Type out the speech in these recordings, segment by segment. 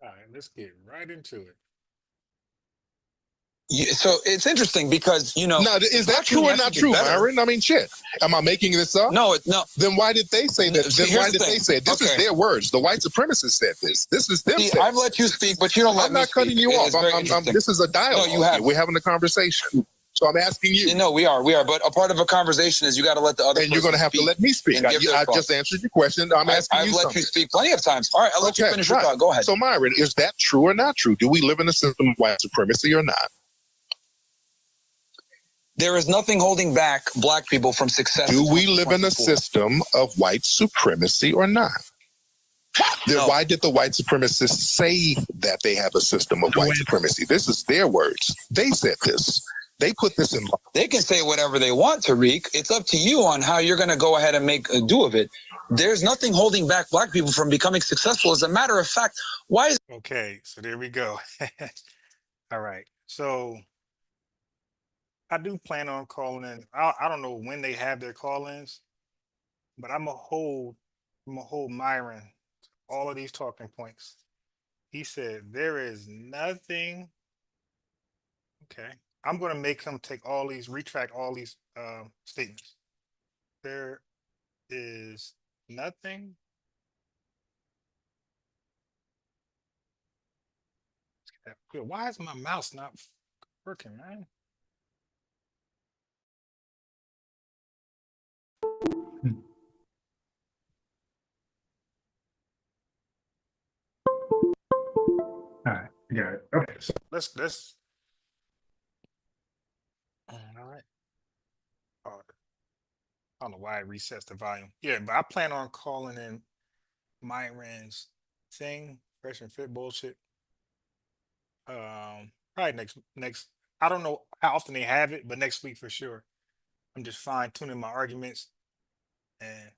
All right, let's get right into it. So it's interesting because, you know. Now, is that true or not true, Myron? I mean, shit. Am I making this up? No. Then why did they say that? Then why did they say it? This is their words. The white supremacists said this. This is them. I've let you speak, but you don't let me speak. I'm not cutting you off. This is a dialogue. No, you have. We're having a conversation. So I'm asking you. No, we are. But a part of a conversation is you got to let the other. And you're going to have to let me speak. I just answered your question. I'm asking you something. I've let you speak plenty of times. All right, I'll let you finish your thought. Go ahead. So, Myron, is that true or not true? Do we live in a system of white supremacy or not? There is nothing holding back black people from success. Do we live in a system of white supremacy or not? Then why did the white supremacists say that they have a system of white supremacy? This is their words. They said this. They put this in law. They can say whatever they want, Tariq. It's up to you on how you're going to go ahead and make a do of it. There's nothing holding back black people from becoming successful. As a matter of fact, why is... Okay, so there we go. All right. So I do plan on calling in. I don't know when they have their call-ins, but I'm gonna hold Myron all of these talking points. He said there is nothing. Okay, I'm gonna make him retract all these statements. There is nothing. Why is my mouse not working, man? All right, got it. Okay, so let's. All right. Oh, I don't know why it resets the volume. Yeah, but I plan on calling in Myron's thing, fresh and fit bullshit. Probably next. I don't know how often they have it, but next week for sure. I'm just fine tuning my arguments and.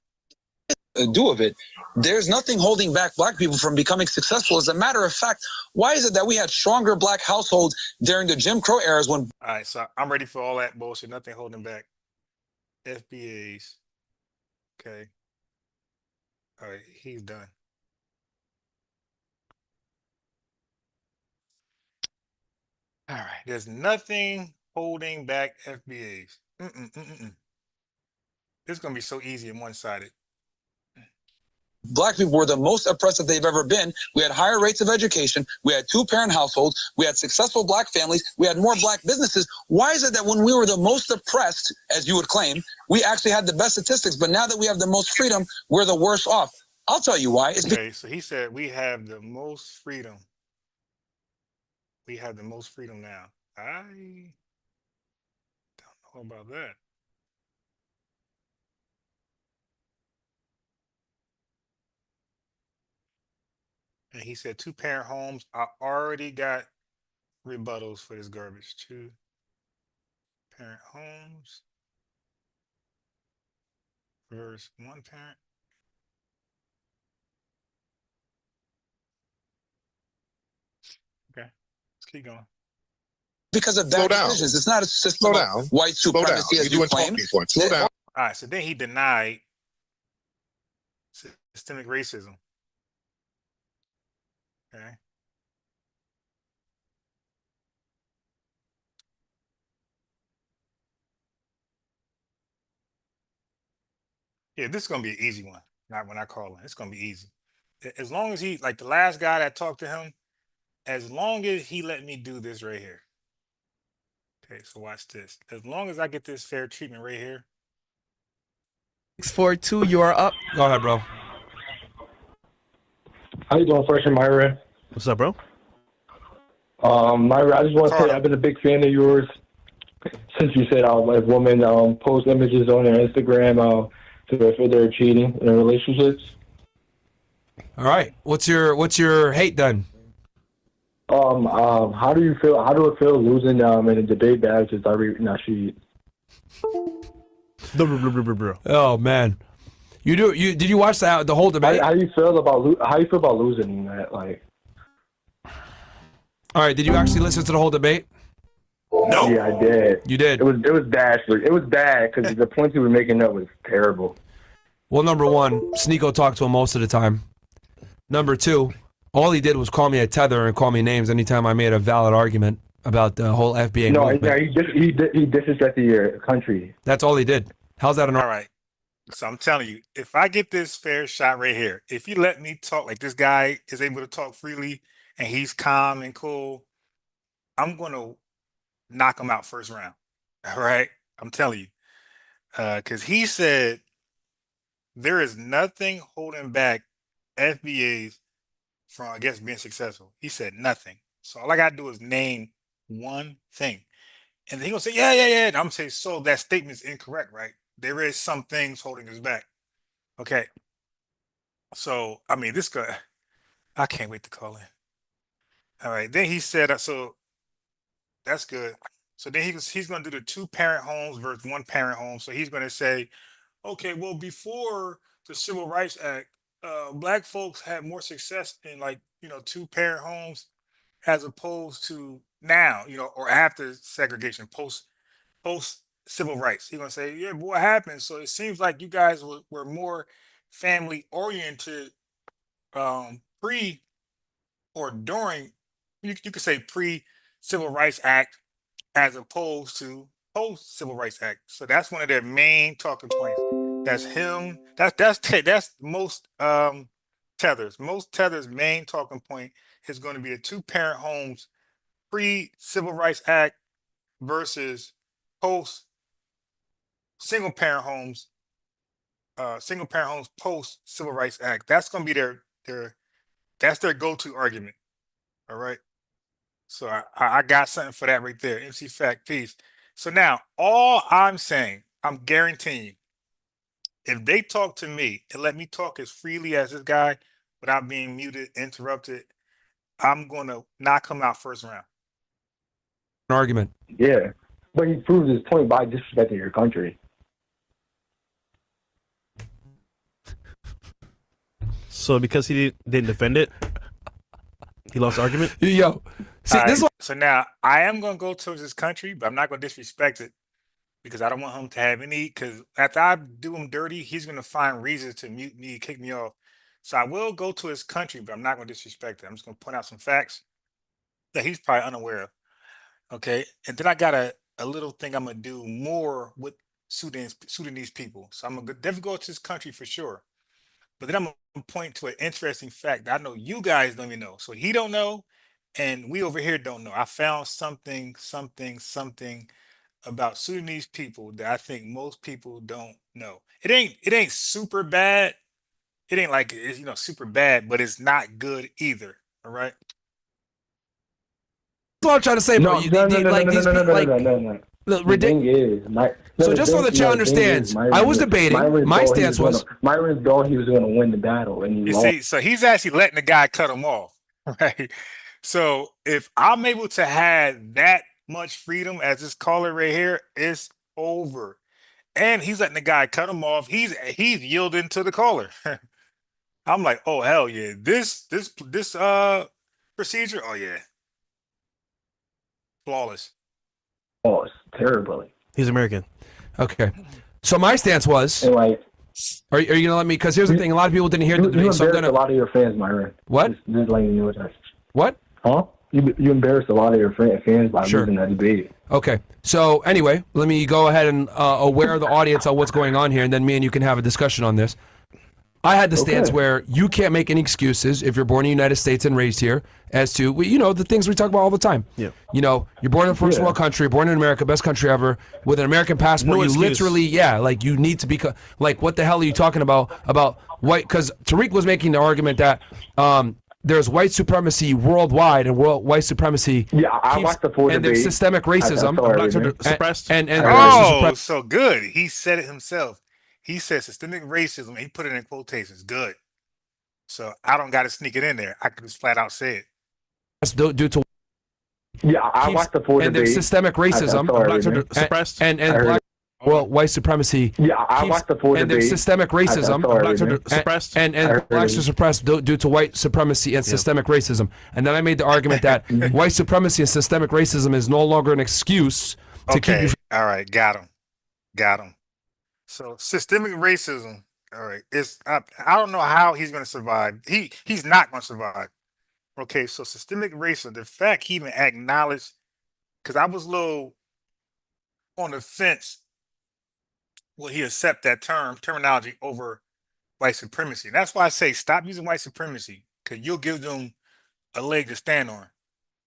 Do of it. There's nothing holding back black people from becoming successful. As a matter of fact, why is it that we had stronger black households during the Jim Crow eras when... All right, so I'm ready for all that bullshit. Nothing holding back. FBAs. Okay. All right, he's done. All right, there's nothing holding back FBAs. This is going to be so easy and one-sided. Black people were the most oppressed that they've ever been. We had higher rates of education. We had two-parent households. We had successful black families. We had more black businesses. Why is it that when we were the most oppressed, as you would claim, we actually had the best statistics, but now that we have the most freedom, we're the worst off? I'll tell you why. Okay, so he said we have the most freedom. We have the most freedom now. I don't know about that. And he said two-parent homes. I already got rebuttals for this garbage. Two-parent homes versus one-parent. Okay, let's keep going. Because of bad decisions. It's not a system of white supremacy as you claim. Slow down. All right, so then he denied systemic racism. Okay. Yeah, this is gonna be an easy one. Not when I call in. It's gonna be easy. As long as he, like the last guy that talked to him, as long as he let me do this right here. Okay, so watch this. As long as I get this fair treatment right here. 642, you are up. Go ahead, bro. How you doing, Fresh and Myron? What's up, bro? Myron, I just want to say I've been a big fan of yours since you said if women post images on their Instagram if they're cheating in their relationships. All right. What's your hate then? How do you feel? How do it feel losing in a debate battle just not cheat? Oh man, did you watch the whole debate? How do you feel about losing that? Like, all right, did you actually listen to the whole debate? No. Yeah, I did. You did. It was bad. It was bad because the points he was making up was terrible. Well, number one, Sneeko talked to him most of the time. Number two, All he did was call me a tether and call me names anytime I made a valid argument about the whole FBA movement. No, he disrespected your country. That's all he did. How's that an All right. So I'm telling you, if I get this fair shot right here, if you let me talk like this guy is able to talk freely and he's calm and cool, I'm going to knock him out first round. All right. I'm telling you. Because he said there is nothing holding back FBAs from, I guess, being successful. He said nothing. So all I got to do is name one thing. And he gonna say, yeah, yeah, yeah. And I'm gonna say, so that statement's incorrect, right? There is some things holding us back. Okay. So I mean, this guy, I can't wait to call in. All right. Then he said, so that's good. So then he's gonna do the 2-parent homes versus 1-parent home. So he's gonna say, okay, well, before the Civil Rights Act, black folks had more success in, like, 2-parent homes as opposed to now, or after segregation, post civil rights. He's gonna say, yeah, but what happened? So it seems like you guys were more family oriented, pre or during, you could say pre Civil Rights Act as opposed to post Civil Rights Act. So that's one of their main talking points. That's him. That's most tethers. Most tethers main talking point is going to be the 2-parent homes pre Civil Rights Act versus post single parent homes post Civil Rights Act. That's going to be their go-to argument. All right. So I got something for that right there. MC Fact, peace. So now all I'm saying, I'm guaranteeing you, if they talk to me and let me talk as freely as this guy without being muted, interrupted, I'm going to knock him out first round. argument? Yeah, but he proves his point by disrespecting your country. So because he didn't defend it, he lost the argument? Yo, see, this is So now I am going to go towards his country, but I'm not going to disrespect it because I don't want him to have any. Because after I do him dirty, he's going to find reasons to mute me, kick me off. So I will go to his country, but I'm not going to disrespect it. I'm just going to point out some facts that he's probably unaware of. Okay. And then I got a little thing I'm going to do more with Sudanese people. So I'm going to definitely go to his country for sure. But then I'm going to point to an interesting fact that I know you guys don't even know. So he don't know, and we over here don't know. I found something about Sudanese people that I think most people don't know. It ain't super bad. It ain't like it's super bad, but it's not good either. All right. what I'm trying to say, bro. These people, like, The thing is, so just so the chat understands, I was debating. My stance was Myron thought he was going to win the battle, and he You lost. see, so he's actually letting the guy cut him off, right? So if I'm able to have that much freedom as this caller right here, it's over. And he's letting the guy cut him off. He's yielding to the caller. I'm like, oh hell yeah. This procedure, oh yeah. Flawless. Oh, it's terribly. He's American. okay. So my stance was, And like, are you gonna let me? Because here's the thing: a lot of people didn't hear the you debate, so I'm embarrassed gonna. a lot of your fans, Myron. What? Just letting you know that. What? Huh? You embarrassed a lot of your fans by Sure. losing that debate. Okay. So anyway, let me go ahead and aware the audience on what's going on here, and then me and you can have a discussion on this. I had the stance where you can't make any excuses if you're born in the United States and raised here as to, the things we talk about all the time. Yeah. You're born in a first world country, born in America, best country ever, with an American passport. No you excuse. literally, you need to be, like, what the hell are you talking about white? Because Tariq was making the argument that there's white supremacy worldwide and white supremacy. Yeah, I watched the full and there's debate. systemic racism. Blacks are suppressed. And Oh, so good. He said it himself. He said systemic racism. And he put it in quotations. Good. So I don't got to sneak it in there. I can just flat out say it. due to I watched the full and debate. there's systemic racism. Blacks are suppressed. And black white supremacy. Yeah, I watched the full debate. And there's systemic racism. Blacks are suppressed. And blacks are suppressed due to white supremacy and systemic racism. And then I made the argument that white supremacy and systemic racism is no longer an excuse to keep you. All right, got him. So systemic racism. All right, I don't know how he's going to survive. He's not going to survive. Okay, so systemic racism, the fact he even acknowledged, because I was a little on the fence, will he accept that terminology over white supremacy? That's why I say stop using white supremacy, because you'll give them a leg to stand on.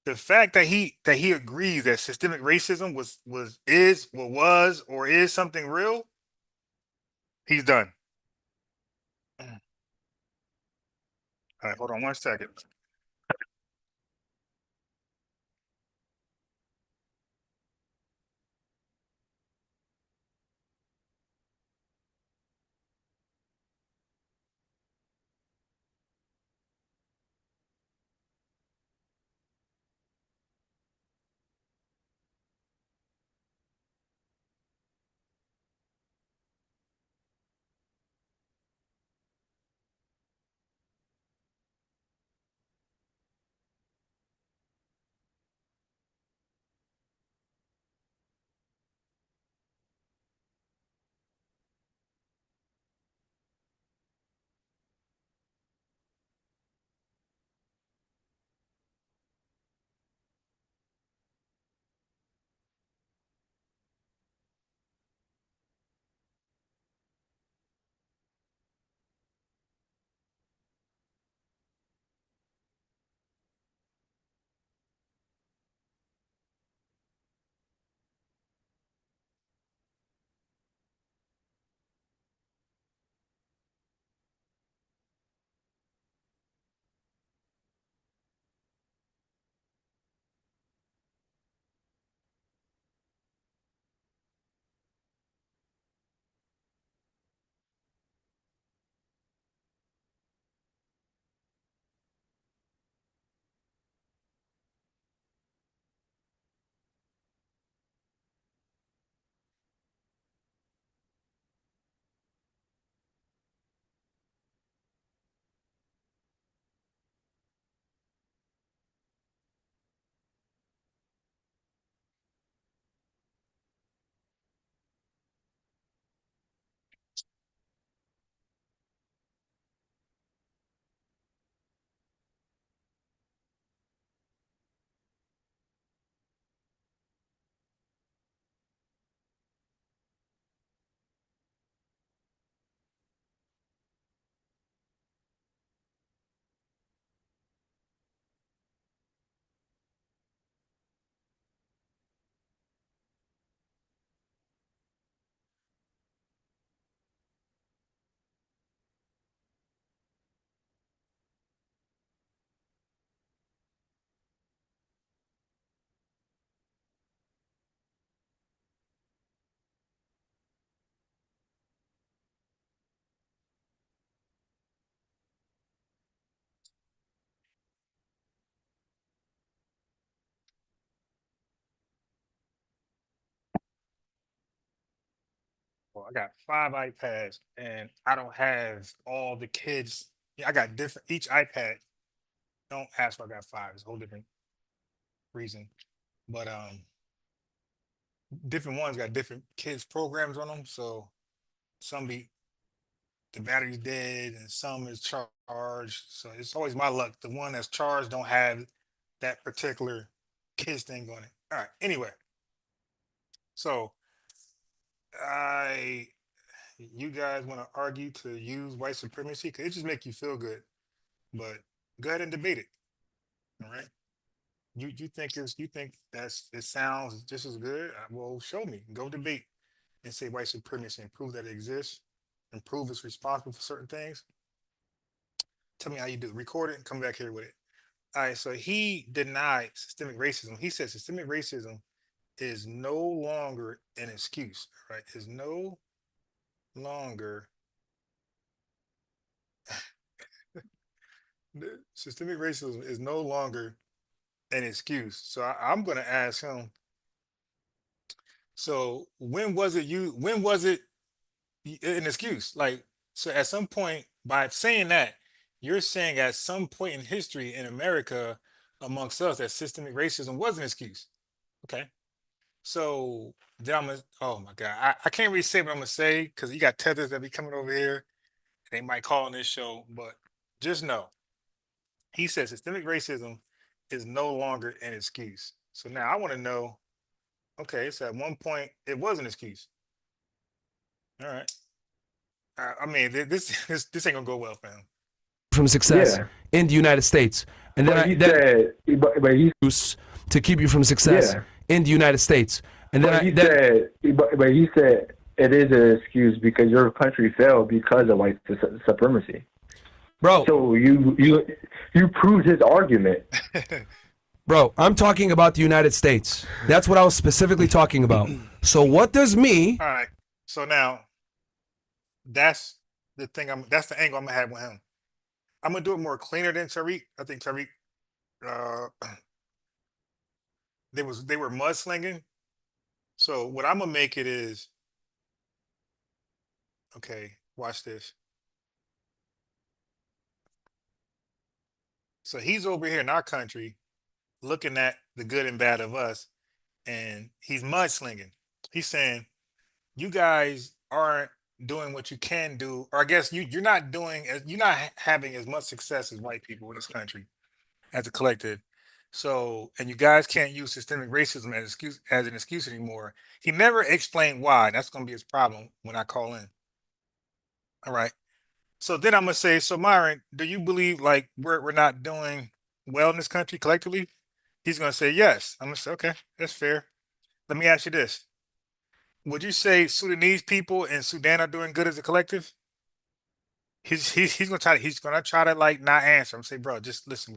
The fact that he agrees that systemic racism was or is something real, he's done. All right, hold on one second. Well, I got 5 iPads, and I don't have all the kids. Yeah, I got different. Each iPad. Don't ask why I got five. It's a whole different reason. But different ones got different kids programs on them. So some be the battery's dead, and some is charged. So it's always my luck. The one that's charged don't have that particular kids thing on it. All right. Anyway, so I you guys want to argue to use white supremacy because it just make you feel good. But go ahead and debate it. All right. You think that's it sounds just as good? Well, show me. Go debate and say white supremacy and prove that it exists and prove it's responsible for certain things. Tell me how you do it. Record it and come back here with it. All right. So he denied systemic racism. He said systemic racism is no longer an excuse. Right? Is no longer systemic racism is no longer an excuse. So I'm going to ask him. So when was it an excuse? Like, so at some point, by saying that, you're saying at some point in history in America, amongst us, that systemic racism was an excuse. Okay. So then oh my God, I can't really say what I'm gonna say because you got tethers that be coming over here. They might call on this show, but just know He said systemic racism is no longer an excuse. So now I want to know, okay, so at one point it was an excuse. All right. I mean, this ain't gonna go well, fam. From success Yeah. in the United States, and then But he said, but he, to keep you from success yeah. in the United States, and then but he said it is an excuse because your country failed because of white supremacy. bro. So you proved his argument. Bro, I'm talking about the United States. That's what I was specifically talking about. So what does me? All right. So now that's the thing. That's the angle I'm gonna have with him. I'm gonna do it more cleaner than Tariq. I think Tariq, uh, they were mudslinging. So what I'm gonna make it is, okay. Watch this. So he's over here in our country, looking at the good and bad of us, and he's mudslinging. He's saying you guys aren't doing what you can do, or I guess you're not doing as you're not having as much success as white people in this country as a collective. So, and you guys can't use systemic racism as an excuse anymore. He never explained why. That's going to be his problem when I call in. All right. So then I'm gonna say, so Myron, do you believe like we're not doing well in this country collectively? He's gonna say yes. I'm gonna say, okay, that's fair. Let me ask you this: would you say Sudanese people in Sudan are doing good as a collective? He's gonna try to like not answer. I'm say, bro, just listen.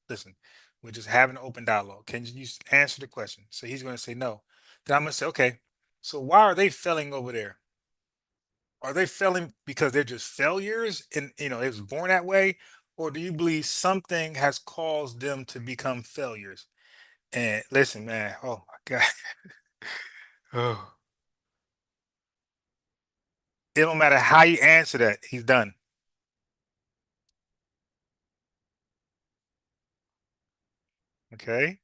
Listen. We're just having an open dialogue. Can you just answer the question? So he's gonna say no. Then I'm gonna say, okay. So why are they failing over there? Are they failing because they're just failures and it was born that way? Or do you believe something has caused them to become failures? And listen, man, oh my God. Oh. It don't matter how you answer that, he's done. Okay.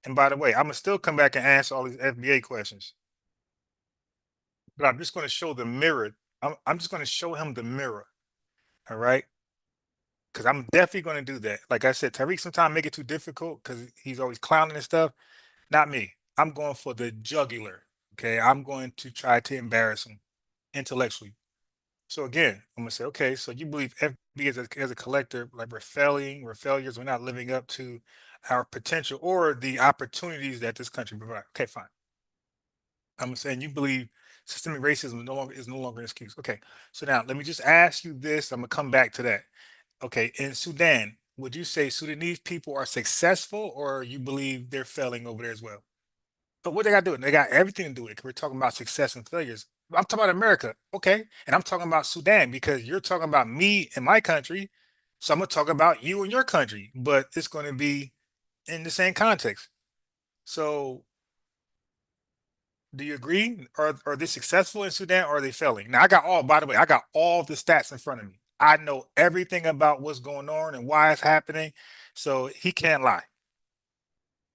And by the way, I'm gonna still come back and answer all these FBA questions. But I'm just gonna show the mirror. I'm just gonna show him the mirror. All right. Because I'm definitely gonna do that. Like I said, Tariq sometimes make it too difficult because he's always clowning and stuff. Not me. I'm going for the jugular. Okay. I'm going to try to embarrass him intellectually. So again, I'm gonna say, okay, so you believe FB as a collector, like we're failing, we're failures, we're not living up to our potential or the opportunities that this country provides. Okay, fine. I'm saying you believe systemic racism is no longer an excuse. Okay. So now let me just ask you this. I'm gonna come back to that. Okay, in Sudan, would you say Sudanese people are successful or you believe they're failing over there as well? But what they got to do? They got everything to do with it. 'Cause we're talking about success and failures. I'm talking about America, okay? And I'm talking about Sudan because you're talking about me and my country. So I'm gonna talk about you and your country, but it's going to be in the same context. So do you agree? Are they successful in Sudan or are they failing? Now by the way, I got all the stats in front of me. I know everything about what's going on and why it's happening. So he can't lie.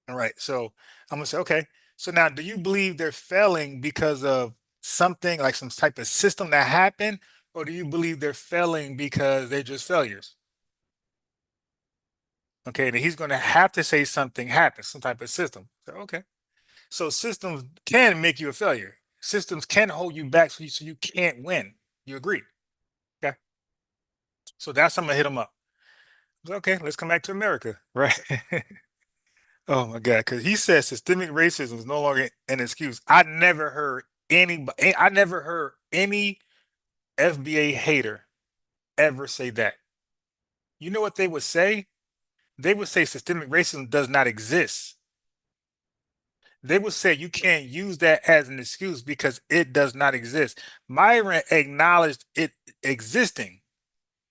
All right. So I'm gonna say, okay. So now do you believe they're failing because of something like some type of system that happened, or do you believe they're failing because they're just failures? Okay, then he's gonna have to say something happened, some type of system. So, okay. So systems can make you a failure. Systems can hold you back so you can't win. You agree? Okay. So that's I'm gonna hit him up. Okay, let's come back to America, right? Oh my God, because he says systemic racism is no longer an excuse. I never heard any FBA hater ever say that. You know what they would say? They would say systemic racism does not exist. They would say you can't use that as an excuse because it does not exist. Myron acknowledged it existing.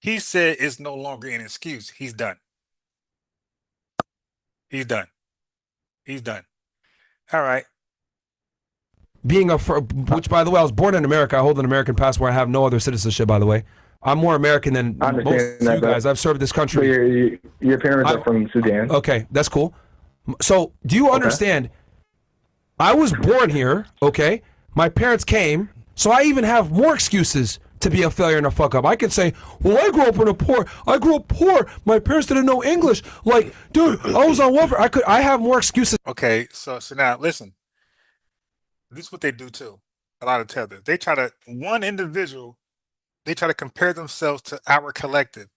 He said it's no longer an excuse. He's done. He's done. He's done. All right. Which, by the way, I was born in America. I hold an American passport. I have no other citizenship, by the way. I'm more American than most of you guys. I've served this country. Your parents are from Sudan. Okay, that's cool. So, do you understand? I was born here, okay? My parents came, so I even have more excuses to be a failure and a fuck up. I could say, well, I grew up poor. My parents didn't know English. Like, dude, I was on welfare. I have more excuses. Okay, so now listen. This is what they do too. A lot of tether. They try to one individual. They try to compare themselves to our collective.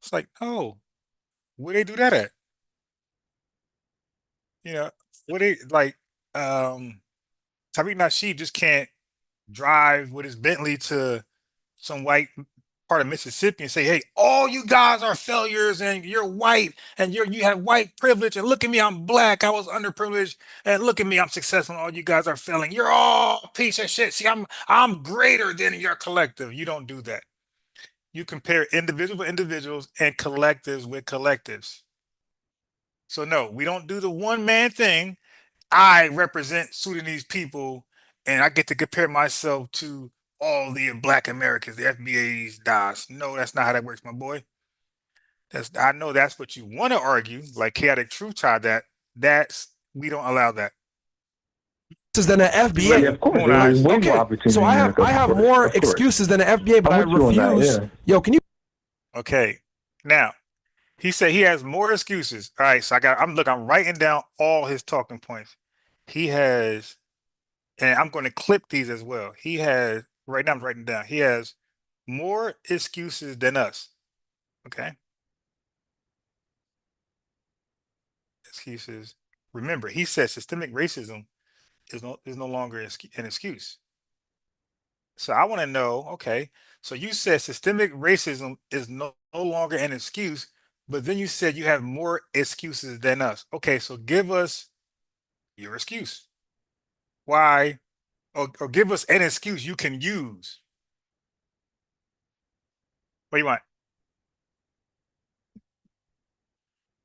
It's like, oh, where they do that at? You know, where they like Tariq Nasheed just can't drive with his Bentley to some white part of Mississippi and say, "Hey, all you guys are failures, and you're white, and you have white privilege, and look at me, I'm black, I was underprivileged, and look at me, I'm successful. And all you guys are failing. You're all piece of shit. See, I'm greater than your collective." You don't do that. You compare individuals with individuals and collectives with collectives. So no, we don't do the one man thing. I represent Sudanese people, and I get to compare myself to all the Black Americans, the FBA's DAS. No, that's not how that works, my boy. I know that's what you want to argue, like Chaotic Truth tried that. We don't allow that. Than an FBA. Yeah, of course. Come on, There's way more Okay, opportunity so in I America, have of course, more of course. excuses than an FBA, but I I'm with you on that, refuse. yeah. Yo, can you? Okay. Now, he said he has more excuses. All right, so I'm writing down all his talking points. He has, and I'm going to clip these as well. He has, right now I'm writing down, he has more excuses than us. Okay. Excuses. Remember, he said systemic racism is no longer an excuse. So I want to know, okay, so you said systemic racism is no longer an excuse, but then you said you have more excuses than us. Okay, so give us your excuse. Why, or give us an excuse you can use. What do you want?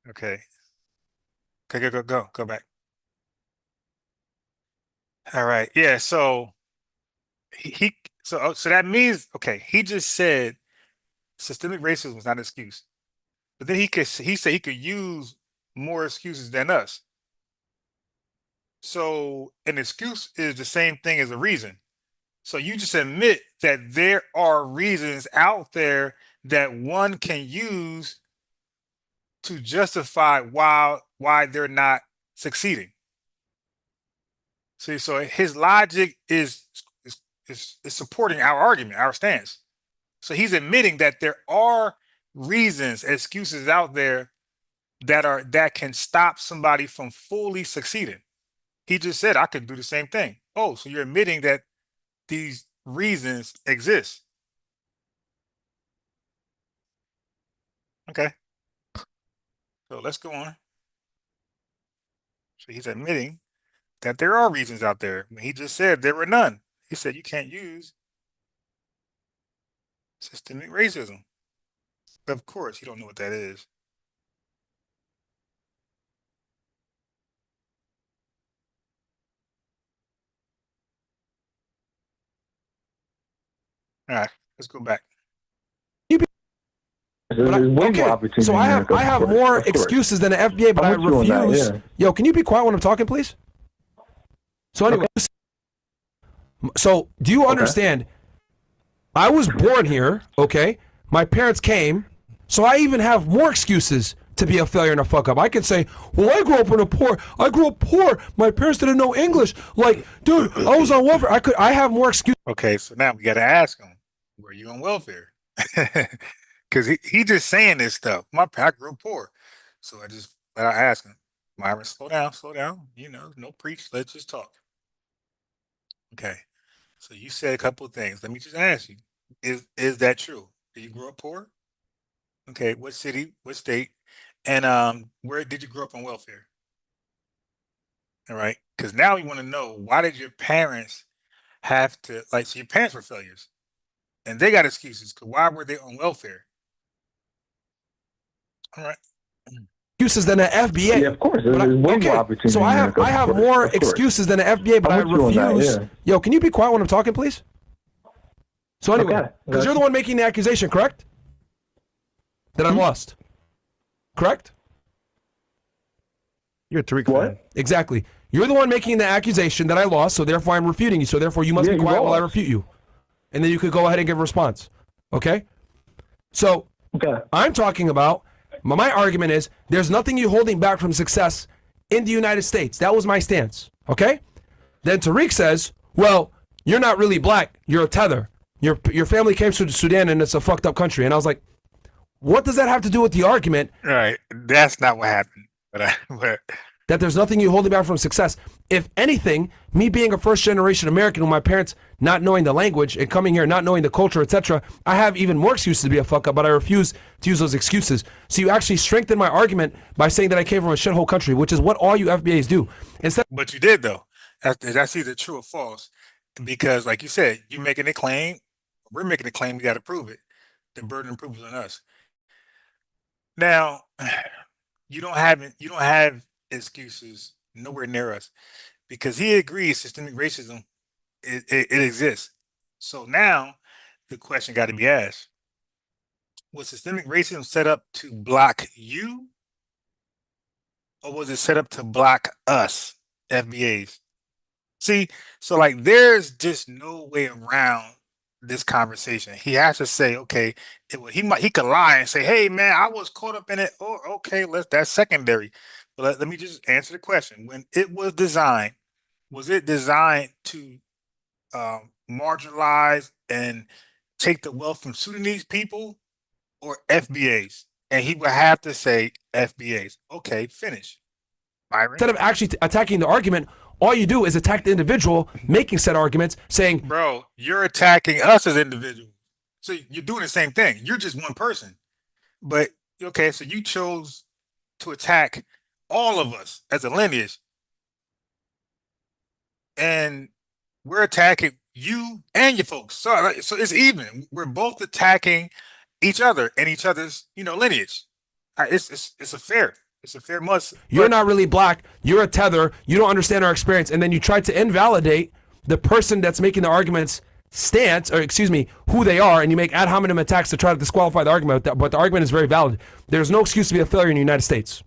Okay. Okay, go back. All right. Yeah, so so that means, okay, he just said systemic racism was not an excuse. But then he said he could use more excuses than us. So an excuse is the same thing as a reason. So you just admit that there are reasons out there that one can use to justify why they're not succeeding. See, so his logic is supporting our argument, our stance. So he's admitting that there are reasons, excuses out there that can stop somebody from fully succeeding. He just said I could do the same thing. Oh, so you're admitting that these reasons exist. Okay. So let's go on. So he's admitting that there are reasons out there. He just said there were none. He said you can't use systemic racism. Of course, you don't know what that is. All right, let's go back. There's way more opportunity so in I America, have of course, more of course. excuses than an FBA, but I I'm with you on that, refuse. yeah. Yo, can you be quiet when I'm talking, please? So anyway, so do you understand? I was born here, okay? My parents came, so I even have more excuses to be a failure and a fuck up. I can say, well, I grew up poor. My parents didn't know English. Like, dude, I was on welfare. I have more excuses. Okay, so now we got to ask him, were you on welfare? Because he just saying this stuff. I grew up poor. So I ask him, Myron, slow down. No preach. Let's just talk. Okay. So you said a couple of things. Let me just ask you, is that true? Did you grow up poor? Okay, what city, what state, and where did you grow up on welfare? All right, because now we want to know, why did your parents have to, like, so your parents were failures and they got excuses, because why were they on welfare? All right. Excuses than an FBA. Yeah, of course. There's way more opportunity so in I America, have of course, more of course. excuses than an FBA, but I I'm with you on that, refuse. yeah. Yo, can you be quiet when I'm talking, please? So anyway, Okay, because you're the one making the accusation, correct? That I lost. Correct? You're a Tariq What? fan. Exactly. You're the one making the accusation that I lost, so therefore I'm refuting you. So therefore you must Yeah, be you quiet while I lost. refute you. and then you could go ahead and give a response. Okay? So I'm talking about, my argument is there's nothing you holding back from success in the United States. That was my stance. Okay? Then Tariq says, well, you're not really black. You're a tether. Your family came to Sudan and it's a fucked up country. And I was like, what does that have to do with the argument? Right. That's not what happened. But that there's nothing you holding back from success. If anything, me being a first generation American with my parents not knowing the language and coming here not knowing the culture, etc., I have even more excuses to be a fuck up, but I refuse to use those excuses. So you actually strengthen my argument by saying that I came from a shithole country, which is what all you FBAs do. But you did though. That's either true or false. Because like you said, you making a claim, we're making a claim, we got to prove it. The burden of proof is on us. Now, you don't have excuses nowhere near us, because he agrees systemic racism it exists. So now the question got to be asked: was systemic racism set up to block you, or was it set up to block us, FBAs? See, so like there's just no way around this conversation. He has to say, okay, he could lie and say, hey man, I was caught up in it. Or okay, that's secondary. But let me just answer the question. When it was it designed to marginalize and take the wealth from Sudanese people, or FBAs? And he would have to say FBAs. Okay, finish. Myron? Instead of actually attacking the argument, all you do is attack the individual making said arguments, saying, bro, you're attacking us as individuals. So you're doing the same thing. You're just one person. But okay, so you chose to attack all of us as a lineage. And we're attacking you and your folks. So it's even. We're both attacking each other and each other's, lineage. It's a fair must. You're not really black. You're a tether. You don't understand our experience. And then you try to invalidate the person that's making the argument's stance, or excuse me, who they are, and you make ad hominem attacks to try to disqualify the argument. But the argument is very valid. There's no excuse to be a failure in the United States.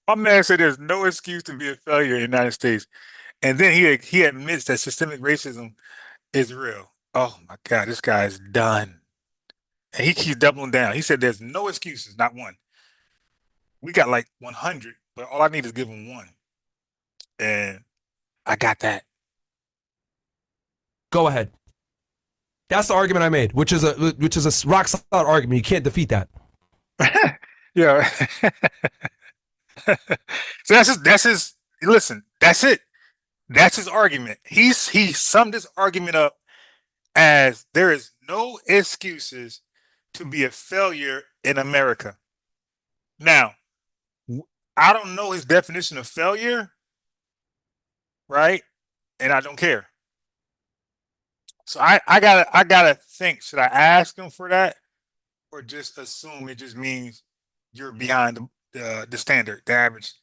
My man said there's no excuse to be a failure in the United States. And then he admits that systemic racism is real. Oh my God, this guy is done. And he keeps doubling down. He said there's no excuses, not one. We got like 100, but all I need is give him one. And I got that. Go ahead. That's the argument I made, which is a rock solid argument. You can't defeat that. Yeah. So that's his listen, that's it. That's his argument. He summed his argument up as there is no excuses to be a failure in America. Now, I don't know his definition of failure, right? And I don't care. So I gotta think, should I ask him for that, or just assume it just means you're behind the standard, the average,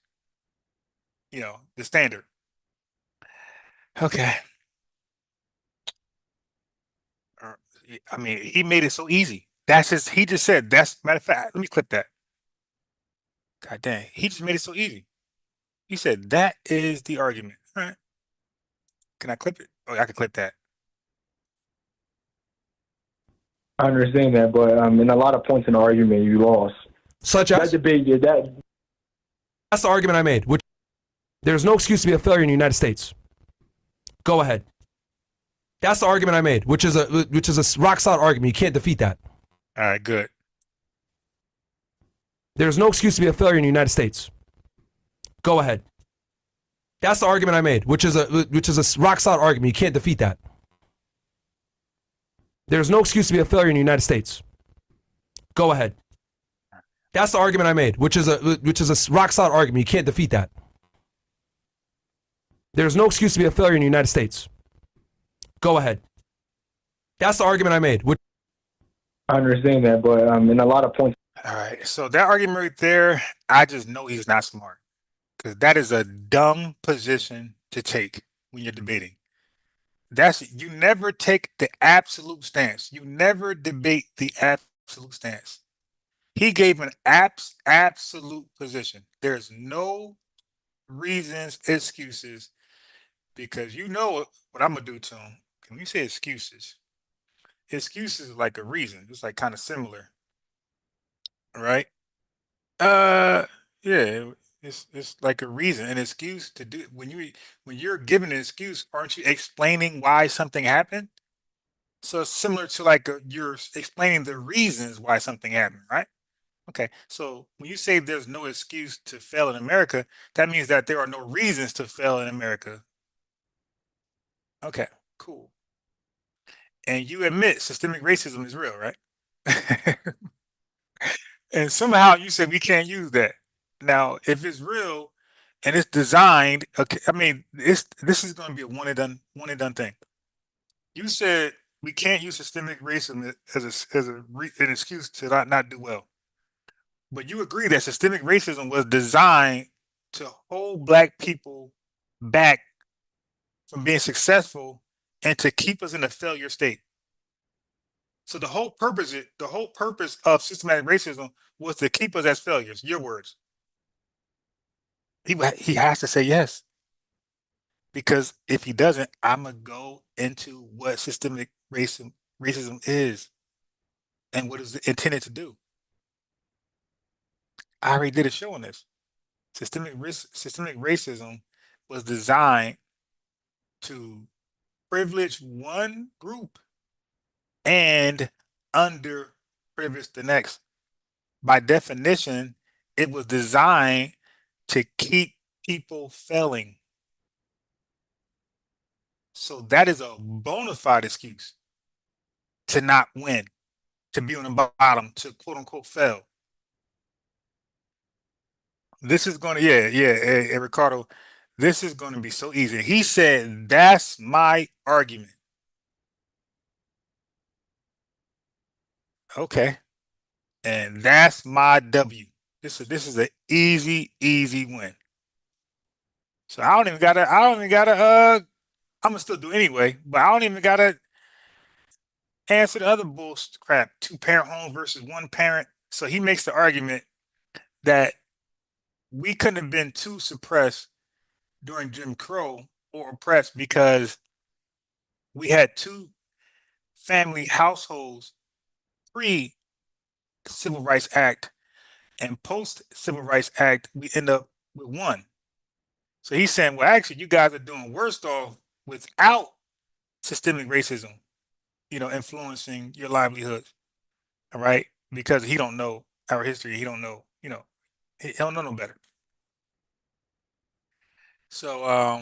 the standard. Okay. I mean, he made it so easy. He just said, matter of fact, let me clip that. God dang, he just made it so easy. He said, that is the argument. All right. Can I clip it? Oh, I can clip that. I understand that, but in a lot of points in the argument, you lost. Such as? That debate, That's the argument I made, which there's no excuse to be a failure in the United States. Go ahead. That's the argument I made, which is a rock solid argument. You can't defeat that. All right, good. There's no excuse to be a failure in the United States. Go ahead. That's the argument I made, which is a rock solid argument. You can't defeat that. There's no excuse to be a failure in the United States. Go ahead. That's the argument I made, which is a rock solid argument. You can't defeat that. There's no excuse to be a failure in the United States. Go ahead. That's the argument I made. I understand that, but in a lot of points. All right. So that argument right there, I just know he's not smart, because that is a dumb position to take when you're debating. You never take the absolute stance. You never debate the absolute stance. He gave an absolute position. There's no reasons, excuses, because you know what I'm gonna do to him. when you say excuses is like a reason. It's like kind of similar, right? Uh, yeah, it's like a reason, an excuse to do when you're given an excuse, aren't you explaining why something happened? So it's similar to like you're explaining the reasons why something happened, right? Okay, so when you say there's no excuse to fail in America, that means that there are no reasons to fail in America. Okay, cool. And you admit systemic racism is real, right? And somehow you said we can't use that. Now, if it's real and it's designed, okay, I mean, this is going to be a one and done thing. You said we can't use systemic racism an excuse to not do well. But you agree that systemic racism was designed to hold black people back from being successful and to keep us in a failure state. So the whole purpose of systematic racism was to keep us as failures. Your words. He has to say yes because if he doesn't, I'm gonna go into what systemic racism is and what is it intended to do. I already did a show on this. Systemic racism was designed to privilege one group and underprivilege the next. By definition, it was designed to keep people failing. So that is a bona fide excuse to not win, to be on the bottom, to quote unquote fail. This is going to, yeah, Ricardo, this is going to be so easy. He said, that's my argument. Okay. And that's my W. This is an easy win. So I don't even gotta I'm gonna still do anyway, but I don't even gotta answer the other bullshit crap. Two parent homes versus one parent. So he makes the argument that we couldn't have been too suppressed during Jim Crow or oppressed because we had two family households pre Civil Rights Act and post Civil Rights Act, we end up with one. So he's saying, well, actually, you guys are doing worse off without systemic racism, influencing your livelihoods. All right, because he don't know our history. He don't know, he don't know no better. So,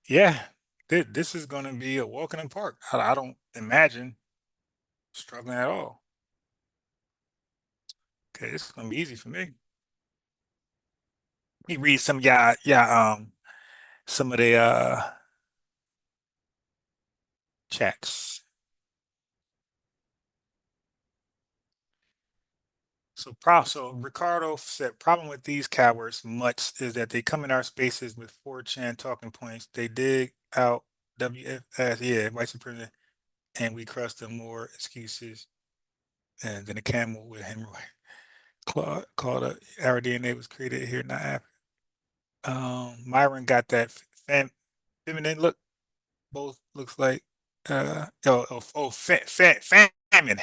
yeah, this is going to be a walk in the park. I don't imagine struggling at all. Okay, this is going to be easy for me. Let me read some some of the chats. So Ricardo said, problem with these cowards much is that they come in our spaces with 4chan talking points. They dig out WFS, yeah, white supremacy, and we crush them more excuses. And then the camel with hemorrhoid. Claude called our DNA was created here, not Africa. Myron got that feminine look. Both looks like famine.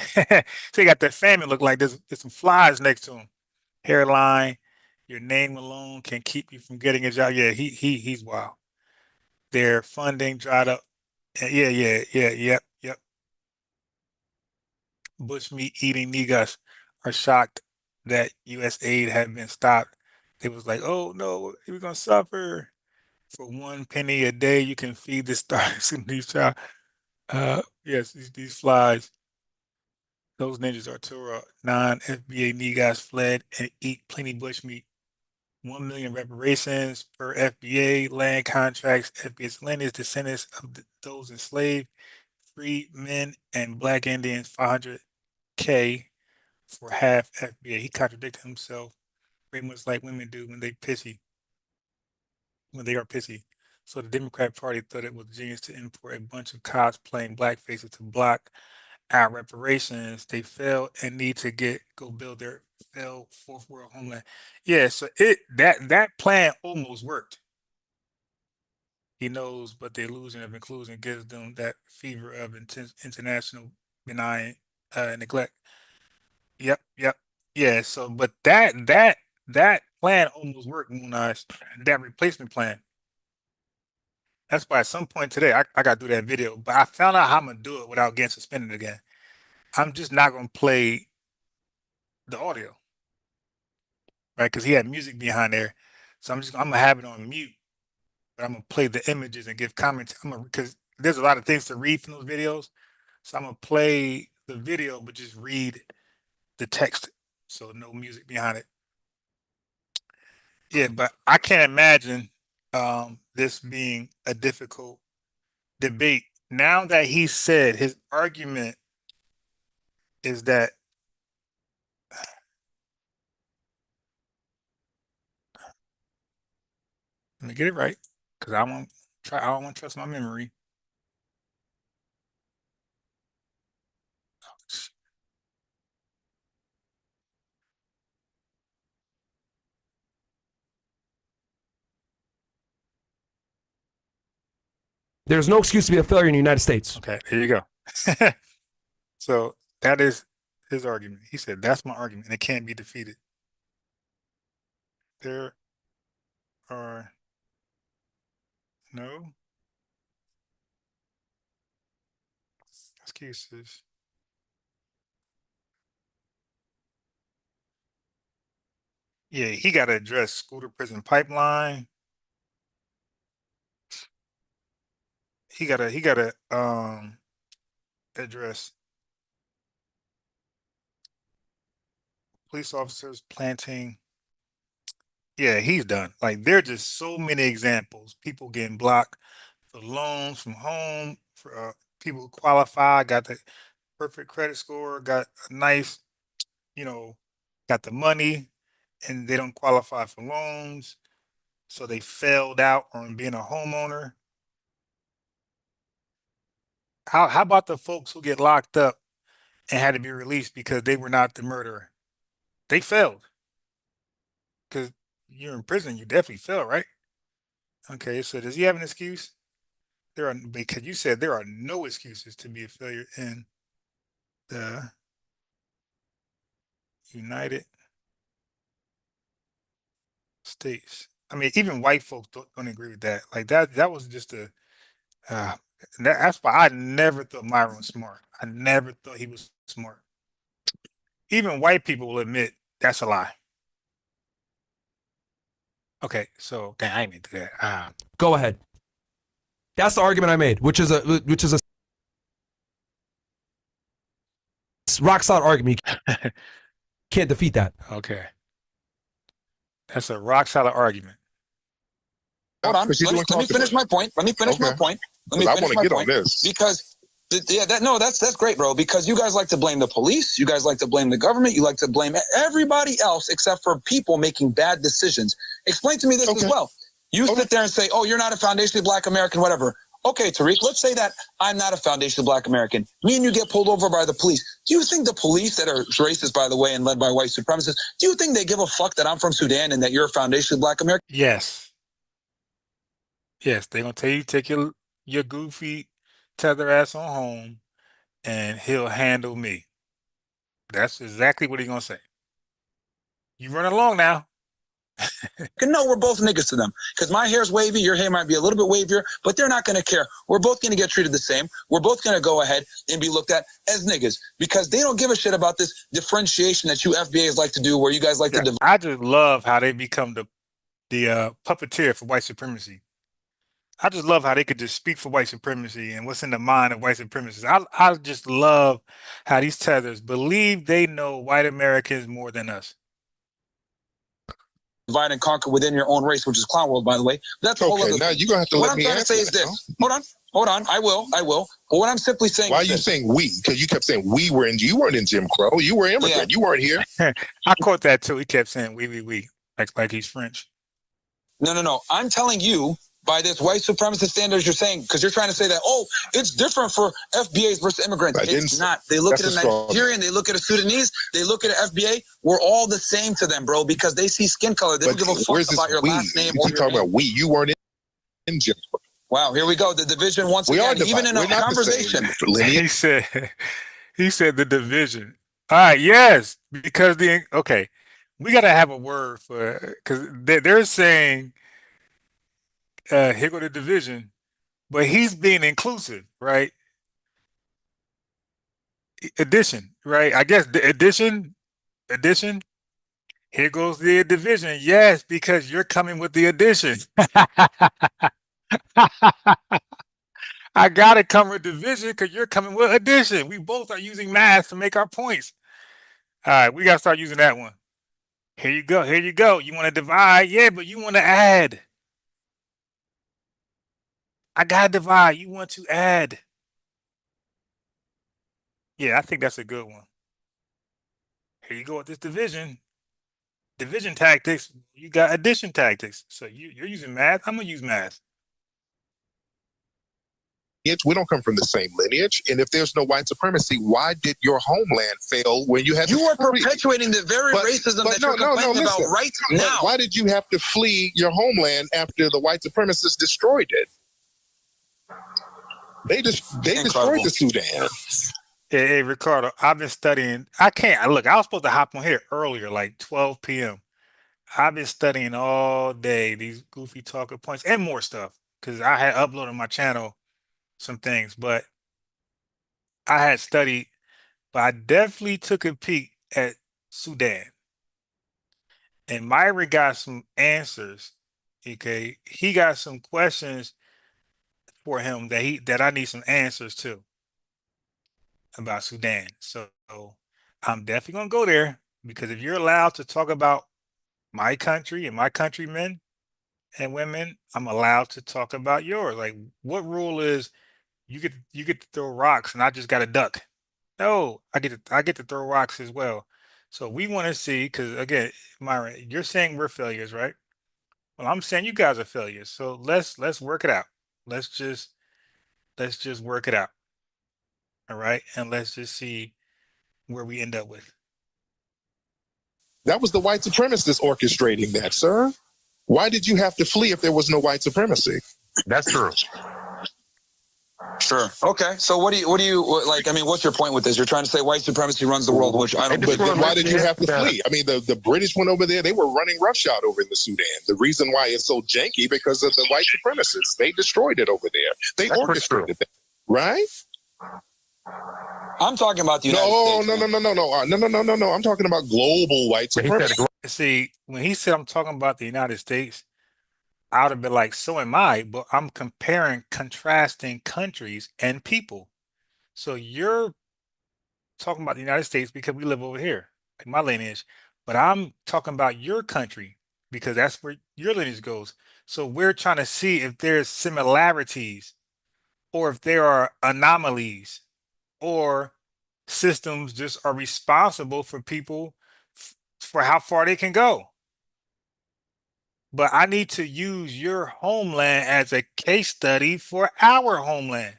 So he got that famine look like there's some flies next to him. Hairline, your name alone can keep you from getting a job. Yeah, he's wild. Their funding dried up. Yep. Bushmeat eating niggas are shocked that U.S. aid had been stopped. They was like, oh no, we're gonna suffer. For 1 penny a day, you can feed the stars in these child. Yes, these flies. Those ninjas are Torah. Non-FBA niggas fled and eat plenty bushmeat. 1 million reparations per FBA land contracts. FBA's land is descendants of those enslaved, free men and black Indians. 500K for half FBA. He contradicted himself pretty much like women do when they are pissy. So the Democrat Party thought it was genius to import a bunch of cops playing blackfaces to block our reparations. They failed and need to go build their failed fourth world homeland. Yeah, so that plan almost worked. He knows, but the illusion of inclusion gives them that fever of international benign neglect. Yep, yep. Yeah, so but that plan almost worked, Moon Eyes. That replacement plan. That's why at some point today I gotta do that video. But I found out how I'm gonna do it without getting suspended again. I'm just not gonna play the audio, right? Because he had music behind there. So I'm gonna have it on mute, but I'm gonna play the images and give comments. Because there's a lot of things to read from those videos. So I'm gonna play the video, but just read the text. So no music behind it. Yeah, but I can't imagine this being a difficult debate. Now that he said his argument is that let me get it right because I don't want to trust my memory. There's no excuse to be a failure in the United States. Okay, here you go. So that is his argument. He said, that's my argument, and it can't be defeated. There are no excuses. Yeah, he got to address school to prison pipeline. He got to address police officers planting. Yeah, he's done. Like there are just so many examples. People getting blocked for loans from home, for people who qualify, got the perfect credit score, got a nice, you know, got the money, and they don't qualify for loans, so they failed out on being a homeowner. How about the folks who get locked up and had to be released because they were not the murderer? They failed because you're in prison. You definitely failed, right? Okay, so does he have an excuse? There are because you said there are no excuses to be a failure in the United States. I mean, even white folks don't agree with that. Like that was just a uh, that's why I never thought Myron was smart. I never thought he was smart. Even white people will admit that's a lie. Okay, so dang, I ain't mean to do that. Go ahead. That's the argument I made, which is a rock solid argument. You can't defeat that. Okay, that's a rock solid argument. Hold on. Let me finish my point. Let me finish my point. Let me I finish want to my get point. on this. Because that's great, bro. Because you guys like to blame the police, you guys like to blame the government, you like to blame everybody else except for people making bad decisions. Explain to me this as well. You sit there and say, "Oh, you're not a foundationally Black American, whatever." Okay, Tariq, let's say that I'm not a foundationally Black American. Me and you get pulled over by the police. Do you think the police that are racist, by the way, and led by white supremacists, do you think they give a fuck that I'm from Sudan and that you're a foundationally Black American? Yes, yes, they're gonna tell you take your goofy tether ass on home, and he'll handle me. That's exactly what he's gonna say. You run along now. No, we're both niggas to them because my hair's wavy, your hair might be a little bit wavier, but they're not going to care. We're both going to get treated the same. We're both going to go ahead and be looked at as niggas because they don't give a shit about this differentiation that you FBAs like to do where you guys like to divide. I just love how they become the puppeteer for white supremacy. I just love how they could just speak for white supremacy and what's in the mind of white supremacists. I just love how these tethers believe they know white Americans more than us. Divide and conquer within your own race, which is clown world, by the way. But that's a whole other Okay, now thing. you're going to have to What let I'm me trying to answer say is that, this. Hold on. I will. But what I'm simply saying Why are is you this. saying we? Because you kept saying we were in, you weren't in Jim Crow. You were immigrant. Yeah. You weren't here. I caught that too. He kept saying we, like he's French. No. I'm telling you by this white supremacist standards you're saying, because you're trying to say that, oh, it's different for FBAs versus immigrants. It's not. They look at a Nigerian, they look at a Sudanese, they look at an FBA. We're all the same to them, bro, because they see skin color. They don't give a fuck about your last name. You keep talking about we. You weren't in Jim Crow. Wow, here we go. The division once We are again, even divided. in We're a not the conversation. same lineage. He said the division. All right, yes, because okay, we got to have a word for, because they're saying here go the division, but he's being inclusive, right? Addition, right? I guess the addition. Here goes the division. Yes, because you're coming with the addition. I gotta come with division because you're coming with addition. We both are using math to make our points. All right, we gotta start using that one. Here you go. Here you go. You want to divide? Yeah, but you want to add. I gotta divide. You want to add. Yeah, I think that's a good one. Here you go with this division. Division tactics. You got addition tactics. So you're using math. I'm gonna use math. We don't come from the same lineage. And if there's no white supremacy, why did your homeland fail when you had You are flee? perpetuating the very racism that you're complaining about right now. Why did you have to flee your homeland after the white supremacists destroyed it? They destroyed the Sudan. Hey, Ricardo, I've been studying. I can't look. I was supposed to hop on here earlier, like 12 p.m. I've been studying all day these goofy talking points and more stuff because I had uploaded on my channel some things, but I had studied, but I definitely took a peek at Sudan. And Myron got some answers. Okay. He got some questions for him that I need some answers to about Sudan. So I'm definitely gonna go there because if you're allowed to talk about my country and my countrymen and women, I'm allowed to talk about yours. Like what rule is you get to throw rocks and I just got to duck? No, I get to throw rocks as well. So we want to see because again, Myron, you're saying we're failures, right? Well, I'm saying you guys are failures. So let's work it out. Let's just let's just work it out. All right, and let's just see where we end up with. That was the white supremacists orchestrating that, sir. Why did you have to flee if there was no white supremacy? That's true. Sure. Okay. So what do you like? I mean, what's your point with this? You're trying to say white supremacy runs the world, which I don't. But then why did you have to flee? I mean, the British went over there. They were running roughshod over in the Sudan. The reason why it's so janky because of the white supremacists. They destroyed it over there. They orchestrated that, right? I'm talking about the United States. No. I'm talking about global white supremacy. See, when he said I'm talking about the United States, I would have been like, so am I, but I'm comparing, contrasting countries and people. So you're talking about the United States because we live over here, like my lineage, but I'm talking about your country because that's where your lineage goes. So we're trying to see if there's similarities or if there are anomalies or systems just are responsible for people for how far they can go. But I need to use your homeland as a case study for our homeland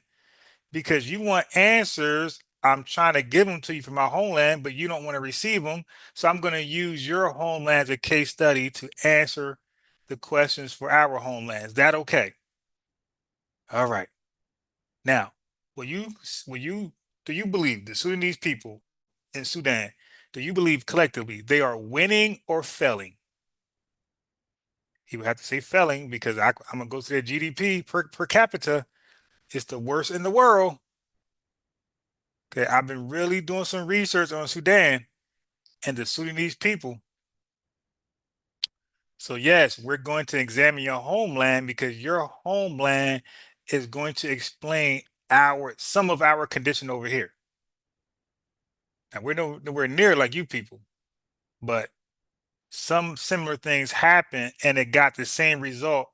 because you want answers. I'm trying to give them to you from my homeland, but you don't want to receive them. So I'm going to use your homeland as a case study to answer the questions for our homeland. Is that okay? All right. Now, do you believe the Sudanese people in Sudan, do you believe collectively they are winning or failing? He would have to say failing because I'm gonna go to their GDP per capita. It's the worst in the world. Okay, I've been really doing some research on Sudan and the Sudanese people. So yes, we're going to examine your homeland because your homeland is going to explain some of our condition over here. Now we're nowhere near like you people, but some similar things happen and it got the same result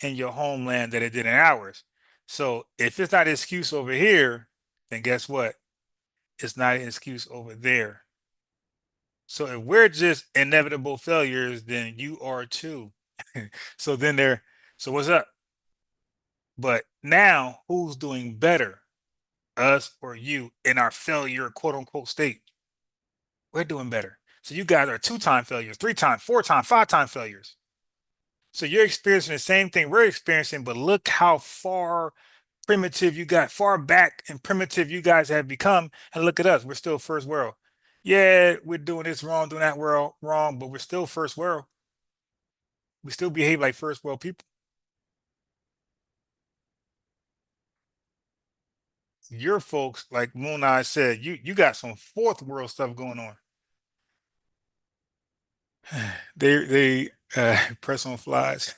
in your homeland that it did in ours. So if it's not an excuse over here, then guess what? It's not an excuse over there. So if we're just inevitable failures, then you are too. So so what's up? But now who's doing better? Us or you in our failure, quote unquote state? We're doing better. So you guys are 2-time failures, 3-time, 4-time, 5-time failures. So you're experiencing the same thing we're experiencing, but look how far primitive you got, far back and primitive you guys have become. And look at us, we're still first world. Yeah, we're doing this wrong, doing that world wrong, but we're still first world. We still behave like first world people. Your folks, like Moon Eye said, you got some fourth world stuff going on. They press on flies.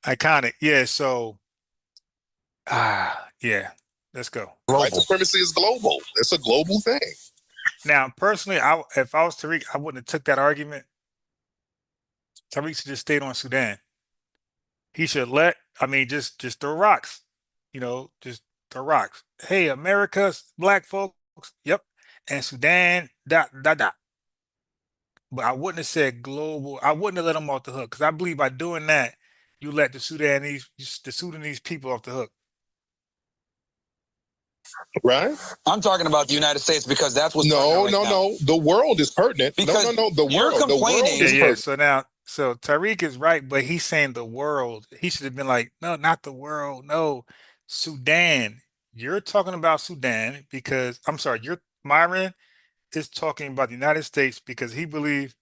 Iconic. Yeah, so yeah, let's go. White supremacy is global. It's a global thing. Now, personally, if I was Tariq, I wouldn't have took that argument. Tariq should just stayed on Sudan. He should just throw rocks. Just throw rocks. Hey, America's black folks. Yep. And Sudan, dot, dot, dot. But I wouldn't have said global. I wouldn't have let them off the hook because I believe by doing that, you let the Sudanese people off the hook. Right? I'm talking about the United States because that's what's No. now. The world is pertinent. Because no. The you're world. The world complaining- is Yeah. pertinent. So Tariq is right, but he's saying the world. He should have been like, no, not the world. No, Sudan. You're talking about Sudan because I'm sorry, Myron is talking about the United States because he believes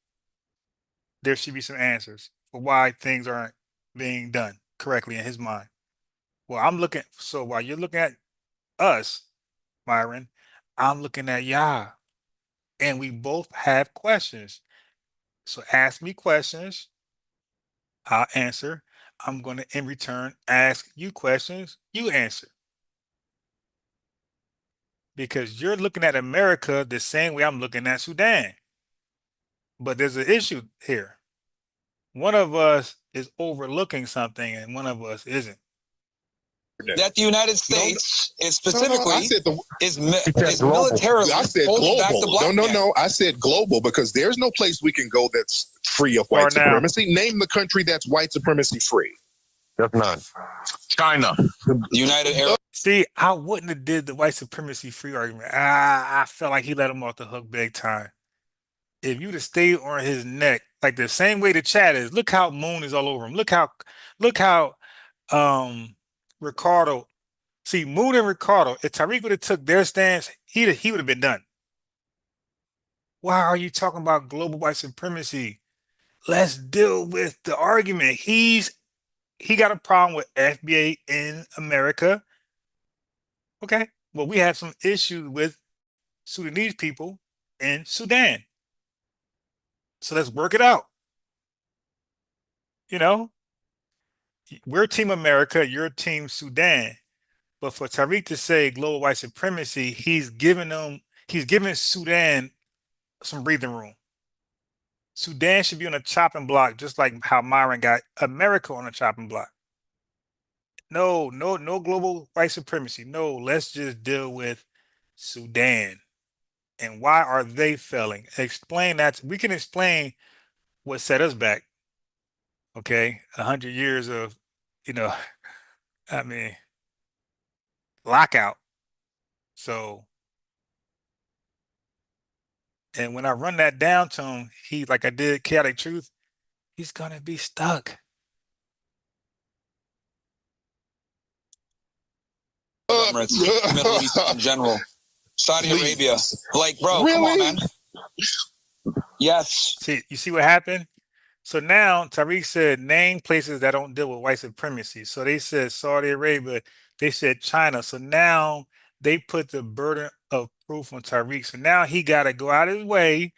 there should be some answers for why things aren't being done correctly in his mind. So while you're looking at us, Myron, I'm looking at Yah, and we both have questions. So ask me questions, I'll answer. I'm going to, in return, ask you questions, you answer. Because you're looking at America the same way I'm looking at Sudan. But there's an issue here. One of us is overlooking something and one of us isn't. That the United States is specifically I said is militarily I said holding back the global. black man. No. I said global because there's no place we can go that's free of white supremacy. Name the country that's white supremacy free. There's none. China. The United Arab. See, I wouldn't have did the white supremacy free argument. I felt like he let him off the hook big time. If you'd have stayed on his neck, like the same way the chat is, look how Moon is all over him. Look how Ricardo. See, Moon and Ricardo, if Tariq would have took their stance, he would have been done. Why are you talking about global white supremacy? Let's deal with the argument. He got a problem with FBA in America. Okay. Well, we have some issues with Sudanese people in Sudan. So let's work it out. We're Team America, you're Team Sudan. But for Tariq to say global white supremacy, he's giving Sudan some breathing room. Sudan should be on a chopping block, just like how Myron got America on a chopping block. No global white supremacy. No, let's just deal with Sudan. And why are they failing? Explain that. We can explain what set us back. Okay, 100 years of, I mean, lockout. So, and when I run that down to him, he, like I did Chaotic Truth, he's gonna be stuck. Middle East in general, Saudi Arabia, like, bro, Really? come on, man. Yes. See, you see what happened? So now Tariq said, name places that don't deal with white supremacy. So they said Saudi Arabia, they said China. So now they put the burden of proof on Tariq. So now he got to go out of his way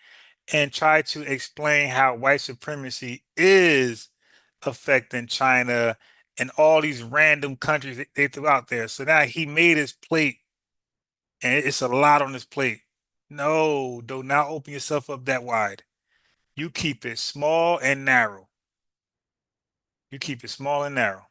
and try to explain how white supremacy is affecting China and all these random countries that they threw out there. So now he made his plate, and it's a lot on his plate. No, do not open yourself up that wide. You keep it small and narrow. You keep it small and narrow.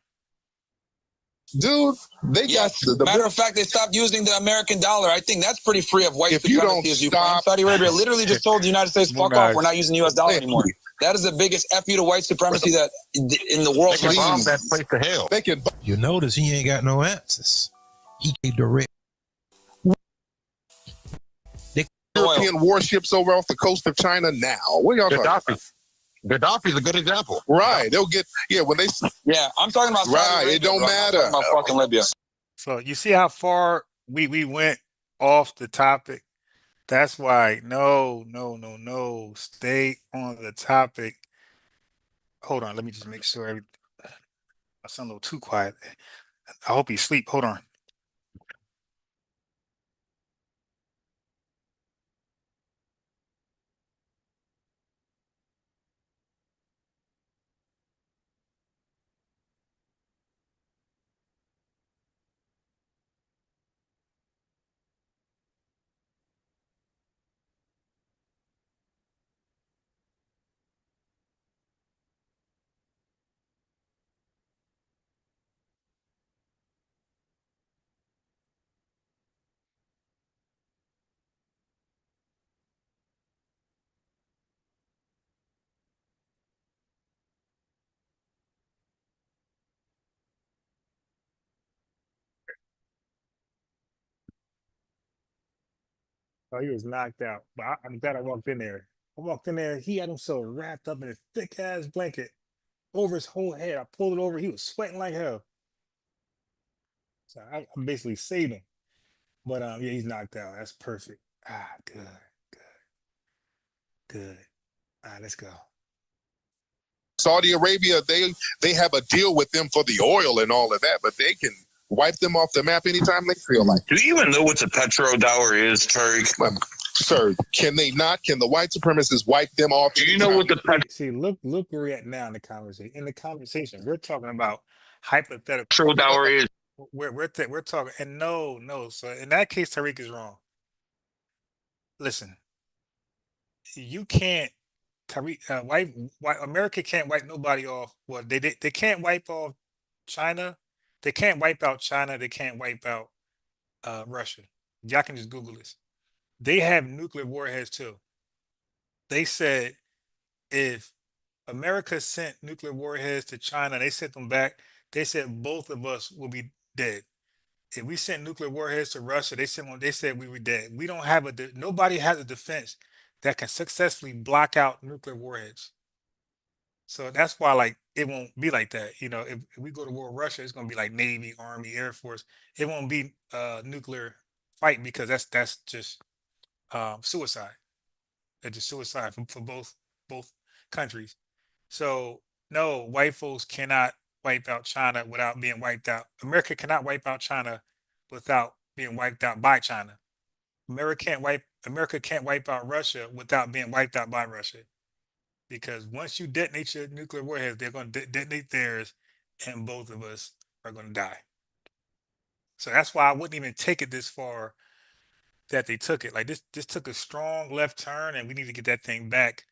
Dude, they Yes. got the Matter of fact, they stopped using the American dollar. I think that's pretty free of white If you supremacy. don't As you stop- Saudi Arabia literally just told the United States, fuck off, we're not using the US dollar anymore. That is the biggest FU to white supremacy that in the world. They can bomb that place to hell. They can You notice he ain't got no answers. He can direct. European warships over off the coast of China now. What y'all talking about? Gaddafi. Gaddafi's a good example. Right. They'll get, when they, Yeah, I'm talking about Saudi right. Arabia, It don't bro. I'm not matter. talking about fucking Libya. So you see how far we went off the topic? That's why no. Stay on the topic. Hold on, let me just make sure I sound a little too quiet. I hope he's asleep. Hold on. Oh, he was knocked out. But I'm glad I walked in there. I walked in there. He had himself wrapped up in a thick ass blanket over his whole head. I pulled it over. He was sweating like hell. So I basically saved him. But yeah, he's knocked out. That's perfect. Good, good. All right, let's go. Saudi Arabia, they have a deal with them for the oil and all of that, but they can wipe them off the map anytime they feel like. Do you even know what the petrodollar is, Tariq? Sir, can they not? Can the white supremacists wipe them off? Do you know what the See, look where we're at now in the conversation. In the conversation, we're talking about hypothetical. petrodollar is? We're talking, and no. So in that case, Tariq is wrong. Listen, you can't. Tariq, white America can't wipe nobody off. Well, they can't wipe off China. They can't wipe out China. They can't wipe out Russia. Y'all can just Google this. They have nuclear warheads too. They said if America sent nuclear warheads to China, they sent them back. They said both of us will be dead. If we sent nuclear warheads to Russia, they sent one. They said we were dead. We don't have nobody has a defense that can successfully block out nuclear warheads. So that's why, like, it won't be like that. You know, if we go to war with Russia, it's gonna be like Navy, Army, Air Force. It won't be nuclear fight because that's just suicide. It's just suicide for both countries. So no, white folks cannot wipe out China without being wiped out. America cannot wipe out China without being wiped out by China. America can't wipe out Russia without being wiped out by Russia. Because once you detonate your nuclear warheads, they're going to detonate theirs, and both of us are going to die. So that's why I wouldn't even take it this far that they took it. Like this took a strong left turn, and we need to get that thing back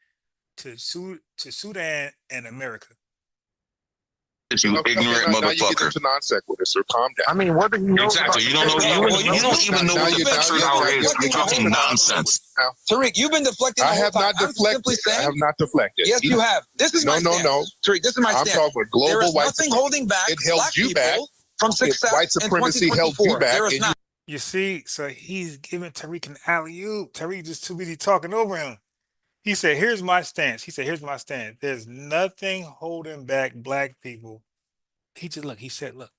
to Sudan and America. You ignorant now you get motherfucker. into non sequitur, sir. Calm down. I mean, what do you know? Exactly. You don't know. You don't even know what the petrodollar is. You're talking nonsense. Tariq, you've been deflecting. I have not deflected. I have not deflected. Yes, you have. This is my stance. No. Tariq, this is my I'm stance. talking about global There is white nothing holding back. It held black you back from success. White supremacy held you back. There is not. You see, so he's giving Tariq an alley-oop. Tariq just too busy talking over him. He said, here's my stance. Here's my stance. There's nothing holding back black people. He said, look.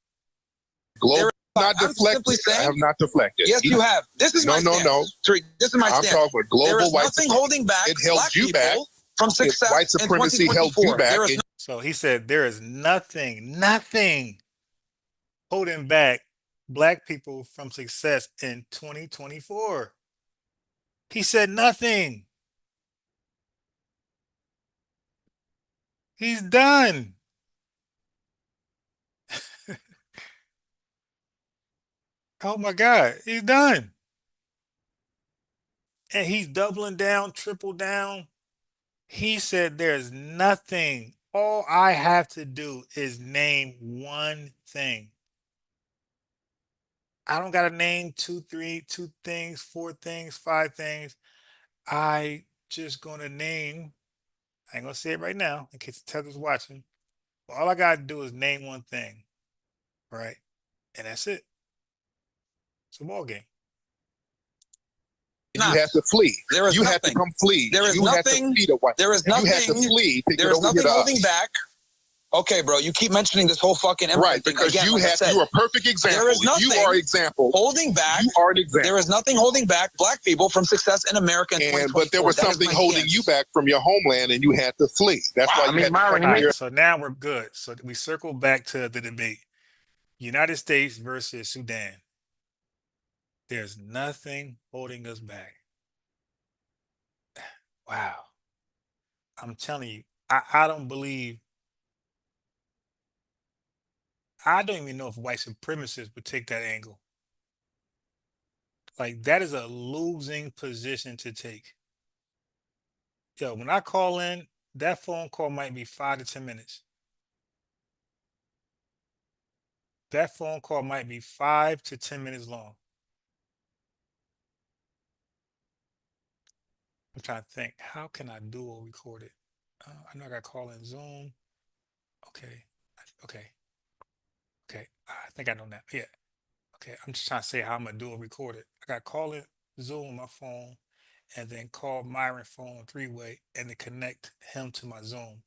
Global, not deflected. I have not deflected. Yes, you have. This is my stance. No. Tariq, this is my stance. I'm talking about global there is white nothing holding back. It held you back from success. White supremacy held you back. So he said, there is nothing holding back black people from success in 2024. He said nothing. He's done. Oh my God, he's done. And he's doubling down, triple down. He said there's nothing. All I have to do is name one thing. I don't got to name two things, four things, five things. I just gonna name, I ain't gonna say it right now in case Tether's watching. But all I gotta do is name one thing, right? And that's it. It's a ball game. You had to flee. There is you nothing. had to come flee. There is you nothing. Had to flee to white. There is You nothing. had to flee to There get is over here nothing to holding us. back. Okay, bro, you keep mentioning this whole fucking empire Right, thing. because Again, you like I had said, you're a perfect example. there is nothing you are an example. holding back. You are an example. There is nothing holding back black people from success in America in 2024. But there was something holding you back from your homeland, and you had to flee. That's why you had All to come right, here. so now we're good. So we circle back to the debate. United States versus Sudan. There's nothing holding us back. Wow. I'm telling you, I don't believe, I don't even know if white supremacists would take that angle. Like, that is a losing position to take. Yo, when I call in, that phone call might be 5 to 10 minutes. That phone call might be 5 to 10 minutes long. I'm trying to think, how can I dual record it? I know I got to call in Zoom. Okay. Okay. Okay. I think I know that. Yeah. Okay. I'm just trying to say how I'm going to dual record it. I got to call in Zoom on my phone and then call Myron phone 3-way and then connect him to my Zoom.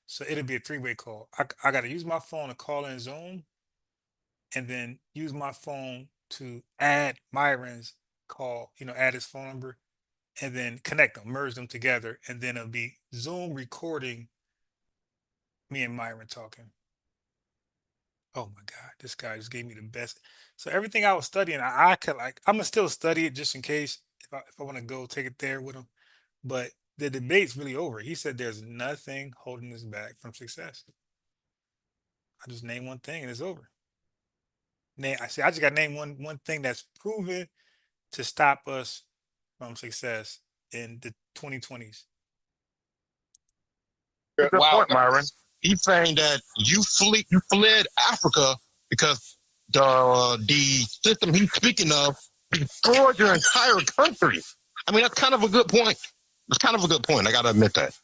So it'll be a 3-way call. I got to use my phone to call in Zoom and then use my phone to add Myron's call, add his phone number and then connect them, merge them together. And then it'll be Zoom recording me and Myron talking. Oh my God, this guy just gave me the best. So everything I was studying, I could I'm gonna still study it just in case if I want to go take it there with him. But the debate's really over. He said there's nothing holding us back from success. I just name one thing and it's over. I just got to name one thing that's proven to stop us from success in the 2020s. Good point, Myron. He's saying that you fled Africa because the system he's speaking of destroyed your entire country. I mean, that's kind of a good point. It's kind of a good point. I got to admit that.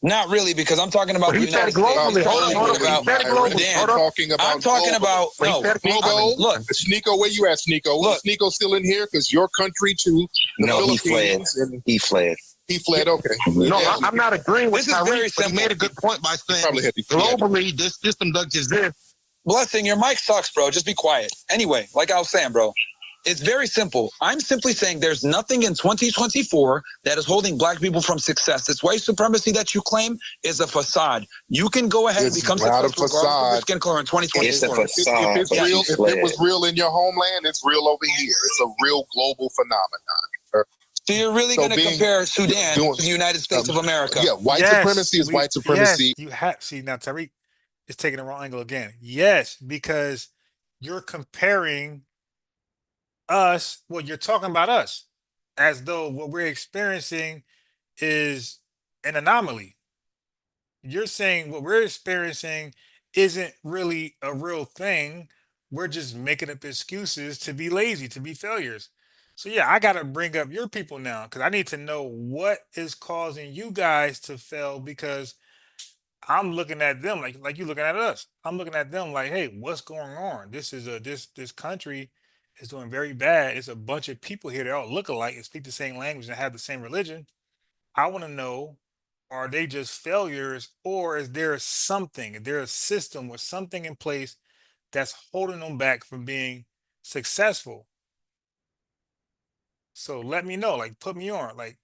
Not really, because I'm talking about the United States. Globally. I'm talking about no. Sneeko, Look, Sneeko, where you at, Sneeko? Look. Is Sneeko still in here? Because your country too. No, he fled. He fled. He fled. Okay. No, I'm not agreeing with This is very Tyreek, but he simple. made a good point by Probably saying had to- globally this system does exist. Blessing, your mic sucks, bro. Just be quiet. Anyway, like I was saying, bro, it's very simple. I'm simply saying there's nothing in 2024 that is holding black people from success. This white supremacy that you claim is a facade. You can go ahead and It's become not a successful regardless of your facade. skin color in 2024. It's a facade. If it's real, He if fled. it was real in your homeland, it's real over here. It's a real global phenomenon. So you're really So going to being- compare Sudan doing- to the United States of America? Yeah, white supremacy is white supremacy. Yes, you have. See, now Tariq is taking the wrong angle again. Yes, because you're comparing us, well, you're talking about us as though what we're experiencing is an anomaly. You're saying what we're experiencing isn't really a real thing. We're just making up excuses to be lazy, to be failures. So yeah, I got to bring up your people now because I need to know what is causing you guys to fail because I'm looking at them like you looking at us. I'm looking at them like, hey, what's going on? This is this country is doing very bad. It's a bunch of people here that all look alike and speak the same language and have the same religion. I want to know, are they just failures or is there something, is there a system or something in place that's holding them back from being successful? So let me know, like put me on, like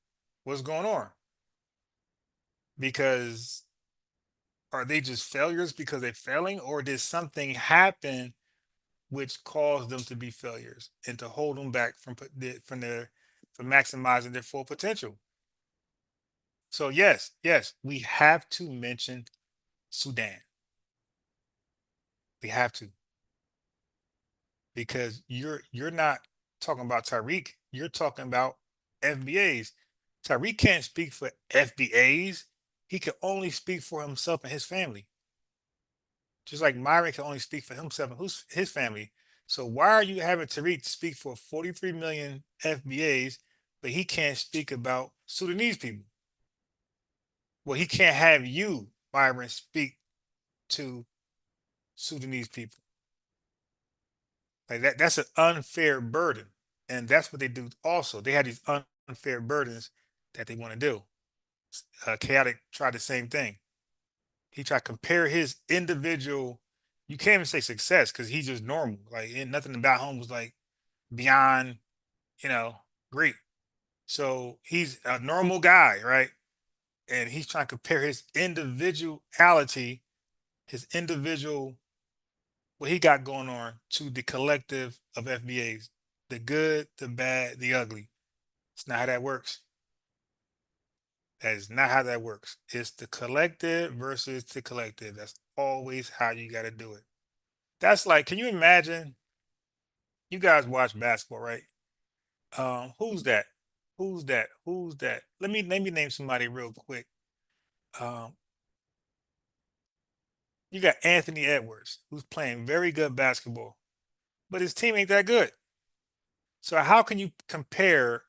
what's going on? Because are they just failures because they're failing or did something happen which caused them to be failures and to hold them back from maximizing their full potential? So yes, we have to mention Sudan. We have to because you're not talking about Tariq. You're talking about FBAs. Tariq can't speak for FBAs. He can only speak for himself and his family. Just like Myron can only speak for himself and who's his family. So why are you having Tariq speak for 43 million FBAs, but he can't speak about Sudanese people? Well, he can't have you, Myron, speak to Sudanese people. Like that's an unfair burden. And that's what they do also. They have these unfair burdens that they want to do. Chaotic tried the same thing. He tried to compare his individual. You can't even say success because he's just normal. Like nothing about him was like beyond, you know, great. So he's a normal guy, right? And he's trying to compare his individuality, his individual, what he got going on to the collective of FBAs, the good, the bad, the ugly. It's not how that works. That is not how that works. It's the collective versus the collective. That's always how you got to do it. That's like, can you imagine? You guys watch basketball, right? Who's that? Who's that? Who's that? Let me name somebody real quick. You got Anthony Edwards, who's playing very good basketball, but his team ain't that good. So how can you compare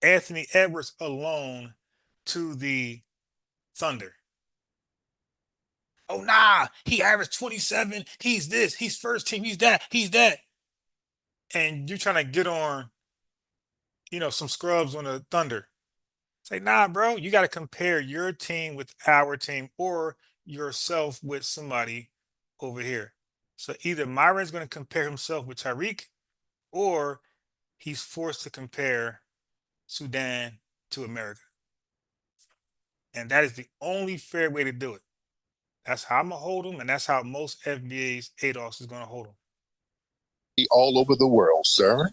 Anthony Edwards alone to the Thunder? Oh nah, he averaged 27. He's this, he's first team, he's that, he's that. And you're trying to get on, some scrubs on the Thunder. Say, nah, bro, you got to compare your team with our team or yourself with somebody over here. So either Myron's going to compare himself with Tariq or he's forced to compare Sudan to America. And that is the only fair way to do it. That's how I'm going to hold them, and that's how most FBA's ADOS is going to hold them. All over the world, sir.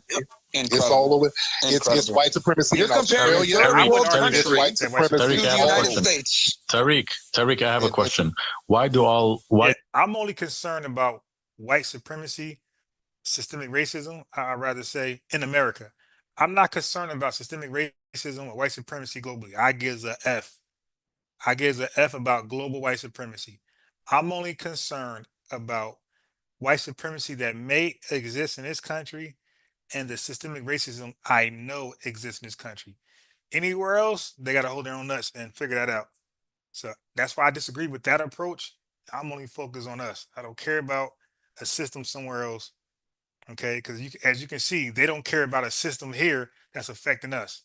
Incredible. It's all over. It's white supremacy in Australia. It's white supremacy in the United States. Tariq, I have a question. Why? I'm only concerned about white supremacy, systemic racism, I'd rather say, in America. I'm not concerned about systemic racism or white supremacy globally. I give a F. I give a F about global white supremacy. I'm only concerned about white supremacy that may exist in this country and the systemic racism I know exists in this country. Anywhere else, they got to hold their own nuts and figure that out. So that's why I disagree with that approach. I'm only focused on us. I don't care about a system somewhere else. Okay, because as you can see, they don't care about a system here that's affecting us.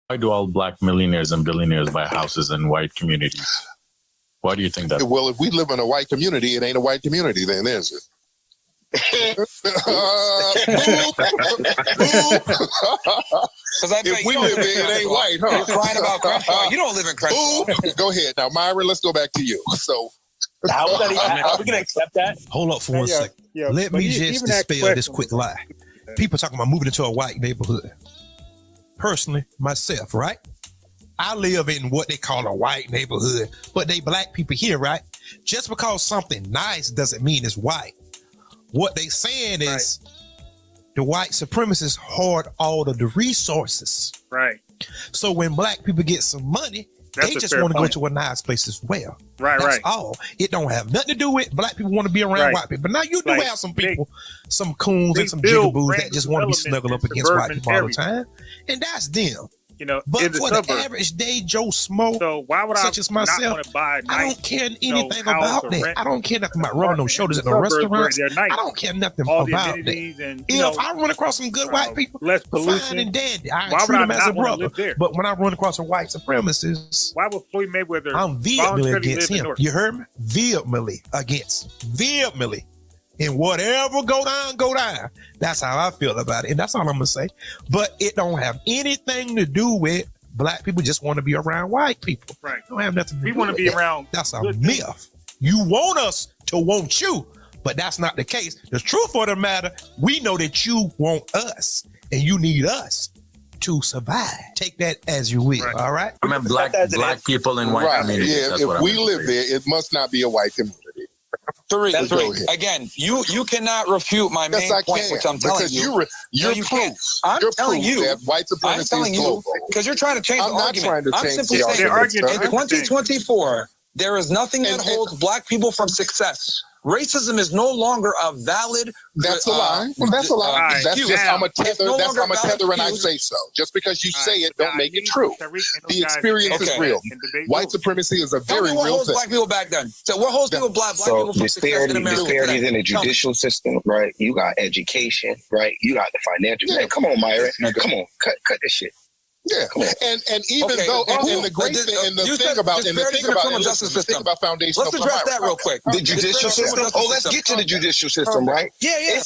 Why do all black millionaires and billionaires buy houses in white communities? Why do you think that? Well, if we live in a white community, it ain't a white community, then is it? If we live there, it ain't white, huh? You're crying about Crenshaw. You don't live in Crenshaw. Go ahead. Now, Myron, let's go back to you. So, are we going to accept that? Hold up for 1 second. Let me just dispel this quick lie. People talking about moving into a white neighborhood. Personally, myself, right? I live in what they call a white neighborhood, but they black people here, right? Just because something nice doesn't mean it's white. What they saying is the white supremacists hoard all of the resources. Right. So when black people get some money, they just want to go to a nice place as well. That's all. It don't have nothing to do with black people want to be around white people. But now you do have some people, some coons and some jigaboos that just want to be snuggled up against white people all the time. And that's them. But for the average day Joe Smo, so why would such as myself, I don't care anything about that. I don't care nothing about rubbing no shoulders at no restaurants. I don't care nothing about that. If I run across some good white people, fine and dandy. I treat them as a brother. But when I run across a white supremacist, why would Floyd Mayweather? I'm vehemently against him. You heard me? Vehemently. And whatever go down. That's how I feel about it. And that's all I'm going to say. But it don't have anything to do with black people just want to be around white people. Right. Don't have nothing to do with We want to be around. That's a myth. You want us to want you, but that's not the case. The truth of the matter, we know that you want us and you need us to survive. Take that as you will, all right? I mean, black people in white communities. Yeah, if we live there, it must not be a white community. Tariq, again, you cannot refute my main point, which I'm telling you. You're proof. I'm telling you that white supremacy is global. Because you're trying to change the argument. I'm not trying to change the argument. argument. In 2024, There is nothing that holds black people from success. Racism is no longer a valid. That's a lie. Well, that's a lie. That's excuse. just I'm a tether. No That's I'm a valid tether, and I excuse. say so. Just because you say it, don't make it true. The experience is real. White supremacy is a very Tell me what real holds thing. black people back then. So what holds people black So people from success in America disparities today? in the judicial system, right? You got education, right? You got the financial. Yeah. Man, come on, Myron. Come on, cut this shit. Yeah, and even though and the great thing and the thing about foundational. Let's address that real quick. The judicial system. Oh, let's get to the judicial system, right? Yeah.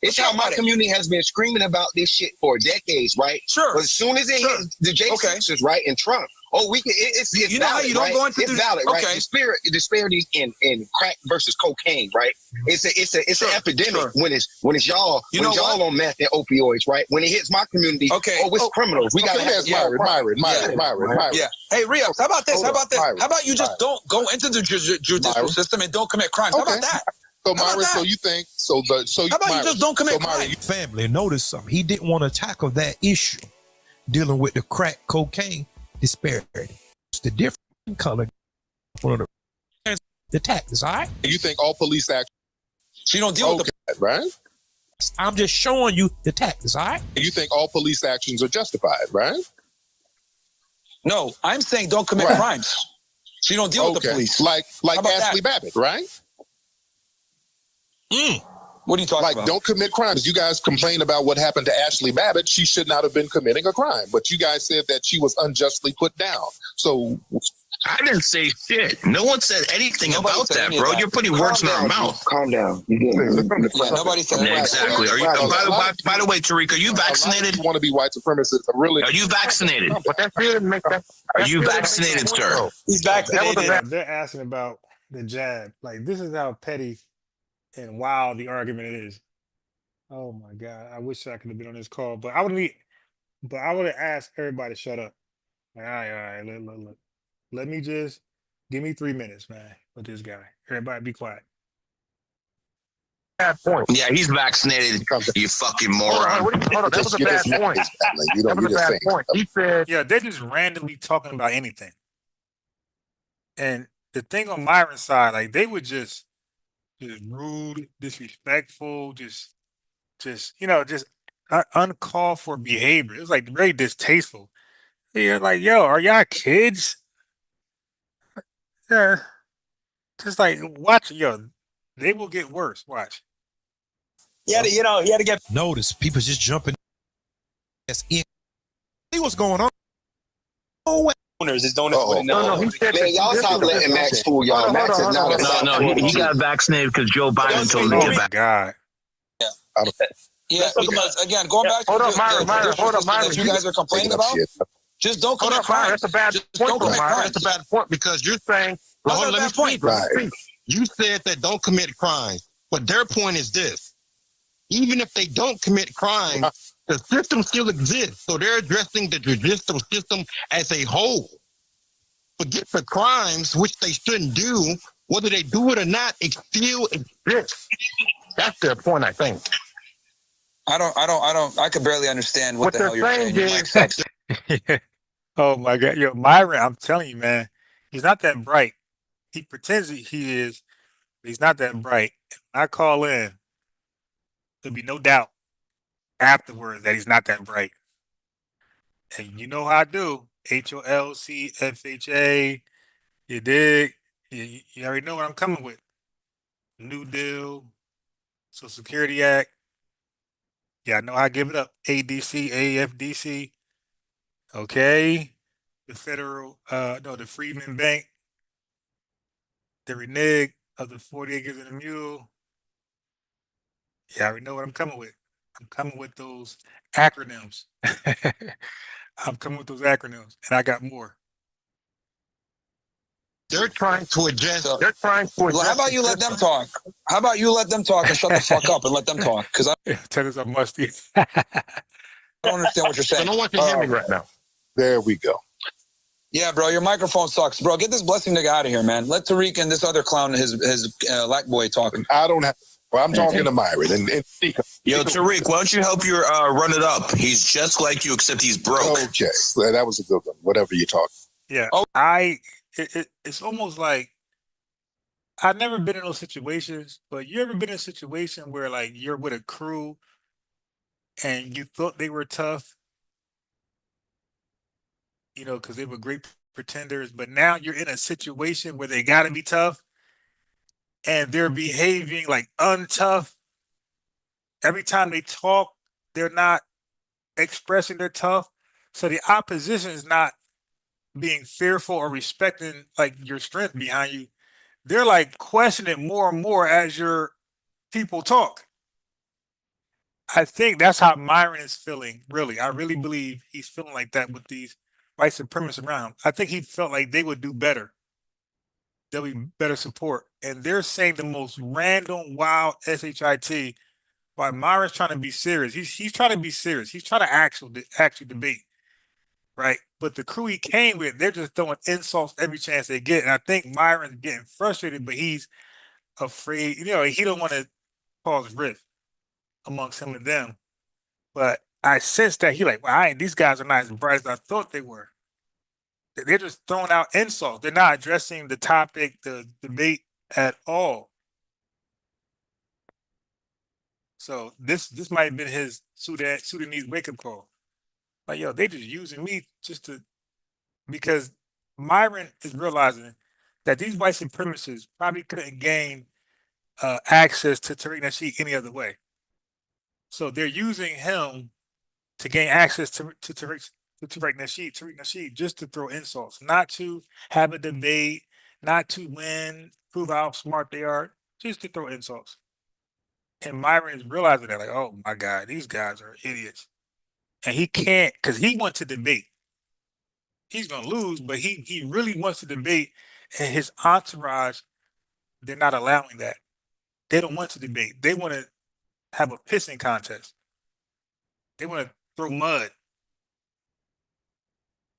It's how my community has been screaming about this shit for decades, right? Sure. But as soon as it hits the J6s, right, and Trump, we can. It's you know valid, how you don't right? go into it's valid, right? Disparities in crack versus cocaine, right? It's an epidemic when it's y'all on meth and opioids, right? When it hits my community, it's criminals. We got to have Myron. Yeah. Hey, Rios, how about this? How about you just don't go into the judicial system and don't commit crimes? How about that? So Myron, so you think so? How about you just don't commit crimes? Family, notice something. He didn't want to tackle that issue dealing with the crack cocaine disparity. It's the different color. One of the tactics, all right? You think all police action? So you don't deal with that, right? I'm just showing you the tactics, all right? You think all police actions are justified, right? No, I'm saying don't commit crimes. So you don't deal with the police. Like Ashley Babbitt, right? What are you talking about? Don't commit crimes. You guys complain about what happened to Ashley Babbitt. She should not have been committing a crime, but you guys said that she was unjustly put down. So I didn't say shit. No one said anything about that, bro. You're putting words in our mouth. Calm down. Nobody said that. Exactly. Are you? By the way, Tariq, are you vaccinated? You want to be white supremacists? Really? Are you vaccinated? Are you vaccinated, sir? He's vaccinated. They're asking about the jab. Like, this is how petty and wild the argument is. Oh my God! I wish I could have been on this call, but I would have asked everybody to shut up. Like, all right, look. Let me just give me 3 minutes, man, with this guy. Everybody, be quiet. Bad point. Yeah, he's vaccinated. You fucking moron. Hold on, that was a bad point. That was a bad point. He said, yeah, they're just randomly talking about anything. And the thing on Myron's side, like, they were just rude, disrespectful, just uncalled for behavior. It was like very distasteful. You're like, yo, are y'all kids? Yeah, just like watch, they will get worse. Watch. he had to get. Notice people just jumping. See what's going on. Oh, Owners is doing it. No, he said man, y'all stop letting Max fool y'all. Max is not he got vaccinated because Joe Biden told him to get back. God. Yeah, because again, going back to Myron, you guys are complaining about. Just don't commit crimes. That's a bad point, Myron. That's a bad point because you're saying. Hold on, let me speak. Right. You said that don't commit crimes, but their point is this: even if they don't commit crimes, the system still exists. So they're addressing the judicial system as a whole. Forget the crimes, which they shouldn't do. Whether they do it or not, it still exists. That's their point, I think. I could barely understand what the hell you're saying. Oh my God, Myron, I'm telling you, man, he's not that bright. He pretends he is, but he's not that bright. When I call in, there'll be no doubt afterwards that he's not that bright. And you know how I do. HOLCFHA, you dig? You already know what I'm coming with. New Deal, Social Security Act. Yeah, I know how I give it up. ADC, AFDC. Okay. The the Freedman Bank. The renege of the 40 acres and a mule. Yeah, I already know what I'm coming with. I'm coming with those acronyms. I'm coming with those acronyms, and I got more. They're trying to adjust. How about you let them talk? How about you let them talk and shut the fuck up and let them talk? Because Tether's up musty. I don't understand what you're saying. No one can hear me right now. There we go. Yeah, bro, your microphone sucks, bro. Get this blessing nigga out of here, man. Let Tariq and this other clown, his black boy, talking. I don't have. Well, I'm talking to Myron. Yo, Tariq, why don't you help your run it up? He's just like you, except he's broke. Okay, that was a good one. Whatever you talk. Yeah, it's almost like I've never been in those situations, but you ever been in a situation where like you're with a crew and you thought they were tough, because they were great pretenders, but now you're in a situation where they got to be tough and they're behaving like untough. Every time they talk, they're not expressing they're tough. So the opposition is not being fearful or respecting like your strength behind you. They're like questioning more and more as your people talk. I think that's how Myron is feeling, really. I really believe he's feeling like that with these white supremacists around him. I think he felt like they would do better. There'll be better support. And they're saying the most random, wild shit while Myron's trying to be serious. He's trying to be serious. He's trying to actually debate, right? But the crew he came with, they're just throwing insults every chance they get. And I think Myron's getting frustrated, but he's afraid, he don't want to cause rift amongst him and them. But I sense that he like, well, these guys are not as bright as I thought they were. They're just throwing out insults. They're not addressing the topic, the debate at all. So this might have been his Sudanese wake up call. Like, yo, they just using me because Myron is realizing that these white supremacists probably couldn't gain access to Tariq Nasheed any other way. So they're using him to gain access to Tariq Nasheed just to throw insults, not to have a debate, not to win, prove how smart they are, just to throw insults. And Myron is realizing that, like, oh my God, these guys are idiots. And he can't, because he wants to debate. He's gonna lose, but he really wants to debate, and his entourage, they're not allowing that. They don't want to debate. They want to have a pissing contest. They want to throw mud.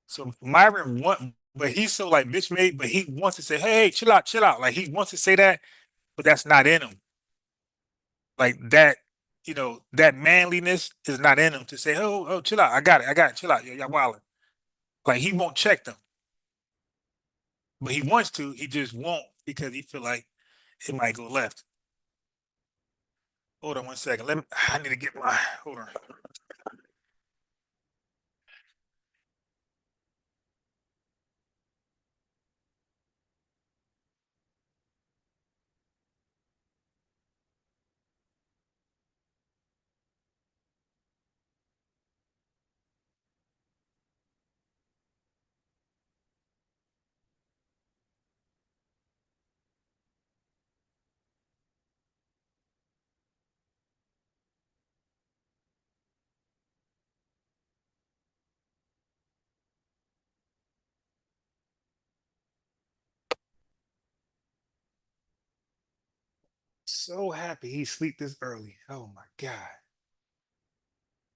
So Myron but he's so like bitch made, but he wants to say, hey, chill out, chill out. Like he wants to say that, but that's not in him. Like that, that manliness is not in him to say, oh, chill out. I got it, chill out. Y'all wilding. Like he won't check them. But he wants to, he just won't because he feel like it might go left. Hold on 1 second. I need to get hold on. So happy he sleep this early. Oh my God.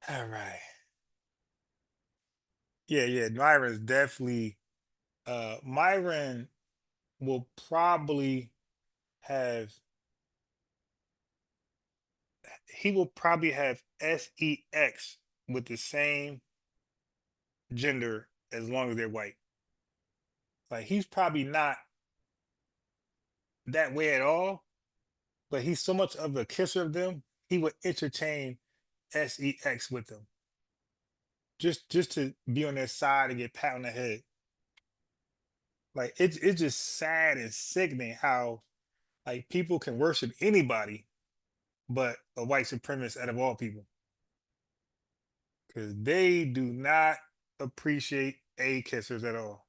All right. Yeah. Myron's definitely Myron will probably have he will probably have sex with the same gender as long as they're white. Like he's probably not that way at all, but he's so much of a kisser of them, he would entertain sex with them. Just to be on their side and get pat on the head. Like it's just sad and sickening how like people can worship anybody but a white supremacist out of all people. Because they do not appreciate a kissers at all.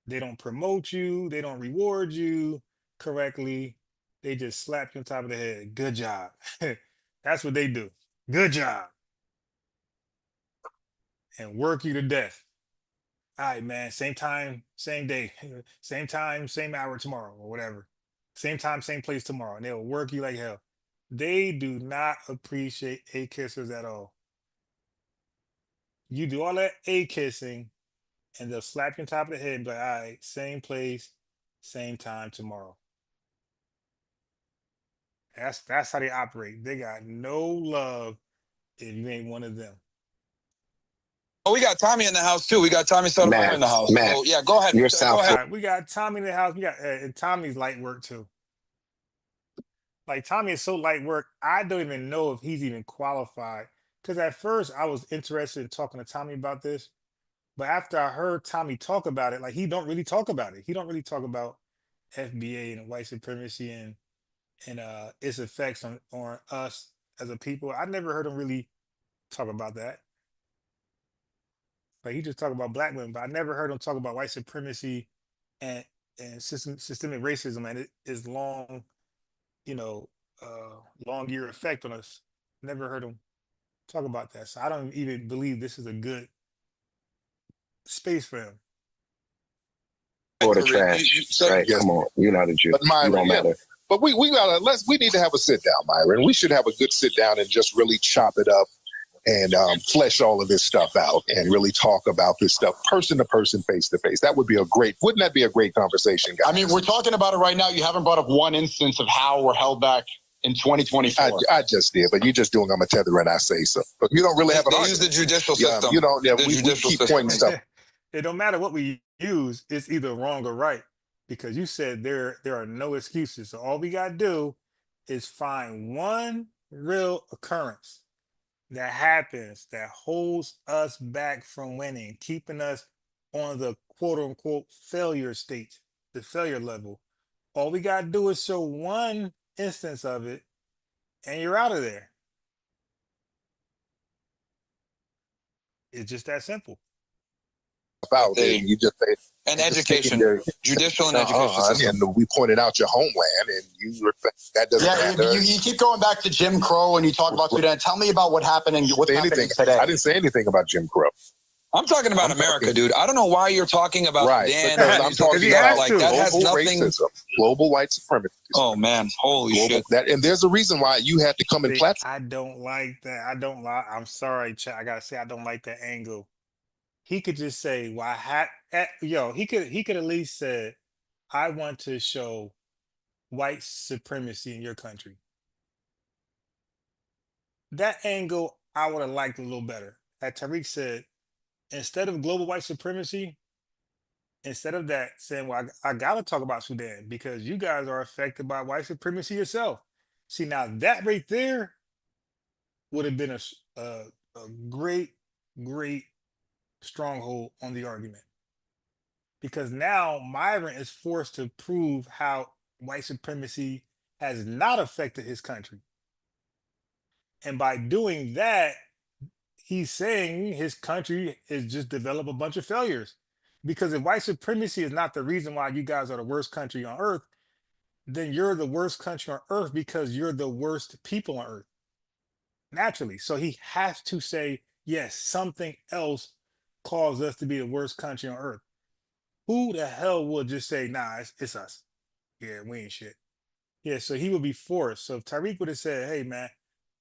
They don't promote you, they don't reward you correctly. They just slap you on top of the head. Good job. That's what they do. Good job. And work you to death. All right, man. Same time, same day, same time, same hour tomorrow, or whatever. Same time, same place tomorrow. And they'll work you like hell. They do not appreciate a kissers at all. You do all that a kissing, and they'll slap you on top of the head and be like, all right, same place, same time tomorrow. That's how they operate. They got no love if you ain't one of them. Oh, we got Tommy in the house too. We got Tommy Sotomayor in the house. Matt, So yeah, go ahead. you're Go ahead. All right, we got Tommy in the house. We got and Tommy's light work too. Like Tommy is so light work, I don't even know if he's even qualified. Because at first I was interested in talking to Tommy about this, but after I heard Tommy talk about it, like he don't really talk about it. He don't really talk about FBA and white supremacy and its effects on us as a people. I never heard him really talk about that. Like he just talk about black women, but I never heard him talk about white supremacy and systemic racism and its long, you know, long year effect on us. Never heard him talk about that. So I don't even believe this is a good space for him. Or the trash, right? Yes. Come on, you're not a Jew. But Myron, You don't matter. But we need to have a sit down, Myron. We should have a good sit down and just really chop it up and flesh all of this stuff out and really talk about this stuff person to person, face to face. That would be wouldn't that be a great conversation, guys? I mean, we're talking about it right now. You haven't brought up one instance of how we're held back in 2024. I just did, but you're just doing I'm a tether and I say so. But you don't really have an They use the judicial system. You know, The we judicial keep system. pointing stuff. It don't matter what we use, it's either wrong or right. Because you said there are no excuses. So all we gotta do is find one real occurrence that happens that holds us back from winning, keeping us on the quote unquote failure state, the failure level. All we gotta do is show one instance of it, and you're out of there. It's just that simple. About it. You just say and education, judicial and education system. And we pointed out your homeland, and you were that doesn't matter. You keep going back to Jim Crow and you talk about Sudan. Tell me about what happened and what's happening today. I didn't say anything about Jim Crow. I'm talking about America, dude. I don't know why you're talking about Sudan. I'm talking about like that has nothing. Racism, global white supremacy. Oh man, holy shit! And there's a reason why you had to come and platform. I don't like that. I don't like. I'm sorry, I gotta say I don't like that angle. He could just say, "Why he could at least said, I want to show white supremacy in your country." That angle I would have liked a little better. As Tariq said, instead of global white supremacy, instead of that saying, "Well, I gotta talk about Sudan because you guys are affected by white supremacy yourself." See, now that right there would have been a great stronghold on the argument, because now Myron is forced to prove how white supremacy has not affected his country, and by doing that, he's saying his country is just developed a bunch of failures. Because if white supremacy is not the reason why you guys are the worst country on earth, then you're the worst country on earth because you're the worst people on earth, naturally. So he has to say, yes, something else caused us to be the worst country on earth. Who the hell would just say, nah, it's us? Yeah, we ain't shit. Yeah, so he would be forced. So if Tariq would have said, hey, man,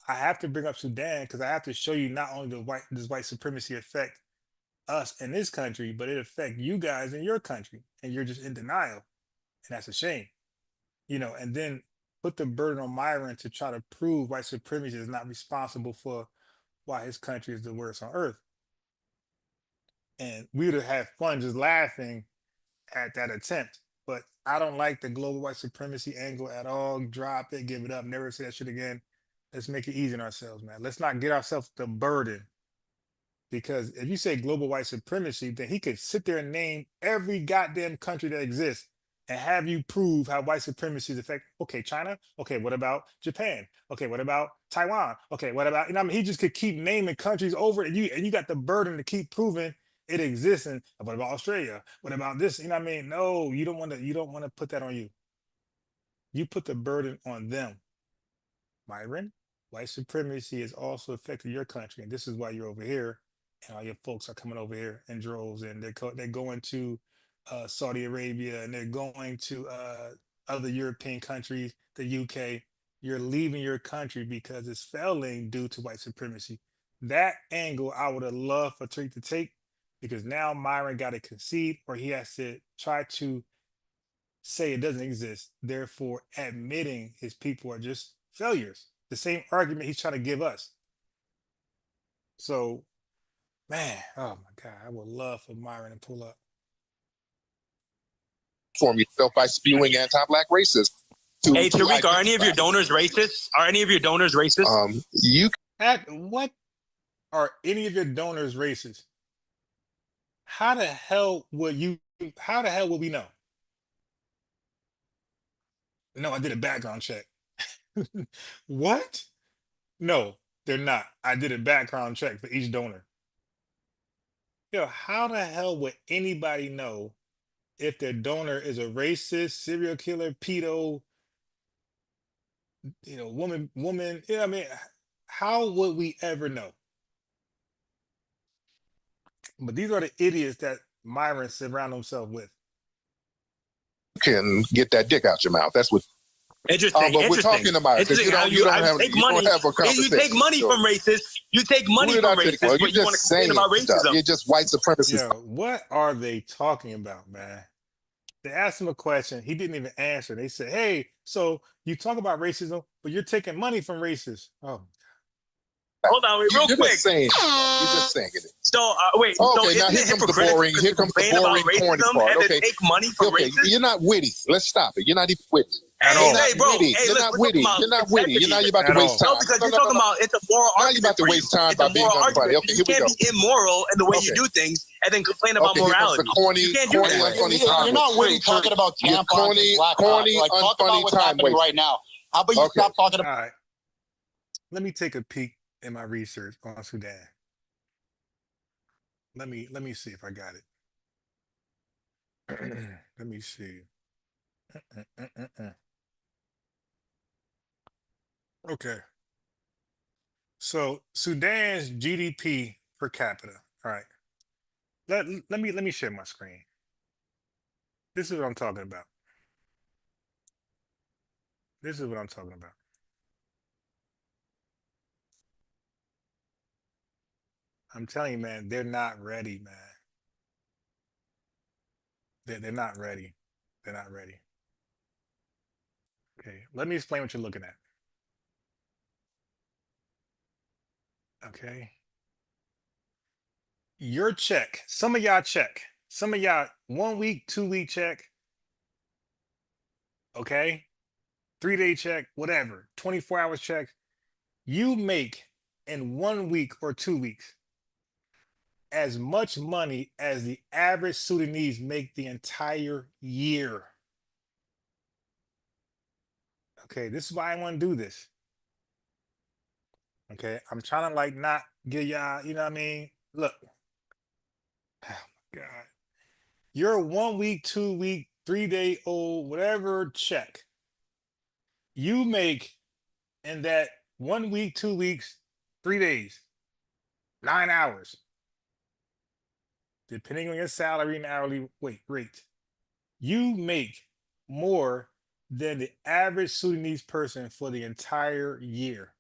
I have to bring up Sudan because I have to show you not only does white supremacy affect us in this country, but it affect you guys in your country, and you're just in denial, and that's a shame, and then put the burden on Myron to try to prove white supremacy is not responsible for why his country is the worst on earth. And we would have had fun just laughing at that attempt. But I don't like the global white supremacy angle at all. Drop it, give it up, never say that shit again. Let's make it easy on ourselves, man. Let's not get ourselves the burden. Because if you say global white supremacy, then he could sit there and name every goddamn country that exists and have you prove how white supremacy is affect. Okay, China. Okay, what about Japan? Okay, what about Taiwan? Okay, what about he just could keep naming countries over, and you got the burden to keep proving it exists. And what about Australia? What about this? No, you don't want to put that on you. You put the burden on them. Myron, white supremacy has also affected your country, and this is why you're over here, and all your folks are coming over here in droves, and they're going to Saudi Arabia, and they're going to other European countries, the UK. You're leaving your country because it's failing due to white supremacy. That angle I would have loved for Tariq to take, because now Myron got to concede, or he has to try to say it doesn't exist, therefore admitting his people are just failures. The same argument he's trying to give us. So Man, oh my God, I would love for Myron to pull up. Form yourself by spewing anti-black racism. Hey, Tariq, are any of your donors racist? Are any of your donors racist? What are any of your donors racist? How the hell would we know? No, I did a background check. What? No, they're not. I did a background check for each donor. Yo, how the hell would anybody know if their donor is a racist, serial killer, pedo, woman, you know what I mean? How would we ever know? But these are the idiots that Myron surround himself with. Can get that dick out your mouth. That's what. Interesting. But we're talking about it because you don't have a conversation. You take money from racists. You take money from racists, but you want to complain about racism. You're just white supremacists. Yo, what are they talking about, man? They asked him a question. He didn't even answer. They said, hey, so you talk about racism, but you're taking money from racists. Oh. Hold on, real quick. You're just saying it. So, wait. Okay, now here comes the boring corny part. Okay. Take money from racists? You're not witty. Let's stop it. You're not even witty. Hey, bro. You're not witty. You're not witty. You're not about to waste time. No, because you're talking about it's a moral argument. Now you're about to waste time by being everybody. Okay, here we go. You can't be immoral in the way you do things and then complain about morality. You can't do that. You're not witty talking about tampons and black corny, like, talk about what's happening right now. How about you stop talking about... All right. Let me take a peek in my research on Sudan. Let me see if I got it. Let me see. Okay. So Sudan's GDP per capita. All right. Let me share my screen. This is what I'm talking about. This is what I'm talking about. I'm telling you, man, they're not ready, man. They're not ready. They're not ready. Okay, let me explain what you're looking at. Okay. Your check, some of y'all check, some of y'all 1 week, 2 week check. Okay. 3-day check, whatever, 24 hours check. You make in 1 week or 2 weeks as much money as the average Sudanese make the entire year. Okay, this is why I want to do this. Okay, I'm trying to like not give y'all, you know what I mean? Look, oh my God. Your 1 week, 2 week, 3-day old, whatever check you make in that 1 week, 2 weeks, 3 days, 9 hours, depending on your salary and hourly rate, you make more than the average Sudanese person for the entire year.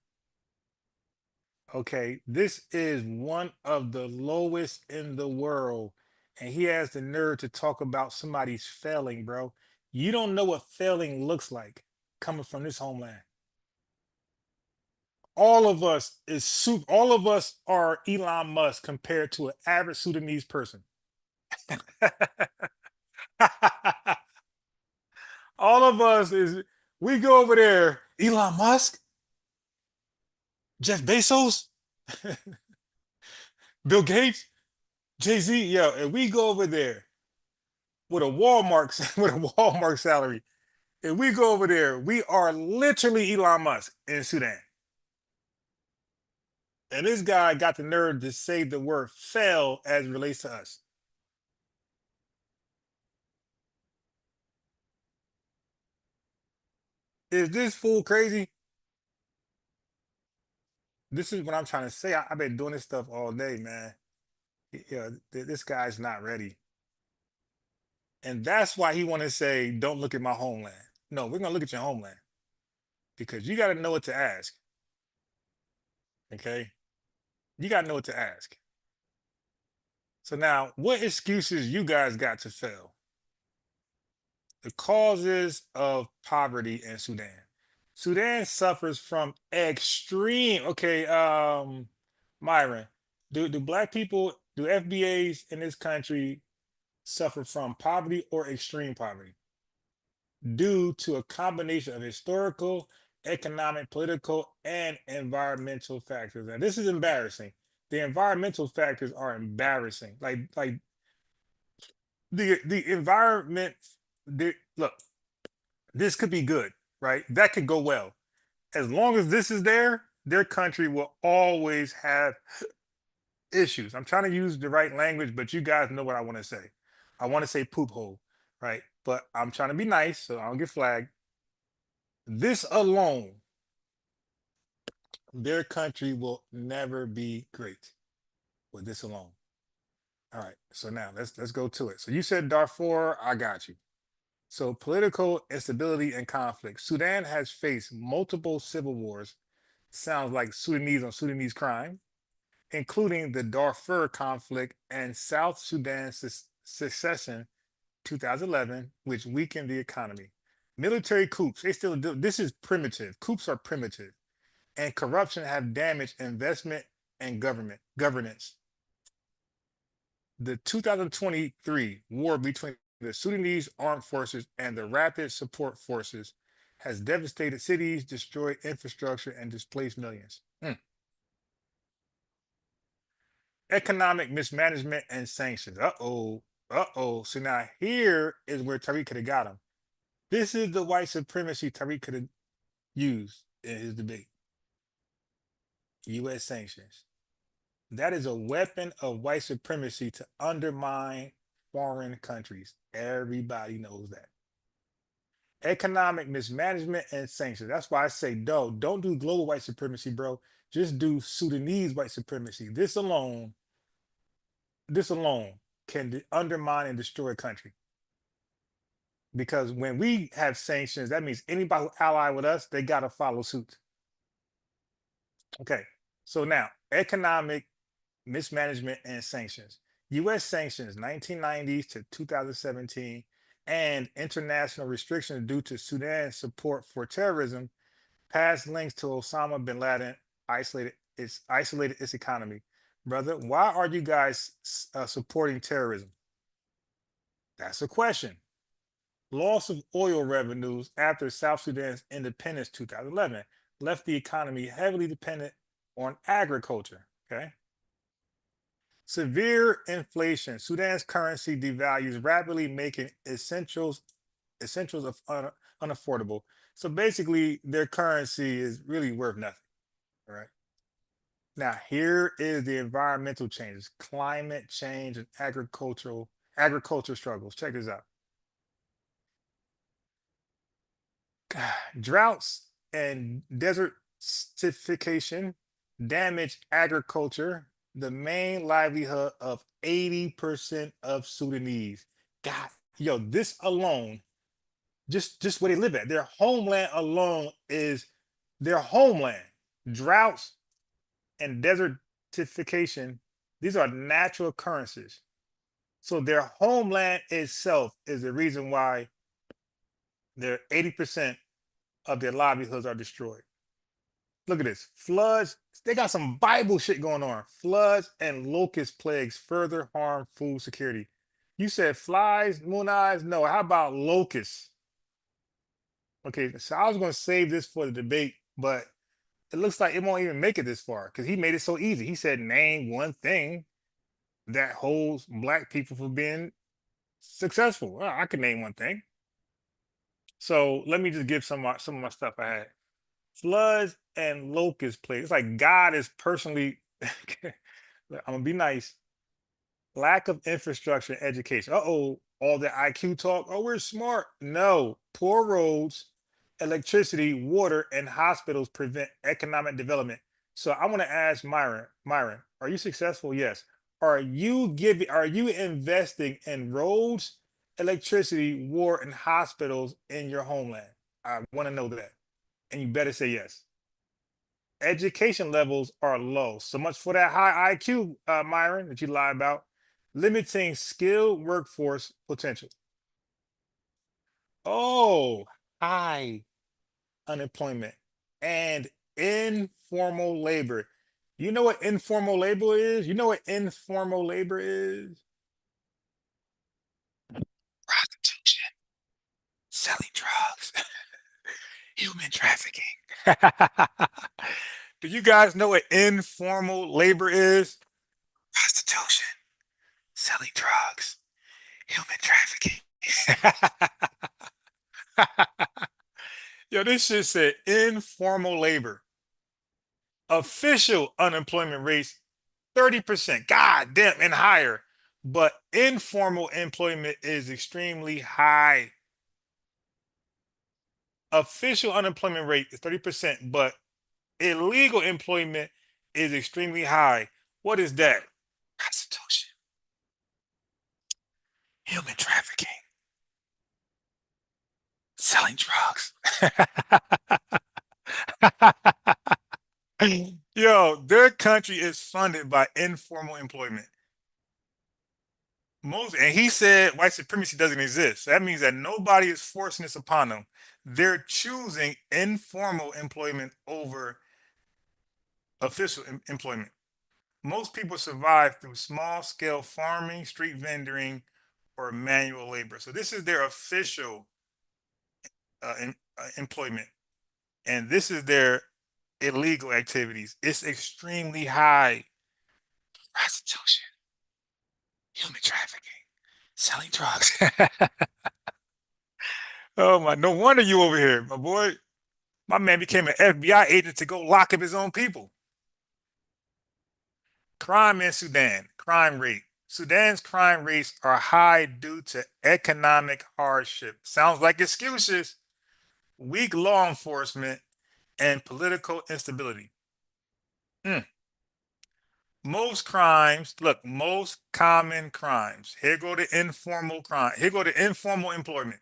Okay, this is one of the lowest in the world. And he has the nerve to talk about somebody's failing, bro. You don't know what failing looks like coming from this homeland. All of us are Elon Musk compared to an average Sudanese person. All of us we go over there, Elon Musk, Jeff Bezos, Bill Gates, Jay-Z, yo, and we go over there with a Walmart salary. And we go over there, we are literally Elon Musk in Sudan. And this guy got the nerve to say the word fail as it relates to us. Is this fool crazy? This is what I'm trying to say. I've been doing this stuff all day, man. Yeah, this guy's not ready. And that's why he want to say, don't look at my homeland. No, we're going to look at your homeland. Because you got to know what to ask. Okay? You got to know what to ask. So now, what excuses you guys got to fail? The causes of poverty in Sudan. Sudan suffers from extreme, okay, Myron, Do black people, do FBAs in this country suffer from poverty or extreme poverty due to a combination of historical, economic, political, and environmental factors? And this is embarrassing. The environmental factors are embarrassing. Like the environment. Look, this could be good, right? That could go well. As long as this is there, their country will always have issues. I'm trying to use the right language, but you guys know what I want to say. I want to say poop hole, right? But I'm trying to be nice, so I don't get flagged. This alone, their country will never be great with this alone. All right. So now let's go to it. So you said Darfur, I got you. So political instability and conflict. Sudan has faced multiple civil wars. Sounds like Sudanese on Sudanese crime, including the Darfur conflict and South Sudan secession 2011, which weakened the economy. Military coups, they still do. This is primitive. Coups are primitive, and corruption have damaged investment and governance. The 2023 war between the Sudanese armed forces and the Rapid Support Forces has devastated cities, destroyed infrastructure, and displaced millions. Economic mismanagement and sanctions. Uh-oh. Uh-oh. So now here is where Tariq could have got him. This is the white supremacy Tariq could have used in his debate. U.S. sanctions. That is a weapon of white supremacy to undermine foreign countries. Everybody knows that. Economic mismanagement and sanctions. That's why I say, don't do global white supremacy, bro. Just do Sudanese white supremacy. This alone can undermine and destroy a country. Because when we have sanctions, that means anybody who ally with us, they got to follow suit. Okay, so now economic mismanagement and sanctions. U.S. sanctions 1990s to 2017 and international restrictions due to Sudan's support for terrorism, past links to Osama bin Laden isolated its economy. Brother, why are you guys supporting terrorism? That's a question. Loss of oil revenues after South Sudan's independence 2011 left the economy heavily dependent on agriculture. Okay. Severe inflation. Sudan's currency devalues rapidly, making essentials unaffordable. So basically, their currency is really worth nothing. All right. Now, here is the environmental changes, climate change, and agriculture struggles. Check this out. Droughts and desertification damage agriculture, the main livelihood of 80% of Sudanese. God, yo, this alone, just where they live at, their homeland alone is their homeland. Droughts and desertification, these are natural occurrences. So their homeland itself is the reason why their 80% of their livelihoods are destroyed. Look at this. Floods, they got some Bible shit going on. Floods and locust plagues further harm food security. You said flies, moon eyes? No, how about locusts? Okay, so I was going to save this for the debate, but it looks like it won't even make it this far because he made it so easy. He said, name one thing that holds black people from being successful. Well, I can name one thing. So let me just give some of my stuff I had. Floods and locust plagues. It's like God is personally, I'm gonna be nice. Lack of infrastructure and education. Uh-oh, all the IQ talk. Oh, we're smart. No, poor roads, electricity, water, and hospitals prevent economic development. So I want to ask Myron, are you successful? Yes. Are you investing in roads, electricity, water, and hospitals in your homeland? I want to know that. And you better say yes. Education levels are low. So much for that high IQ, Myron, that you lie about. Limiting skilled workforce potential. Oh, high unemployment and informal labor. You know what informal labor is? You know what informal labor is? Prostitution, selling drugs, human trafficking. Do you guys know what informal labor is? Prostitution, selling drugs, human trafficking. Yo, this shit said informal labor. Official unemployment rates 30%. God damn, and higher. But informal employment is extremely high. Official unemployment rate is 30%, but illegal employment is extremely high. What is that? Prostitution, human trafficking, selling drugs. Yo, their country is funded by informal employment. And he said white supremacy doesn't exist. So that means that nobody is forcing this upon them. They're choosing informal employment over official employment. Most people survive through small scale farming, street vending, or manual labor. So this is their official employment, and this is their illegal activities. It's extremely high. Prostitution, human trafficking, selling drugs. Oh my, no wonder you over here, my boy. My man became an FBI agent to go lock up his own people. Crime in Sudan, crime rate. Sudan's crime rates are high due to economic hardship. Sounds like excuses. Weak law enforcement and political instability. Most crimes, look, most common crimes. Here go the informal crime. Here go the informal employment.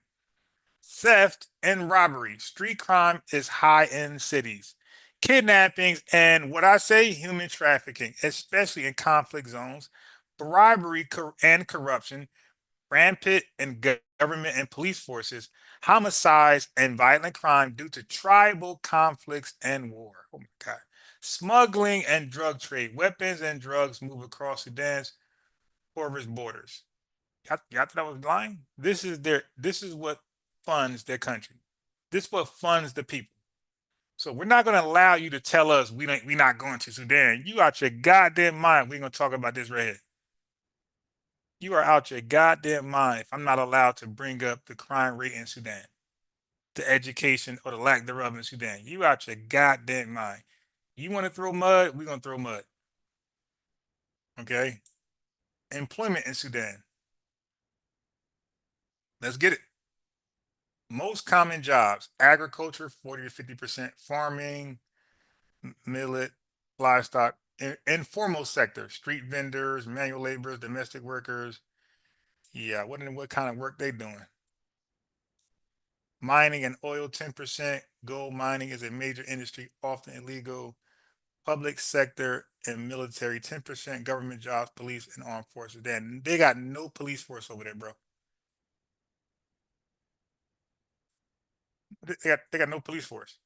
Theft and robbery. Street crime is high in cities. Kidnappings and what I say, human trafficking, especially in conflict zones. Bribery and corruption, rampant in government and police forces. Homicides and violent crime due to tribal conflicts and war. Oh my God. Smuggling and drug trade. Weapons and drugs move across Sudan's porous borders. Y'all thought I was lying? This is what funds their country. This is what funds the people. So we're not gonna allow you to tell us we not going to Sudan. You out your goddamn mind. We're gonna talk about this right here. You are out your goddamn mind if I'm not allowed to bring up the crime rate in Sudan, the education or the lack thereof in Sudan. You out your goddamn mind. You want to throw mud? We're gonna throw mud. Okay. Employment in Sudan. Let's get it. Most common jobs: agriculture, 40 to 50%, farming, millet, livestock, informal sector, street vendors, manual laborers, domestic workers. Yeah, what kind of work they doing? Mining and oil, 10%. Gold mining is a major industry, often illegal. Public sector and military, 10%. Government jobs, police and armed forces. They got no police force over there, bro. They got no police force.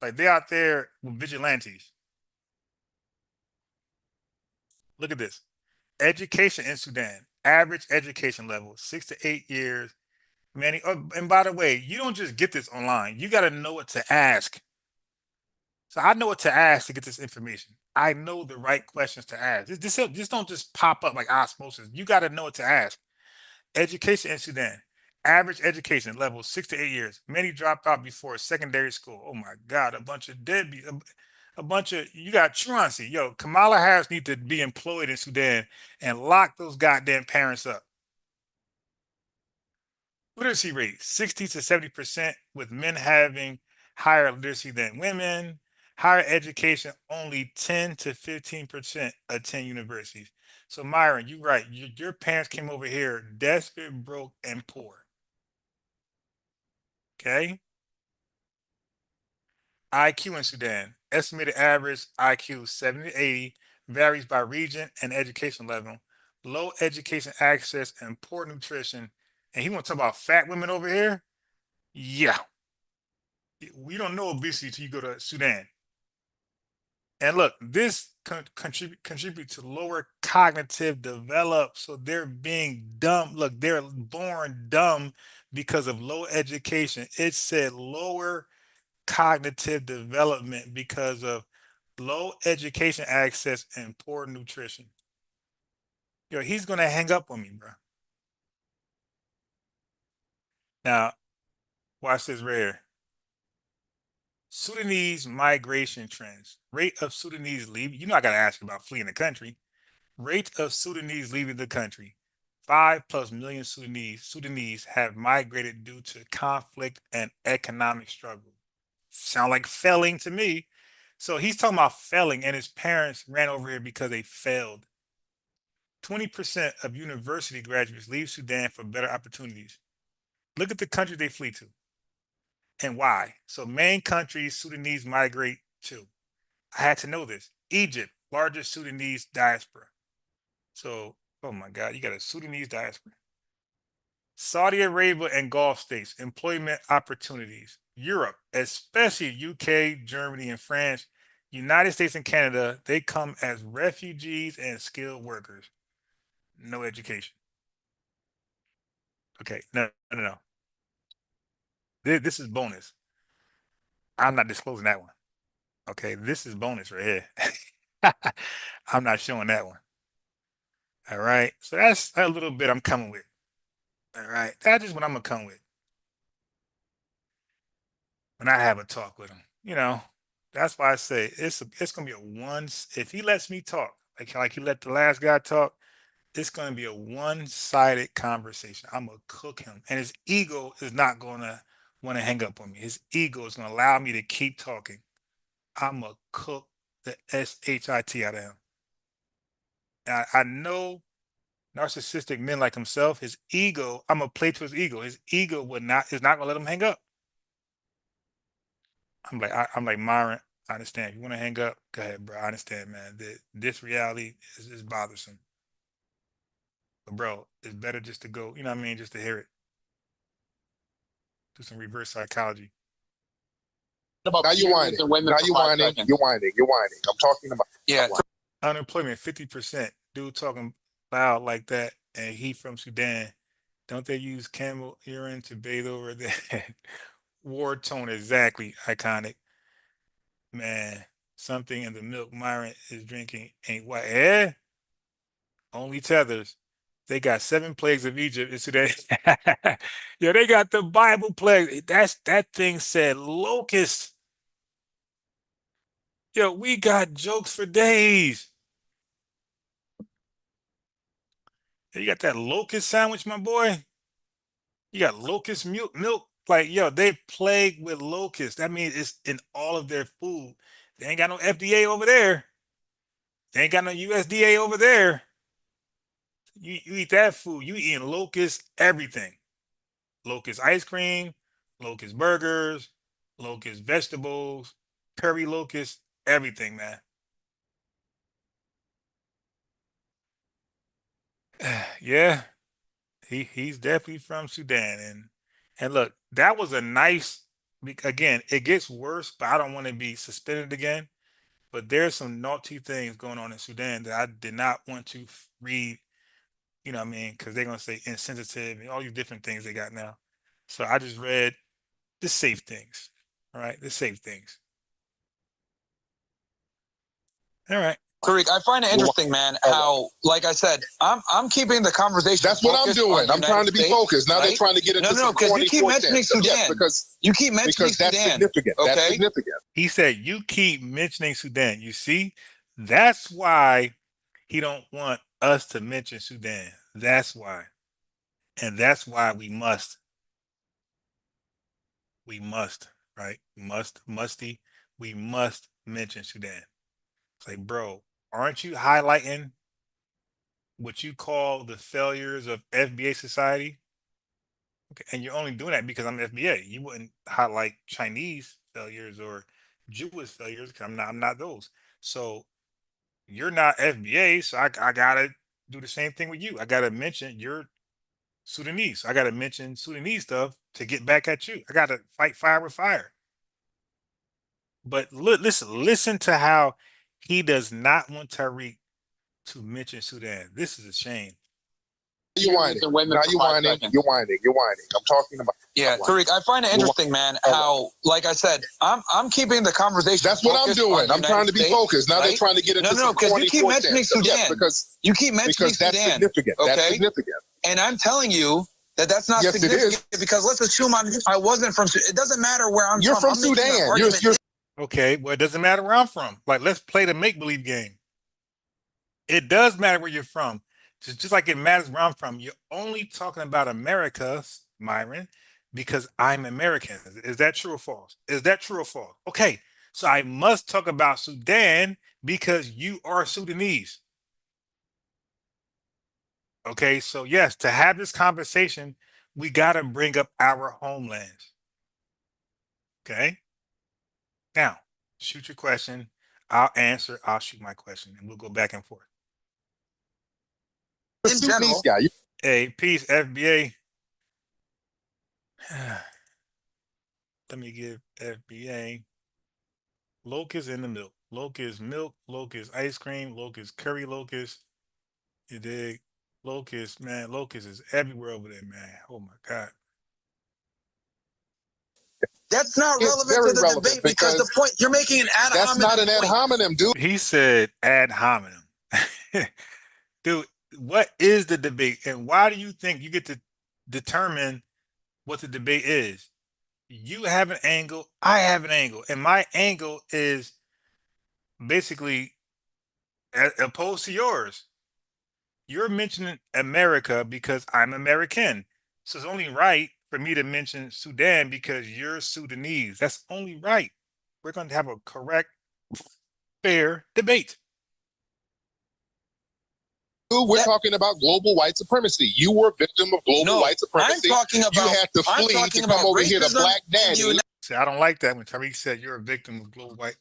Like they out there with vigilantes. Look at this. Education in Sudan. Average education level, 6 to 8 years. Man, and by the way, you don't just get this online. You got to know what to ask. So I know what to ask to get this information. I know the right questions to ask. This don't just pop up like osmosis. You got to know what to ask. Education in Sudan. Average education level 6 to 8 years. Many dropped out before secondary school. Oh my God, a bunch of deadbeats. A bunch of you got truancy. Yo, Kamala Harris need to be employed in Sudan and lock those goddamn parents up. Literacy rate 60 to 70%, with men having higher literacy than women. Higher education, only 10 to 15% attend universities. So Myron, you're right. Your parents came over here desperate, broke, and poor. Okay. IQ in Sudan. Estimated average IQ 70 to 80, varies by region and education level. Low education access and poor nutrition. And he want to talk about fat women over here? Yeah. We don't know obesity till you go to Sudan. And look, this contribute to lower cognitive develop. So they're being dumb. Look, they're born dumb because of low education. It said lower cognitive development because of low education access and poor nutrition. Yo, he's gonna hang up on me, bro. Now, watch this right here. Sudanese migration trends. Rate of Sudanese leave. You know I gotta ask about fleeing the country. Rate of Sudanese leaving the country. 5+ million Sudanese have migrated due to conflict and economic struggle. Sound like failing to me. So he's talking about failing, and his parents ran over here because they failed. 20% of university graduates leave Sudan for better opportunities. Look at the country they flee to and why. So, main countries Sudanese migrate to. I had to know this. Egypt, largest Sudanese diaspora. So, oh my God, you got a Sudanese diaspora. Saudi Arabia and Gulf states, employment opportunities. Europe, especially UK, Germany, and France, United States and Canada, they come as refugees and skilled workers. No education. Okay, no. This is bonus. I'm not disclosing that one. Okay, this is bonus right here. I'm not showing that one. All right, so that's a little bit I'm coming with. All right, that's just what I'm gonna come with when I have a talk with him. That's why I say it's gonna be a once if he lets me talk, like he let the last guy talk. It's gonna be a one-sided conversation. I'm gonna cook him, and his ego is not gonna want to hang up on me. His ego is gonna allow me to keep talking. I'm gonna cook the shit out of him. I know narcissistic men like himself, his ego, I'm gonna play to his ego. His ego is not gonna let him hang up. I'm like Myron, I understand. If you want to hang up, go ahead, bro. I understand, man. This reality is bothersome. But bro, it's better just to go, you know what I mean, just to hear it. Do some reverse psychology. Now you're whining. Now you're whining. You're whining. You're whining. I'm talking about. Yeah. Unemployment 50%. Dude talking loud like that, and he from Sudan. Don't they use camel urine to bathe over there? War tone exactly iconic. Man, something in the milk Myron is drinking ain't white. Eh? Only tethers. They got 7 plagues of Egypt in Sudan. Yeah, they got the Bible plague. That thing said locust. Yo, we got jokes for days. You got that locust sandwich, my boy. You got locust milk. Like, yo, they plagued with locusts. That means it's in all of their food. They ain't got no FDA over there. They ain't got no USDA over there. You eat that food, you eating locust everything. Locust ice cream, locust burgers, locust vegetables, curry locust, everything, man. Yeah, he's definitely from Sudan, and look, that was a nice. Again, it gets worse, but I don't want to be suspended again. But there's some naughty things going on in Sudan that I did not want to read. You know what I mean? Because they're gonna say insensitive and all these different things they got now. So I just read the safe things. All right, the safe things. All right. Tariq, I find it interesting, man, how, like I said, I'm keeping the conversation. That's what I'm doing. I'm trying to be focused. Now they're trying to get into some because you keep mentioning Sudan. Yes, because you keep mentioning that's Sudan. significant. Okay? That's significant. He said you keep mentioning Sudan. You see, that's why he don't want us to mention Sudan. That's why, and that's why we must, right? Musty. We must mention Sudan. It's like, bro, aren't you highlighting what you call the failures of FBA society? Okay, and you're only doing that because I'm FBA. You wouldn't highlight Chinese failures or Jewish failures because I'm not those. So you're not FBA, so I gotta do the same thing with you. I gotta mention you're Sudanese. I gotta mention Sudanese stuff to get back at you. I gotta fight fire with fire. But listen to how He does not want Tariq to mention Sudan. This is a shame. You're whining. Now you're whining. You're whining. You're whining. I'm talking about. Yeah, Tariq, I find it interesting, man, how, like I said, I'm keeping the conversation. That's what I'm doing. I'm trying to be focused. Now they're trying to get into some because you keep mentioning Sudan. Yes, because Sudan. That's significant. Okay? That's significant. And I'm telling you that that's not significant because let's assume I wasn't from Sudan. It doesn't matter where I'm from. You're from Sudan. You're okay. Well, it doesn't matter where I'm from. Like, let's play the make-believe game. It does matter where you're from. Just like it matters where I'm from. You're only talking about America, Myron, because I'm American. Is that true or false? Is that true or false? Okay. So I must talk about Sudan because you are Sudanese. Okay. So yes, to have this conversation, we got to bring up our homelands. Okay. Now, shoot your question. I'll answer. I'll shoot my question, and we'll go back and forth. a Sudanese guy. Hey, peace, FBA. Let me give FBA. Locust in the milk. Locust milk. Locust ice cream. Locust curry. Locust. You dig? Locust, man. Locust is everywhere over there, man. Oh my God. That's not relevant to the debate because the point you're making an ad hominem. That's not an ad hominem, dude. He said ad hominem. Dude, what is the debate, and why do you think you get to determine what the debate is? You have an angle, I have an angle, and my angle is basically opposed to yours. You're mentioning America because I'm American. So it's only right for me to mention Sudan because you're Sudanese. That's only right. We're going to have a correct, fair debate. We're talking about global white supremacy. You were a victim of global white supremacy. I'm talking about, you had to flee to come over here to Black Daddy. See, I don't like that when Tariq said you're a victim of global white.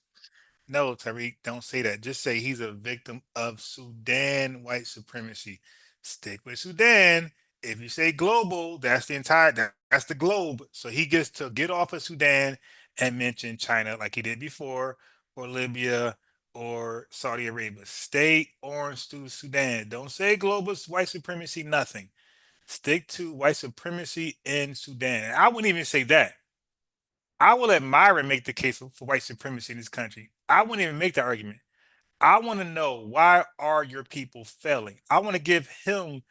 No, Tariq, don't say that. Just say he's a victim of Sudan white supremacy. Stick with Sudan. If you say global, that's the entire, that's the globe. So he gets to get off of Sudan and mention China like he did before, or Libya, or Saudi Arabia. Stay orange to Sudan. Don't say global white supremacy, nothing. Stick to white supremacy in Sudan. And I wouldn't even say that. I will let Myron make the case for white supremacy in this country. I wouldn't even make that argument. I want to know, why are your people failing? I want to give him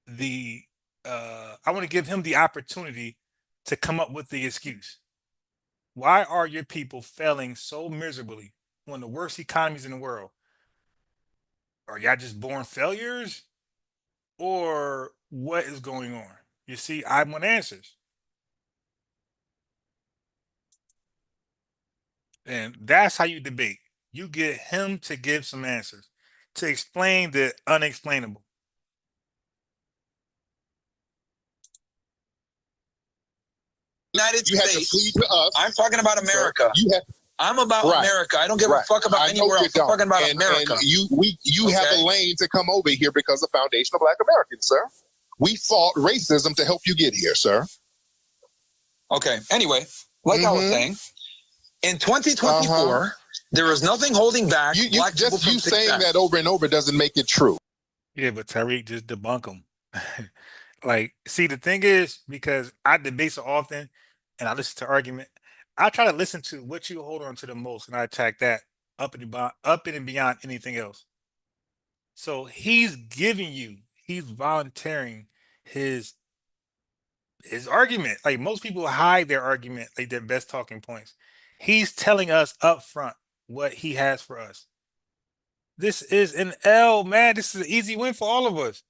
the opportunity to come up with the excuse. Why are your people failing so miserably? One of the worst economies in the world. Are y'all just born failures? Or what is going on? You see, I want answers. And that's how you debate. You get him to give some answers, to explain the unexplainable. United You had to States. flee to us. I'm talking about America. You have I'm about America. I don't give a fuck about anywhere else. I'm talking about America. And you have a lane to come over here because of Foundation of Black Americans, sir. We fought racism to help you get here, sir. Okay. Anyway, like I was saying, in 2024, there is nothing holding back black people from success. Saying that over and over doesn't make it true. Yeah, but Tariq, just debunk them. Like, see, the thing is, because I debate so often and I listen to argument, I try to listen to what you hold on to the most, and I attack that up and beyond anything else. So he's volunteering his argument. Like, most people hide their argument, like their best talking points. He's telling us up front what he has for us. This is an L, man. This is an easy win for all of us.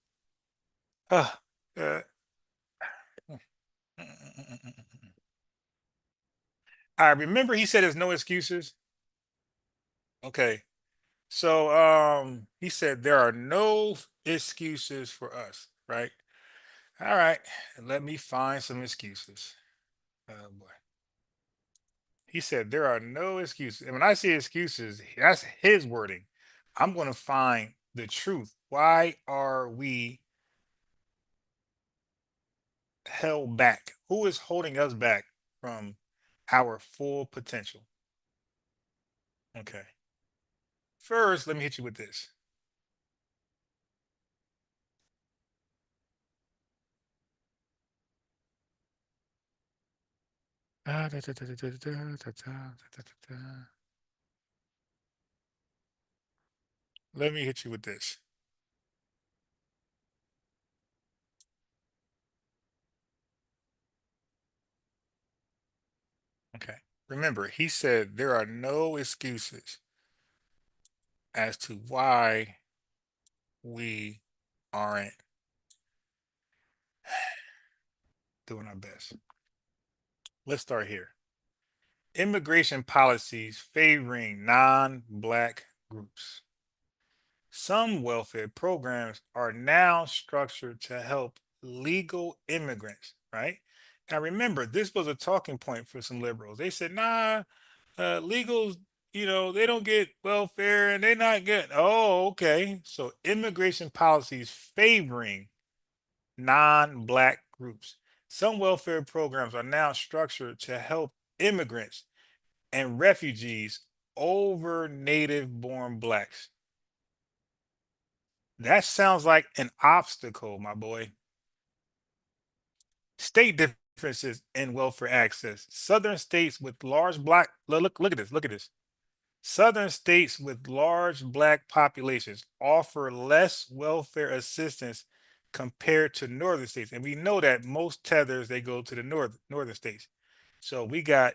I remember he said there's no excuses. Okay. So he said there are no excuses for us, right? All right. Let me find some excuses. Oh boy. He said there are no excuses. And when I say excuses, that's his wording. I'm going to find the truth. Why are we held back? Who is holding us back from our full potential? Okay. First, let me hit you with this. Let me hit you with this. Okay. Remember, he said there are no excuses as to why we aren't doing our best. Let's start here. Immigration policies favoring non black groups. Some welfare programs are now structured to help legal immigrants, right? Now, remember, this was a talking point for some liberals. They said, nah, legals, they don't get welfare and they're not getting. Oh, okay. So, immigration policies favoring non black groups. Some welfare programs are now structured to help immigrants and refugees over native born blacks. That sounds like an obstacle, my boy. State differences in welfare access. Southern states with large black look at this, look at this. Southern states with large black populations offer less welfare assistance compared to northern states. And we know that most tethers they go to the northern states. So we got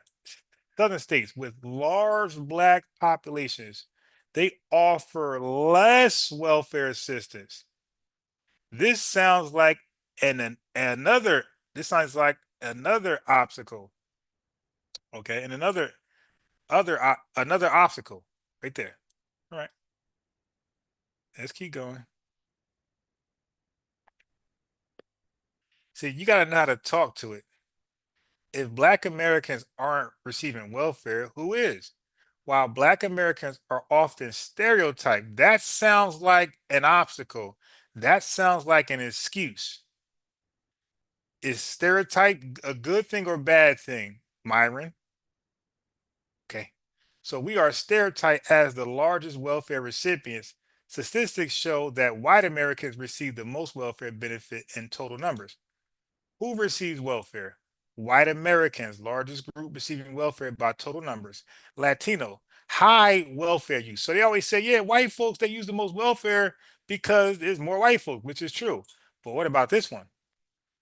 southern states with large black populations. They offer less welfare assistance. This sounds like another. This sounds like another obstacle. Okay, and another obstacle right there. All right, let's keep going. See, you got to know how to talk to it. If Black Americans aren't receiving welfare, who is? While Black Americans are often stereotyped, that sounds like an obstacle. That sounds like an excuse. Is stereotype a good thing or bad thing, Myron? Okay. So we are stereotyped as the largest welfare recipients. Statistics show that white Americans receive the most welfare benefit in total numbers. Who receives welfare? White Americans, largest group receiving welfare by total numbers. Latino, high welfare use. So they always say, yeah, white folks, they use the most welfare because there's more white folks, which is true. But what about this one?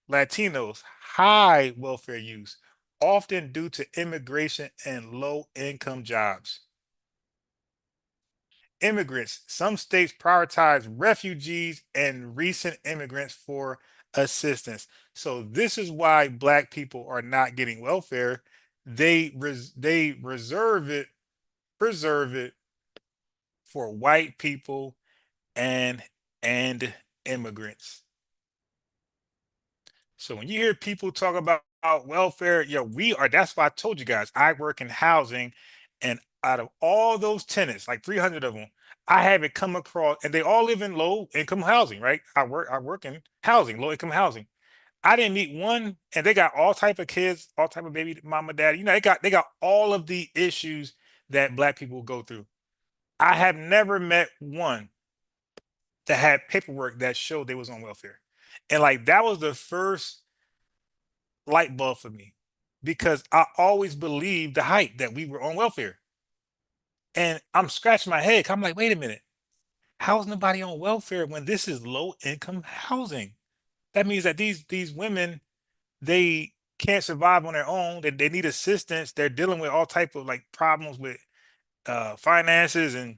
Latinos, high welfare use, often due to immigration and low income jobs. Immigrants, some states prioritize refugees and recent immigrants for assistance. So this is why black people are not getting welfare. They preserve it for white people and and immigrants. So when you hear people talk about welfare, we are. That's why I told you guys I work in housing, and out of all those tenants, like 300 of them, I haven't come across, and they all live in low income housing, right? I work in housing, low income housing. I didn't meet one, and they got all type of kids, all type of baby mama, daddy. They got all of the issues that black people go through. I have never met one that had paperwork that showed they was on welfare, and like that was the first light bulb for me because I always believed the hype that we were on welfare. And I'm scratching my head. I'm like, wait a minute. How is nobody on welfare when this is low income housing? That means that these women, they can't survive on their own. They need assistance. They're dealing with all type of like problems with finances. And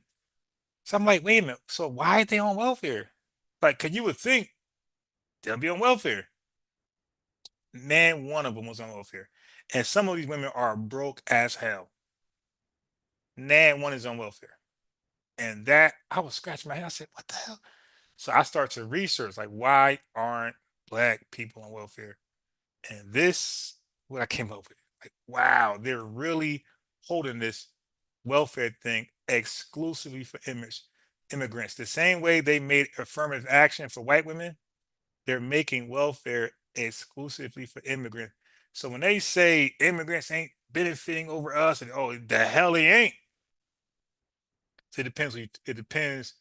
so I'm like, wait a minute. So why are they on welfare? Like, cause you would think they'll be on welfare. Man, one of them was on welfare. And some of these women are broke as hell. Nan one is on welfare. And that I was scratching my head. I said, what the hell? So I started to research like why aren't black people on welfare? And this what I came up with. Like, wow, they're really holding this welfare thing exclusively for immigrants. The same way they made affirmative action for white women, they're making welfare exclusively for immigrants. So when they say immigrants ain't benefiting over us, and oh, the hell they ain't. So it depends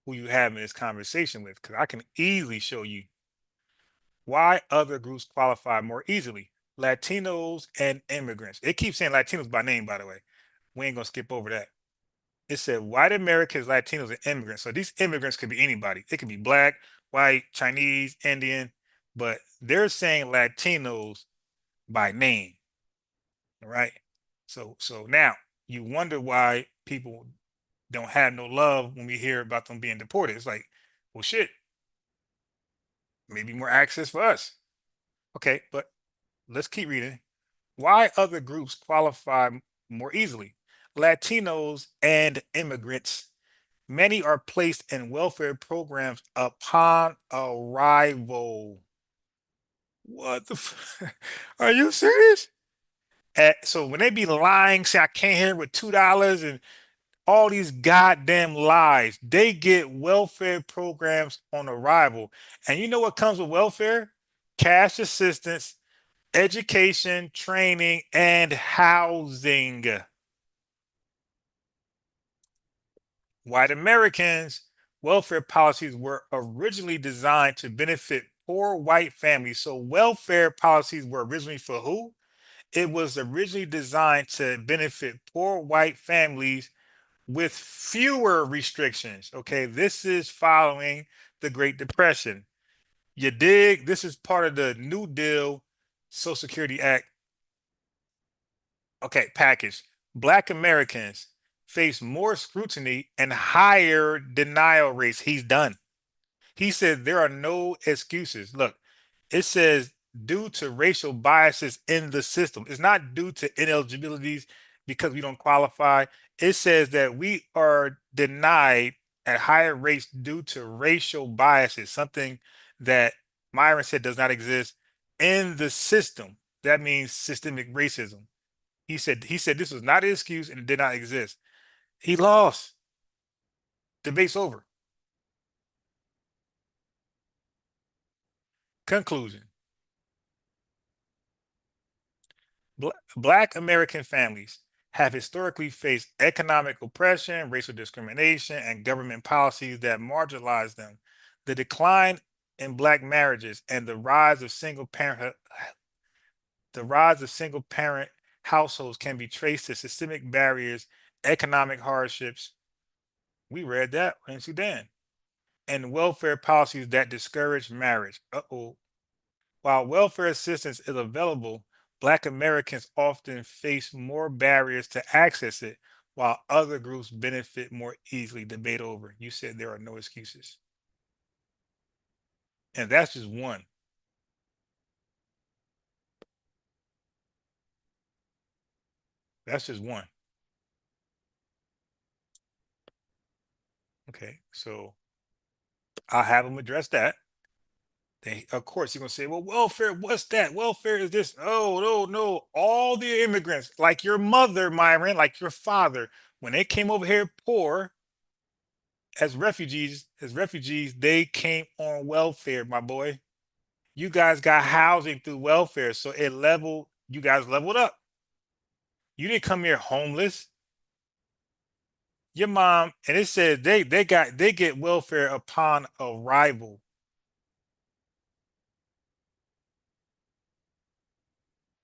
who you having this conversation with, because I can easily show you why other groups qualify more easily. Latinos and immigrants. It keeps saying Latinos by name, by the way. We ain't gonna skip over that. It said white Americans, Latinos, and immigrants. So these immigrants could be anybody. It could be black, white, Chinese, Indian, but they're saying Latinos by name. All right. So now you wonder why people don't have no love when we hear about them being deported. It's like, well, shit, maybe more access for us. Okay, but let's keep reading. Why other groups qualify more easily? Latinos and immigrants. Many are placed in welfare programs upon arrival. What the? Are you serious? So when they be lying, say I came here with $2 and all these goddamn lies, they get welfare programs on arrival. And you know what comes with welfare? Cash assistance, education, training, and housing. White Americans, welfare policies were originally designed to benefit poor white families. So welfare policies were originally for who? It was originally designed to benefit poor white families with fewer restrictions. Okay, this is following the Great Depression. You dig? This is part of the New Deal Social Security Act. Okay, package. Black Americans face more scrutiny and higher denial rates. He's done. He said there are no excuses. Look, it says due to racial biases in the system. It's not due to ineligibilities because we don't qualify. It says that we are denied at higher rates due to racial biases, something that Myron said does not exist in the system. That means systemic racism. He said this was not an excuse and it did not exist. He lost. Debate's over. Conclusion. Black American families have historically faced economic oppression, racial discrimination, and government policies that marginalize them. The decline in black marriages and the rise of single parent households can be traced to systemic barriers, economic hardships. We read that in Sudan. And welfare policies that discourage marriage. Uh-oh. While welfare assistance is available, Black Americans often face more barriers to access it, while other groups benefit more easily. Debate over. You said there are no excuses. And that's just one. That's just one. Okay, so I'll have them address that. Of course, you're gonna say, "Well, welfare, what's that? Welfare is this?" Oh, no, no. All the immigrants, like your mother, Myron, like your father, when they came over here poor as refugees, they came on welfare, my boy. You guys got housing through welfare, so you guys leveled up. You didn't come here homeless. Your mom, and it says they get welfare upon arrival.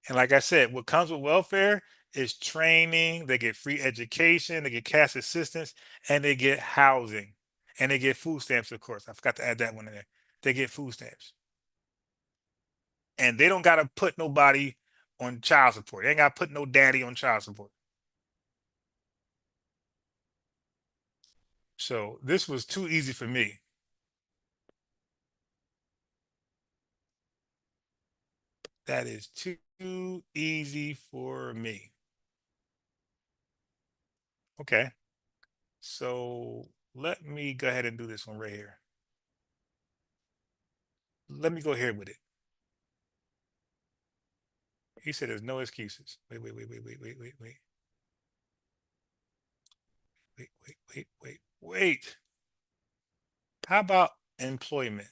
And like I said, what comes with welfare is training, they get free education, they get cash assistance, and they get housing. And they get food stamps, of course. I forgot to add that one in there. They get food stamps. And they don't gotta put nobody on child support. They ain't gotta put no daddy on child support. So this was too easy for me. That is too easy for me. Okay. So let me go ahead and do this one right here. Let me go here with it. He said there's no excuses. Wait. How about employment?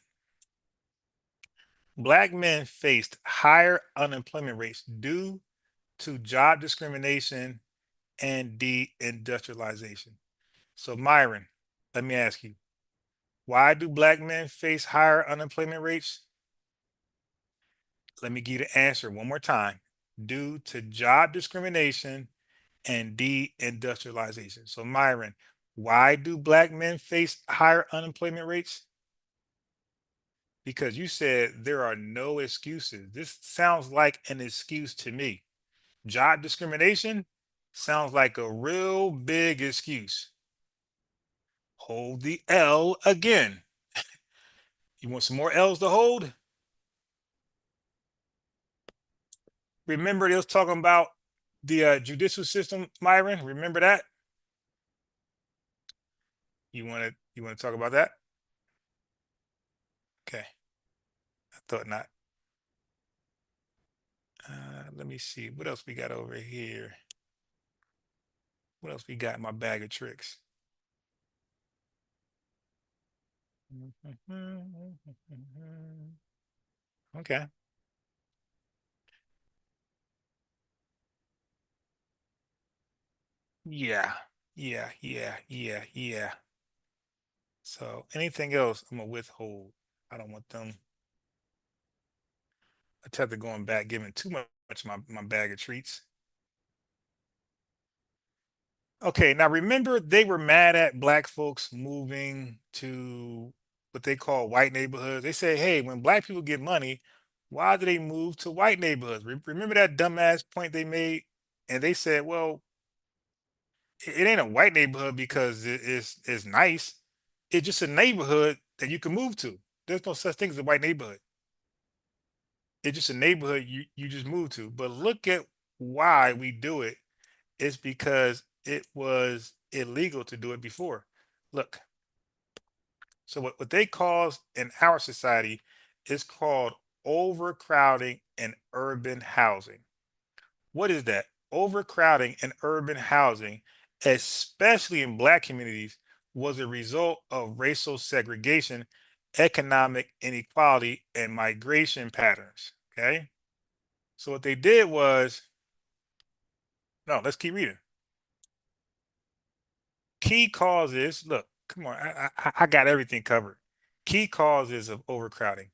Black men faced higher unemployment rates due to job discrimination and deindustrialization. So Myron, let me ask you, why do black men face higher unemployment rates? Let me give you the answer one more time. Due to job discrimination and deindustrialization. So Myron, why do black men face higher unemployment rates? Because you said there are no excuses. This sounds like an excuse to me. Job discrimination sounds like a real big excuse. Hold the L again. You want some more L's to hold? Remember they was talking about the judicial system, Myron? Remember that? You want to talk about that? Okay, I thought not. Let me see. What else we got over here? What else we got in my bag of tricks? Okay. Yeah. Yeah. So anything else, I'm gonna withhold. I don't want them. I tether going back, giving too much my bag of treats. Okay, now remember they were mad at black folks moving to what they call white neighborhoods. They say, hey, when black people get money, why do they move to white neighborhoods? Remember that dumbass point they made? And they said, well, it ain't a white neighborhood because it's nice. It's just a neighborhood that you can move to. There's no such thing as a white neighborhood. It's just a neighborhood you just move to. But look at why we do it. It's because it was illegal to do it before. Look, so what they cause in our society is called overcrowding in urban housing. What is that? Overcrowding in urban housing, especially in black communities, was a result of racial segregation, economic inequality, and migration patterns. Okay. So what they did was, no, let's keep reading. Key causes, look, come on, I got everything covered. Key causes of overcrowding.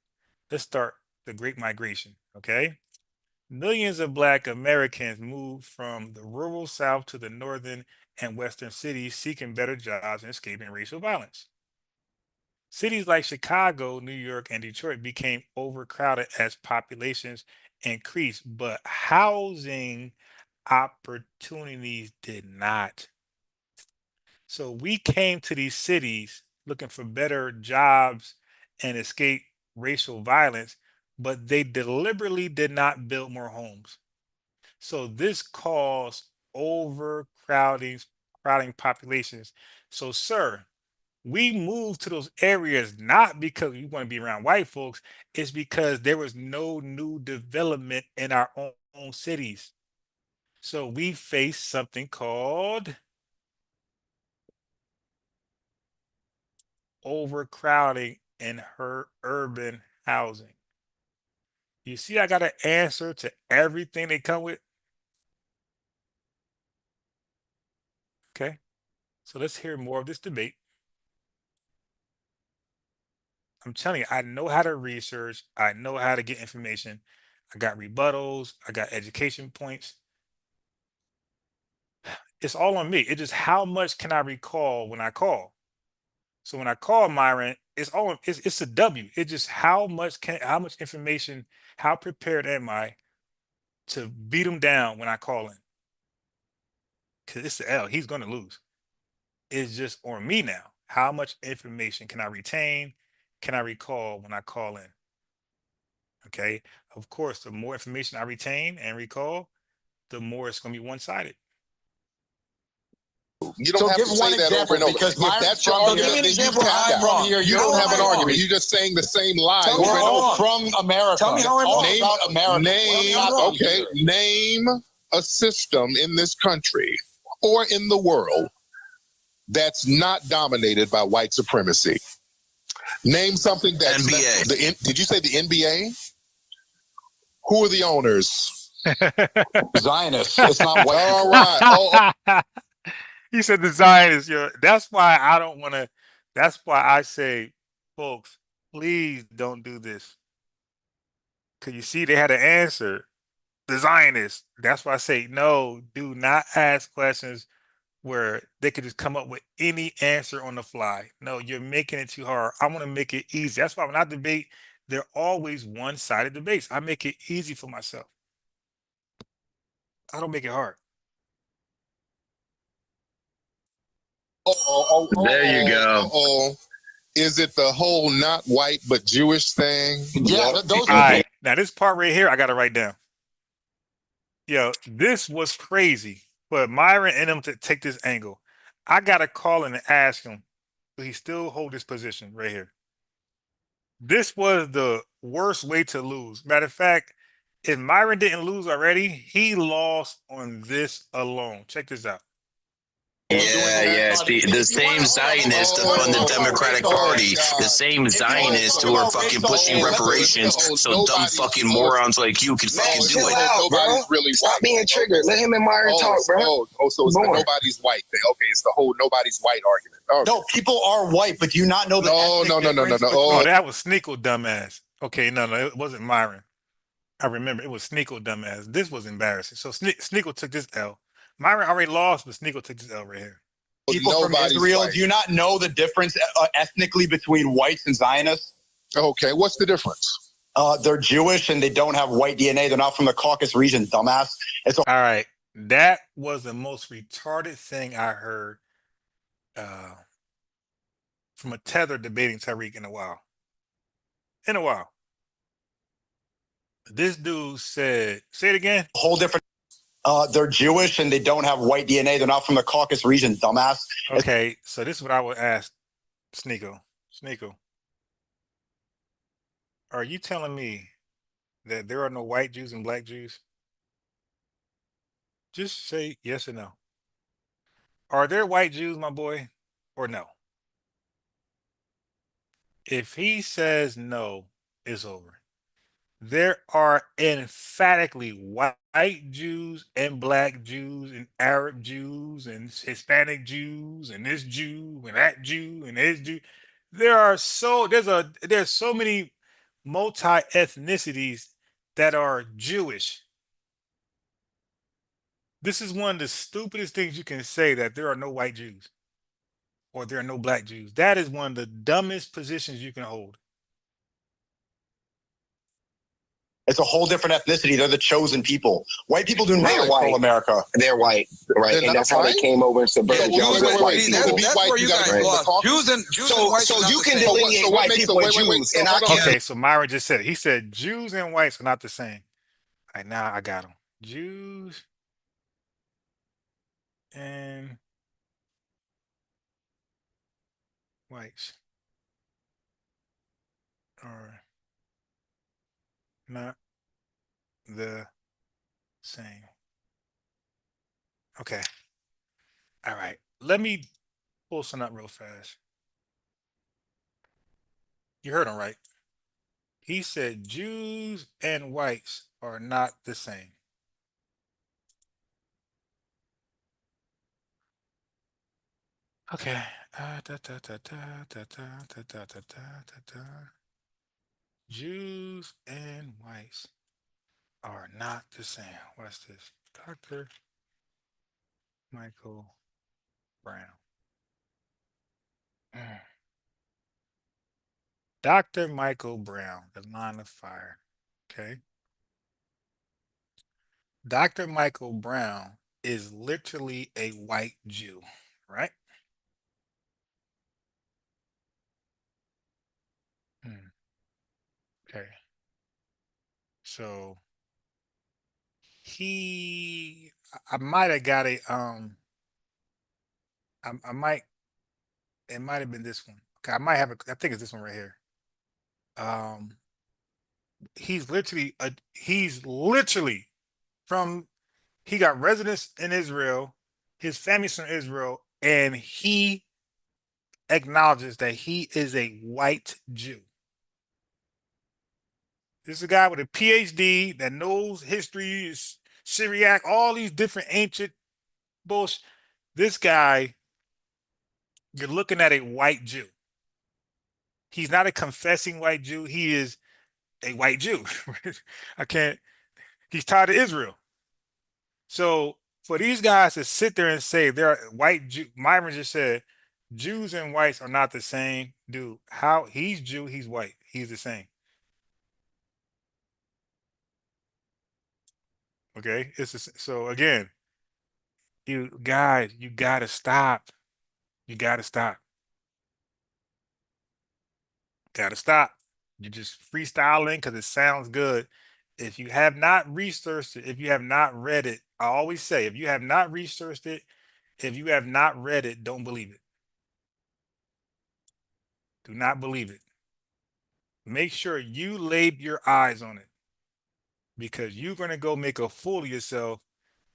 Let's start the Great Migration. Okay. Millions of Black Americans moved from the rural South to the northern and western cities seeking better jobs and escaping racial violence. Cities like Chicago, New York, and Detroit became overcrowded as populations increased, but housing opportunities did not. So we came to these cities looking for better jobs and escape racial violence, but they deliberately did not build more homes. So this caused crowding populations. So, sir, we moved to those areas not because we want to be around white folks, it's because there was no new development in our own cities. So we faced something called overcrowding in her urban housing. You see, I got an answer to everything they come with. Okay. So let's hear more of this debate. I'm telling you, I know how to research, I know how to get information. I got rebuttals, I got education points. It's all on me. It's just how much can I recall when I call. So when I call Myron, it's a W. It's just how much information, how prepared am I to beat him down when I call in? Because it's the L. He's going to lose. It's just on me now. How much information can I retain? Can I recall when I call in? Okay. Of course, the more information I retain and recall, the more it's going to be one sided. You don't have to say that over and over. If that's your argument, then you tapped out. You don't have an argument. You're just saying the same lie over and over. From America. Tell me how I'm wrong. Name a system in this country or in the world that's not dominated by white supremacy. Name something that's NBA. Did you say the NBA? Who are the owners? Zionists. It's not white. All right. He said the Zionists. That's why I don't want to. That's why I say, folks, please don't do this. Cause you see, they had an answer. The Zionists. That's why I say no. Do not ask questions where they could just come up with any answer on the fly. No, you're making it too hard. I want to make it easy. That's why when I debate, they're always one-sided debates. I make it easy for myself. I don't make it hard. There you go. Oh, is it the whole not white but Jewish thing? Yeah, those All right, now this part right here, I got to write down. This was crazy for Myron and him to take this angle. I got to call in and ask him, do he still hold this position right here? This was the worst way to lose. Matter of fact, if Myron didn't lose already, he lost on this alone. Check this out. Yeah. The same Zionists to fund the Democratic Party, the same Zionists who are fucking pushing reparations, so dumb fucking morons like you could fucking do it. Nobody's really Stop white. being triggered. Let him and Myron talk, bro. So it's the nobody's white thing. Okay, it's the whole nobody's white argument. Okay. No, people are white, but do you not know the No. Oh, that was Sneeko, dumbass. Okay, no, it wasn't Myron. I remember it was Sneeko, dumbass. This was embarrassing. So Sneeko took this L. Myron already lost, but Sneeko took this L right here. people from Israel. white. Do you not know the difference ethnically between whites and Zionists? Okay, what's the difference? They're Jewish and they don't have white DNA. They're not from the Caucasus region, dumbass. All right. That was the most retarded thing I heard from a tether debating Tariq in a while. This dude said, say it again. Whole different. They're Jewish and they don't have white DNA. They're not from the Caucasus region, dumbass. Okay, so this is what I would ask Sneeko. Are you telling me that there are no white Jews and black Jews? Just say yes or no. Are there white Jews, my boy, or no? If he says no, it's over. There are emphatically white Jews and black Jews and Arab Jews and Hispanic Jews and this Jew and that Jew and this Jew. There's so many multi-ethnicities that are Jewish. This is one of the stupidest things you can say, that there are no white Jews or there are no black Jews. That is one of the dumbest positions you can hold. It's a whole different ethnicity. They're the chosen people. White people do not control America. They're white, right? And that's how they came over and subverted y'all. That's where you guys lost. Jews and whites. So you can delineate white people and Jews, and I can't. Okay, so Myron just said it. He said Jews and whites are not the same. All right, now I got them. Jews and whites are not the same. Okay. All right. Let me pull some up real fast. You heard him right. He said Jews and whites are not the same. Okay. Jews and whites are not the same. What's this? Dr. Michael Brown. Dr. Michael Brown, the line of fire. Okay. Dr. Michael Brown is literally a white Jew, right? Okay. So I might have got I might, it might have been this one. Okay, I think it's this one right here. He's literally from, he got residence in Israel, his family's from Israel, and he acknowledges that he is a white Jew. This is a guy with a PhD that knows history, Syriac, all these different ancient bullshit. This guy, you're looking at a white Jew. He's not a confessing white Jew. He is a white Jew. I can't. He's tied to Israel. So for these guys to sit there and say they're white Jew, Myron just said Jews and whites are not the same. Dude, how he's Jew, he's white. He's the same. Okay. So again, you guys, you gotta stop. You gotta stop. Gotta stop. You're just freestyling because it sounds good. If you have not researched it, if you have not read it, I always say, if you have not researched it, if you have not read it, don't believe it. Do not believe it. Make sure you lay your eyes on it because you're going to go make a fool of yourself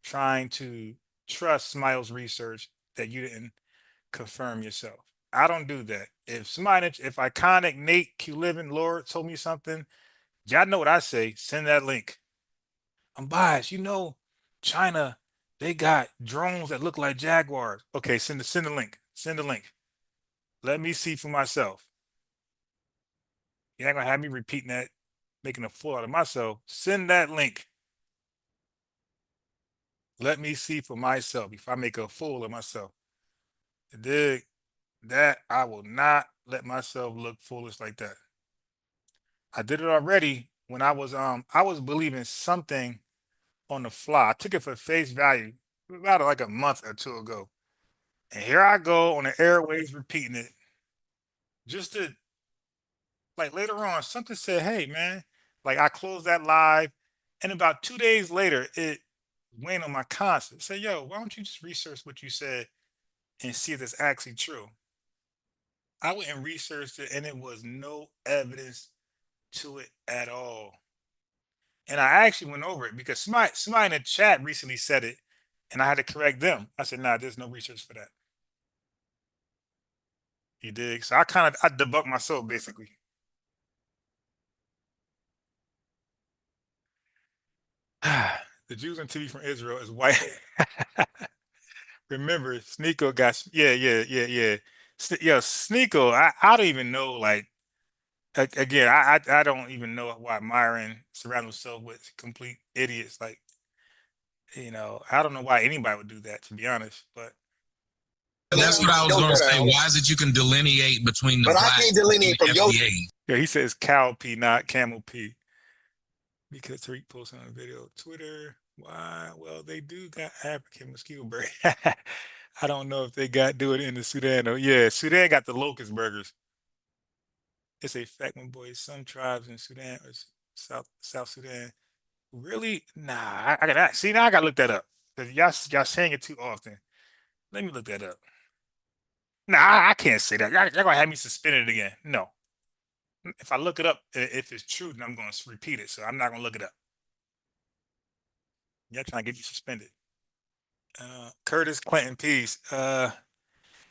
trying to trust Smiles' research that you didn't confirm yourself. I don't do that. If somebody, if iconic Nate Q Living Lord told me something, y'all know what I say. Send that link. I'm biased. You know, China, they got drones that look like Jaguars. Okay, send the link. Send the link. Let me see for myself. You're not gonna have me repeating that, making a fool out of myself. Send that link. Let me see for myself if I make a fool of myself. Dig that I will not let myself look foolish like that. I did it already when I was believing something on the fly. I took it for face value about like a month or two ago. And here I go on the airways repeating it. Just to like later on, something said, hey man, like I closed that live, and about 2 days later, it went on my conscience. Say, yo, why don't you just research what you said and see if it's actually true? I went and researched it, and it was no evidence to it at all. And I actually went over it because somebody in the chat recently said it, and I had to correct them. I said, nah, there's no research for that. You dig? So I debunked myself basically. The Jews on TV from Israel is white. Remember, Sneeko got yeah. Yeah, Sneeko. I don't even know. Like again, I don't even know why Myron surrounded himself with complete idiots. Like I don't know why anybody would do that. To be honest, but That's what I was going to say. Why is it you can delineate between the But I black can't delineate and from the your. FBA? yeah, he says cow pee, not camel pee. Because Tariq posted on a video, Twitter. Why? Well, they do got African mosquito bird. I don't know if they got do it in the Sudan though. Yeah, Sudan got the locust burgers. It's a fact, my boys. Some tribes in Sudan or South Sudan really. Nah, I got see now. I got to look that up because y'all saying it too often. Let me look that up. Nah, I can't say that. Y'all gonna have me suspended again. No. If I look it up, if it's true, then I'm gonna repeat it. So I'm not gonna look it up. Y'all trying to get you suspended. Curtis Clinton, peace. Yeah,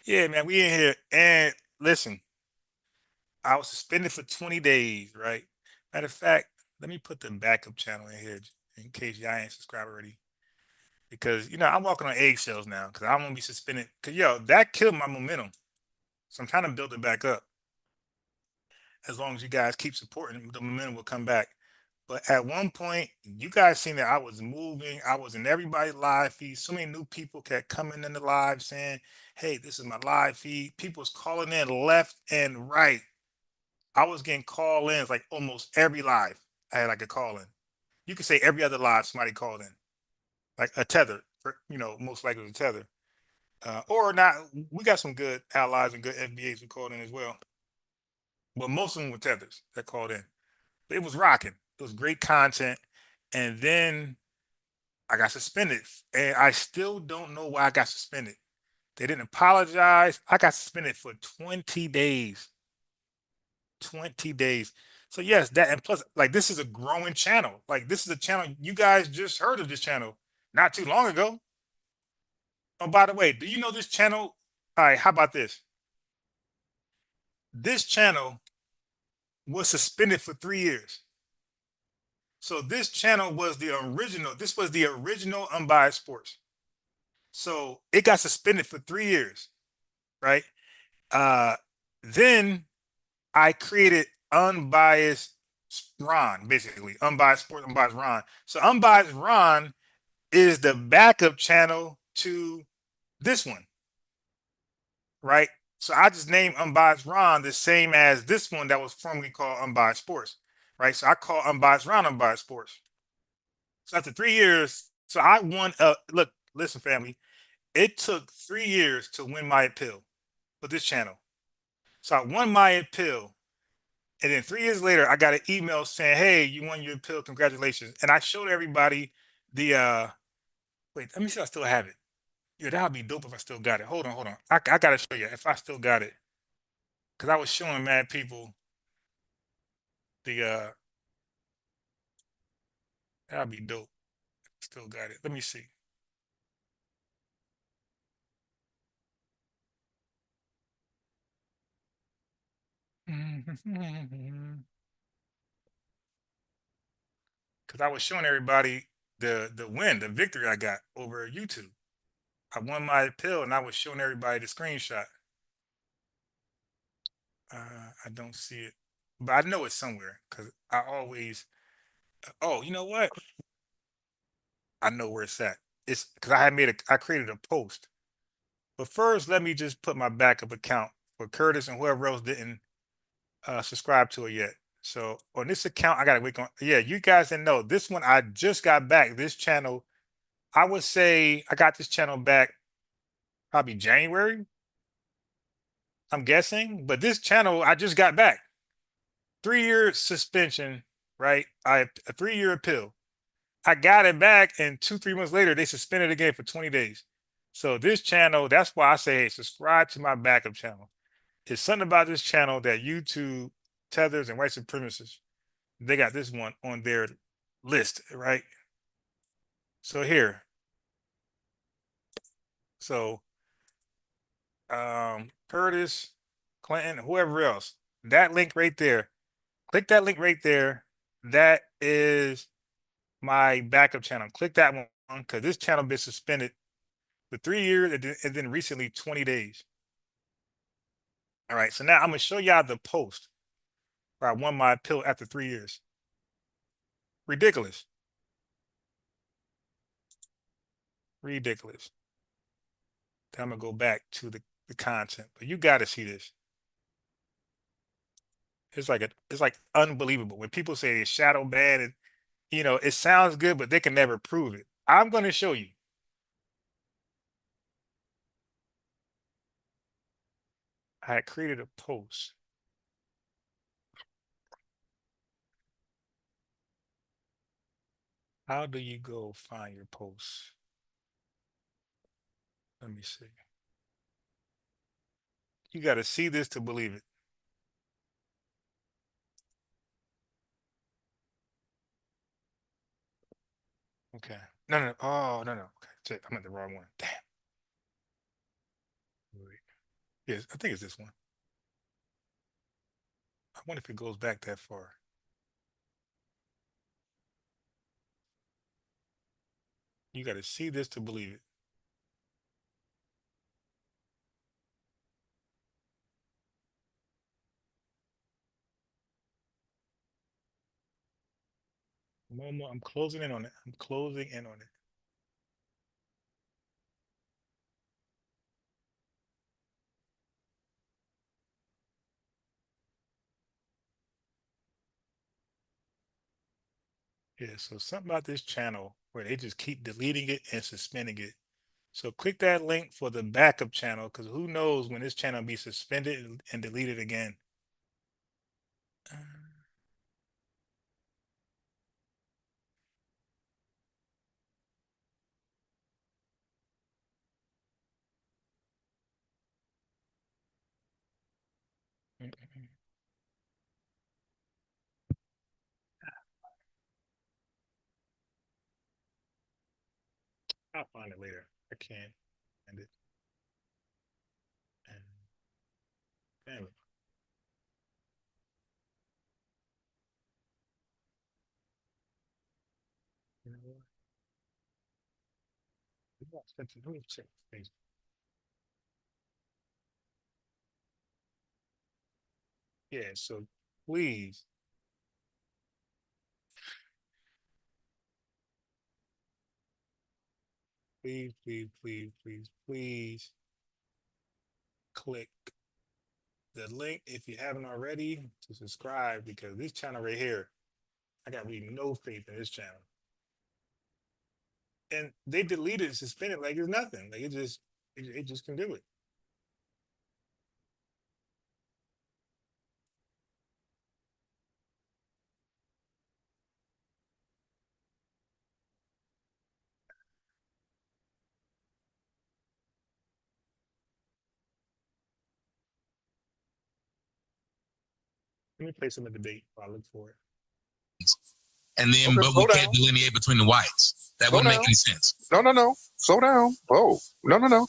man, we in here. And listen, I was suspended for 20 days, right? Matter of fact, let me put the backup channel in here in case y'all ain't subscribed already. Because I'm walking on eggshells now because I don't want to be suspended. Cause that killed my momentum. So I'm trying to build it back up. As long as you guys keep supporting, the momentum will come back. But at one point, you guys seen that I was moving. I was in everybody's live feed. So many new people kept coming in the live saying, hey, this is my live feed. People was calling in left and right. I was getting call ins like almost every live. I had like a call in. You could say every other live somebody called in. Like a tether, most likely a tether. Or not, we got some good allies and good FBAs who called in as well. But most of them were tethers that called in. It was rocking. It was great content. And then I got suspended. And I still don't know why I got suspended. They didn't apologize. I got suspended for 20 days. 20 days. So yes, that and plus, like this is a growing channel. Like this is a channel you guys just heard of this channel not too long ago. Oh, by the way, do you know this channel? All right, how about this? This channel was suspended for 3 years. So this channel was the original. This was the original Unbiased Sports. So it got suspended for 3 years, right? Then I created unbiased Ron, basically unbiased sports, unbiased Ron. So unbiased Ron is the backup channel to this one, right? So I just named unbiased Ron the same as this one that was formerly called unbiased sports, right? So I call unbiased Ron unbiased sports. So after 3 years, so I won. Look, listen, family. It took 3 years to win my appeal for this channel. So I won my appeal. And then 3 years later, I got an email saying, "Hey, you won your appeal. Congratulations." And I showed everybody the wait, let me see if I still have it. Yeah, that would be dope if I still got it. Hold on, hold on. I gotta show you if I still got it. Cause I was showing mad people the that'd be dope. Still got it. Let me see. Cause I was showing everybody the win, the victory I got over YouTube. I won my appeal and I was showing everybody the screenshot. I don't see it, but I know it's somewhere because I always. Oh, you know what? I know where it's at. It's because I created a post. But first, let me just put my backup account for Curtis and whoever else didn't subscribe to it yet. So on this account, I gotta wait on. Yeah, you guys didn't know this one. I just got back. This channel, I would say, I got this channel back probably January. I'm guessing, but this channel I just got back. 3 year suspension, right? A 3 year appeal. I got it back, and 2, 3 months later, they suspended again for 20 days. So this channel, that's why I say, hey, subscribe to my backup channel. It's something about this channel that YouTube, tethers, and white supremacists, they got this one on their list, right? So here, so Curtis, Clinton, whoever else, that link right there. Click that link right there. That is my backup channel. Click that one because this channel been suspended for 3 years and then recently 20 days. All right, so now I'm gonna show y'all the post where I won my appeal after 3 years. Ridiculous. Ridiculous. Then I'm gonna go back to the content, but you gotta see this. It's like unbelievable when people say it's shadow banned and it sounds good, but they can never prove it. I'm gonna show you. I had created a post. How do you go find your posts? Let me see. You got to see this to believe it. Okay. No, no. Oh, no, no. Okay. Shit, I'm at the wrong one. Damn. Wait. Yes, I think it's this one. I wonder if it goes back that far. You got to see this to believe it. Momo, I'm closing in on it. I'm closing in on it. Yeah, so something about this channel where they just keep deleting it and suspending it. So click that link for the backup channel because who knows when this channel be suspended and deleted again. I'll find it later. I can't find it. Damn it. You know what? Let me check Facebook. Yeah, so please. Please click the link if you haven't already to subscribe, because this channel right here, I got really no faith in this channel. And they deleted, suspended like it's nothing. Like it just can do it. Let me play some of the debate while I look for it. And then, but we can't delineate between the whites. That wouldn't make any sense. No. Slow down. Oh, no.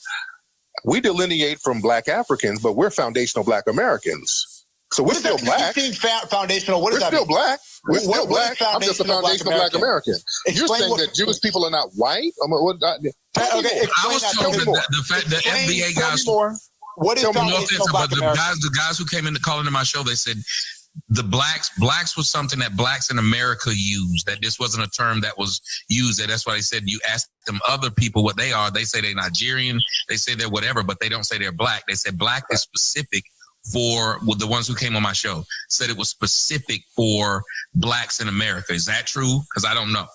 We delineate from Black Africans, but we're foundational Black Americans. So we're still Black. Foundational. What does that mean? We're still Black. We're still Black. I'm just a foundational Black American. You're saying that Jewish people are not white? Okay, I was told that the fact that FBA guys. What is foundational Black American? The guys who came in to call into my show, they said the blacks was something that blacks in America used, that this wasn't a term that was used. That's why they said you ask them other people what they are. They say they're Nigerian. They say they're whatever, but they don't say they're black. They said black is specific for the ones who came on my show, said it was specific for blacks in America. Is that true? Because I don't know.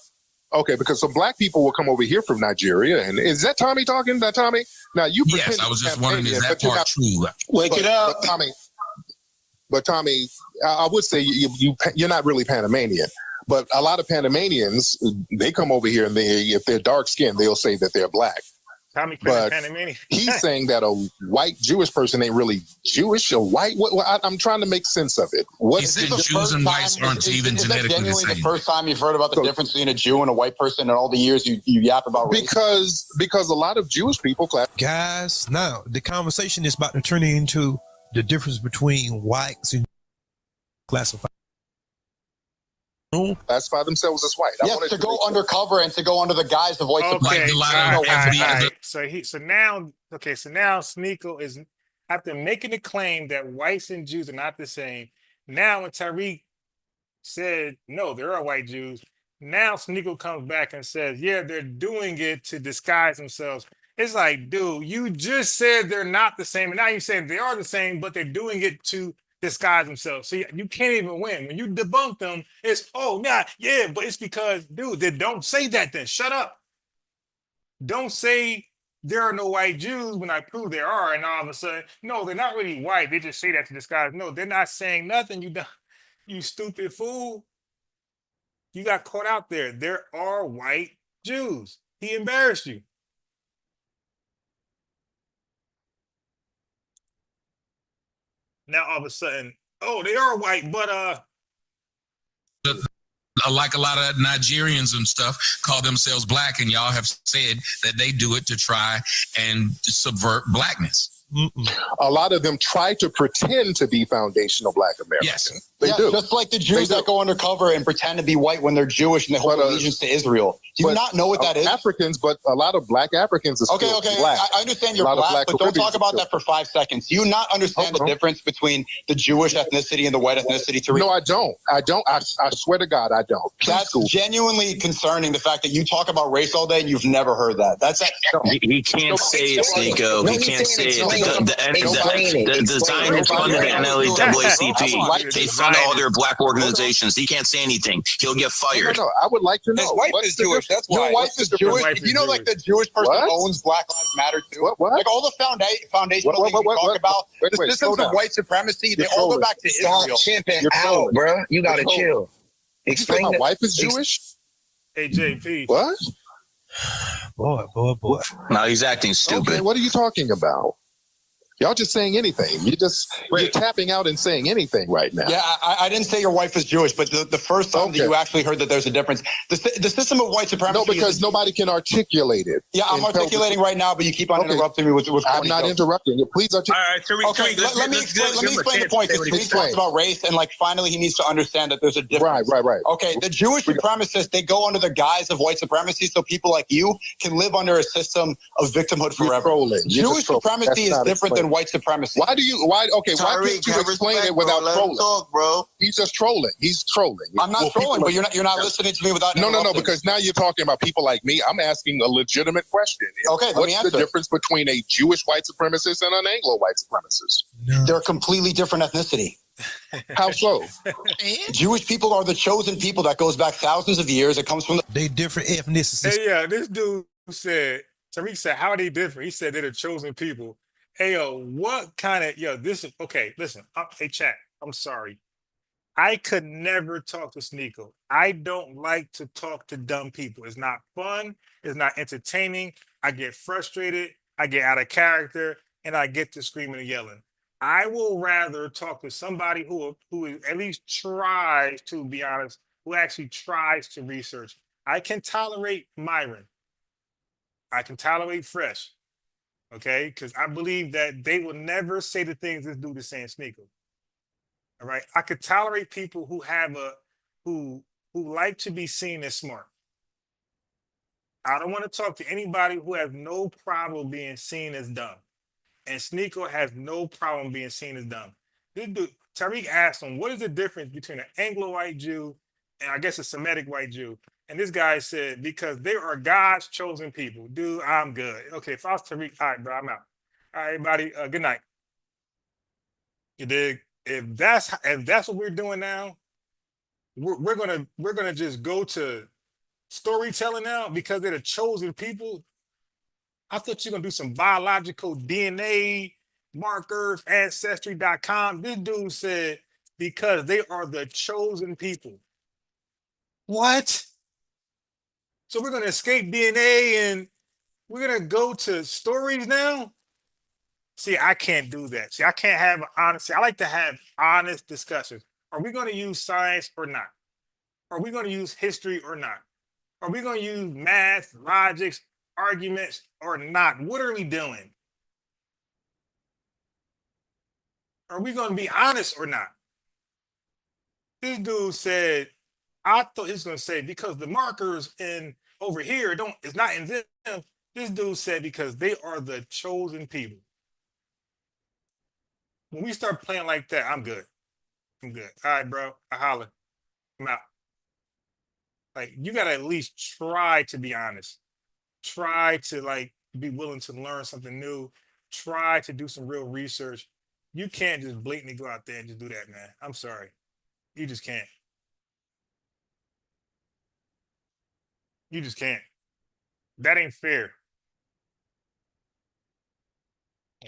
Okay, because some Black people will come over here from Nigeria. And is that Tommy talking? That Tommy? Now you yes, I was just wondering, is that part true? Wake it up. But Tommy, I would say you're not really Panamanian, but a lot of Panamanians, they come over here and if they're dark skinned, they'll say that they're Black. Tommy Panamanian. He's saying that a white Jewish person ain't really Jewish or white. I'm trying to make sense of it. He said Jews and whites aren't even genetically the same. The first time you've heard about the difference between a Jew and a white person in all the years you yap about race? Because a lot of Jewish people guys, now the conversation is about to turn into the difference between whites and classify themselves as white. Yes, to go undercover and to go under the guise of white supremacy. So now Sneeko is, after making the claim that whites and Jews are not the same, now when Tariq said no, there are white Jews, now Sneeko comes back and says, yeah, they're doing it to disguise themselves. It's like, dude, you just said they're not the same, and now you saying they are the same, but they're doing it to disguise themselves. So you can't even win. When you debunk them, it's, but it's because, dude, they don't say that then. Shut up. Don't say there are no white Jews when I prove there are, and all of a sudden, no, they're not really white. They just say that to disguise. No, they're not saying nothing. You stupid fool. You got caught out there. There are white Jews. He embarrassed you. Now all of a sudden, they are white, but like a lot of Nigerians and stuff call themselves Black, and y'all have said that they do it to try and subvert Blackness. A lot of them try to pretend to be foundational Black Americans. Yes. They do. Just like the Jews that go undercover and pretend to be white when they're Jewish and they hold allegiance to Israel. Do you not know what that is? Africans, but a lot of Black Africans are still Black. I understand you're Black, but don't talk about that for 5 seconds. Do you not understand the difference between the Jewish ethnicity and the white ethnicity? No, I don't. I swear to God, I don't. That's genuinely concerning, the fact that you talk about race all day and you've never heard that. He can't say it, Sneeko. He can't say it. The Zionists funded the NAACP. They fund all their Black organizations. He can't say anything. He'll get fired. No, I would like to know. His wife is Jewish. That's why. Your wife is Jewish. You know, like the Jewish person owns Black Lives Matter too. What? Like all the foundational things we talk about, the systems of white supremacy, they all go back to Israel. Chimping out, bro. You gotta chill. Explain. My wife is Jewish. Hey, JP. What? Boy. No, he's acting stupid. Okay, what are you talking about? Y'all just saying anything. You're tapping out and saying anything right now. Yeah, I didn't say your wife is Jewish, but the first time that you actually heard that there's a difference, the system of white supremacy. No, because nobody can articulate it. Yeah, I'm articulating right now, but you keep on interrupting me with I'm not interrupting you. Please articulate. All right, Okay, let me explain the point, because he talks about race, and like finally he needs to understand that there's a difference. Right. Okay, the Jewish supremacists, they go under the guise of white supremacy, so people like you can live under a system of victimhood forever. Jewish supremacy is different than white supremacy. Why can't you explain it without trolling? Talk, bro. He's just trolling. He's trolling. I'm not trolling, but you're not listening to me without No, because now you're talking about people like me. I'm asking a legitimate question. Okay, what's the difference between a Jewish white supremacist and an Anglo white supremacist? They're a completely different ethnicity. How so? Jewish people are the chosen people that goes back thousands of years. It comes from they different ethnicities. Hey, yeah, this dude said, Tariq said, how are they different? He said they're the chosen people. Hey, what kind of, this is, okay, listen, hey, chat, I'm sorry. I could never talk to Sneeko. I don't like to talk to dumb people. It's not fun. It's not entertaining. I get frustrated. I get out of character, and I get to screaming and yelling. I will rather talk to somebody who at least tries to be honest, who actually tries to research. I can tolerate Myron. I can tolerate Fresh. Okay, because I believe that they will never say the things this dude is saying, Sneeko. All right, I could tolerate people who have who like to be seen as smart. I don't want to talk to anybody who has no problem being seen as dumb. And Sneeko has no problem being seen as dumb. This dude, Tariq asked him, what is the difference between an Anglo-white Jew and I guess a Semitic white Jew? And this guy said, because they are God's chosen people. Dude, I'm good. Okay, if I was Tariq, all right, bro, I'm out. All right, everybody, good night. You dig? If that's what we're doing now, we're gonna just go to storytelling now because they're the chosen people. I thought you're gonna do some biological DNA markers, ancestry.com. This dude said because they are the chosen people. What? So we're gonna escape DNA and we're gonna go to stories now? See, I can't do that. See, I can't have honesty. I like to have honest discussions. Are we gonna use science or not? Are we gonna use history or not? Are we gonna use math, logics, arguments, or not? What are we doing? Are we gonna be honest or not? This dude said, I thought he was gonna say because the markers in over here it's not in them. This dude said because they are the chosen people. When we start playing like that, I'm good. I'm good. All right, bro. I holler. I'm out. Like you gotta at least try to be honest. Try to like be willing to learn something new. Try to do some real research. You can't just blatantly go out there and just do that, man. I'm sorry. You just can't. You just can't. That ain't fair.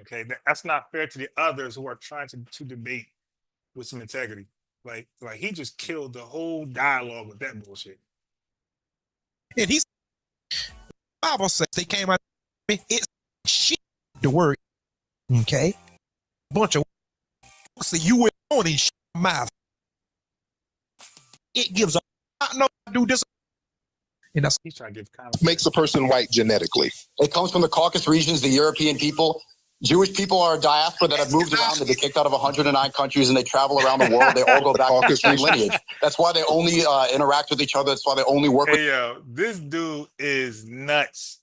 Okay, that's not fair to the others who are trying to debate with some integrity. Like he just killed the whole dialogue with that bullshit. And he's Bible says they came out. It's shit. The word, okay, bunch of see you were on these mouth. It gives a I know I do this. And that's he's trying to give makes a person white genetically. It comes from the Caucasus regions, the European people. Jewish people are a diaspora that have moved around. They've been kicked out of 109 countries and they travel around the world. They all go back to the same lineage. That's why they only interact with each other. That's why they only work with. Hey, yo, this dude is nuts.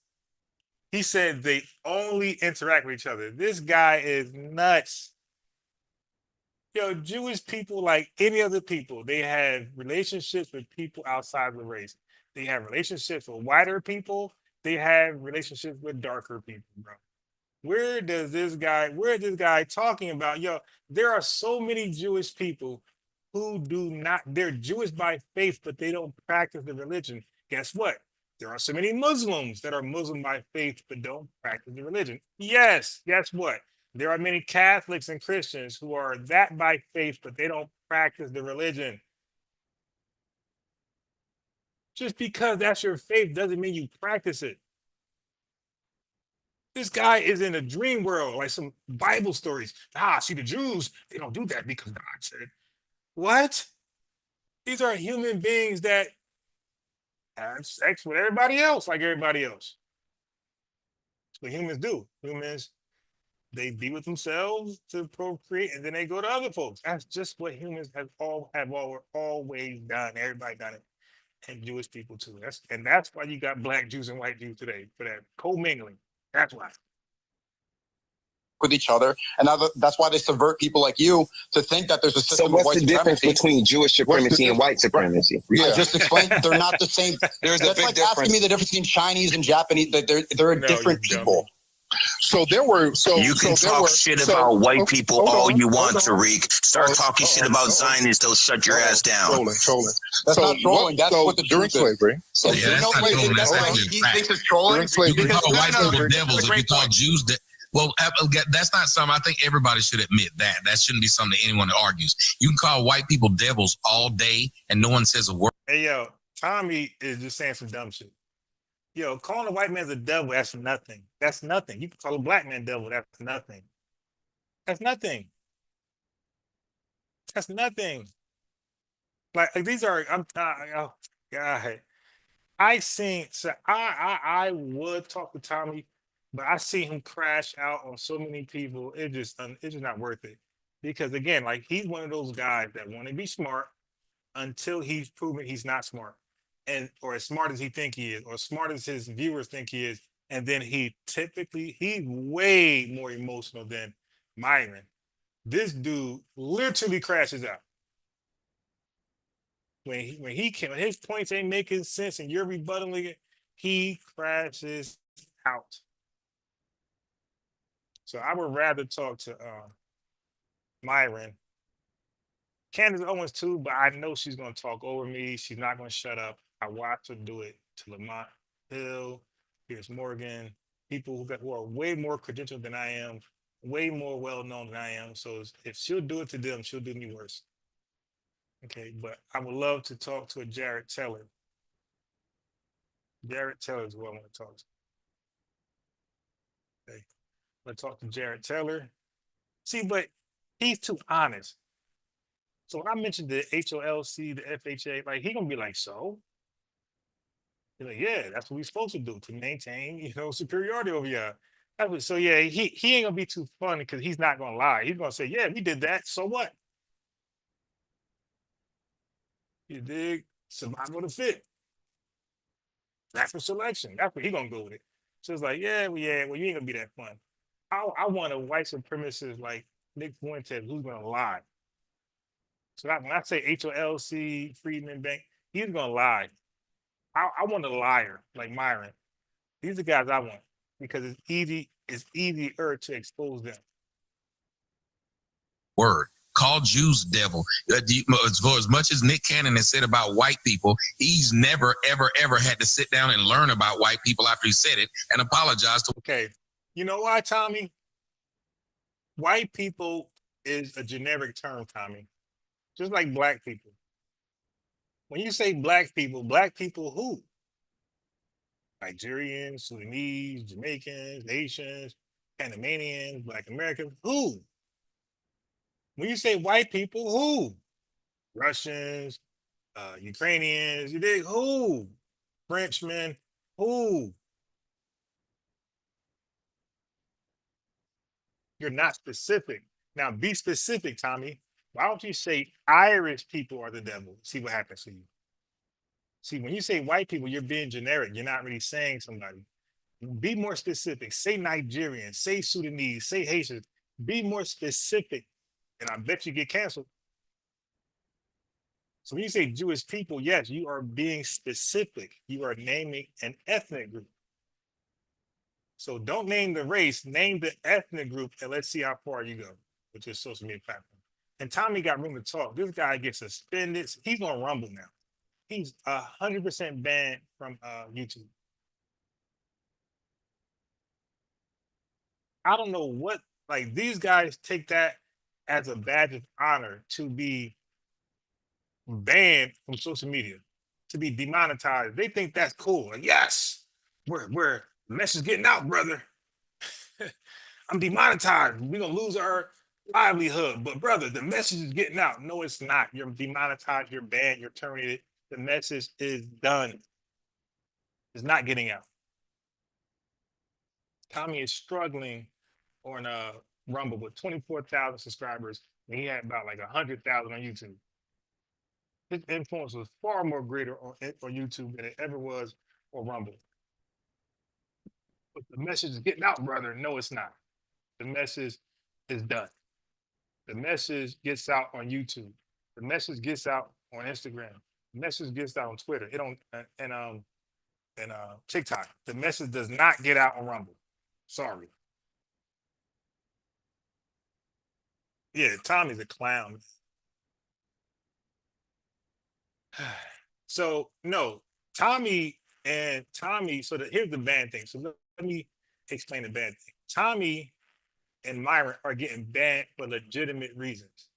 He said they only interact with each other. This guy is nuts. Yo, Jewish people, like any other people, they have relationships with people outside of the race. They have relationships with whiter people. They have relationships with darker people, bro. Where is this guy talking about? Yo, there are so many Jewish people who they're Jewish by faith, but they don't practice the religion. Guess what? There are so many Muslims that are Muslim by faith, but don't practice the religion. Yes, guess what? There are many Catholics and Christians who are that by faith, but they don't practice the religion. Just because that's your faith doesn't mean you practice it. This guy is in a dream world, like some Bible stories. See, the Jews, they don't do that because God said, what? These are human beings that have sex with everybody else, like everybody else. That's what humans do. Humans, they be with themselves to procreate, and then they go to other folks. That's just what humans have always done. Everybody done it, and Jewish people too. That's why you got black Jews and white Jews today, for that commingling. That's why. With each other, and that's why they subvert people like you to think that there's a system of white supremacy. So what's the difference between Jewish supremacy and white supremacy? Yeah. I just explained they're not the same. There's that's a big like difference. asking me the difference between Chinese and Japanese. They're different people. So there were you can talk shit about white people all you want, Tariq. Start talking shit about Zionists, they'll shut your ass down. Trolling. That's not trolling. That's what the during slavery. So yeah, that's not trolling. That's he thinks it's trolling. You can call white people devils if you call Jews that. Well, that's not something. I think everybody should admit that. That shouldn't be something that anyone argues. You can call white people devils all day, and no one says a word. Hey, yo, Tommy is just saying some dumb shit. Yo, calling a white man a devil, that's nothing. That's nothing. You can call a black man devil, that's nothing. That's nothing. That's nothing. Like these are, oh, God. I would talk to Tommy, but I see him crash out on so many people. It's just not worth it. Because again, like he's one of those guys that want to be smart until he's proven he's not smart, or as smart as he think he is, or smart as his viewers think he is, and then he's way more emotional than Myron. This dude literally crashes out when his points ain't making sense and you're rebuttaling it. He crashes out. So I would rather talk to Myron. Candace Owens too, but I know she's going to talk over me. She's not going to shut up. I watched her do it to Lamont Hill, Piers Morgan, people who are way more credentialed than I am, way more well-known than I am. So if she'll do it to them, she'll do me worse. Okay, but I would love to talk to a Jared Taylor. Jared Taylor is who I want to talk to. Okay, let's talk to Jared Taylor. See, but he's too honest. So when I mentioned the HOLC, the FHA, like he gonna be like, so? He's like, yeah, that's what we're supposed to do to maintain, superiority over y'all. So yeah, he ain't gonna be too funny because he's not gonna lie. He's gonna say, yeah, we did that. So what? You dig? Survival of the fit. Natural selection. That's what he gonna go with it. So it's like, well, you ain't gonna be that fun. I want a white supremacist like Nick Fuentes who's gonna lie. So when I say HOLC, Freedman Bank, he's gonna lie. I want a liar like Myron. These are the guys I want because it's easier to expose them. Word. Call Jews devil. For as much as Nick Cannon has said about white people, he's never, ever, ever had to sit down and learn about white people after he said it and apologize to. Okay. You know why, Tommy? White people is a generic term, Tommy. Just like black people. When you say black people who? Nigerians, Sudanese, Jamaicans, Haitians, Panamanians, Black Americans, who? When you say white people, who? Russians, Ukrainians, you dig? Who? Frenchmen, who? You're not specific. Now be specific, Tommy. Why don't you say Irish people are the devil? See what happens to you. See, when you say white people, you're being generic. You're not really saying somebody. Be more specific. Say Nigerian, say Sudanese, say Haitians. Be more specific, and I bet you get canceled. So when you say Jewish people, yes, you are being specific. You are naming an ethnic group. So don't name the race, name the ethnic group, and let's see how far you go with your social media platform. And Tommy got room to talk. This guy gets suspended. He's on Rumble now. He's 100% banned from YouTube. I don't know what, like these guys take that as a badge of honor to be banned from social media, to be demonetized. They think that's cool. Like, yes, we're message getting out, brother. I'm demonetized. We're gonna lose our livelihood. But brother, the message is getting out. No, it's not. You're demonetized, you're banned, you're terminated. The message is done. It's not getting out. Tommy is struggling on Rumble with 24,000 subscribers, and he had about like 100,000 on YouTube. His influence was far more greater on YouTube than it ever was on Rumble. But the message is getting out, brother. No, it's not. The message is done. The message gets out on YouTube. The message gets out on Instagram. The message gets out on Twitter. It don't and TikTok. The message does not get out on Rumble. Sorry. Yeah, Tommy's a clown. So no, Tommy. So here's the bad thing. So let me explain the bad thing. Tommy and Myron are getting banned for legitimate reasons.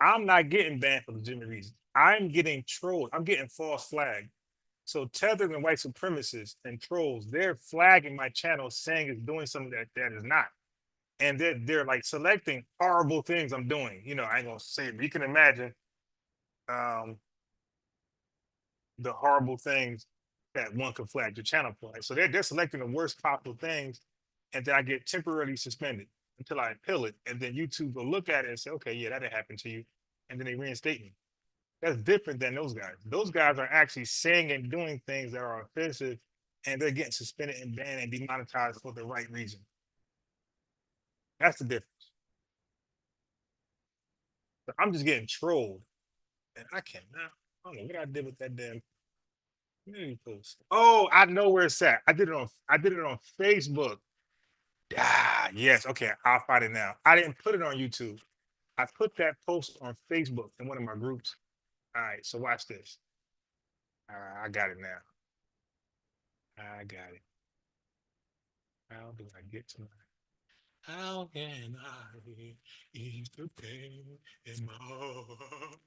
I'm not getting banned for legitimate reasons. I'm getting trolled. I'm getting false flagged. So Tether and white supremacists and trolls, they're flagging my channel saying it's doing something that is not. And they're like selecting horrible things I'm doing. You know, I ain't gonna say it, but you can imagine the horrible things that one could flag your channel for. So they're selecting the worst possible things, and then I get temporarily suspended until I appeal it. And then YouTube will look at it and say, okay, yeah, that didn't happen to you. And then they reinstate me. That's different than those guys. Those guys are actually saying and doing things that are offensive, and they're getting suspended and banned and demonetized for the right reason. That's the difference. So I'm just getting trolled, and I cannot. I don't know what I did with that damn community post. Oh, I know where it's at. I did it on Facebook. Ah, yes. Okay, I'll find it now. I didn't put it on YouTube. I put that post on Facebook in one of my groups. All right, so watch this. All right, I got it now. I got it. How do I get to my? How can I ease the pain in my heart?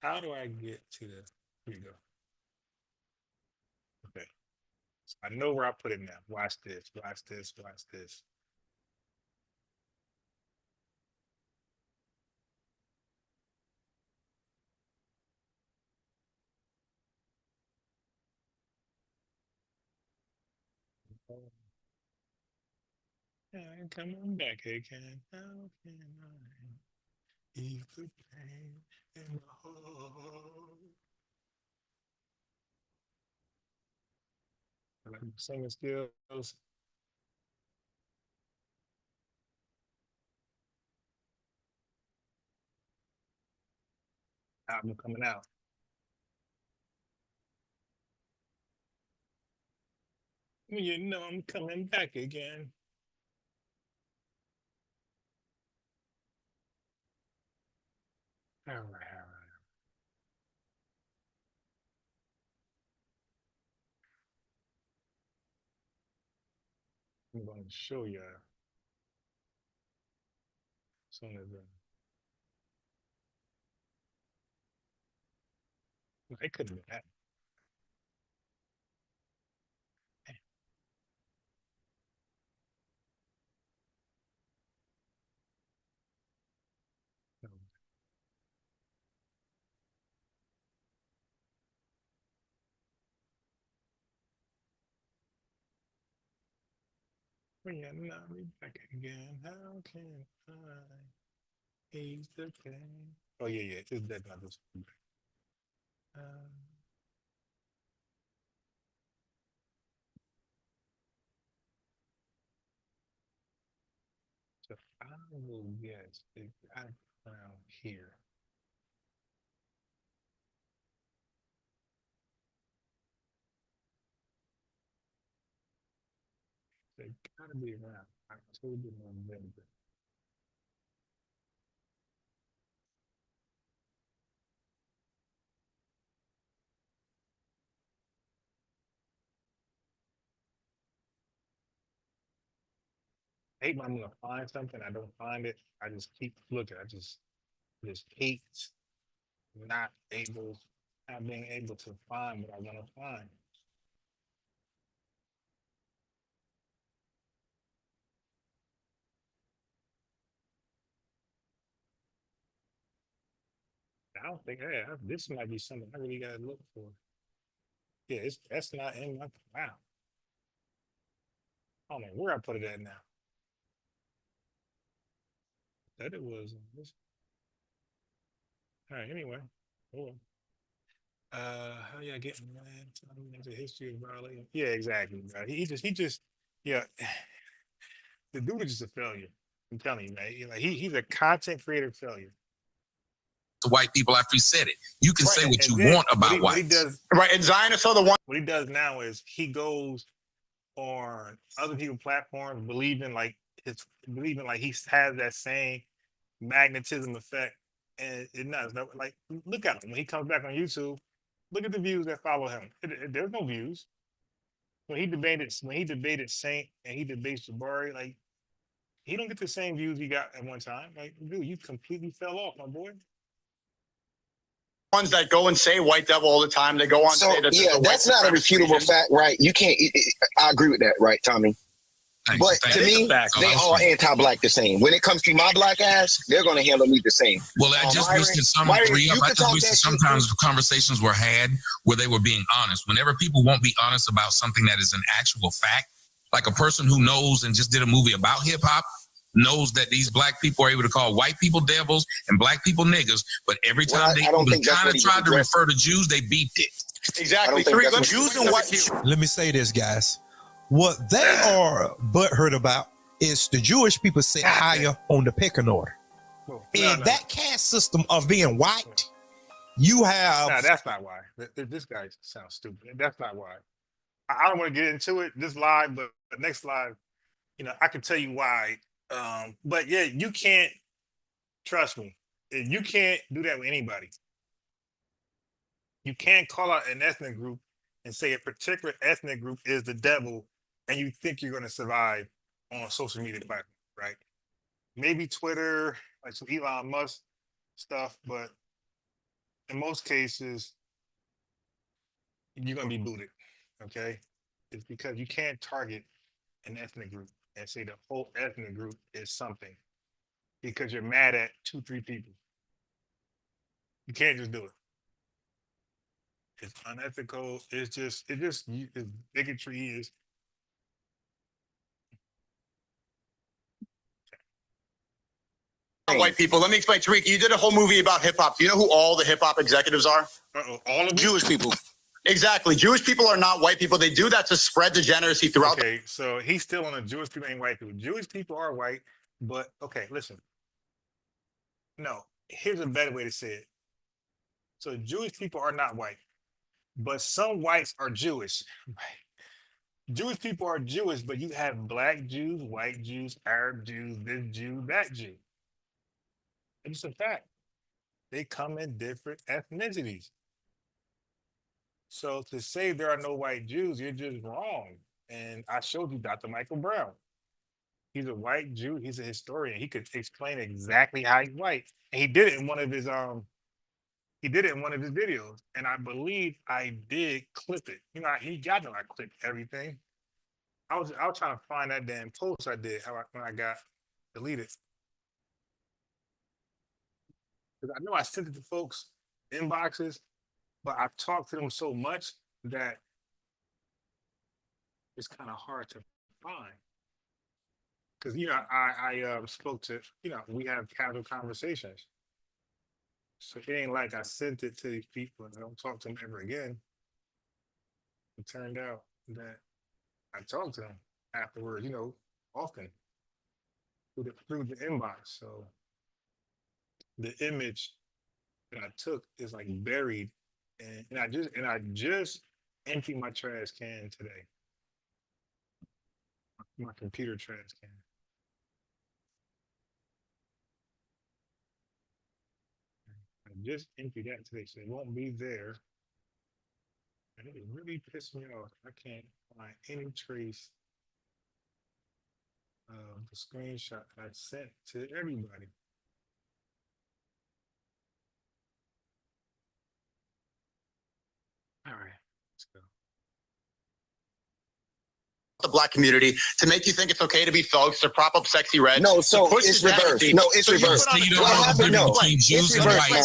How do I get to the? Here we go. Okay, so I know where I put it now. Watch this. Watch this. Watch this. I'm coming back again. How can I ease the pain in my heart? Like singing skills. Album coming out. You know I'm coming back again. All right, all right. I'm going to show you as soon as it couldn't be that. Yeah, now we back again. How can I ease the pain? Oh yeah, yeah. It's definitely not this one. So I will guess the background here. They gotta be around October, November. I hate when I'm gonna find something, I don't find it. I just keep looking. I just hate not able, not being able to find what I want to find. I don't think. Yeah, this might be something I really gotta look for. Yeah, that's not in my. Wow. I don't know where I put it at now. That it was. All right. Anyway. Oh, well. How y'all getting mad? There's a history of violating. Yeah, exactly. Bro. He just, yeah. The dude is just a failure. I'm telling you, man. Like he's a content creator failure. To white people after he said it. You can say what you want about what he whites. does, right? And Zionists are the one. What he does now is he goes on other people's platforms, believing like he has that same magnetism effect, and it does. Like, look at him when he comes back on YouTube. Look at the views that follow him. There's no views. When he debated Saint and he debates Jabari, like he don't get the same views he got at one time. Like, dude, you completely fell off, my boy. Ones that go and say white devil all the time. They go on So say that yeah, that's not a refutable fact, right? You can't. I agree with that, right, Tommy? But to me, they all anti-black the same. When it comes to my black ass, they're going to handle me the same. Well, I just wish that sometimes conversations were had where they were being honest. Whenever people won't be honest about something that is an actual fact, like a person who knows and just did a movie about hip hop, knows that these black people are able to call white people devils and black people niggas, but every time they kind of tried to refer to Jews, they beeped it. Exactly. Jews and white. Let me say this, guys. What they are butthurt about is the Jewish people sit higher on the pecking order. In that caste system of being white, you have. No, that's not why. This guy sounds stupid. That's not why. I don't want to get into it this live, but the next live, I can tell you why. But yeah, you can't trust me. You can't do that with anybody. You can't call out an ethnic group and say a particular ethnic group is the devil, and you think you're going to survive on social media platform, right? Maybe Twitter, like some Elon Musk stuff, but in most cases, you're going to be booted. Okay, it's because you can't target an ethnic group and say the whole ethnic group is something because you're mad at 2-3 people. You can't just do it. It's unethical. It's bigotry is. White people. Let me explain, Tariq. You did a whole movie about hip hop. Do you know who all the hip hop executives are? All of them? Jewish people. Exactly. Jewish people are not white people. They do that to spread degeneracy throughout. Okay, so he's still on the Jewish people ain't white people. Jewish people are white, but okay, listen. No, here's a better way to say it. So Jewish people are not white, but some whites are Jewish. Jewish people are Jewish, but you have black Jews, white Jews, Arab Jews, this Jew, that Jew. It's a fact. They come in different ethnicities. So to say there are no white Jews, you're just wrong. And I showed you Dr. Michael Brown. He's a white Jew. He's a historian. He could explain exactly how he's white. And he did it in one of his videos. And I believe I did clip it. He got I clipped everything. I was trying to find that damn post I did when I got deleted. Because I know I sent it to folks inboxes, but I talked to them so much that it's kind of hard to find. Because I spoke to we have casual conversations. So it ain't like I sent it to these people and I don't talk to them ever again. It turned out that I talked to them afterwards, often through the inbox. So the image that I took is like buried, and I just emptied my trash can today. My computer trash can. I just emptied that today, so it won't be there. And it really pissed me off. I can't find any trace of the screenshot I sent to everybody. All right, let's go. the black community to make you think it's okay to be thugs, to prop up sexy red. No, so it's reversed. No, it's reversed. What happened? No, it's reversed, man.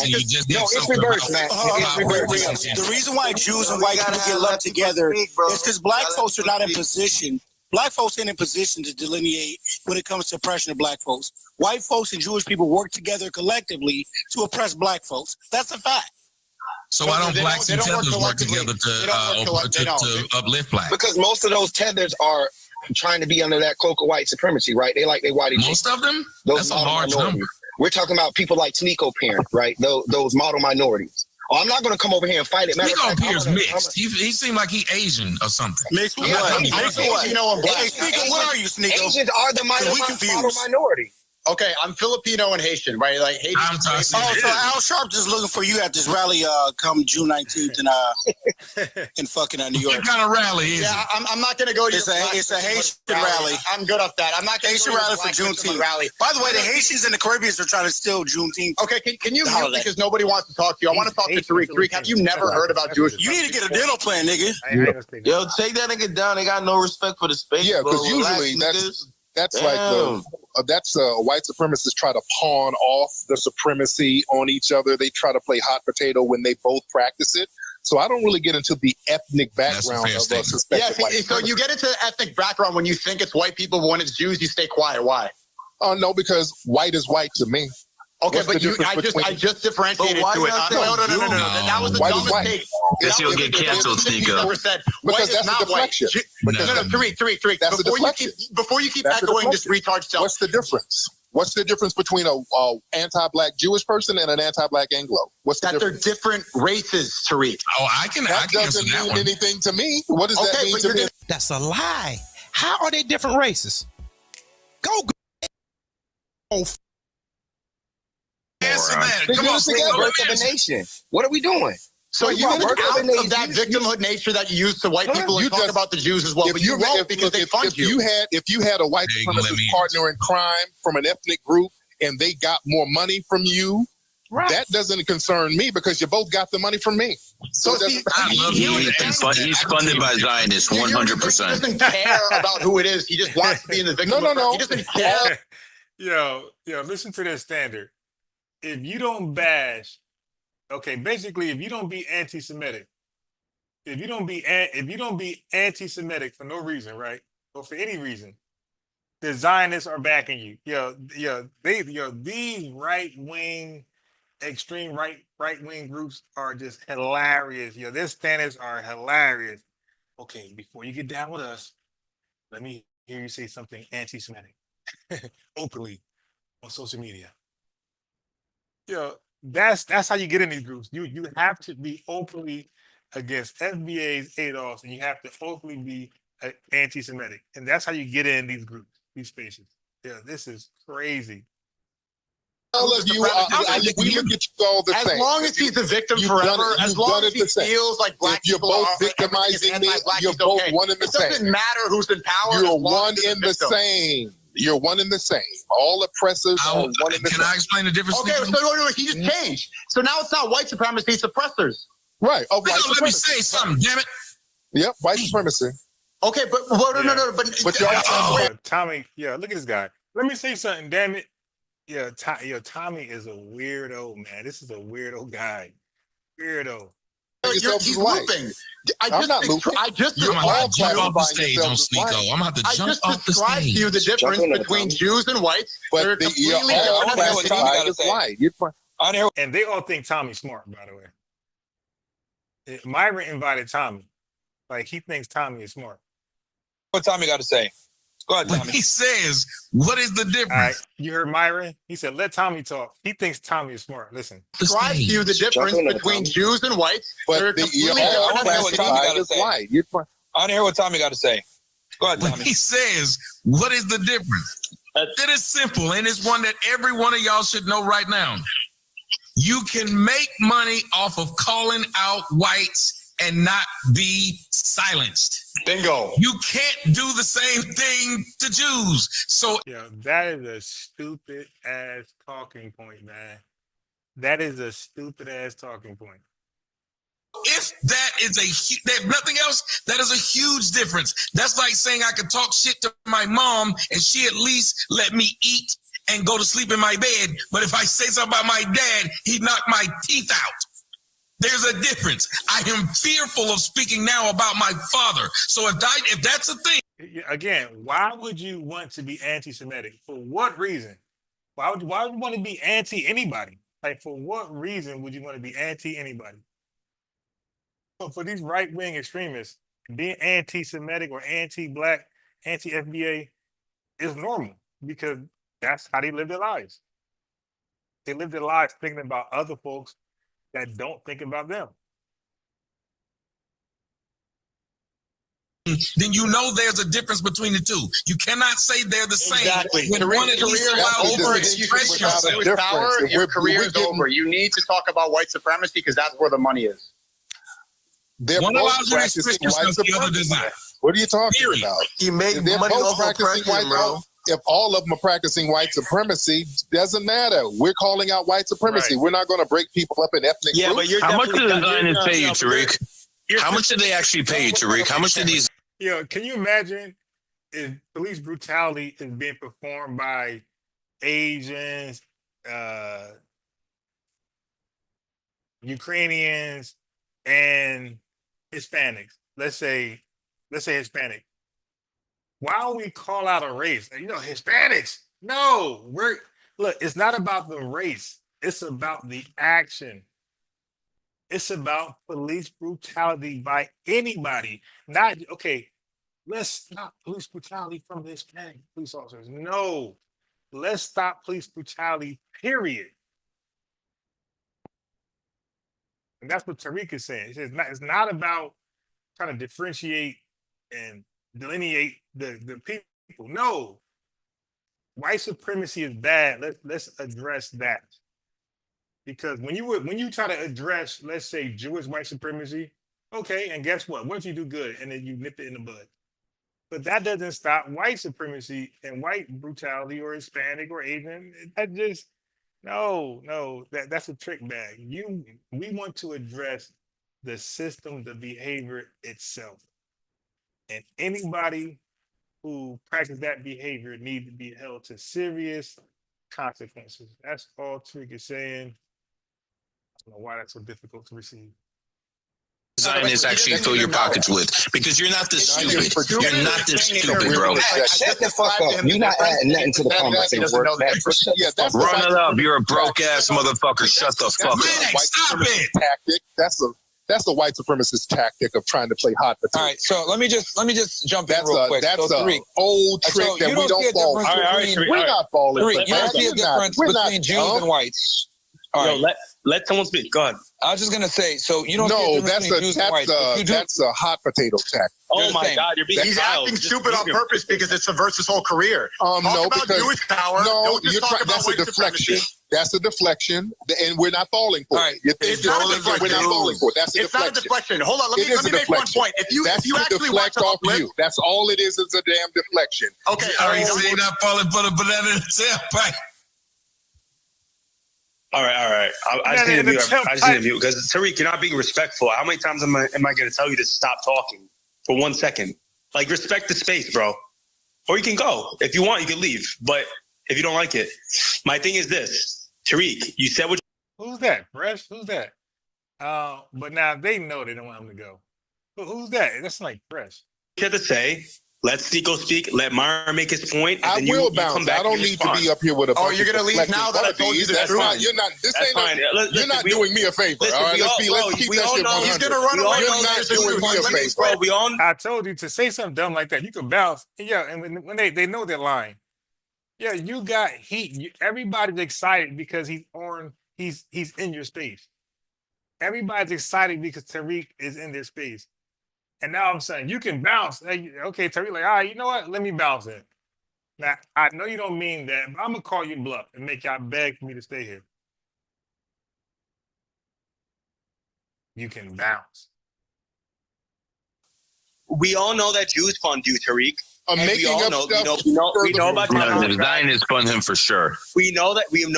No, it's reversed, man. It's reversed. The reason why Jews and white people get lumped together is because black folks are not in position. Black folks ain't in position to delineate when it comes to oppression of black folks. White folks and Jewish people work together collectively to oppress black folks. That's a fact. So why don't blacks and tethers work together to uplift blacks? Because most of those tethers are trying to be under that cloak of white supremacy, right? They like they white. Most of them? That's a large number. We're talking about people like Sneeko Parent, right? Those model minorities. Oh, I'm not going to come over here and fight it. Sneeko Parent's mixed. He seemed like he Asian or something. Mixed with what? Mixed with what? Hey, Sneeko, what are you, Sneeko? Asians are the model minority. Okay, I'm Filipino and Haitian, right? Like Haitian. Oh, so Al Sharp's is looking for you at this rally come June 19th in fucking New York. What kind of rally is it? Yeah, I'm not going to go to It's a Haitian rally. I'm good off that. I'm not going to Haitian rally for Juneteenth. Rally. By the way, the Haitians and the Caribbeans are trying to steal Juneteenth. Okay, can you mute because nobody wants to talk to you? I want to talk to Tariq. Tariq, have you never heard about Jewish? You need to get a dental plan, nigga. Yo, take that nigga down. They got no respect for the space. Yeah, because usually that's like white supremacists try to pawn off the supremacy on each other. They try to play hot potato when they both practice it. So I don't really get into the ethnic background of a suspected white supremacist. So you get into the ethnic background when you think it's white people, but when it's Jews, you stay quiet. Why? Oh, no, because white is white to me. Okay, but I just differentiated to it. No. That was the dumbest take. Guess you'll get canceled, Sneeko. Because that's a deflection. Tariq. That's a deflection. Before you keep echoing this retard stuff. What's the difference? What's the difference between a anti-black Jewish person and an anti-black Anglo? What's the difference? They're different races, Tariq. Oh, I can doesn't mean anything to me. What does that mean to me? That's a lie. How are they different races? Go. Answer that. Come on, birth of a nation. What are we doing? So you out of that victimhood nature that you use to white people and talk about the Jews as well, but you won't because they fund you. If you had a white supremacist partner in crime from an ethnic group and they got more money from you, that doesn't concern me because you both got the money from me. So he's funded by Zionists, 100%. He doesn't care about who it is. He just wants to be in the victim. No. He doesn't care. Yo, listen to this standard. If you don't bash, okay, basically, if you don't be anti-Semitic, if you don't be anti-Semitic for no reason, right, or for any reason, the Zionists are backing you. These right-wing, extreme right-wing groups are just hilarious. Their standards are hilarious. Okay, before you get down with us, let me hear you say something anti-Semitic openly on social media. That's how you get in these groups. You have to be openly against FBA's ADOS, and you have to openly be anti-Semitic, and that's how you get in these groups, these spaces. This is crazy. All of you, we look at you all the same. As long as he's the victim forever, as long as he feels like black people are victimizing me, you're both one and the same. It doesn't matter who's in power. You're one in the same. You're one and the same. All oppressors are one and the same. Can I explain the difference? Okay, so he just changed. So now it's not white supremacy, it's suppressors. Right. Oh, let me say something, damn it. Yep, white supremacy. Okay, but Tommy, look at this guy. Let me say something, damn it. Tommy is a weirdo, man. This is a weirdo guy. Weirdo. He's looping. I'm not looping. I'm going to jump off the stage on Sneeko. I'm going to have to jump off the stage. I just described to you the difference between Jews and whites. They're completely different. And they all think Tommy's smart, by the way. Myron invited Tommy. Like, he thinks Tommy is smart. What Tommy got to say? Go ahead, Tommy. He says, what is the difference? All right, you heard Myron? He said, let Tommy talk. He thinks Tommy is smart. Listen. Describe to you the difference between Jews and whites. They're completely different. I want to hear what Tommy got to say. Go ahead, Tommy. He says, what is the difference? It is simple, and it's one that every one of y'all should know right now. You can make money off of calling out whites and not be silenced. Bingo. You can't do the same thing to Jews. So that is a stupid ass talking point, man. That is a stupid ass talking point. If that is that nothing else, that is a huge difference. That's like saying I could talk shit to my mom and she at least let me eat and go to sleep in my bed. But if I say something about my dad, he knocked my teeth out. There's a difference. I am fearful of speaking now about my father. So if that's a thing. Again, why would you want to be anti-Semitic? For what reason? Why would you want to be anti anybody? Like, for what reason would you want to be anti anybody? So for these right-wing extremists, being anti-Semitic or anti-Black, anti-FBA is normal because that's how they live their lives. They live their lives thinking about other folks that don't think about them. Then you know there's a difference between the two. You cannot say they're the same. Exactly. When one at least allows you to express yourself. Power, your career is over. You need to talk about white supremacy because that's where the money is. They're One both allows you to practicing express white yourself, the other does supremacy. not. What are you talking Period. about? He made If they're money both off of practicing oppression, bro. if all of them are practicing white supremacy, doesn't matter. We're calling out white supremacy. Right. We're not going to break people up in ethnic Yeah, groups. but you're how much do the Zionists pay you, Tariq? How much did they actually pay you, Tariq? How much did these? Yo, can you imagine if police brutality is being performed by Asians, Ukrainians, and Hispanics? Let's say Hispanic. Why don't we call out a race? You know, Hispanics. No, look, it's not about the race. It's about the action. It's about police brutality by anybody. Not okay. Let's stop police brutality from the Hispanic police officers. No, let's stop police brutality, period. And that's what Tariq is saying. He says it's not about trying to differentiate and delineate the people. No, white supremacy is bad. Let's address that. Because when you try to address, let's say, Jewish white supremacy, okay, and guess what? What if you do good and then you nip it in the bud? But that doesn't stop white supremacy and white brutality or Hispanic or Asian. That just no, that's a trick bag. We want to address the system, the behavior itself. And anybody who practices that behavior need to be held to serious consequences. That's all Tariq is saying. I don't know why that's so difficult to receive. Zionists actually fill your pockets with, because you're not this stupid. You're not this stupid, bro. Shut the fuck up. You're not adding nothing to the conversation. Run it up. You're a broke ass motherfucker. Shut the fuck up. Stop it. Tactic. That's a white supremacist tactic of trying to play hot potato. All right, so let me just jump in That's real quick. That's so, an old trick that we don't fall for. We're not falling for that. You don't see a difference between Jews and whites. All right. Let someone speak. Go ahead. I was just gonna say, so you don't. No, that's a hot potato tactic. Oh my God, you're being. He's acting stupid on purpose because it subverts his whole career. No, about Jewish power. No, talk about that's a deflection. That's a deflection, and we're not falling for it. It's not a deflection. We're not falling for it. That's a deflection. It's not a deflection. Hold on, let me make one point. If you actually watch off you, that's all it is a damn deflection. Okay, all right, so you're not falling for the banana in the tailpipe. All right. I just need a view because Tariq, you're not being respectful. How many times am I going to tell you to stop talking for 1 second? Like, respect the space, bro. Or you can go if you want. You can leave, but if you don't like it, my thing is this: Tariq, you said what. Who's that, Fresh? Who's that? But now they know they don't want him to go. But who's that? That's like Fresh. You had to say. Let Stico speak. Let Myron make his point. I will bounce. I don't need to be up here with a. Oh, you're gonna leave now that I told you the truth. You're not. This ain't. You're not doing me a favor. All right, let's keep that shit 100. He's gonna run away. You're not doing me a favor. I told you to say something dumb like that. You can bounce. Yeah, and when they know they're lying. Yeah, you got heat. Everybody's excited because he's in your space. Everybody's excited because Tariq is in their space. And now I'm saying you can bounce. Okay, Tariq, like, all right, you know what? Let me bounce in. Now, I know you don't mean that, but I'm gonna call you bluff and make y'all beg for me to stay here. You can bounce. We all know that Jews fund you, Tariq. I'm making up stuff. We know about your contracts. The Zionists fund him for sure. We know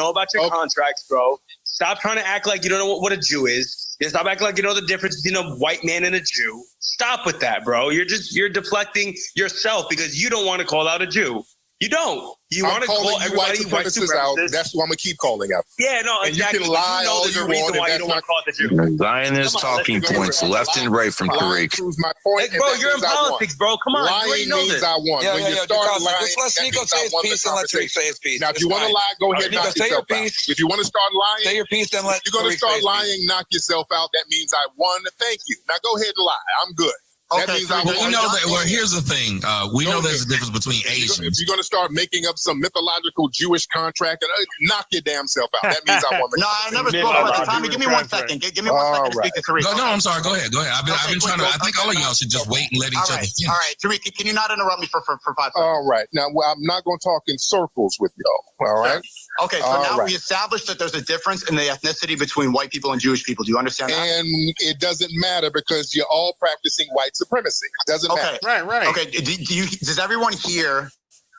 about your contracts, bro. Stop trying to act like you don't know what a Jew is. Yeah, stop acting like you know the difference between a white man and a Jew. Stop with that, bro. You're deflecting yourself because you don't want to call out a Jew. You don't. You want to call everybody white supremacists out. That's what I'm gonna keep calling out. Yeah, no, and exactly. you can lie all you want. Why you don't want to call it the Jew. Zionist talking points, left and right from Tariq. My point, bro, you're in politics, bro. Come on, lying you already know means this. I won. Yeah, when you start lying, just let Sneeko say his piece and let Tariq say his piece. Now, if you want to lie, go ahead and knock yourself out. If you want to start lying, say your piece, then let you're going to start lying, knock yourself out. That means I won. Thank you. Now go ahead and lie. I'm good. That means I won. We know that. Well, here's the thing. We know there's a difference between Asians. If you're going to start making up some mythological Jewish contract, knock your damn self out. That means I won. No, I never spoke about that. Tommy, give me 1 second. Give me 1 second to speak to Tariq. No, I'm sorry. Go ahead. I've been trying to. I think all of y'all should just wait and let each other finish. All right, Tariq, can you not interrupt me for 5 seconds? All right. Now, I'm not going to talk in circles with y'all. All right. Okay, so now we established that there's a difference in the ethnicity between white people and Jewish people. Do you understand that? And it doesn't matter because you're all practicing white supremacy. It doesn't matter. Right. Okay, does everyone hear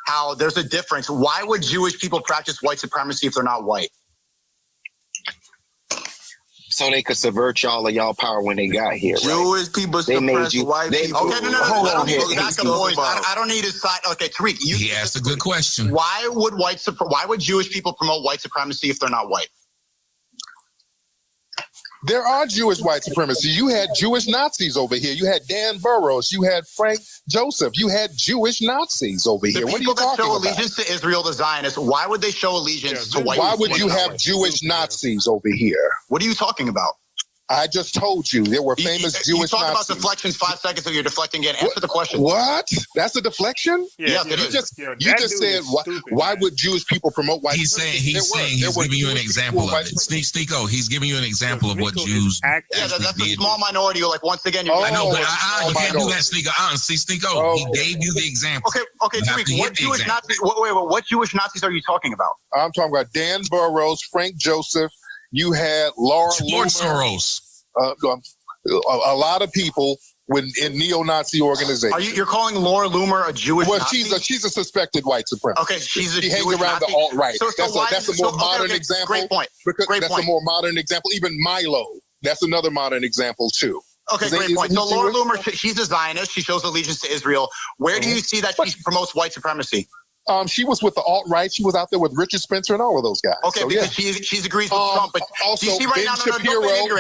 how there's a difference? Why would Jewish people practice white supremacy if they're not white? So they could subvert y'all power when they got here. Jewish people suppress white people. Okay, no. I don't need his side. Okay, Tariq, he asked a good question. Why would Jewish people promote white supremacy if they're not white? There are Jewish white supremacy. You had Jewish Nazis over here. You had Dan Burroughs. You had Frank Joseph. You had Jewish Nazis over here. What are you talking about? The people that show allegiance to Israel, the Zionists, why would they show allegiance to white? Why would you have Jewish Nazis over here? What are you talking about? I just told you there were famous Jewish Nazis. You talked about deflections 5 seconds, so you're deflecting again. Answer the question. What? That's a deflection? Yes, you just said why would Jewish people promote white supremacy? He's giving you an example of it. Sneeko, he's giving you an example of what Jews. That's a small minority. Like once again, I know, but you can't do that, Sneeko. See, Sneeko, he gave you the example. Okay, Tariq, what Jewish Nazis? Wait, what Jewish Nazis are you talking about? I'm talking about Dan Burroughs, Frank Joseph. You had Laura Soros. A lot of people in neo-Nazi organizations. You're calling Laura Loomer a Jewish Nazi? Well, she's a suspected white supremacist. Okay, she hangs around the alt-right. That's a more modern example. Great point. That's a more modern example. Even Milo, that's another modern example too. Okay, great point. So Laura Loomer, she's a Zionist. She shows allegiance to Israel. Where do you see that she promotes white supremacy? She was with the alt-right. She was out there with Richard Spencer and all of those guys. Okay, so, because she agrees with Trump. But also, you see right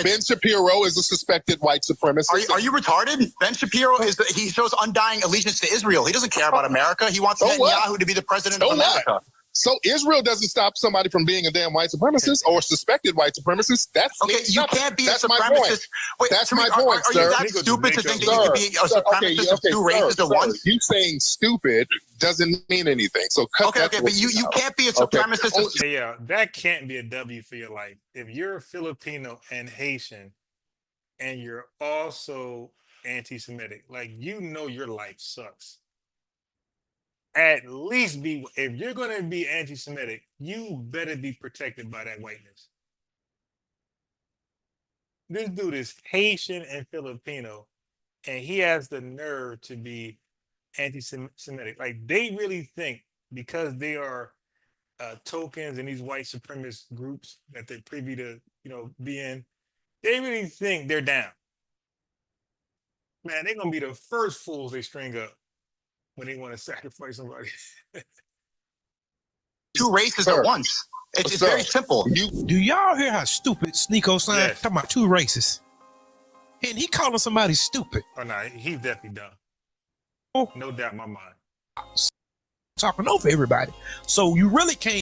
Ben Shapiro is a suspected white supremacist. Are you retarded? Ben Shapiro he shows undying allegiance to Israel. He doesn't care about America. He wants Netanyahu to be the president of America. So Israel doesn't stop somebody from being a damn white supremacist or suspected white supremacist. That's okay. You can't be a supremacist. My point. Wait, that's my point, sir. Are you that stupid to think that you can be a supremacist of two races at once? You saying stupid doesn't mean anything. So cut that. Okay, but you can't be a supremacist. Yeah, that can't be a W for your life. If you're Filipino and Haitian, and you're also anti-Semitic, like your life sucks. At least if you're going to be anti-Semitic, you better be protected by that whiteness. This dude is Haitian and Filipino, and he has the nerve to be anti-Semitic. Like, they really think because they are tokens in these white supremacist groups that they're privy to, be in, they really think they're down. Man, they're going to be the first fools they string up when they want to sacrifice somebody. Two races at once. It's very simple. Do y'all hear how stupid Sneeko sounds? Yes. Talking about two races. And he calling somebody stupid. Oh, no, he's definitely dumb. No doubt in my mind. Talking over everybody. So you really can't.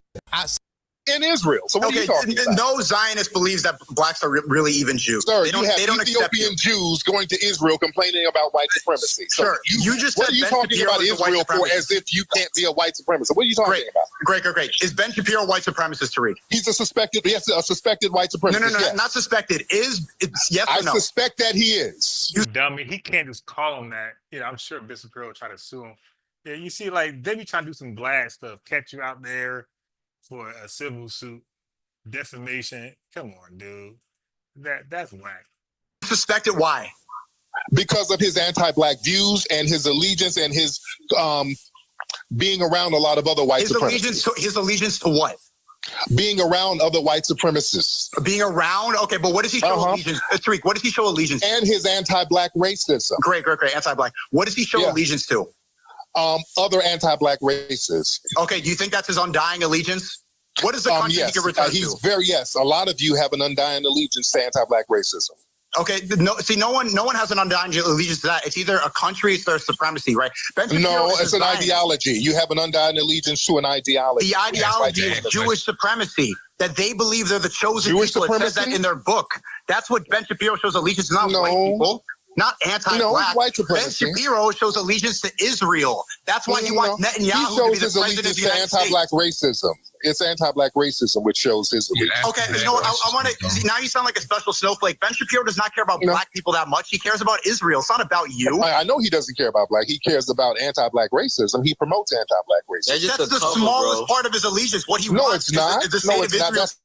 In Israel. So what are you talking about? No Zionist believes that blacks are really even Jews. Sir, you have Ethiopian Jews going to Israel complaining about white supremacy. Sure. You just what are you talking about Israel for as if you can't be a white supremacist? What are you talking about? Great. Is Ben Shapiro a white supremacist, Tariq? He's a suspected white supremacist. No, yes. Not suspected. Yes or no? I suspect that he is. You dummy. He can't just call him that. I'm sure Ben Shapiro will try to sue him. Yeah, you see, like, they be trying to do some glad stuff, catch you out there for a civil suit, defamation. Come on, dude. That's whack. Suspected why? Because of his anti-black views and his allegiance and his being around a lot of other white supremacists. His allegiance to what? Being around other white supremacists. Being around? Okay, but what does he show allegiance? Tariq, what does he show allegiance and his anti-black racism. Great. Anti-black. What does he show allegiance to? Other anti-black racists. Okay, do you think that's his undying allegiance? What is the country he can return to? Yes. A lot of you have an undying allegiance to anti-black racism. Okay, no one has an undying allegiance to that. It's either a country or supremacy, right? No, it's an ideology. You have an undying allegiance to an ideology. The ideology is Jewish supremacy, that they believe they're the chosen Jewish people. supremacy? It says that in their book. That's what Ben Shapiro shows allegiance to, not white people. Not anti-black. White supremacy. Ben Shapiro shows allegiance to Israel. That's why he wants Netanyahu to be the president of the United States. Anti-black racism. It's anti-black racism which shows his allegiance. Okay, you know what? I want to. Now you sound like a special snowflake. Ben Shapiro does not care about black people that much. He cares about Israel. It's not about you. I know he doesn't care about black. He cares about anti-black racism. He promotes anti-black racism. That's the smallest part of his allegiance. What he wants is the state of Israel. Other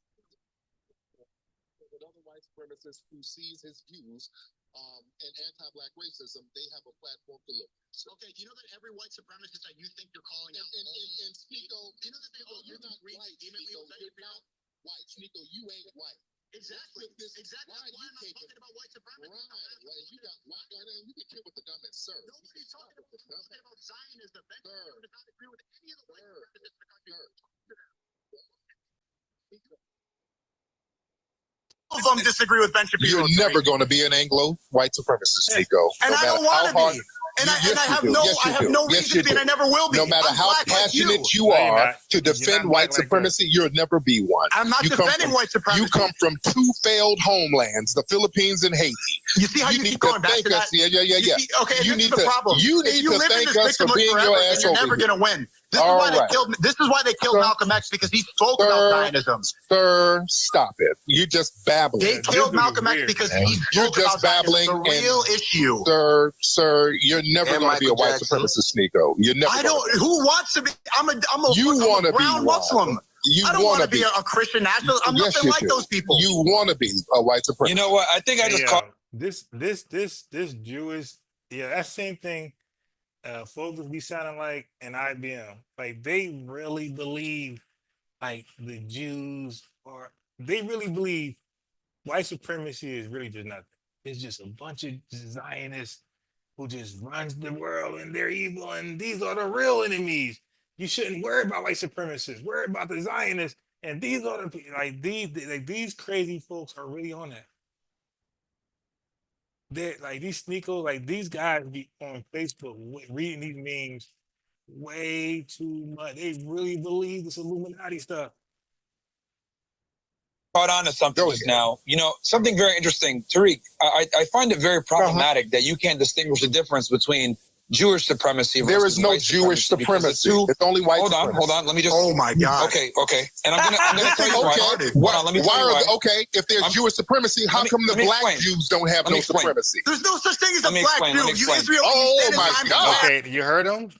white supremacists who sees his views and anti-black racism, they have a platform to look. Okay, do you know that every white supremacist that you think you're calling out, and Sneeko, you know that they all you're not white, Sneeko. You're not white, Sneeko. You ain't white. Exactly. That's why I'm not talking about white supremacy. Right. You got white. You can kill with the dumb and sir. Nobody's talking about Zionism. Ben Shapiro does not agree with any of the white supremacists in the country. All of them disagree with Ben Shapiro. You're never going to be an Anglo white supremacist, Sneeko. And I don't want to be. And I have no reason to be, and I never will be. No matter how passionate you are to defend white supremacy, you'll never be one. I'm not defending white supremacy. You come from two failed homelands, the Philippines and Haiti. You see how you keep going back to that? Yeah. Okay, you this is the problem. You need to thank us for being your ass over here. You're never going to win. This is why they killed Malcolm X, because he spoke about Zionism. Sir, stop it. You just babbling. They killed Malcolm X because he spoke about babbling. The real issue. Sir, you're never going to be a white supremacist, Sneeko. You're never. I don't. Who wants to be? I'm a brown Muslim. I don't want to be a Christian nationalist. I'm nothing like those people. You want to be a white supremacist. You know what? I think I just caught this Jewish. Yeah, that same thing. Folks be sounding like an IBM. Like they really believe, like the Jews, or they really believe white supremacy is really just nothing. It's just a bunch of Zionists who just runs the world and they're evil, and these are the real enemies. You shouldn't worry about white supremacists. Worry about the Zionists, and these are the people. Like these crazy folks are really on that. They're like these Sneeko, like these guys be on Facebook reading these memes way too much. They really believe this Illuminati stuff. caught on to something just now. You know, something very interesting. Tariq, I find it very problematic that you can't distinguish the difference between Jewish supremacy. There is no Jewish supremacy. It's only white supremacy. Hold on. Let me just. Oh my God. Okay. And I'm gonna tell you why. Hold on, let me tell you why. Okay, if there's Jewish supremacy, how come the black Jews don't have no supremacy? There's no such thing as a black Jew. Israel. Oh my God. Okay, you heard him.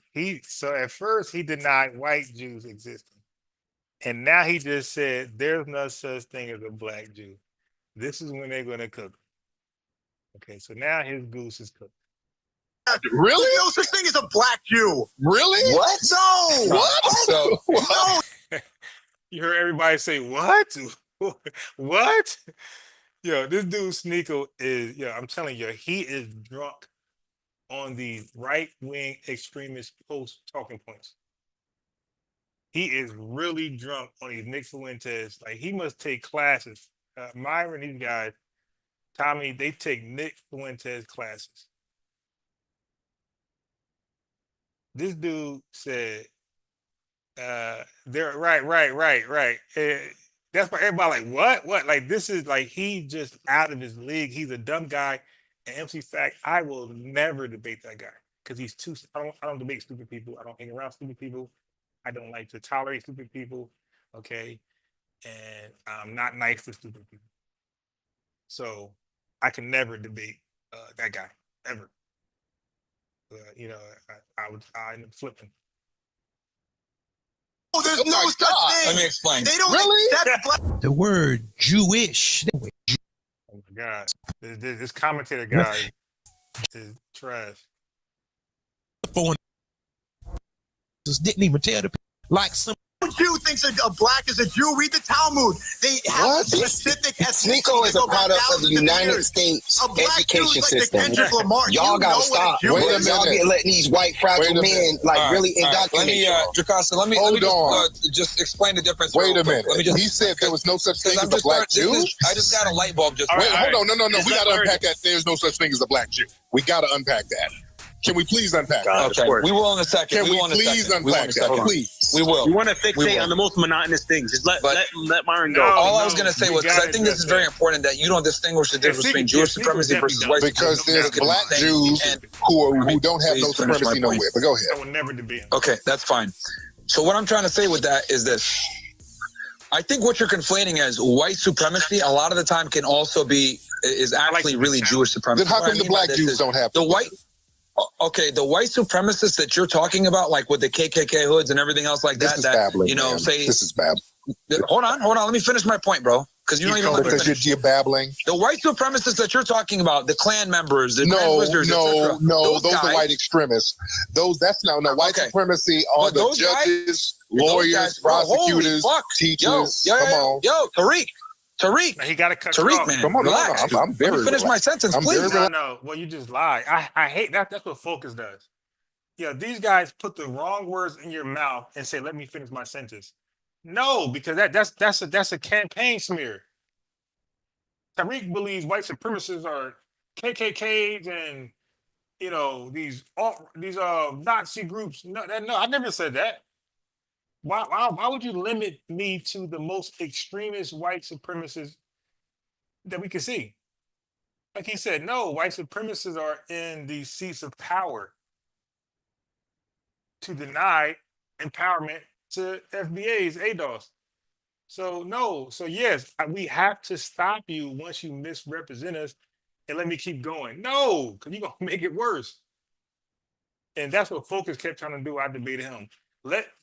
So at first he denied white Jews existing, and now he just said there's no such thing as a black Jew. This is when they're gonna cook. Okay, so now his goose is cooked. Really? There's no such thing as a black Jew. Really? What? No. What? So, no. You heard everybody say what? What? Yo, this dude Sneeko is, I'm telling you, he is drunk on these right-wing extremist post talking points. He is really drunk on these Nick Fuentes. Like, he must take classes. Myron, these guys, Tommy, they take Nick Fuentes classes. This dude said, they're right. That's why everybody like, what? Like, this is like, he just out of his league. He's a dumb guy. And MC Fact, I will never debate that guy because he's too, I don't debate stupid people. I don't hang around stupid people. I don't like to tolerate stupid people. Okay. And I'm not nice to stupid people. So I can never debate that guy, ever. I end up flipping. Oh, there's no such thing. Let me explain. They don't accept black. The word Jewish. Oh my God. This commentator guy is trash. Just didn't even tell the people like some. Jew thinks a black is a Jew. Read the Talmud. They have a specific ethnicity. Sneeko is a product of the United States education system. Y'all gotta stop. Wait a minute. Y'all get letting these white fragile men really indoctrinate y'all. Jocasta, let me just explain the difference. Wait a minute. He said there was no such thing as a black Jew. I just got a light bulb. Wait, hold on. No. We got to unpack that. There's no such thing as a black Jew. We got to unpack that. Can we please unpack that? Okay, we will in a second. Can we please unpack that? Please. We will. You want to fixate on the most monotonous things. Just let Myron go. All I was going to say was, because I think this is very important that you don't distinguish the difference between Jewish supremacy versus white supremacy. Because there's black Jews who don't have no supremacy nowhere. But go ahead. I will never debate. Okay, that's fine. So what I'm trying to say with that is this. I think what you're conflating as white supremacy a lot of the time can also is actually really Jewish supremacy. Then how come the black Jews don't have the white? Okay, the white supremacists that you're talking about, like with the KKK hoods and everything else like that, babbling, this is babbling. Hold on. Let me finish my point, bro. Because you don't even because you're babbling. The white supremacists that you're talking about, the Klan members, the no, those are white extremists. That's white supremacy are the judges, lawyers, prosecutors, teachers. Yo, Tariq, he got to cut Tariq, off. man. Come on, relax. I'm very Let me finish my sentence, please. No. Well, you just lied. I hate that. That's what Focus does. Yeah, these guys put the wrong words in your mouth and say, "Let me finish my sentence." No, because that's a campaign smear. Tariq believes white supremacists are KKKs and these Nazi groups. No, I never said that. Why would you limit me to the most extremist white supremacists that we can see? Like he said, no, white supremacists are in the seats of power to deny empowerment to FBAs, ADOS. So no, yes, we have to stop you once you misrepresent us and let me keep going. No, because you're going to make it worse. And that's what Focus kept trying to do. I debated him.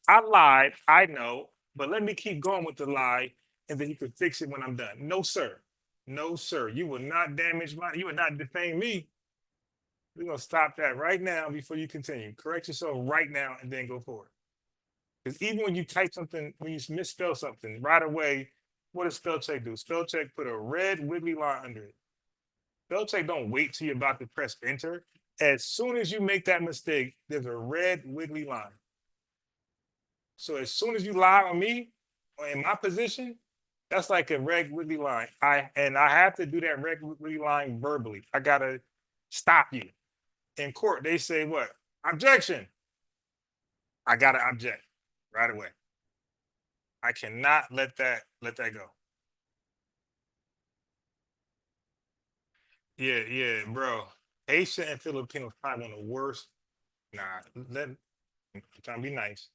I lied, I know, but let me keep going with the lie, and then you can fix it when I'm done. No, sir. No, sir. You will not you will not defame me. We're going to stop that right now before you continue. Correct yourself right now and then go forward. Because even when you type something, when you misspell something, right away, what does spell check do? Spell check put a red wiggly line under it. Spell check don't wait till you're about to press enter. As soon as you make that mistake, there's a red wiggly line. So as soon as you lie on me or in my position, that's like a red wiggly line. I have to do that red wiggly line verbally. I gotta stop you. In court, they say what? Objection. I gotta object right away. I cannot let that go. Yeah, bro. Haitian and Filipino probably one of the worst. I'm trying to be nice.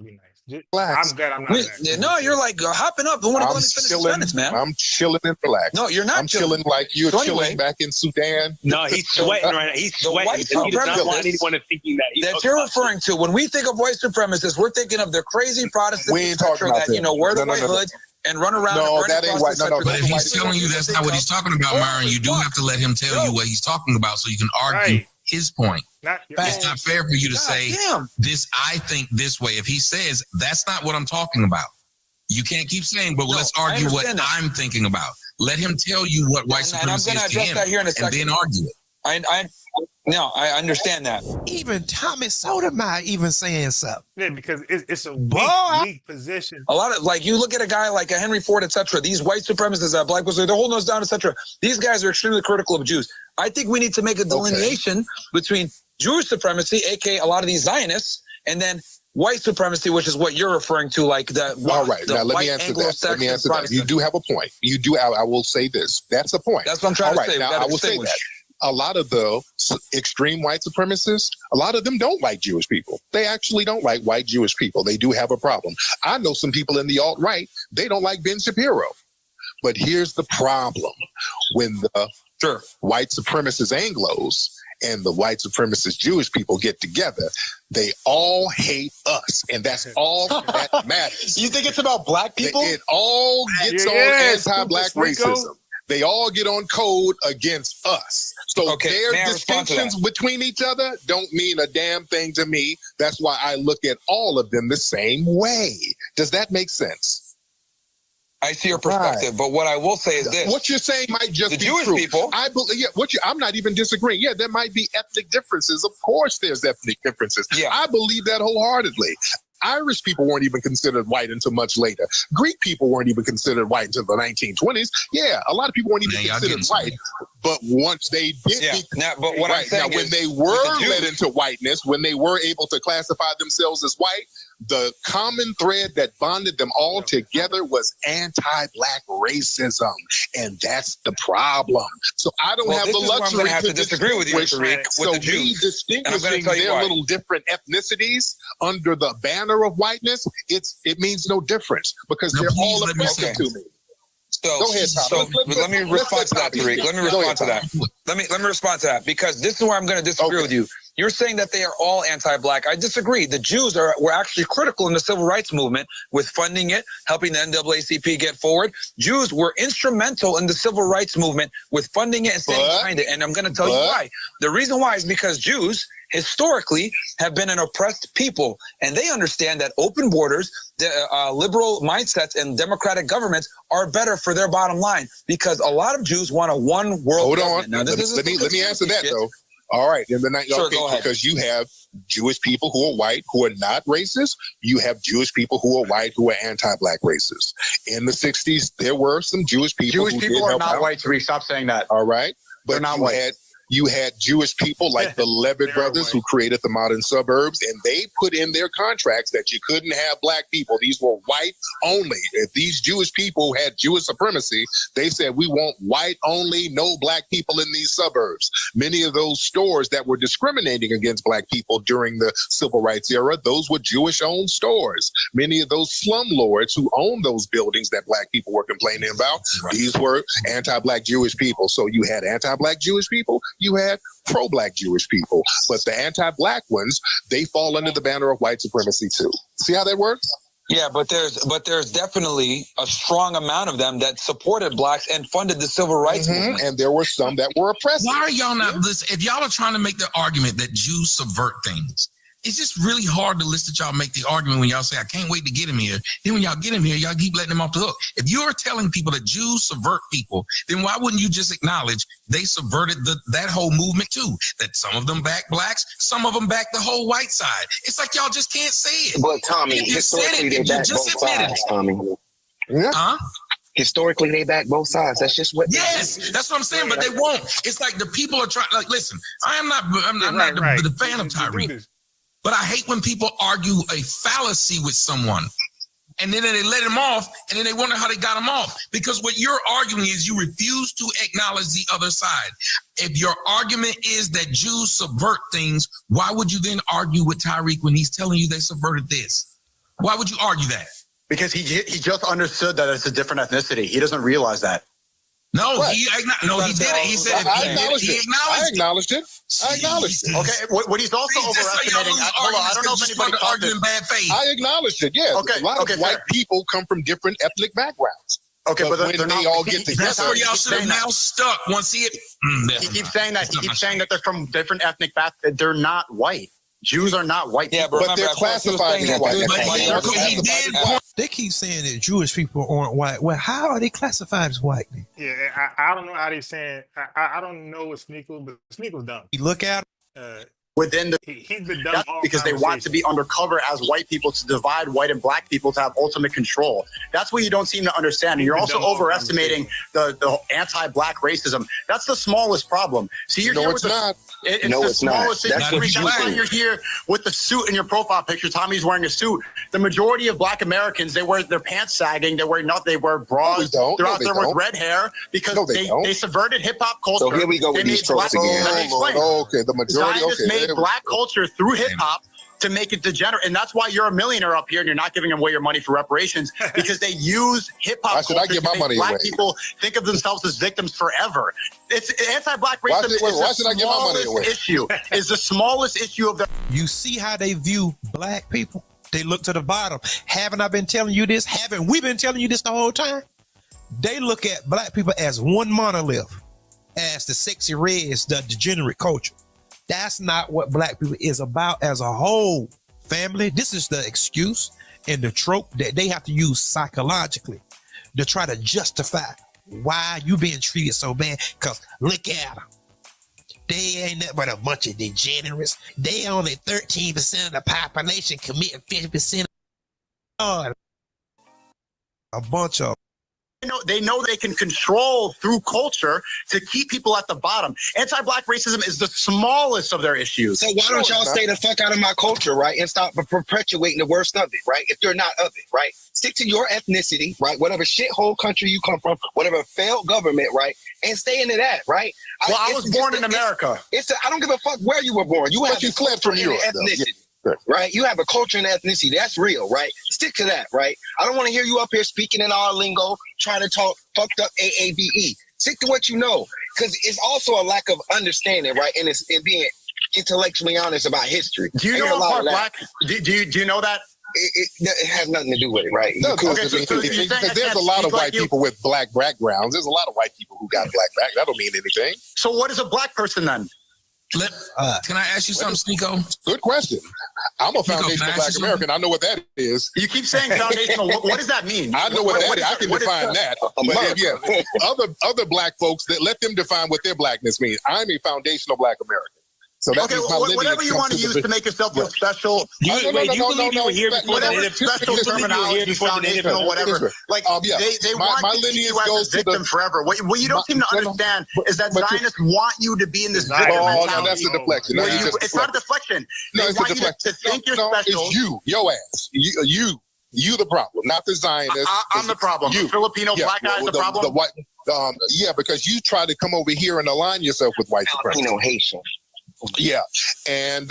Be nice. I'm glad I'm not that. No, you're like hopping up. Don't want to let me finish the sentence, man. I'm chilling and relaxing. No, you're not. I'm chilling like you're chilling back in Sudan. No, he's sweating right now. He's sweating. He does not want anyone thinking that you're referring to. When we think of white supremacists, we're thinking of the crazy Protestants. We ain't talking about that. Wear the white hood and run around. No, that ain't white. No. But if he's telling you that's not what he's talking about, Myron, you do have to let him tell you what he's talking about so you can argue his point. It's not fair for you to say this. I think this way. If he says that's not what I'm talking about, you can't keep saying. But let's argue what I'm thinking about. Let him tell you what white supremacy is to him, and then argue it. I understand that. Even Tommy Sotomayor even saying something. Yeah, because it's a weak position. A lot of you look at a guy like a Henry Ford, etc. These white supremacists, black people, they're holding us down, etc. These guys are extremely critical of Jews. I think we need to make a delineation between Jewish supremacy, aka a lot of these Zionists, and then white supremacy, which is what you're referring to, like the all right. Now let me answer that. You do have a point. You do. I will say this. That's a point. That's what I'm trying to say. Now I will say that. A lot of the extreme white supremacists, a lot of them don't like Jewish people. They actually don't like white Jewish people. They do have a problem. I know some people in the alt-right, they don't like Ben Shapiro. But here's the problem. When the white supremacist Anglos and the white supremacist Jewish people get together, they all hate us. And that's all that matters. You think it's about black people? It all gets on anti-black racism. They all get on code against us. So their distinctions between each other don't mean a damn thing to me. That's why I look at all of them the same way. Does that make sense? I see your perspective, but what I will say is this: what you're saying might just be Jewish true. people. I believe. I'm not even disagreeing. Yeah, there might be ethnic differences. Of course, there's ethnic differences. Yeah, I believe that wholeheartedly. Irish people weren't even considered white until much later. Greek people weren't even considered white until the 1920s. Yeah, a lot of people weren't even considered white. But once they did, but what I'm saying when they were led into whiteness, when they were able to classify themselves as white, the common thread that bonded them all together was anti-black racism, and that's the problem. So I don't have the luxury to disagree with you, Tariq. So me distinguishing their little different ethnicities under the banner of whiteness, it means no difference because they're all oppressive to me. Go ahead, Tom. Let me respond to that, Tariq. Let me respond to that. Let me respond to that because this is where I'm going to disagree with you. You're saying that they are all anti-black. I disagree. The Jews were actually critical in the civil rights movement with funding it, helping the NAACP get forward. Jews were instrumental in the civil rights movement with funding it and standing behind it. And I'm going to tell you why. The reason why is because Jews historically have been an oppressed people, and they understand that open borders, liberal mindsets, and democratic governments are better for their bottom line because a lot of Jews want a one world government. Now, let me answer that though. All right, in the night, because you have Jewish people who are white who are not racist. You have Jewish people who are white who are anti-black racist. In the 60s, there were some Jewish people. Jewish people are not white. Tariq, stop saying that. All right, but they're not white. You had Jewish people like the Levitt brothers who created the modern suburbs, and they put in their contracts that you couldn't have black people. These were white only. If these Jewish people had Jewish supremacy, they said, we want white only, no black people in these suburbs. Many of those stores that were discriminating against black people during the civil rights era, those were Jewish-owned stores. Many of those slumlords who owned those buildings that black people were complaining about, these were anti-black Jewish people. So you had anti-black Jewish people, you had pro-black Jewish people, but the anti-black ones, they fall under the banner of white supremacy too. See how that works? Yeah, but there's definitely a strong amount of them that supported blacks and funded the civil rights movement. And there were some that were oppressed. Why are y'all not listening? If y'all are trying to make the argument that Jews subvert things, it's just really hard to listen to y'all make the argument when y'all say, I can't wait to get him here. Then when y'all get him here, y'all keep letting him off the hook. If you're telling people that Jews subvert people, then why wouldn't you just acknowledge they subverted that whole movement too? That some of them back blacks, some of them back the whole white side. It's like y'all just can't say it. But Tommy, historically they back both sides, Tommy. Huh? Historically, they back both sides. That's just what. Yes, that's what I'm saying. But they won't. It's like the people are trying. Like, listen, I'm not the fan of Tyreek. But I hate when people argue a fallacy with someone and then they let him off and then they wonder how they got him off. Because what you're arguing is you refuse to acknowledge the other side. If your argument is that Jews subvert things, why would you then argue with Tyreek when he's telling you they subverted this? Why would you argue that? Because he just understood that it's a different ethnicity. He doesn't realize that. No, he did it. He said I acknowledged it. I acknowledged it. Okay, what he's also overestimating. Hold on, I don't know if anybody caught this. I acknowleded it. Yeah, a lot of white people come from different ethnic backgrounds. Okay, but when they all get together, that's where y'all should have now stuck. Once he keeps saying that. He keeps saying that they're from different ethnic backgrounds. They're not white. Jews are not white people. But they're classified as white. They keep saying that Jewish people aren't white. Well, how are they classified as white? Yeah, I don't know how they're saying. I don't know what Sneakle, but Sneakle's dumb. You look at within the he's been dumb because they want to be undercover as white people to divide white and black people to have ultimate control. That's what you don't seem to understand. And you're also overestimating the anti-black racism. That's the smallest problem. See, you're here with not. It's the smallest thing. That's why you're here with the suit in your profile picture. Tommy's wearing a suit. The majority of black Americans, they wear their pants sagging. They wear nothing. They wear bras. They're out there with red hair because they subverted hip hop culture. So here we go with these tropes again. Okay, the majority. Zionists made black culture through hip hop to make it degenerate, and that's why you're a millionaire up here and you're not giving away your money for reparations because they use hip hop culture to make black people think of themselves as victims forever. It's anti-black racism is the smallest issue. Is the smallest issue of the. You see how they view black people? They look to the bottom. Haven't I been telling you this? Haven't we been telling you this the whole time? They look at black people as one monolith, as the sexy reds, the degenerate culture. That's not what black people is about as a whole. Family, this is the excuse and the trope that they have to use psychologically to try to justify why you being treated so bad. Because look at them. They ain't nothing but a bunch of degenerates. They only 13% of the population committing 50% of a bunch of. They know they can control through culture to keep people at the bottom. Anti-black racism is the smallest of their issues. So why don't y'all stay the fuck out of my culture, right? And stop perpetuating the worst of it, right? If you're not of it, right? Stick to your ethnicity, right? Whatever shithole country you come from, whatever failed government, right? And stay into that, right? Well, I was born in America. I don't give a fuck where you were born. You have fled from Europe, ethnicity. Right, you have a culture and ethnicity. That's real, right? Stick to that, right? I don't want to hear you up here speaking in our lingo, trying to talk fucked up AABE. Stick to what you know, because it's also a lack of understanding, right? And it's being intellectually honest about history. Do you know I'm part black? Do you know that? It has nothing to do with it, right? No, because there's a lot of white people with black backgrounds. There's a lot of white people who got black back. That don't mean anything. So what is a black person then? Can I ask you something, Sneeko? Good question. I'm a foundational black American. I know what that is. You keep saying foundational. What does that mean? I know what that is. I can define that. But other black folks, that let them define what their blackness means. I'm a foundational black American. So that okay, whatever you want to use to make yourself feel special. Do you believe you were here before the native? Special terminology, foundational, whatever. Like they want to keep you as a victim forever. What you don't seem to understand is that Zionists want you to be in this victim mentality. No, that's a deflection. It's not a deflection. They want you to think you're special. It's you, your ass. You the problem, not the Zionists. I'm the problem. The Filipino black guy is the problem. Because you try to come over here and align yourself with white supremacy. Filipino Haitian. Yeah, and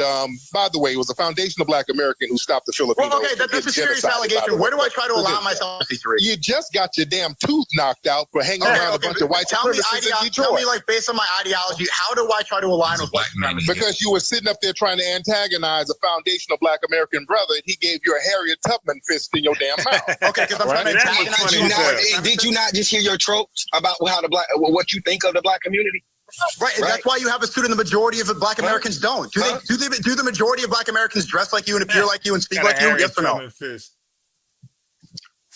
by the way, it was a foundational black American who stopped the Filipinos. Well, okay, that's a serious allegation. Where do I try to allow myself to be free? You just got your damn tooth knocked out for hanging around a bunch of white supremacists in Detroit. Tell me, like, based on my ideology, how do I try to align with white supremacy? Because you were sitting up there trying to antagonize a foundational black American brother, and he gave you a Harriet Tubman fist in your damn mouth. Okay, because I'm trying to antagonize. Did you not just hear your tropes about what you think of the black community? Right, and that's why you have a suit and the majority of black Americans don't. Do the majority of black Americans dress like you and appear like you and speak like you? Yes or no?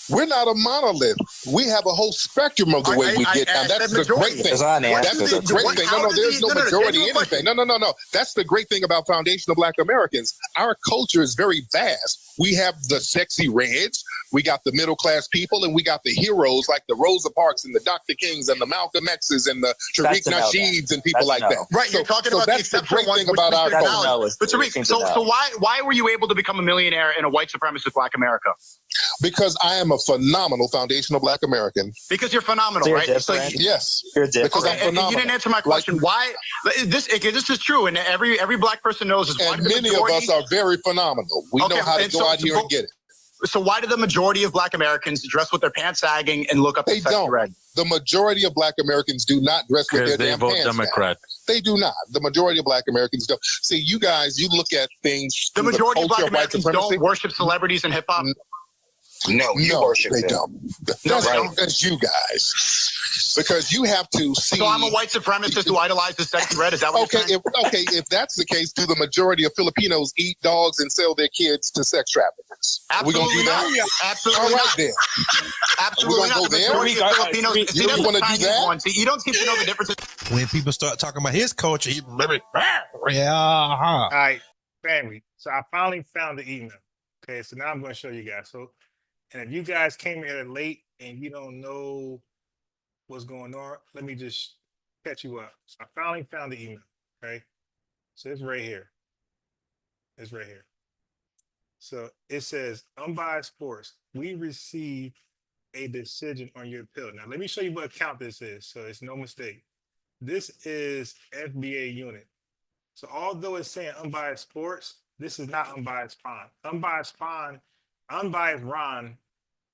We're not a monolith. We have a whole spectrum of the way we get down. That's the great thing. That's the great thing. No, there's no majority anything. No. That's the great thing about foundational black Americans. Our culture is very vast. We have the sexy reds, we got the middle class people, and we got the heroes like the Rosa Parks and the Dr. Kings and the Malcolm X's and the Tariq Nasheeds and people like that. Right, you're talking about the exceptional ones. Thing about our culture. But Tariq, so why were you able to become a millionaire in a white supremacist black America? Because I am a phenomenal foundational black American. Because you're phenomenal, right? Yes. Because I'm phenomenal. You didn't answer my question. Why? This is true, and every black person knows this. And many of us are very phenomenal. We know how to go out here and get it. So why do the majority of black Americans dress with their pants sagging and look up They don't. red? The majority of black Americans do not dress with their damn pants Democrat. They do not. The majority of black Americans don't. See, you guys, you look at things. The majority of black Americans don't worship celebrities and hip hop. No, they don't. That's you guys. Because you have to see. So I'm a white supremacist who idolizes sexy red. Is that what you're saying? If that's the case, do the majority of Filipinos eat dogs and sell their kids to sex traffickers? Absolutely we gonna do that? Absolutely All right, not. then. Absolutely not. The majority of Filipinos. You want to do that? See, you don't seem to know the difference. When people start talking about his culture, he All right, family. So I finally found the email. Okay, so now I'm going to show you guys. So, and if you guys came here late and you don't know what's going on, let me just catch you up. So I finally found the email. Okay, so it's right here. It's right here. So it says, Unbiased Sports, we received a decision on your appeal. Now, let me show you what account this is, so it's no mistake. This is FBA unit. So although it's saying Unbiased Sports, this is not Unbiased Spawn. Unbiased Ron,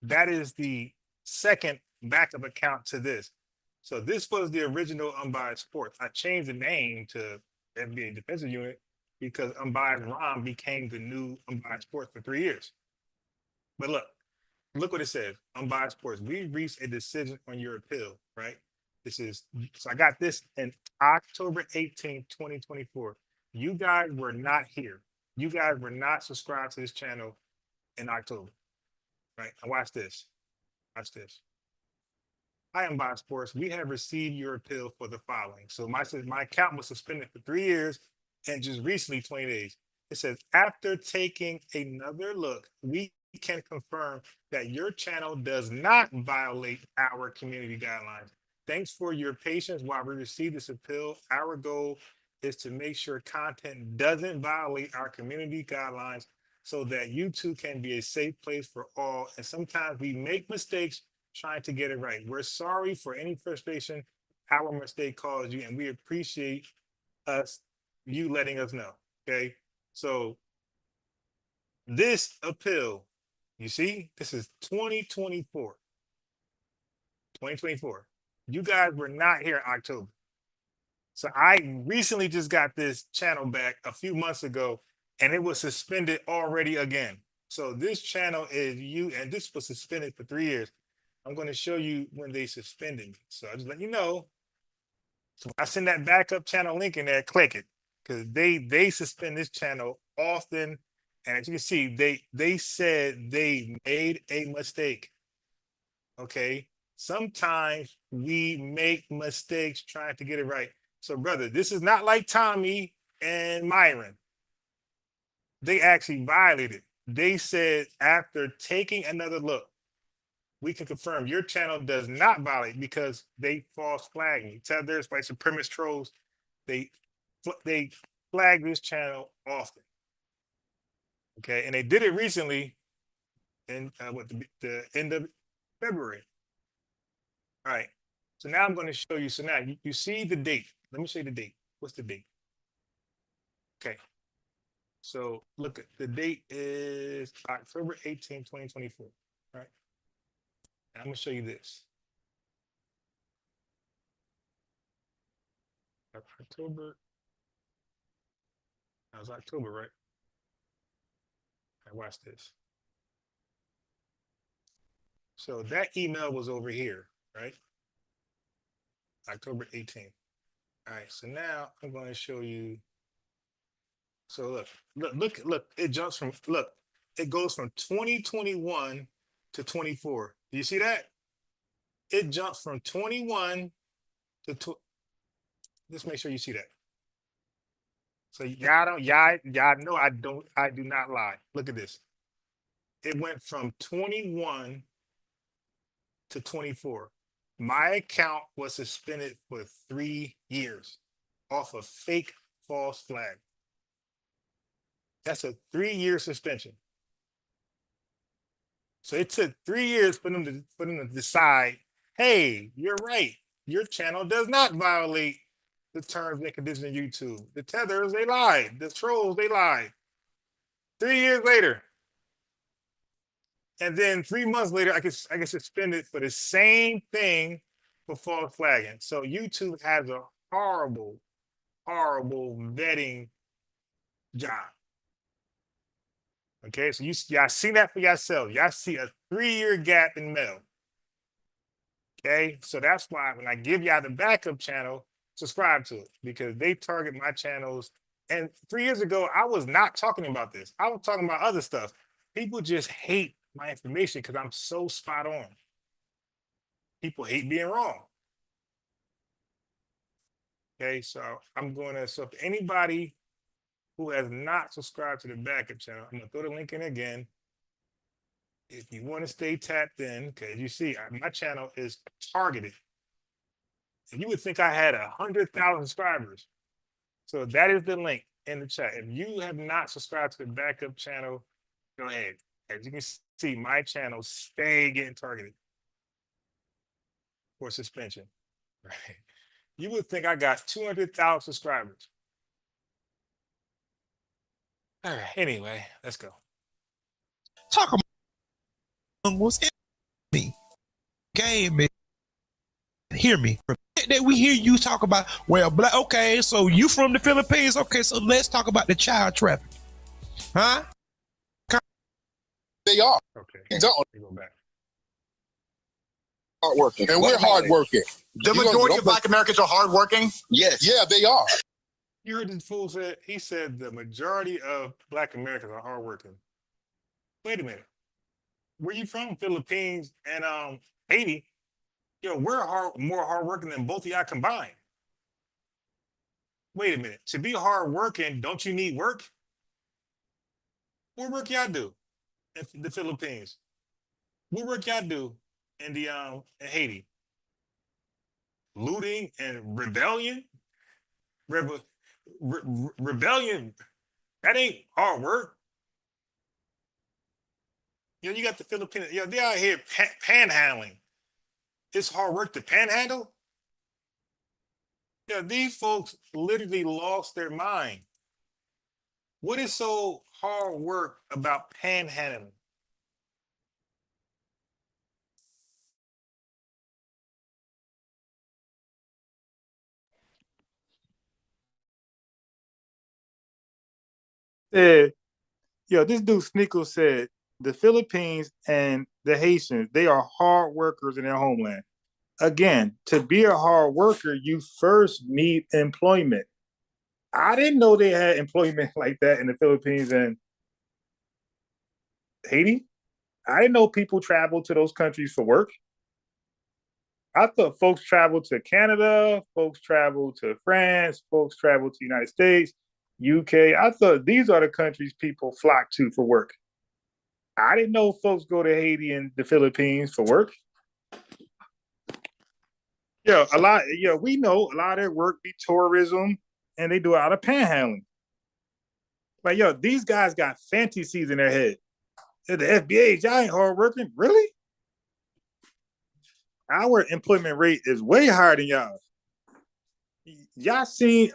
that is the second backup account to this. So this was the original Unbiased Sports. I changed the name to FBA Defensive Unit because Unbiased Ron became the new Unbiased Sports for 3 years. But look, look what it says. Unbiased Sports. We reached a decision on your appeal, right? This is so I got this in October 18th, 2024. You guys were not here. You guys were not subscribed to this channel in October. Right? And watch this. Watch this. Hi, Unbiased Sports. We have received your appeal for the following. So my account was suspended for 3 years and just recently 20 days. It says, after taking another look, we can confirm that your channel does not violate our community guidelines. Thanks for your patience while we receive this appeal. Our goal is to make sure content doesn't violate our community guidelines so that YouTube can be a safe place for all. And sometimes we make mistakes trying to get it right. We're sorry for any frustration our mistake caused you, and we appreciate you letting us know. Okay, so this appeal, you see, this is 2024. 2024. You guys were not here in October. So I recently just got this channel back a few months ago, and it was suspended already again. So this channel is and this was suspended for 3 years. I'm going to show you when they suspended me. So I just let you know. So I send that backup channel link in there, click it, because they suspend this channel often. And as you can see, they said they made a mistake. Okay. Sometimes we make mistakes trying to get it right. So, brother, this is not like Tommy and Myron. They actually violated. They said after taking another look, we can confirm your channel does not violate because they false flag me. Tethers by supremacist trolls, they flag this channel often. Okay, and they did it recently in the end of February. All right, so now I'm going to show you. So now you see the date. Let me show you the date. What's the date? Okay, so look, at the date is October 18, 2024. All right. I'm gonna show you this. October. That was October, right? I watch this. So that email was over here, right? October 18th. All right, so now I'm going to show you. So look, it jumps from, it goes from 2021 to 24. Do you see that? It jumps from 21 to Just make sure you see that. So y'all know I do not lie. Look at this. It went from 21 to 24. My account was suspended for 3 years off a fake false flag. That's a 3-year suspension. So it took 3 years for them to decide, hey, you're right. Your channel does not violate the terms and conditions of YouTube. The tethers, they lied. The trolls, they lied. 3 years later. And then 3 months later, I get suspended for the same thing for false flagging. So YouTube has a horrible, horrible vetting job. Okay, so y'all see that for yourself. Y'all see a 3-year gap in mail. Okay, so that's why when I give y'all the backup channel, subscribe to it, because they target my channels. And 3 years ago, I was not talking about this. I was talking about other stuff. People just hate my information because I'm so spot on. People hate being wrong. Okay, so so if anybody who has not subscribed to the backup channel, I'm gonna throw the link in again. If you want to stay tapped in, because you see, my channel is targeted. And you would think I had 100,000 subscribers. So that is the link in the chat. If you have not subscribed to the backup channel, go ahead. As you can see, my channel stay getting targeted for suspension. Right? You would think I got 200,000 subscribers. All right. Anyway, let's go. Talk about what's in me. Game me. Hear me. That we hear you talk about, well, black. Okay, so you from the Philippines. Okay, so let's talk about the child trafficking. Huh? They are. Okay. They don't. Let me go back. Hardworking. And we're hardworking. The majority of Black Americans are hardworking? Yes. Yeah, they are. You heard this fool said, he said the majority of Black Americans are hardworking. Wait a minute. Where you from? Philippines and Haiti. Yo, we're more hardworking than both of y'all combined. Wait a minute. To be hardworking, don't you need work? What work y'all do in the Philippines? What work y'all do in the in Haiti? Looting and rebellion? Rebellion. That ain't hard work. You know, you got the Filipinos. Yo, they out here panhandling. It's hard work to panhandle. Yeah, these folks literally lost their mind. What is so hard work about panhandling? This dude Sneeko said the Philippines and the Haitians, they are hard workers in their homeland. Again, to be a hard worker, you first need employment. I didn't know they had employment like that in the Philippines and Haiti. I didn't know people traveled to those countries for work. I thought folks traveled to Canada, folks traveled to France, folks traveled to the United States, UK. I thought these are the countries people flock to for work. I didn't know folks go to Haiti and the Philippines for work. We know a lot of their work be tourism, and they do a lot of panhandling. Like, these guys got fantasies in their head. The FBA, y'all ain't hard working, really? Our employment rate is way higher than y'all. Y'all seen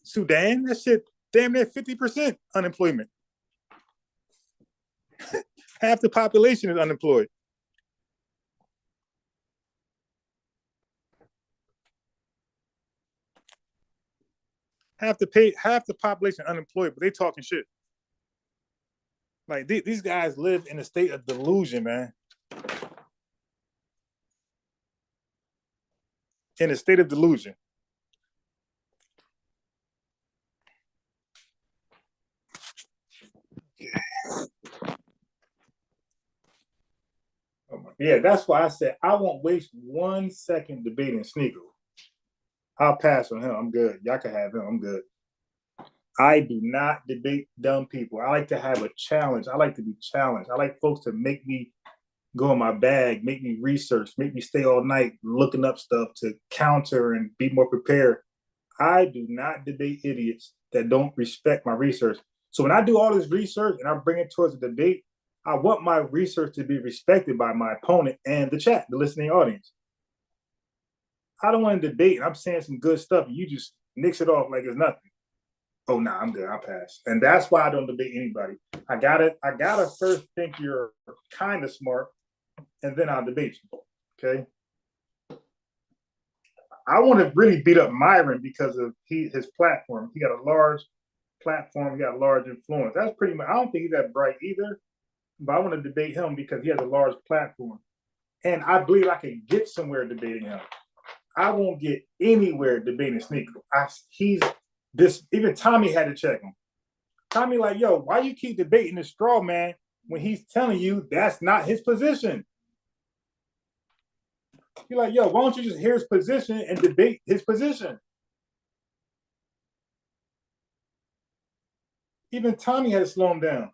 Sudan? That shit damn near 50% unemployment. Half the population is unemployed. Half the population unemployed, but they talking shit. Like these guys live in a state of delusion, man. In a state of delusion. Yeah, that's why I said I won't waste 1 second debating Sneeko. I'll pass on him. I'm good. Y'all can have him. I'm good. I do not debate dumb people. I like to have a challenge. I like to be challenged. I like folks to make me go in my bag, make me research, make me stay all night looking up stuff to counter and be more prepared. I do not debate idiots that don't respect my research. So when I do all this research and I bring it towards a debate, I want my research to be respected by my opponent and the chat, the listening audience. I don't want to debate and I'm saying some good stuff and you just nix it off like it's nothing. Oh, nah, I'm good. I'll pass. And that's why I don't debate anybody. I gotta first think you're kind of smart and then I'll debate you. Okay. I want to really beat up Myron because of his platform. He got a large platform. He got a large influence. That's pretty much, I don't think he's that bright either, but I want to debate him because he has a large platform. And I believe I can get somewhere debating him. I won't get anywhere debating Sneeko. Even Tommy had to check him. Tommy like, yo, why you keep debating the straw man when he's telling you that's not his position? You're like, yo, why don't you just hear his position and debate his position? Even Tommy had to slow him down.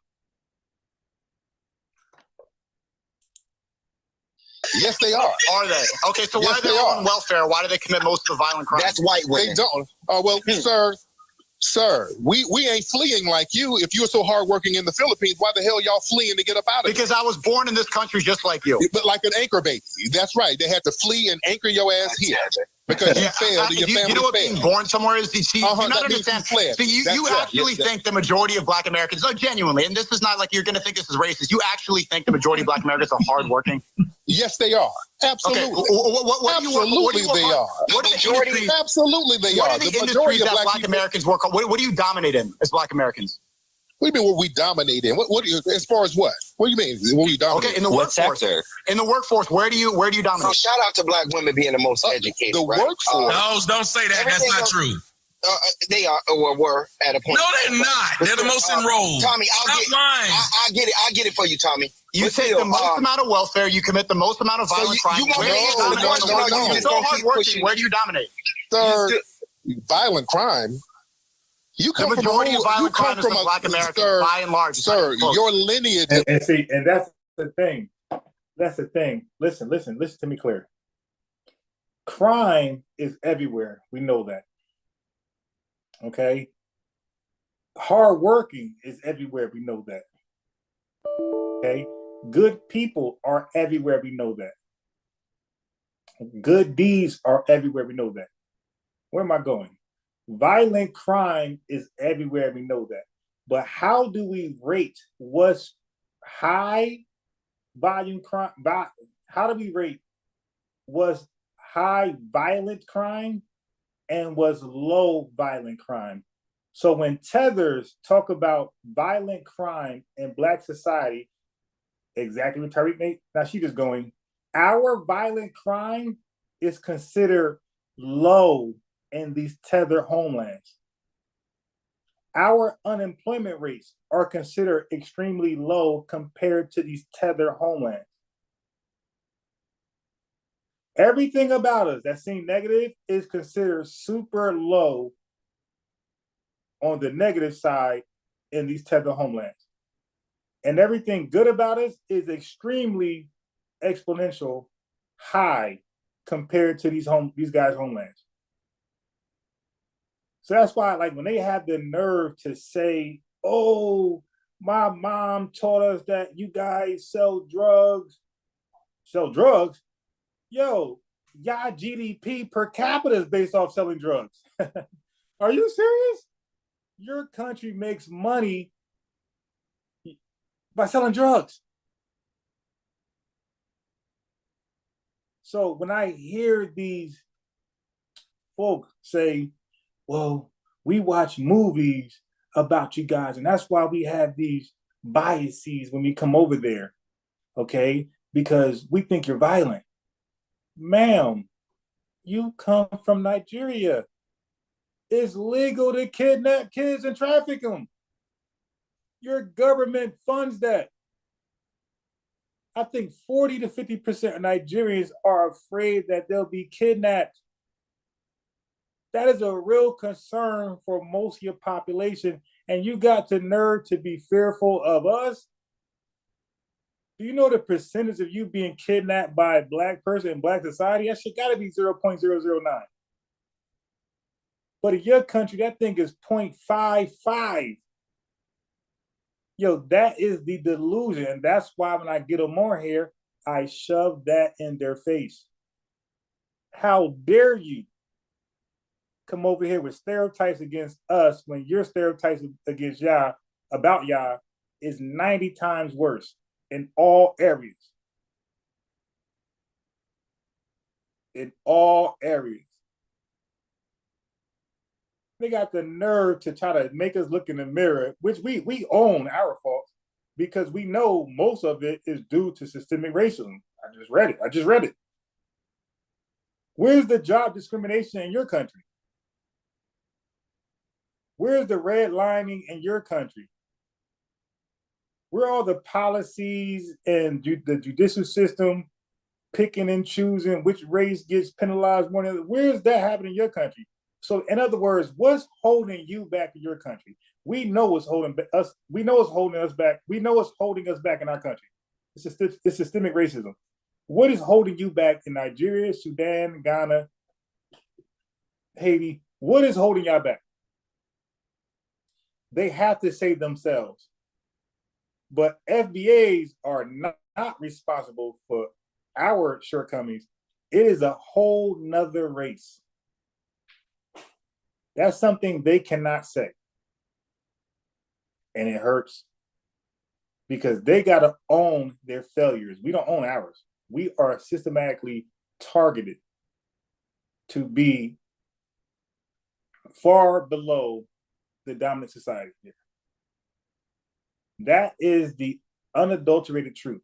Yes, they are. Are they? Okay, so why are they on welfare? Why do they commit most of the violent crimes? That's white women. They don't. Sir, we ain't fleeing like you. If you were so hardworking in the Philippines, why the hell y'all fleeing to get up out of Because I was born in this country just like you. But like an anchor baby. That's right. They had to flee and anchor your ass here because you failed and your family failed. You know what being born somewhere is? You not understand. You actually think the majority of Black Americans, genuinely, and this is not like you're going to think this is racist. You actually think the majority of Black Americans are hardworking? Yes, they are. Absolutely. Okay. Absolutely, they are. Absolutely, they are. What are the industries that Black Americans work on? What do you dominate in as Black Americans? What do you mean? What we dominate in? What do you, as far as what? What do you mean? What we dominate? Okay, in the workforce. In the workforce, where do you dominate? So shout out to black women being the most educated. The workforce. No, don't say that. That's not true. They are or were at a point. No, they're not. They're the most enrolled. Tommy, I'll get it for you, Tommy. You take the most amount of welfare. You commit the most amount of violent crime. You're so hardworking. Where do you dominate? Sir, violent crime. You come the majority from of violent crime is from black Americans, by and large. Sir, your lineage. And see, and that's the thing. That's the thing. Listen to me clear. Crime is everywhere. We know that. Okay? Hard working is everywhere. We know that. Okay? Good people are everywhere. We know that. Good deeds are everywhere. We know that. Where am I going? Violent crime is everywhere. We know that. But how do we rate what's high volume crime? How do we rate what's high violent crime and what's low violent crime? So when tethers talk about violent crime in Black society, exactly what Tariq made. Now she just going, our violent crime is considered low in these tether homelands. Our unemployment rates are considered extremely low compared to these tether homelands. Everything about us that seems negative is considered super low on the negative side in these tether homelands. And everything good about us is extremely exponential high compared to these guys' homelands. So that's why, like, when they have the nerve to say, oh, my mom taught us that you guys sell drugs. Yo, y'all GDP per capita is based off selling drugs. Are you serious? Your country makes money by selling drugs. So when I hear these folks say, well, we watch movies about you guys, and that's why we have these biases when we come over there, okay? Because we think you're violent. Ma'am, you come from Nigeria. It's legal to kidnap kids and traffic them. Your government funds that. I think 40 to 50% of Nigerians are afraid that they'll be kidnapped. That is a real concern for most of your population, and you got the nerve to be fearful of us? Do you know the percentage of you being kidnapped by a Black person in Black society? That shit gotta be 0.009. But in your country, that thing is 0.55. Yo, that is the delusion. And that's why when I get them more here, I shove that in their face. How dare you come over here with stereotypes against us when your stereotypes against y'all, about y'all, is 90 times worse in all areas. In all areas. They got the nerve to try to make us look in the mirror, which we own our faults, because we know most of it is due to systemic racism. I just read it. Where's the job discrimination in your country? Where's the redlining in your country? Where are all the policies and the judicial system picking and choosing which race gets penalized more than? Where's that happening in your country? So, in other words, what's holding you back in your country? We know what's holding us. We know what's holding us back. We know what's holding us back in our country. It's systemic racism. What is holding you back in Nigeria, Sudan, Ghana, Haiti? What is holding y'all back? They have to save themselves. But FBAs are not responsible for our shortcomings. It is a whole nother race. That's something they cannot say. And it hurts because they got to own their failures. We don't own ours. We are systematically targeted to be far below the dominant society here. That is the unadulterated truth.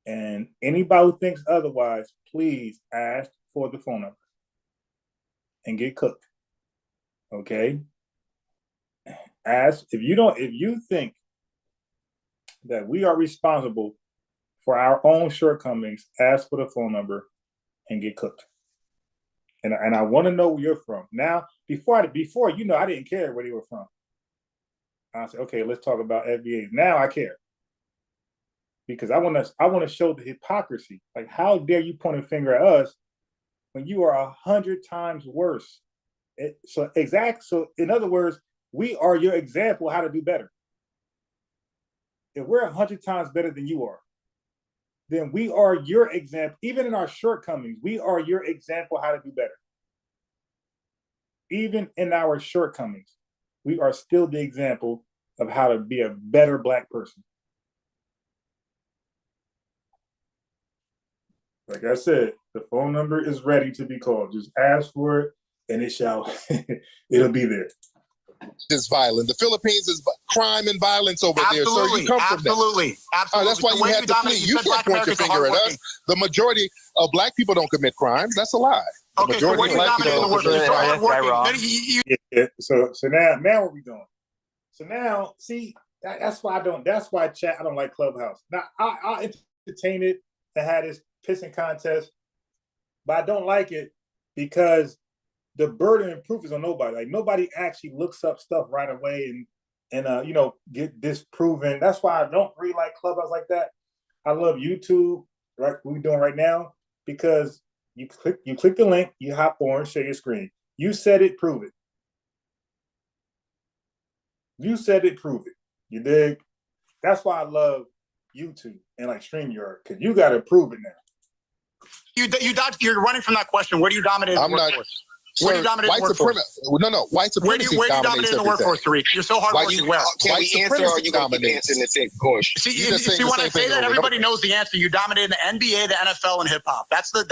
And anybody who thinks otherwise, please ask for the phone number and get cooked. Okay? Ask if you think that we are responsible for our own shortcomings, ask for the phone number and get cooked. And I want to know where you're from. Now, before I didn't care where they were from. I said, okay, let's talk about FBAs. Now I care. Because I want to show the hypocrisy. Like, how dare you point a finger at us when you are 100 times worse? So in other words, we are your example how to do better. If we're 100 times better than you are, then we are your example. Even in our shortcomings, we are your example how to do better. Even in our shortcomings, we are still the example of how to be a better Black person. Like I said, the phone number is ready to be called. Just ask for it, and it'll be there. Is violent. The Philippines is crime and violence over there. So you come from that. Absolutely. That's why you had to flee. You can't point your finger at us. The majority of Black people don't commit crimes. That's a lie. Okay, so what are you dominating the work? So now what we doing? So now, see, that's why I don't like Clubhouse. Now I'll entertain it and have this pissing contest, but I don't like it because the burden of proof is on nobody. Like, nobody actually looks up stuff right away and get disproven. That's why I don't really like Clubhouse like that. I love YouTube, right? What we're doing right now, because you click the link, you hop on, share your screen. You said it, prove it. You said it, prove it. You dig? That's why I love YouTube and like StreamYard, because you got to prove it now. You're running from that question. Where do you dominate the workforce? Where do you dominate the workforce? White supremacy. Where do you dominate in the workforce, Tariq? You're so hardworking. Where? Can we answer, or are you going to keep answering the same question? See, when I say that, everybody knows the answer. You dominate the NBA, the NFL, and hip hop. That's the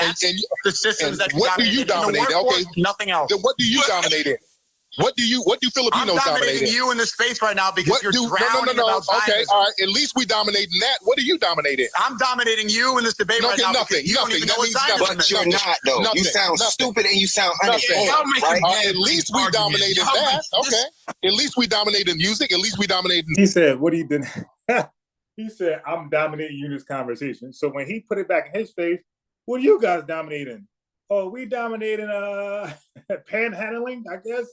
systems that you what do you dominate? Okay, nothing else. Then what do you dominate in? What do Filipinos I'm dominate in? you in this space right now because you're drowning about Zionism. Okay, all right. At least we dominate in that. What do you dominate in? I'm dominating you in this debate right now because you don't even know what Zionism is. But you're not, though. You sound stupid and you sound uninformed, right? At least we dominate in that. Okay. At least we dominate in music. At least we dominate in... He said, what are you doing? He said, I'm dominating you in this conversation. So when he put it back in his face, what are you guys dominating? Oh, we dominating panhandling, I guess.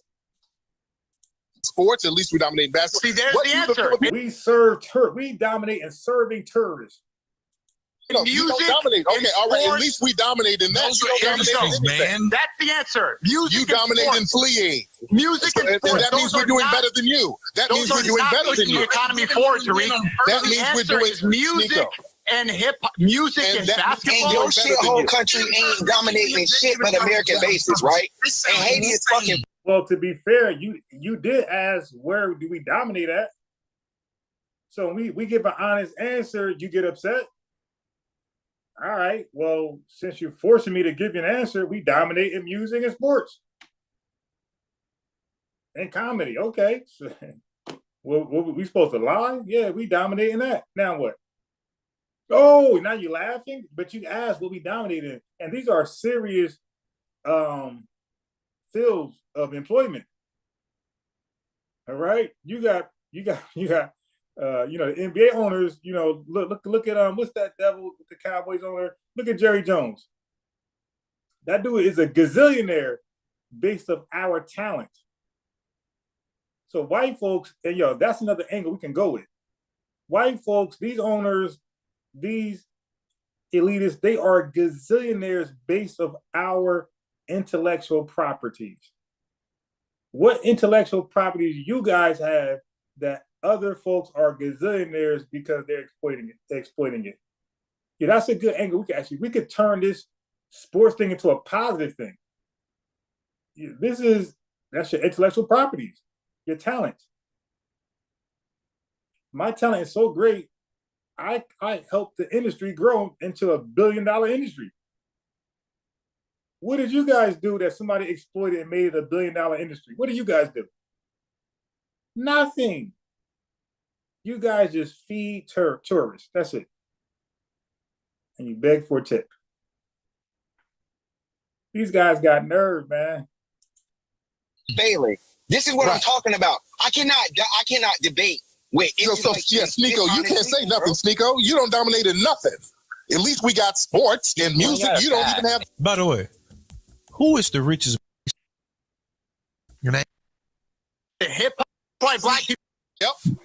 Sports, at least we dominate basketball. See, there's the answer. We dominate in serving terrorists. You don't dominate. Okay, all right. At least we dominate in that. Man. That's the answer. Music. You dominate in fleeing. Music and sports. That means we're doing better than you. That means we're doing better than you. The economy forward, Tariq. That means we're doing music. And music and basketball. And your shit whole country ain't dominating shit but American bases, right? And Haiti is fucking. Well, to be fair, you did ask where do we dominate at. So we give an honest answer, you get upset. All right, well, since you're forcing me to give you an answer, we dominate in music and sports. And comedy, okay. So, well, we supposed to lie? Yeah, we dominate in that. Now what? Oh, now you're laughing, but you asked what we dominate in. And these are serious fields of employment. All right, you got the NBA owners. Look at what's that devil with the Cowboys owner? Look at Jerry Jones. That dude is a gazillionaire based of our talent. So white folks, and that's another angle we can go with. White folks, these owners, these elitists, they are gazillionaires based of our intellectual properties. What intellectual properties you guys have that other folks are gazillionaires because they're exploiting it? Yeah, that's a good angle. We could turn this sports thing into a positive thing. Yeah, that's your intellectual properties, your talent. My talent is so great, I helped the industry grow into $1 billion industry. What did you guys do that somebody exploited and made it $1 billion industry? What do you guys do? Nothing. You guys just feed tourists. That's it. And you beg for a tip. These guys got nerve, man. Bailey, this is what I'm talking about. I cannot debate with. Sneeko, you can't say nothing, Sneeko. You don't dominate in nothing. At least we got sports and music. You don't even have. By the way, who is the richest? Your name? The hip hop, like black people. Yep,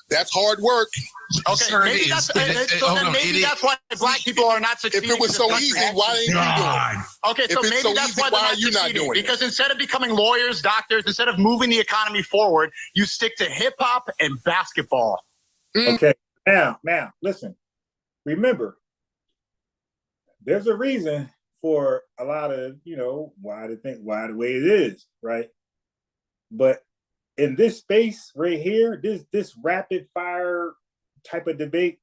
that's hard work. Okay, maybe that's why black people are not succeeding. If it was so easy, why ain't you doing it? Okay, so maybe that's why they're not succeeding. Because instead of becoming lawyers, doctors, instead of moving the economy forward, you stick to hip hop and basketball. Okay, now, listen. Remember, there's a reason for a lot of, why the way it is, right? But in this space right here, this rapid fire type of debate,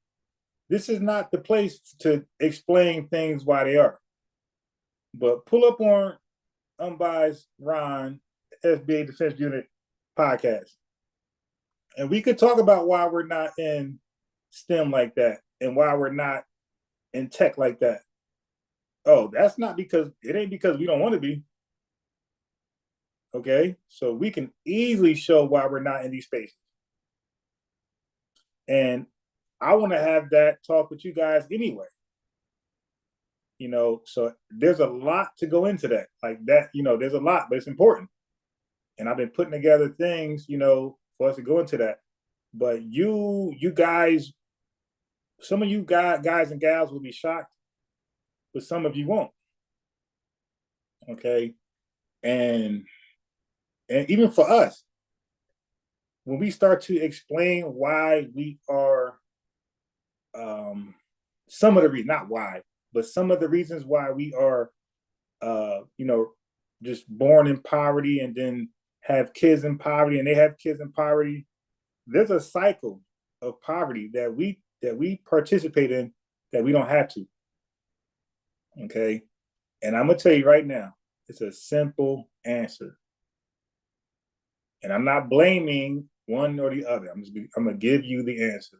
this is not the place to explain things why they are. But pull up on Unbiased Ron SBA Defense Unit podcast, and we could talk about why we're not in STEM like that and why we're not in tech like that. Oh, that's not because it ain't because we don't want to be. Okay, so we can easily show why we're not in these spaces. And I want to have that talk with you guys anyway. So there's a lot to go into that. Like that, there's a lot, but it's important. And I've been putting together things, for us to go into that. But you guys, some of you guys and gals will be shocked, but some of you won't. Okay. And even for us, when we start to explain why we are, some of the reasons, not why, but some of the reasons why we are, just born in poverty and then have kids in poverty and they have kids in poverty. There's a cycle of poverty that we participate in that we don't have to. Okay. And I'm going to tell you right now, it's a simple answer. And I'm not blaming one or the other. I'm going to give you the answer.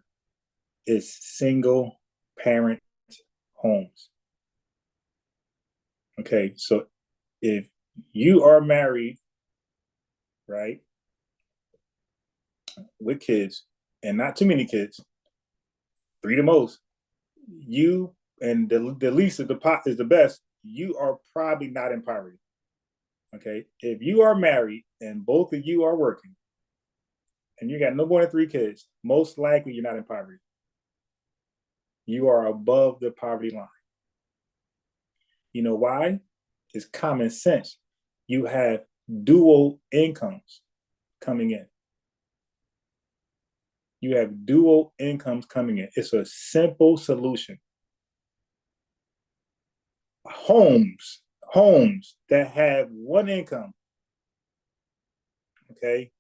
It's single parent homes. Okay, so if you are married, right, with kids, and not too many kids, 3 the most, you, and the least is the best, you are probably not in poverty. Okay, if you are married and both of you are working, and you got no more than 3 kids, most likely you're not in poverty. You are above the poverty line. You know why? It's common sense. You have dual incomes coming in. You have dual incomes coming in. It's a simple solution. Homes that have one income, okay,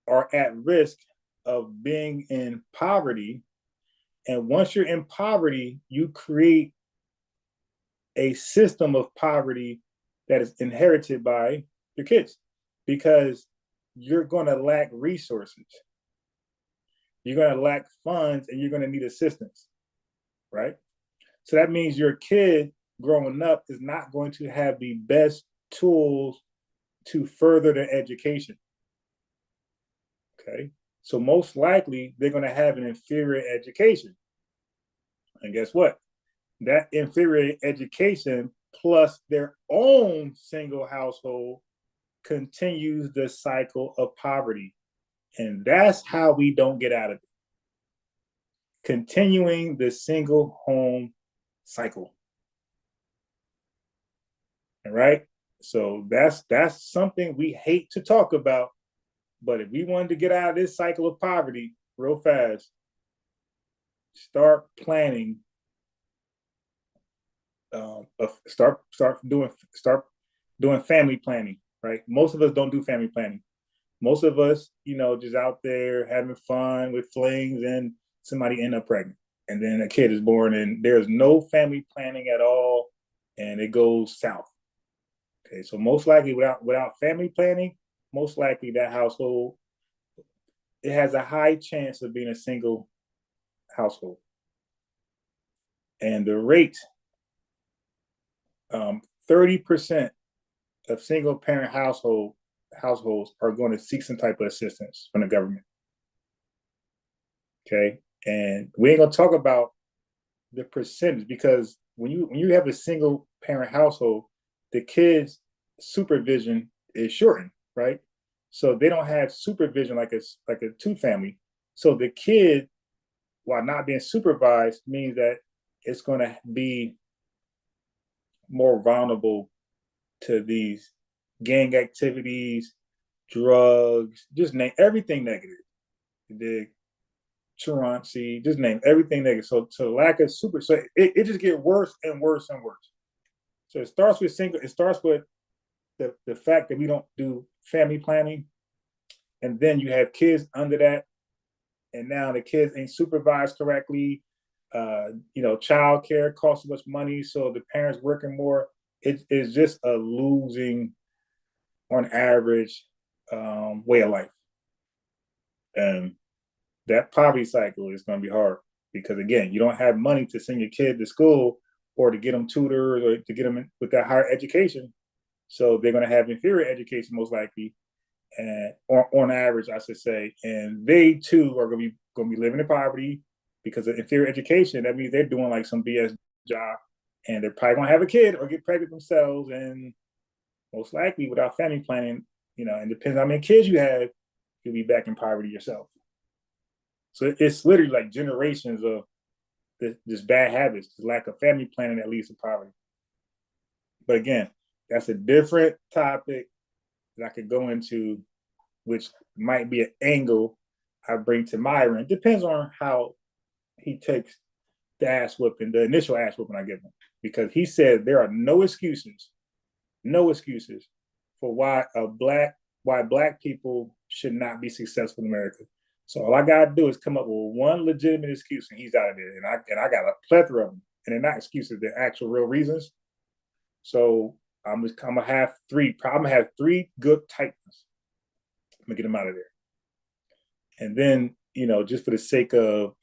are at risk of being in poverty. And once you're in poverty, you create a system of poverty that is inherited by your kids because you're going to lack resources. You're going to lack funds and you're going to need assistance, right? So that means your kid growing up is not going to have the best tools to further their education. Okay. So most likely they're going to have an inferior education. And guess what? That inferior education plus their own single household continues the cycle of poverty. And that's how we don't get out of it. Continuing the single home cycle. All right? So that's something we hate to talk about. But if we wanted to get out of this cycle of poverty real fast, start planning. Start doing family planning, right? Most of us don't do family planning. Most of us, just out there having fun with flings and somebody end up pregnant. And then a kid is born and there's no family planning at all and it goes south. Okay, so most likely without family planning, most likely that household it has a high chance of being a single household. And the rate, 30% of single parent households are going to seek some type of assistance from the government. Okay. And we ain't gonna talk about the percentage, because when you have a single parent household, the kids' supervision is shortened, right? So they don't have supervision like a two family. So the kid, while not being supervised, means that it's going to be more vulnerable to these gang activities, drugs, just name everything negative. The truancy, just name everything negative. So lack of so it just gets worse and worse and worse. So it starts with the fact that we don't do family planning, and then you have kids under that, and now the kids ain't supervised correctly. Child care costs so much money, so the parents working more. It's just a losing, on average, way of life. And that poverty cycle is going to be hard, because again, you don't have money to send your kid to school or to get them tutors or to get them with that higher education. So they're going to have inferior education most likely, and on average, I should say. And they too are going to be living in poverty because of inferior education. That means they're doing like some BS job, and they're probably going to have a kid or get pregnant themselves. And most likely, without family planning, and depends on how many kids you have, you'll be back in poverty yourself. So it's literally like generations of this bad habits, this lack of family planning that leads to poverty. But again, that's a different topic that I could go into, which might be an angle I bring to Myron. It depends on how he takes the initial ass whooping I give him. Because he said there are no excuses for why black people should not be successful in America. So all I gotta do is come up with one legitimate excuse, and he's out of there. And I got a plethora of them, and they're not excuses; they're actual real reasons. So I'm gonna have three. I'm gonna have three good tight ones. I'm gonna get him out of there. And then just for the sake of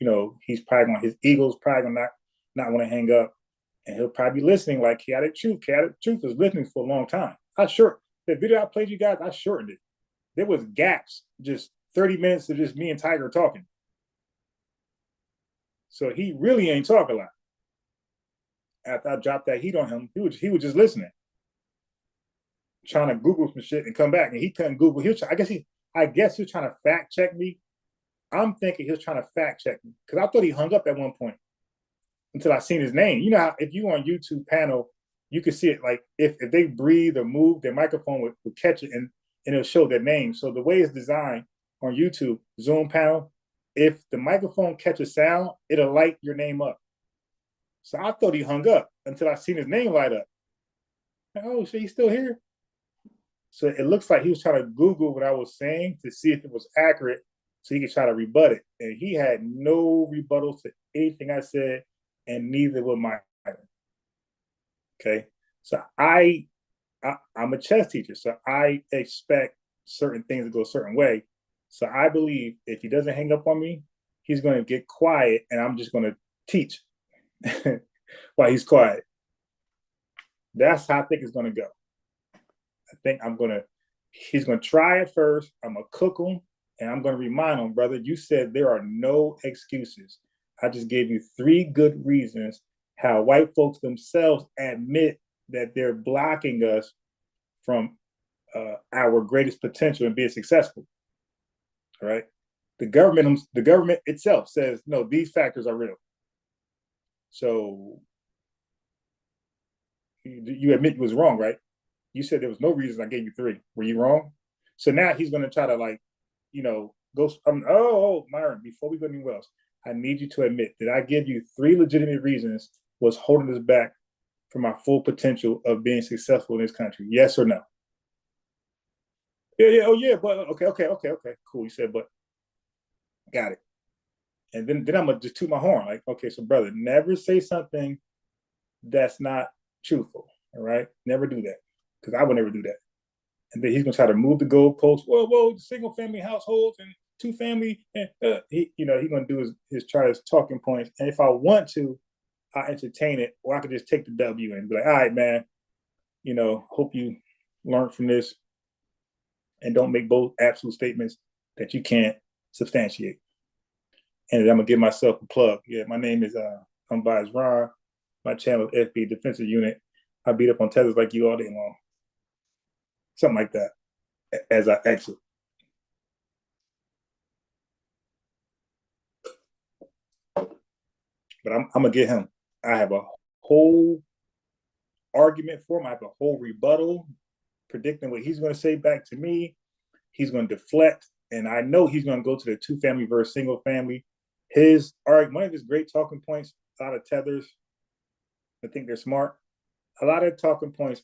he's probably his ego's probably gonna not want to hang up, and he'll probably be listening like Chaotic Truth. Chaotic Truth was listening for a long time. The video I played you guys, I shortened it. There was gaps, just 30 minutes of just me and Tiger talking. So he really ain't talk a lot. After I dropped that heat on him, he was just listening, trying to Google some shit and come back, and he couldn't Google. I guess he was trying to fact check me. I'm thinking he was trying to fact check me, because I thought he hung up at one point until I seen his name. You know how if you on YouTube panel, you can see it, like if they breathe or move, their microphone would catch it and it'll show their name. So the way it's designed on YouTube, Zoom panel, if the microphone catches sound, it'll light your name up. So I thought he hung up until I seen his name light up. Oh, so he's still here? So it looks like he was trying to Google what I was saying to see if it was accurate so he could try to rebut it. And he had no rebuttals to anything I said, and neither would Myron. Okay? So I'm a chess teacher, so I expect certain things to go a certain way. So I believe if he doesn't hang up on me, he's going to get quiet, and I'm just going to teach while he's quiet. That's how I think it's going to go. I think he's going to try it first. I'm going to cook him, and I'm going to remind him, brother, you said there are no excuses. I just gave you three good reasons how white folks themselves admit that they're blocking us from our greatest potential in being successful. All right. The government itself says, no, these factors are real. So you admit you was wrong, right? You said there was no reason I gave you three. Were you wrong? So now he's going to try to go, Myron, before we go anywhere else, I need you to admit that I give you three legitimate reasons was holding us back from our full potential of being successful in this country. Yes or no? Yeah, but okay, cool. You said, but got it. And then I'm gonna just toot my horn, like, okay, so brother, never say something that's not truthful. All right, never do that, because I would never do that. And then he's gonna try to move the goalposts. Whoa, single family households and two family. He gonna do his try his talking points. And if I want to, I entertain it, or I could just take the W and be like, all right, man, hope you learn from this and don't make both absolute statements that you can't substantiate. And I'm gonna give myself a plug. Yeah, my name is I'm Vice Ron. My channel is FB Defensive Unit. I beat up on tethers like you all day long. Something like that as I exit. But I'm gonna get him. I have a whole argument for him. I have a whole rebuttal predicting what he's gonna say back to me. He's gonna deflect, and I know he's gonna go to the two family versus single family. One of his great talking points out of tethers, I think they're smart. A lot of talking points,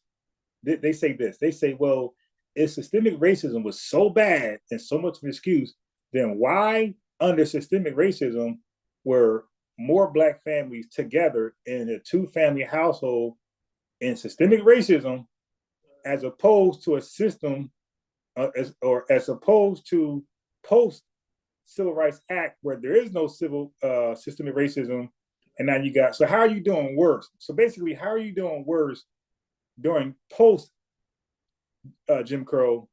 they say this. They say, well, if systemic racism was so bad and so much of an excuse, then why under systemic racism were more Black families together in a two-family household in systemic racism as opposed to a system as opposed to post Civil Rights Act where there is no systemic racism, and now you got, so how are you doing worse? So basically, how are you doing worse during post Jim Crow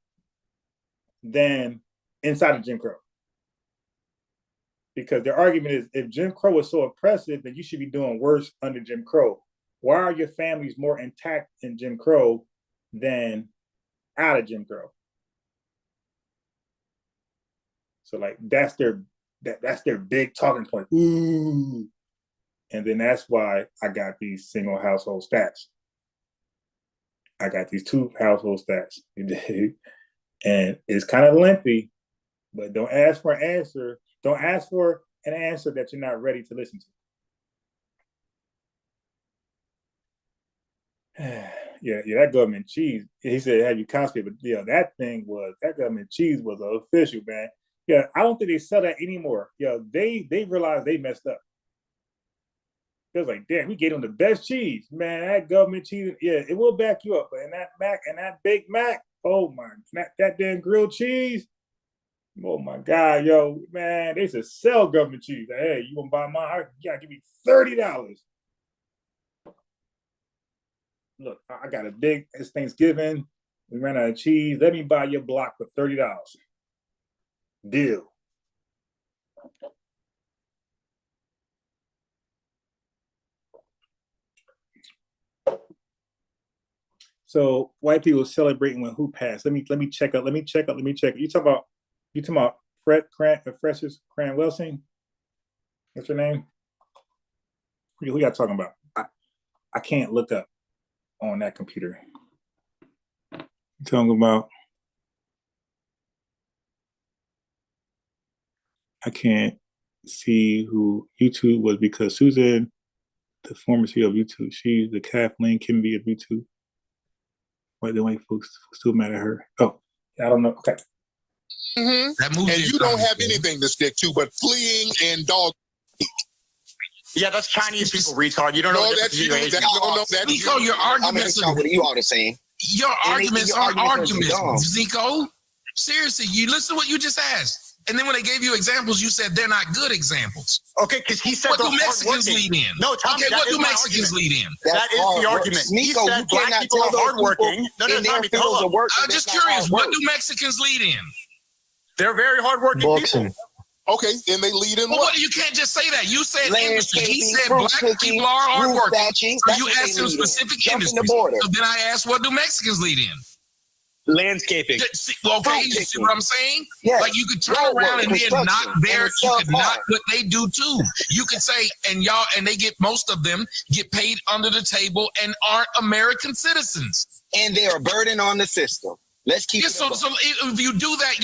than inside of Jim Crow? Because their argument is, if Jim Crow was so oppressive, then you should be doing worse under Jim Crow. Why are your families more intact in Jim Crow than out of Jim Crow? So like that's their big talking point. Ooh. And then that's why I got these single household stats. I got these two household stats. And it's kind of lengthy, but don't ask for an answer. Don't ask for an answer that you're not ready to listen to. Yeah, that government cheese. He said, have you constipated? But yeah, that government cheese was official, man. Yeah, I don't think they sell that anymore. Yeah, they realized they messed up. It was like, damn, we gave them the best cheese. Man, that government cheese, yeah, it will back you up. But in that Mac and that Big Mac, oh my, that damn grilled cheese. Oh my God, yo, man, they used to sell government cheese. Like, hey, you gonna buy mine? You gotta give me $30. Look, I got it's Thanksgiving. We ran out of cheese. Let me buy your block for $30. Deal. So white people celebrating when who passed? Let me check up. You talking about Fred Francis Cran Wilson? What's her name? Who y'all talking about? I can't look up on that computer. You talking about? I can't see who YouTube was because Susan, the former CEO of YouTube, she's the Kathleen Kennedy of YouTube. Why the white folks still mad at her? Oh, I don't know. Okay. Mm-hmm. That movie and you don't have anything to stick to but fleeing and dog. Yeah, that's Chinese people, retard. You don't know that's you. That's Zico, your arguments are what you ought to say. Your arguments aren't arguments, Zico. Seriously, you listen to what you just asked. And then when they gave you examples, you said they're not good examples. Okay, because he said what do Mexicans lead in? No, Tommy, okay, what do Mexicans lead in? That is the argument. He said black people are hardworking. No, Tommy, hold up. I'm just curious. What do Mexicans lead in? They're very hardworking people. Okay, and they lead in what? You can't just say that. You said industry. He said black people are hardworking. So you asked him specific industries. So then I asked, what do Mexicans lead in? Landscaping. Okay, you see what I'm saying? Yes. Like you could turn around and then not there. You could not what they do too. You could say, and they get, most of them get paid under the table and aren't American citizens. And they're a burden on the system. Let's keep it. So if you do that,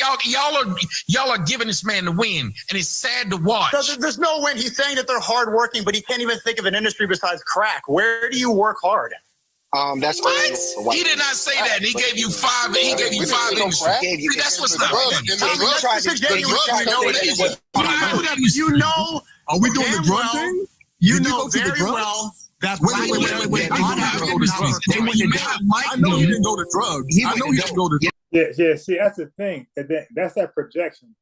y'all are giving this man the win, and it's sad to watch. No, there's no win. He's saying that they're hardworking, but he can't even think of an industry besides crack. Where do you work hard? That's what? He did not say that. He gave you five. He gave you five industries. That's what's not funny. You know, are we doing the drug thing? You know very well. That's wait. I know he didn't go to drugs. I know he didn't go to drugs. Yeah. See, that's the thing. That's that projection.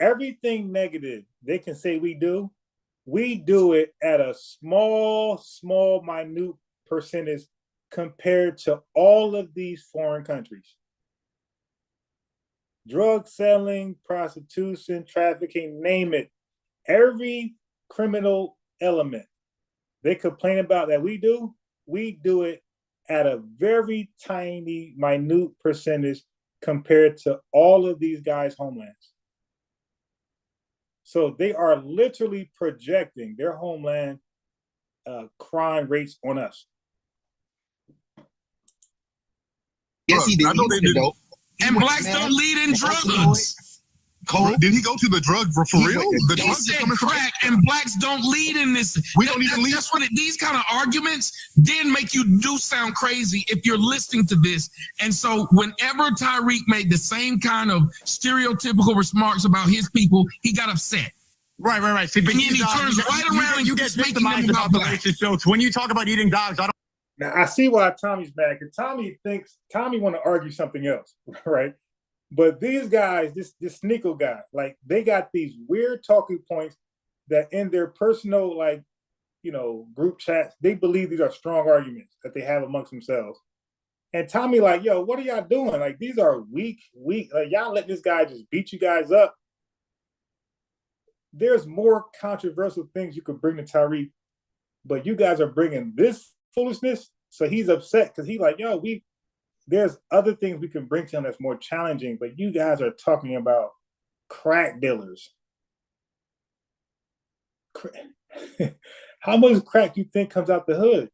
everything negative they can say we do it at a small, minute percentage compared to all of these foreign countries. Drug selling, prostitution, trafficking, name it. Every criminal element they complain about that we do it at a very tiny, minute percentage compared to all of these guys' homelands. So they are literally projecting their homeland crime rates on us. Yes, he did. I know they did. And blacks don't lead in drugs. Cole? Did he go to the drug for real? The He drugs said are coming from crack, and blacks don't lead in this. We don't even lead. That's what these kind of arguments then make you do sound crazy if you're listening to this. And so whenever Tyreek made the same kind of stereotypical remarks about his people, he got upset. Right. See, but and then he turns right around and you get making them victimized about the racist jokes. When you talk about eating dogs, I don't. Now I see why Tommy's mad, because Tommy want to argue something else, right? But these guys, this Sneeko guy, like they got these weird talking points that in their personal, like, group chats, they believe these are strong arguments that they have amongst themselves. And Tommy like, yo, what are y'all doing? Like, these are weak, like y'all let this guy just beat you guys up. There's more controversial things you could bring to Tyreek, but you guys are bringing this foolishness. So he's upset because he's like, yo, there's other things we can bring to him that's more challenging, but you guys are talking about crack dealers. How much crack you think comes out the hood?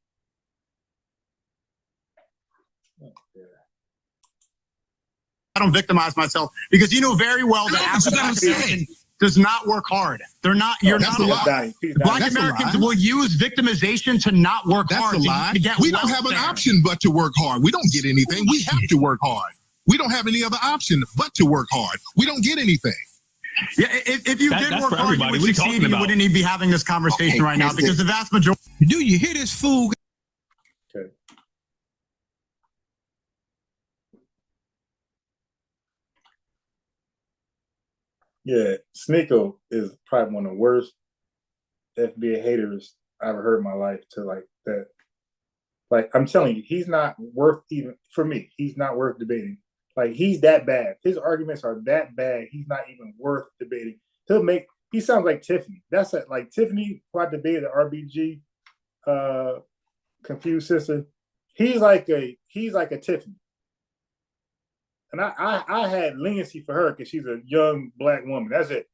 I don't victimize myself because you know very well that African American does not work hard. They're not. You're not. Black Americans will use victimization to not work hard. That's a lie. To get We don't have an option but to work hard. We don't get anything. We have to work hard. We don't have any other option but to work hard. We don't get anything. Yeah, if you did work hard, you would succeed, and you wouldn't even be having this conversation right now because the vast majority. Do you hear this fool? Okay. Yeah, Sneeko is probably one of the worst FBA haters I've ever heard in my life. To like that, like I'm telling you, he's not worth even for me. He's not worth debating. Like he's that bad. His arguments are that bad. He's not even worth debating. He sounds like Tiffany. That's like Tiffany who I debated the RBG confused sister. He's like a Tiffany. And I had leniency for her because she's a young black woman. That's it.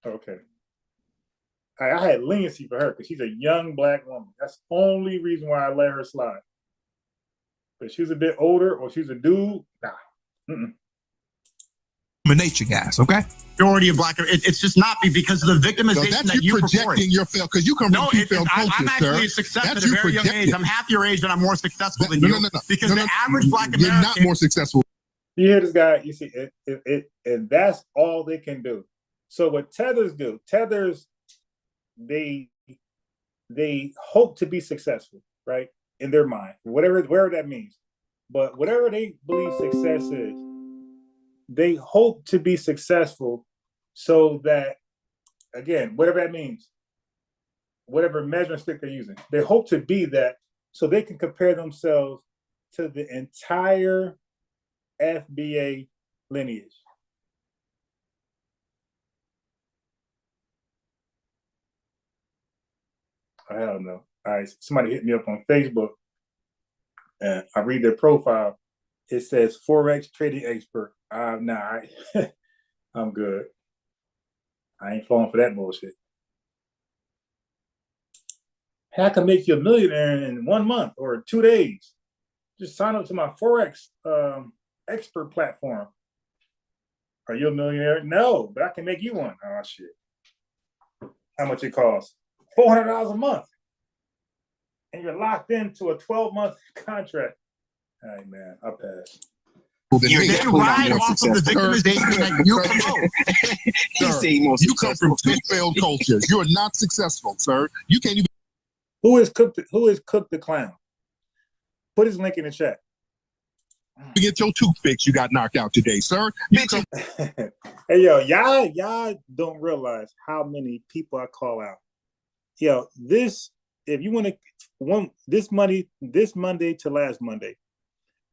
Okay. I had leniency for her because she's a young black woman. That's the only reason why I let her slide. But she's a bit older or she's a dude, nah. Nature guys, okay? Majority of black, it's just not because of the victimization that you projecting your fail because you come from two failed cultures, I'm actually a success at a very young age. I'm half your age and I'm more successful than you. No. Because the average black American, you're not more successful. You hear this guy? You see it, and that's all they can do. So what tethers do? Tethers, they hope to be successful, right? In their mind, wherever that means. But whatever they believe success is, they hope to be successful so that, again, whatever that means, whatever measuring stick they're using, they hope to be that so they can compare themselves to the entire FBA lineage. I don't know. Somebody hit me up on Facebook and I read their profile. It says Forex trading expert. I'm good. I ain't falling for that bullshit. Hey, I can make you a millionaire in 1 month or 2 days. Just sign up to my Forex expert platform. Are you a millionaire? No, but I can make you one. Oh, shit. How much it costs? $400 a month. And you're locked into a 12-month contract. All right, man, I'll pass. They ride off of the victimization that you promote. You come from two failed cultures. You are not successful, sir. You can't even. Who is Cook the Clown? Put his link in the chat. You get your tooth fixed. You got knocked out today, sir. Hey, yo, y'all don't realize how many people I call out. Yo, if you want to, this Monday to last Monday,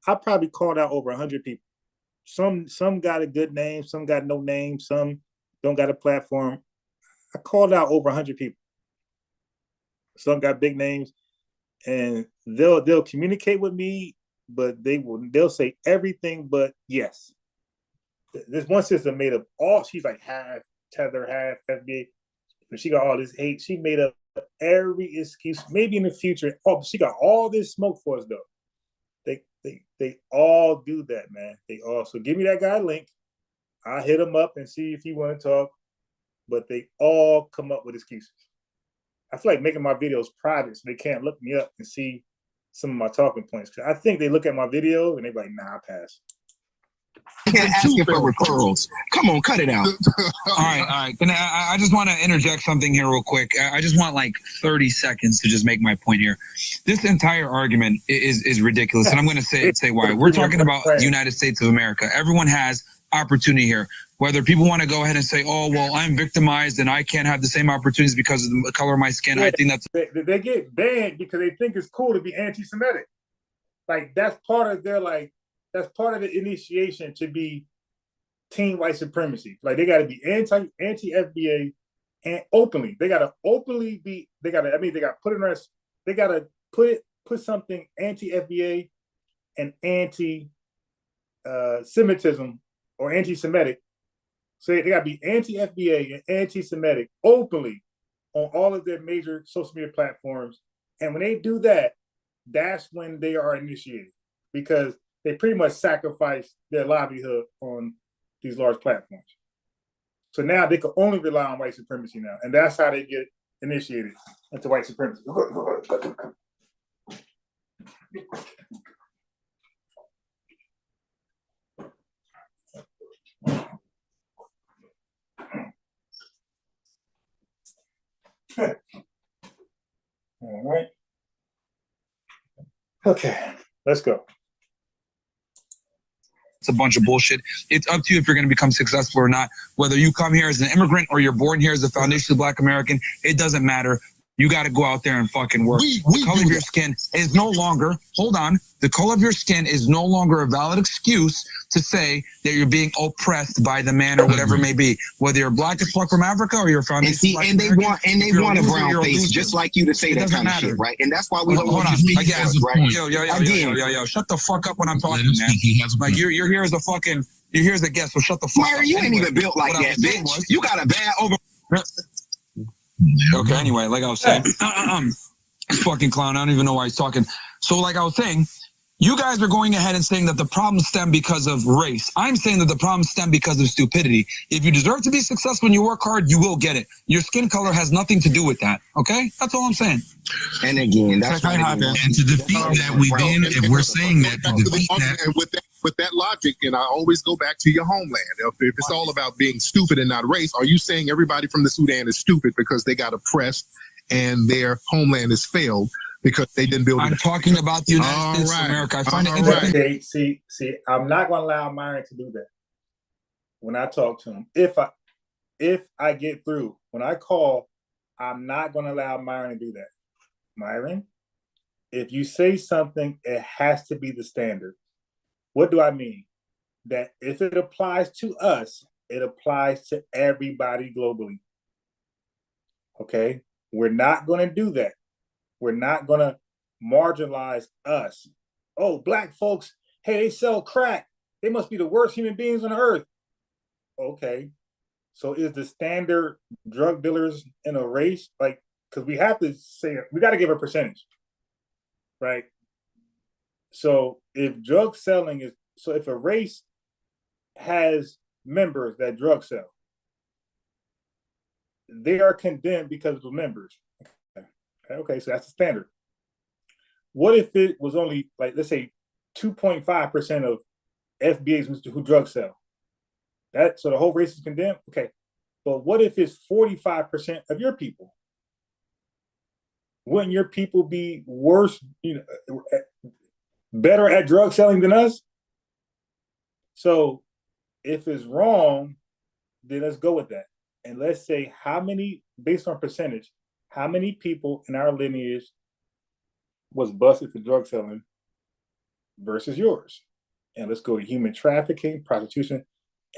I probably called out over 100 people. Some got a good name, some got no name, some don't got a platform. I called out over 100 people. Some got big names, and they'll communicate with me, but they'll say everything but yes. This one sister made up she's like half Tether, half FBA. She got all this hate. She made up every excuse. Maybe in the future. Oh, she got all this smoke for us though. They all do that, man. They all. So give me that guy link. I'll hit him up and see if he want to talk. But they all come up with excuses. I feel like making my videos private so they can't look me up and see some of my talking points. Because I think they look at my videos and they're like, nah, I pass. Asking for referrals. Come on, cut it out. All right. And I just want to interject something here real quick. I just want like 30 seconds to just make my point here. This entire argument is ridiculous, and I'm going to say why. We're talking about the United States of America. Everyone has opportunity here. Whether people want to go ahead and say, oh, well, I'm victimized and I can't have the same opportunities because of the color of my skin. Yeah, I think that's... They get banned because they think it's cool to be anti-Semitic. Like, that's part of the initiation to be team white supremacy. Like, they got to be anti-FBA and openly. They got to openly be, they got to put in rest. They got to put something anti-FBA and anti-Semitism or anti-Semitic. So they got to be anti-FBA and anti-Semitic openly on all of their major social media platforms. And when they do that, that's when they are initiated, because they pretty much sacrifice their livelihood on these large platforms. So now they can only rely on white supremacy now. And that's how they get initiated into white supremacy. All right. Okay, let's go. It's a bunch of bullshit. It's up to you if you're going to become successful or not. Whether you come here as an immigrant or you're born here as a foundationally Black American, it doesn't matter. You got to go out there and fucking work. The color of your skin is no longer, hold on, the color of your skin is no longer a valid excuse to say that you're being oppressed by the man or whatever it may be. Whether you're Black as fuck from Africa or you're foundation and they want a brown face just like you to say that kind of shit, right? And that's why we don't want you to speak, right? Yo, shut the fuck up when I'm talking, man. Like you're here as a fucking, you're here as a guest, so shut the fuck up. Myron, you ain't even built like that, bitch. You got a bad over. Okay, anyway, like I was saying, fucking clown, I don't even know why he's talking. So like I was saying, you guys are going ahead and saying that the problems stem because of race. I'm saying that the problems stem because of stupidity. If you deserve to be successful and you work hard, you will get it. Your skin color has nothing to do with that, okay? That's all I'm saying. And again, that's why and to defeat that, if we're saying that, to defeat that. And with that logic, and I always go back to your homeland. If it's all about being stupid and not race, are you saying everybody from the Sudan is stupid because they got oppressed and their homeland has failed because they didn't build it? I'm talking about the United States of America. I find it interesting. See, I'm not going to allow Myron to do that when I talk to him. If I get through, when I call, I'm not going to allow Myron to do that. Myron, if you say something, it has to be the standard. What do I mean? That if it applies to us, it applies to everybody globally. Okay? We're not going to do that. We're not going to marginalize us. Oh, Black folks, hey, they sell crack. They must be the worst human beings on earth. Okay. So is the standard drug dealers in a race? Like, because we have to say, we got to give a percentage, right? So if drug selling is, so if a race has members that drug sell, they are condemned because of the members. Okay, so that's the standard. What if it was only, like, let's say 2.5% of FBAs who drug sell? So the whole race is condemned? Okay. But what if it's 45% of your people? Wouldn't your people be worse, better at drug selling than us? So if it's wrong, then let's go with that. And let's say how many, based on percentage, how many people in our lineage was busted for drug selling versus yours. And let's go to human trafficking, prostitution,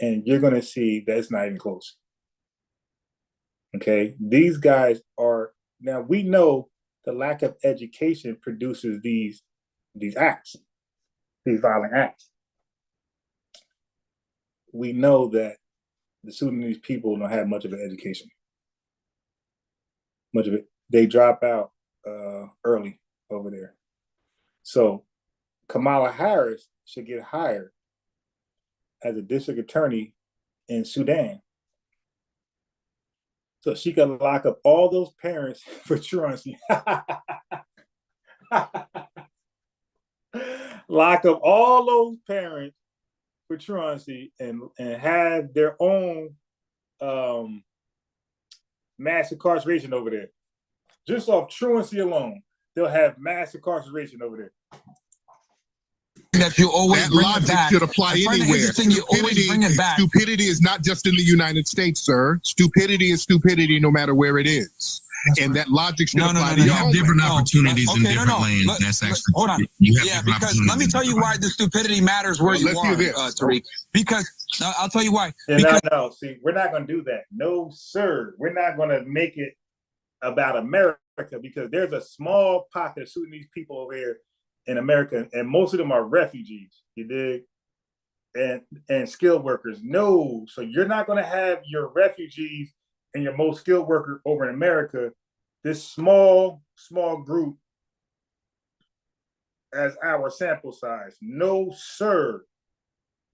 and you're going to see that it's not even close. Okay, these guys are, now we know the lack of education produces these acts, these violent acts. We know that the Sudanese people don't have much of an education. Much of it, they drop out early over there. So Kamala Harris should get hired as a district attorney in Sudan, so she can lock up all those parents for truancy. Lock up all those parents for truancy and have their own mass incarceration over there. Just off truancy alone, they'll have mass incarceration over there. That you always bring it back. Should apply anywhere. Stupidity is not just in the United States, sir. Stupidity is stupidity no matter where it is. And that logic should apply to you have different opportunities in different lanes. That's actually hold on. Because let me tell you why the stupidity matters where you are, Tariq. Because I'll tell you why. Yeah, no, see, we're not going to do that. No, sir. We're not going to make it about America because there's a small pocket of Sudanese people over here in America, and most of them are refugees, you dig? And skilled workers. No, so you're not going to have your refugees and your most skilled worker over in America, this small group as our sample size. No, sir.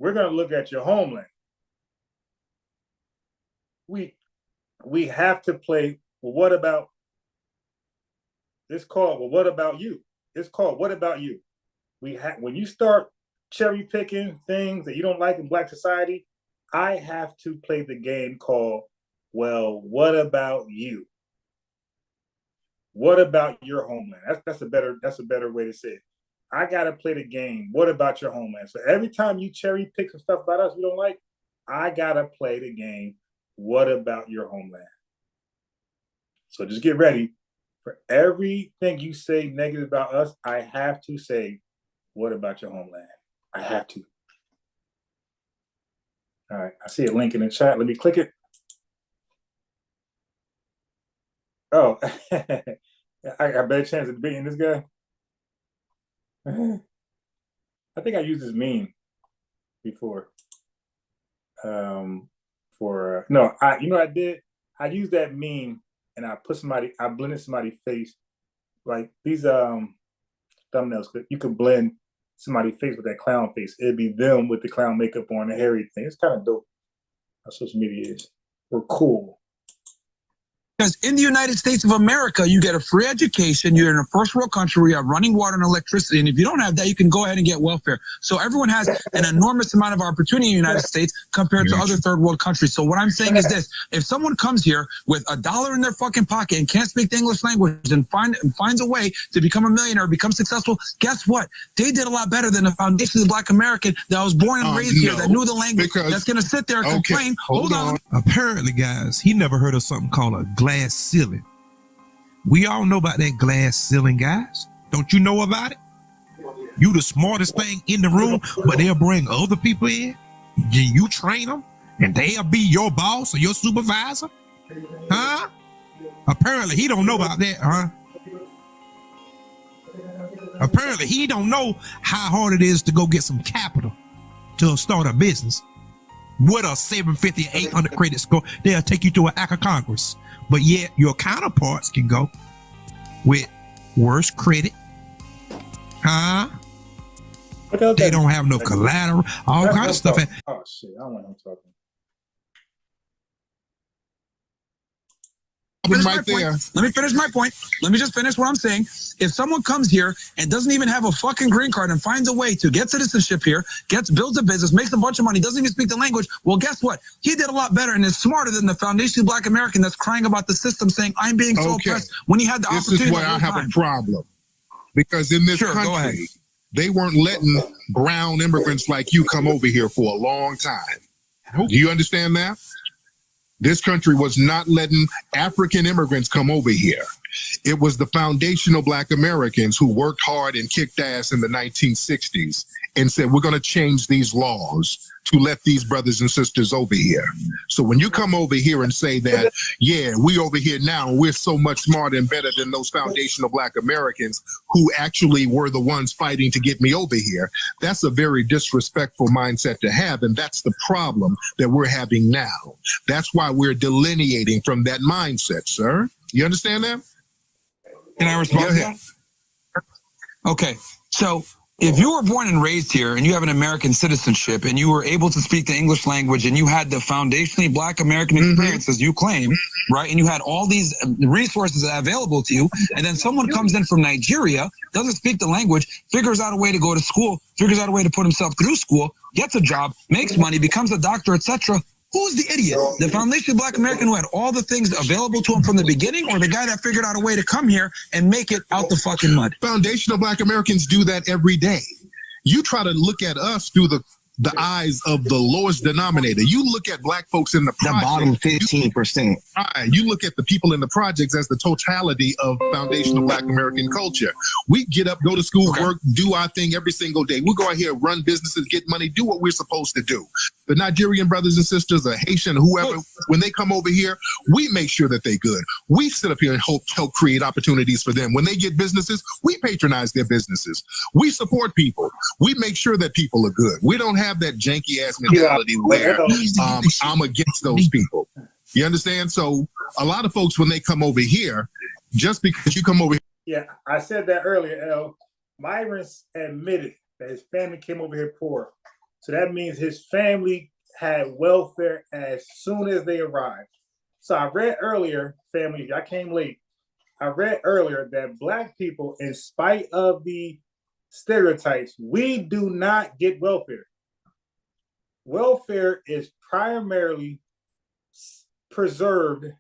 We're going to look at your homeland. We have to play, well, what about, it's called, well, what about you? It's called, what about you? When you start cherry picking things that you don't like in Black society, I have to play the game called, well, what about you? What about your homeland? That's a better way to say it. I gotta play the game. What about your homeland? So every time you cherry pick some stuff about us we don't like, I gotta play the game. What about your homeland? So just get ready. For everything you say negative about us, I have to say, what about your homeland? I have to. All right, I see a link in the chat. Let me click it. Oh, I got a better chance of beating this guy. I think I used this meme before. You know what I did? I used that meme and I blended somebody's face. Like these thumbnails, you could blend somebody's face with that clown face. It'd be them with the clown makeup on, the hairy thing. It's kind of dope how social media is. We're cool. Because in the United States of America, you get a free education. You're in a first world country where you have running water and electricity. And if you don't have that, you can go ahead and get welfare. So everyone has an enormous amount of opportunity in the United States compared to other third world countries. So what I'm saying is this. If someone comes here with $1 in their fucking pocket and can't speak the English language and finds a way to become a millionaire, become successful, guess what? They did a lot better than the foundation of the Black American that was born and raised here, that knew the language, that's going to sit there and complain. Hold on. Apparently, guys, he never heard of something called a glass ceiling. We all know about that glass ceiling, guys. Don't you know about it? You the smartest thing in the room, but they'll bring other people in. You train them, and they'll be your boss or your supervisor? Huh? Apparently, he don't know about that, huh? Apparently, he don't know how hard it is to go get some capital to start a business. With a 750, 800 credit score, they'll take you to an act of Congress. But yet your counterparts can go with worse credit. Huh? They don't have no collateral, all kinds of stuff. Oh shit, I don't want him talking. Let me finish my point. Let me just finish what I'm saying. If someone comes here and doesn't even have a fucking green card and finds a way to get citizenship here, builds a business, makes a bunch of money, doesn't even speak the language, well, guess what? He did a lot better and is smarter than the foundation of Black American that's crying about the system, saying, I'm being so oppressed when he had the opportunity. This is where I have a problem. Because in this country, They weren't letting brown immigrants like you come over here for a long time. Do you understand that? This country was not letting African immigrants come over here. It was the foundational Black Americans who worked hard and kicked ass in the 1960s and said, we're going to change these laws to let these brothers and sisters over here. So when you come over here and say that, yeah, we over here now, we're so much smarter and better than those foundational Black Americans who actually were the ones fighting to get me over here, that's a very disrespectful mindset to have. And that's the problem that we're having now. That's why we're delineating from that mindset, sir. You understand that? Can I respond to that? Okay, so if you were born and raised here and you have an American citizenship and you were able to speak the English language and you had the foundationally Black American experiences you claim, right, and you had all these resources available to you, and then someone comes in from Nigeria, doesn't speak the language, figures out a way to go to school, figures out a way to put himself through school, gets a job, makes money, becomes a doctor, etc., who's the idiot? The foundational Black American who had all the things available to him from the beginning, or the guy that figured out a way to come here and make it out the fucking mud? Foundational Black Americans do that every day. You try to look at us through the eyes of the lowest denominator. You look at Black folks in the projects, bottom 15%. You look at the people in the projects as the totality of foundational Black American culture. We get up, go to school, work, do our thing every single day. We go out here, run businesses, get money, do what we're supposed to do. The Nigerian brothers and sisters, or Haitian, whoever, when they come over here, we make sure that they're good. We sit up here and help create opportunities for them. When they get businesses, we patronize their businesses. We support people. We make sure that people are good. We don't have that janky ass mentality where I'm against those people. You understand? So a lot of folks, when they come over here, just because you come over here. Yeah, I said that earlier, El. Myron admitted that his family came over here poor. So that means his family had welfare as soon as they arrived. So I read earlier, family, I came late. I read earlier that Black people, in spite of the stereotypes, we do not get welfare. Welfare is primarily reserved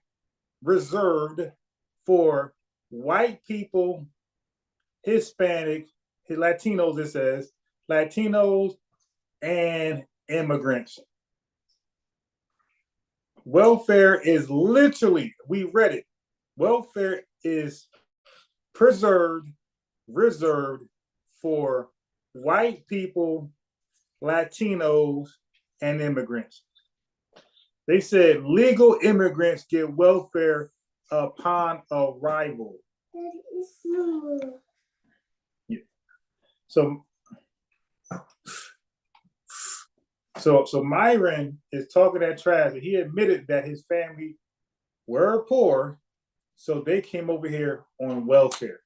for white people, Hispanic, Latinos, it says, Latinos, and immigrants. Welfare is literally, we read it, welfare is reserved for white people, Latinos, and immigrants. They said legal immigrants get welfare upon arrival. Yeah. So Myron is talking that trash. He admitted that his family were poor, so they came over here on welfare.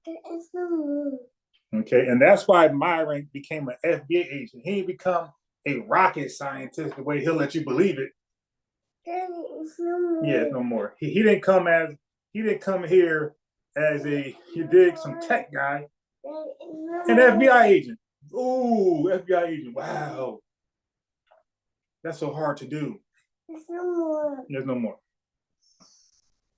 Okay, and that's why Myron became an FBI agent. He didn't become a rocket scientist the way he'll let you believe it. Yeah, no more. He didn't come here as some tech guy, an FBI agent. Ooh, FBI agent. Wow. That's so hard to do. There's no more. There's no more.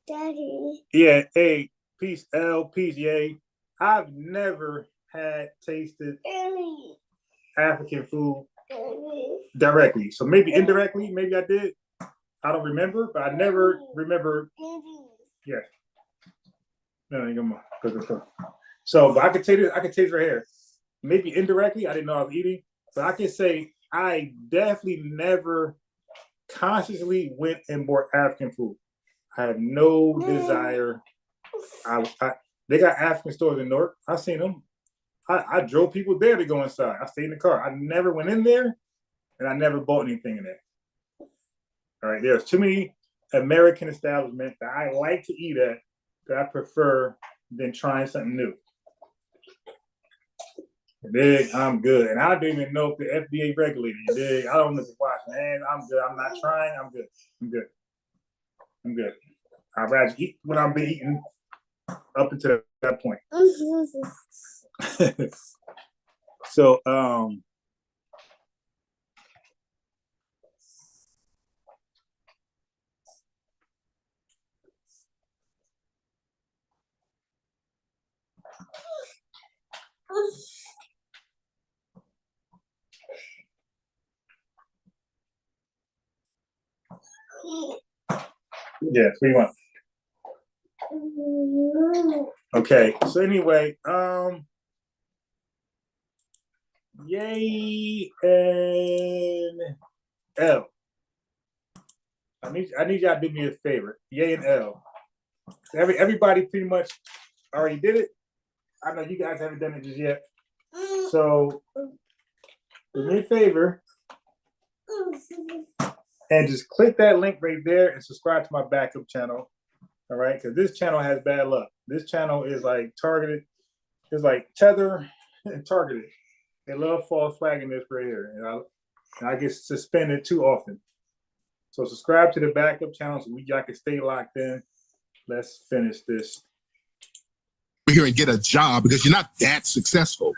Daddy. Yeah, hey, peace, L, peace, yay. I've never had tasted African food directly. So maybe indirectly, maybe I did. I don't remember, but I never remember. Yeah. No, so, but I could taste it. I could taste her hair. Maybe indirectly, I didn't know I was eating, but I can say I definitely never consciously went and bought African food. I had no desire. They got African stores in Newark. I seen them. I drove people there to go inside. I stayed in the car. I never went in there, and I never bought anything in there. All right, there's too many American establishments that I like to eat at that I prefer than trying something new. Dig, I'm good. And I don't even know if the FDA regulated it. Dig, I don't know if it's watching. Man, I'm good. I'm not trying. I'm good. I'm good. I'd rather eat what I've been eating up until that point. So, Yes, what do you want? Okay, so anyway, Yay and L. I need y'all to do me a favor. Yay and L. Everybody pretty much already did it. I know you guys haven't done it just yet. So do me a favor and just click that link right there and subscribe to my backup channel. All right, because this channel has bad luck. This channel is like targeted. It's like Tether and targeted. They love false flagging this right here, and I get suspended too often. So subscribe to the backup channel so y'all can stay locked in. Let's finish this. Here and get a job because you're not that successful.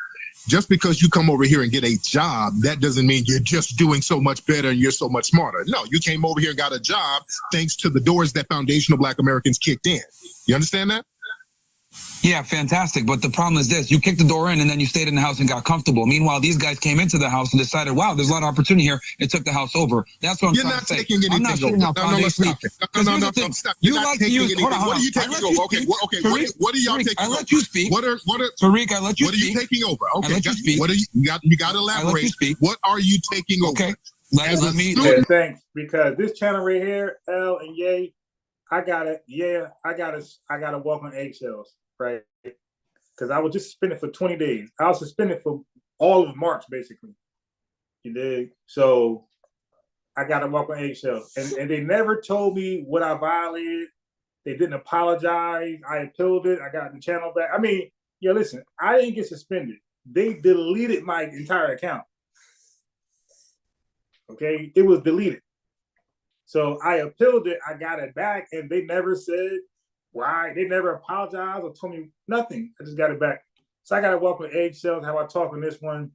Just because you come over here and get a job, that doesn't mean you're just doing so much better and you're so much smarter. No, you came over here and got a job thanks to the doors that foundational Black Americans kicked in. You understand that? Yeah, fantastic. But the problem is this. You kicked the door in and then you stayed in the house and got comfortable. Meanwhile, these guys came into the house and decided, wow, there's a lot of opportunity here. It took the house over. That's what I'm trying to say. You're not taking anything over. No, stop. You like to use, hold on. What are you taking over? Okay, what are y'all taking over? I let you speak. Tariq, I let you speak. What are you taking over? Okay, I let you speak. What are you got to elaborate. What are you taking over? Okay. Let me. Yeah, thanks. Because this channel right here, L and Yay, I gotta walk on eggshells, right? Because I was just suspended for 20 days. I was suspended for all of March, basically. You dig? So I got to walk on eggshells. And they never told me what I violated. They didn't apologize. I appealed it. I got the channel back. I mean, listen, I didn't get suspended. They deleted my entire account. Okay? It was deleted. So I appealed it. I got it back. And they never said why. They never apologized or told me nothing. I just got it back. So I got to walk with eggshells, how I talk on this one.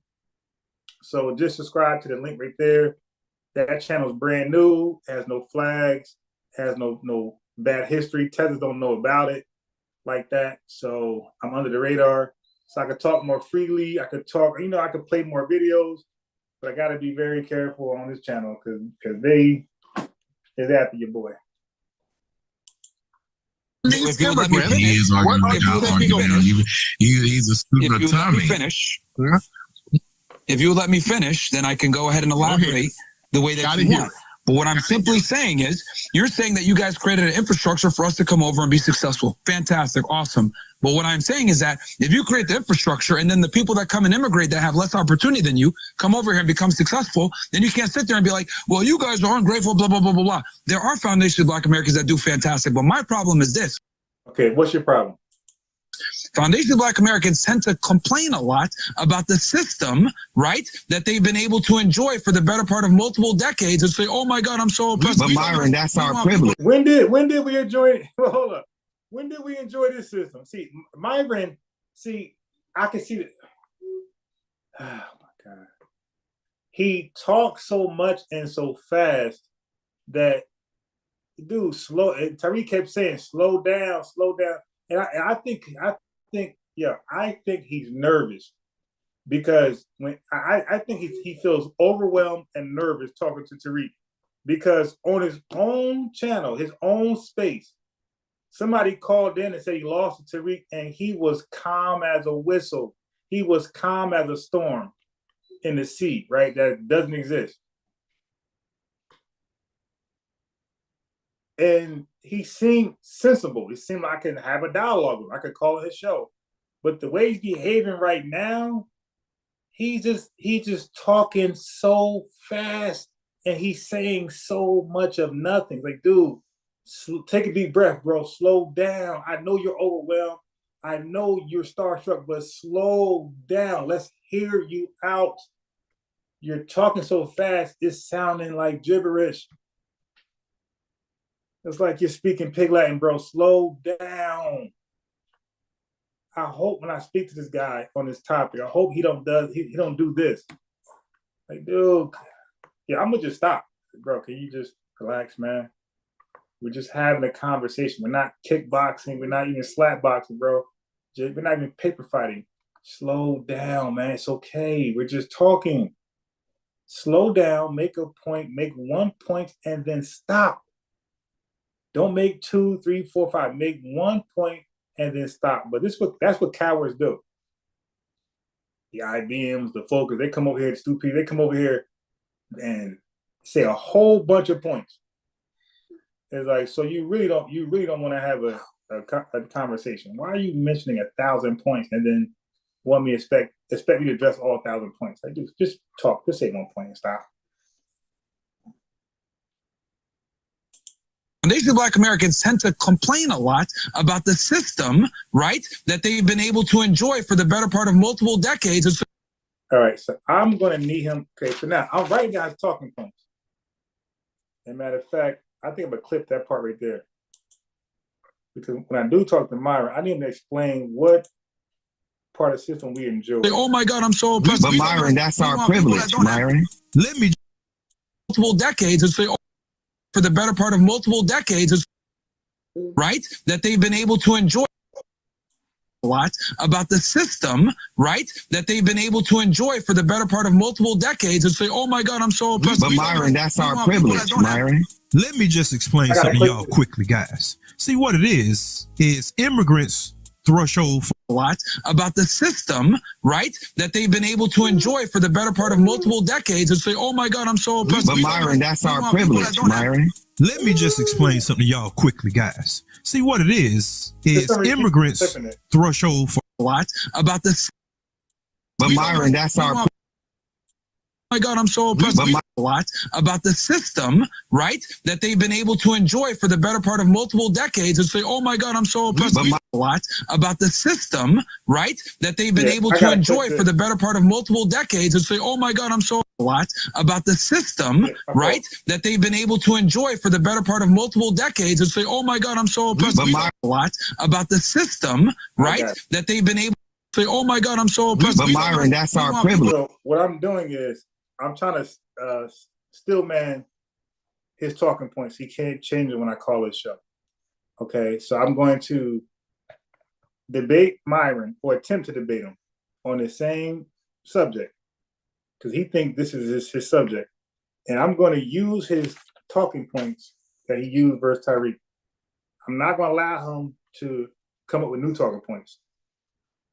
So just subscribe to the link right there. That channel is brand new, has no flags, has no bad history. Tethers don't know about it like that. So I'm under the radar. So I could talk more freely. I could talk, I could play more videos, but I got to be very careful on this channel because they is after your boy. If you let me finish, he's a stupid Tommy. If you let me finish, then I can go ahead and elaborate the way that you want. But what I'm simply saying is, you're saying that you guys created an infrastructure for us to come over and be successful. Fantastic, awesome. But what I'm saying is that if you create the infrastructure and then the people that come and immigrate that have less opportunity than you come over here and become successful, then you can't sit there and be like, well, you guys are ungrateful, blah, blah, blah, blah, blah. There are foundations of Black Americans that do fantastic. But my problem is this. Okay, what's your problem? Foundation of Black Americans tend to complain a lot about the system, right, that they've been able to enjoy for the better part of multiple decades and say, oh my God, I'm so oppressed. But Myron, that's our privilege. When did we enjoy it? Hold up. When did we enjoy this system? See, Myron, I can see that. Oh my God. He talks so much and so fast that, dude, slow. Tariq kept saying, slow down, slow down. And I think he's nervous because when I think he feels overwhelmed and nervous talking to Tariq because on his own channel, his own space, somebody called in and said he lost to Tariq and he was calm as a whistle. He was calm as a storm in the sea, right? That doesn't exist. And he seemed sensible. It seemed like I could have a dialogue with him. I could call it his show. But the way he's behaving right now, he's just talking so fast and he's saying so much of nothing. Like, dude, take a deep breath, bro. Slow down. I know you're overwhelmed. I know you're starstruck, but slow down. Let's hear you out. You're talking so fast, it's sounding like gibberish. It's like you're speaking pig Latin, bro. Slow down. I hope when I speak to this guy on this topic, I hope he don't do this. Like, dude, yeah, I'm gonna just stop, bro. Can you just relax, man? We're just having a conversation. We're not kickboxing. We're not even slap boxing, bro. We're not even paper fighting. Slow down, man. It's okay. We're just talking. Slow down. Make a point. Make one point, and then stop. Don't make 2, 3, 4, 5. Make 1 point and then stop. But that's what cowards do. The IBMs, the Focus, they come over here, the stupid, they come over here and say a whole bunch of points. It's like, so you really don't want to have a conversation. Why are you mentioning 1,000 points and then want me to expect me to address all 1,000 points? Like, just talk. Just say 1 point and stop. Foundationally Black Americans tend to complain a lot about the system, right, that they've been able to enjoy for the better part of multiple decades. All right, so I'm going to need him. Okay, so now I'm writing down his talking points. As a matter of fact, I think I'm going to clip that part right there. Because when I do talk to Myron, I need him to explain what part of the system we enjoy. Oh my God, I'm so oppressed. But Myron, that's our privilege, Myron. Let me multiple decades and say, oh, for the better part of multiple decades, right, that they've been able to enjoy a lot about the system, right, that they've been able to enjoy for the better part of multiple decades and say, oh my God, I'm so oppressed. But Myron, that's our privilege, Myron. Let me just explain something to y'all quickly, guys. See, what it is immigrants threshold for a lot about the system, right, that they've been able to enjoy for the better part of multiple decades and say, oh my God, I'm so oppressed. But Myron, that's our privilege, Myron. Let me just explain something to y'all quickly, guys. See, what it is immigrants threshold for a lot about the. But Myron, that's our. Oh my God, I'm so oppressed. A lot about the system, right, that they've been able to enjoy for the better part of multiple decades and say, oh my God, I'm so oppressed. A lot about the system, right, that they've been able to enjoy for the better part of multiple decades and say, oh my God, I'm so a lot about the system, right, that they've been able to enjoy for the better part of multiple decades and say, oh my God, I'm so oppressed. A lot about the system, right, that they've been able to say, oh my God, I'm so oppressed. But Myron, that's our privilege. So what I'm doing is I'm trying to still man his talking points. He can't change it when I call his show. Okay, so I'm going to debate Myron or attempt to debate him on the same subject because he thinks this is his subject. And I'm going to use his talking points that he used versus Tyreek. I'm not going to allow him to come up with new talking points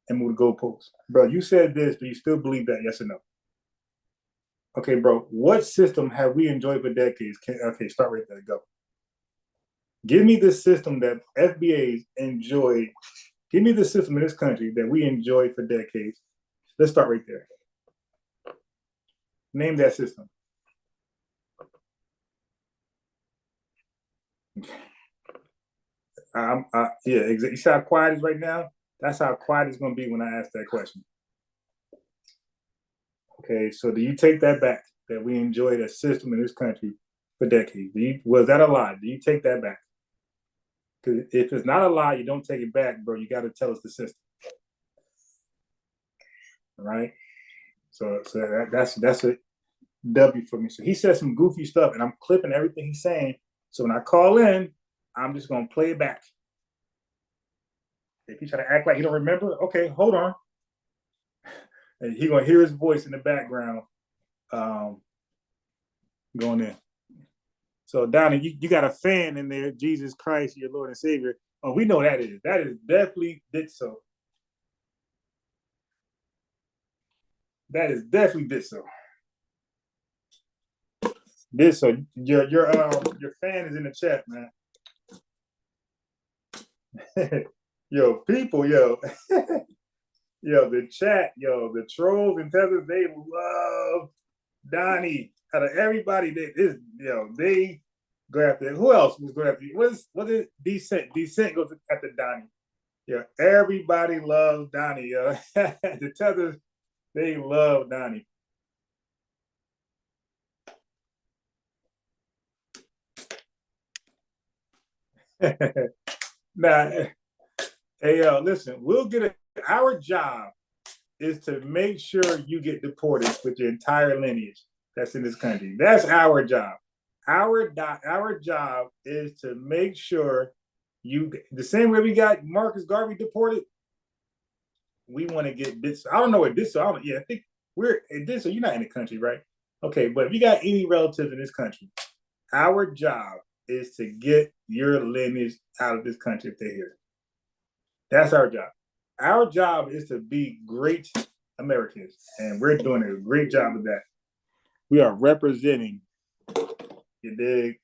and move the goalposts. Bro, you said this, but you still believe that, yes or no? Okay, bro, what system have we enjoyed for decades? Okay, start right there, go. Give me the system that FBAs enjoyed. Give me the system in this country that we enjoyed for decades. Let's start right there. Name that system. Yeah, exactly. You see how quiet it is right now? That's how quiet it's going to be when I ask that question. Okay, so do you take that back, that we enjoyed a system in this country for decades? Was that a lie? Do you take that back? Because if it's not a lie, you don't take it back, bro. You got to tell us the system. All right? So that's a W for me. So he said some goofy stuff, and I'm clipping everything he's saying. So when I call in, I'm just going to play it back. If he try to act like he don't remember, okay, hold on. And he gonna hear his voice in the background going in. So Donnie, you got a fan in there, Jesus Christ, your Lord and Savior. Oh, we know that is. That is definitely did so. That is definitely did so. Did so. Your fan is in the chat, man. Yo, people, yo. Yo, the chat, yo, the trolls and tethers, they love Donnie. Out of everybody, they go after. Who else was going after? What is Decent? Decent goes after Donnie. Yeah, everybody loves Donnie. Yo. The tethers, they love Donnie. Nah, hey, yo, listen, we'll get it. Our job is to make sure you get deported with your entire lineage that's in this country. That's our job. Our job is to make sure you, the same way we got Marcus Garvey deported, we want to get this. I don't know what this. I think we're this. So you're not in the country, right? Okay, but if you got any relatives in this country, our job is to get your lineage out of this country if they're here. That's our job. Our job is to be great Americans, and we're doing a great job of that. We are representing, you dig?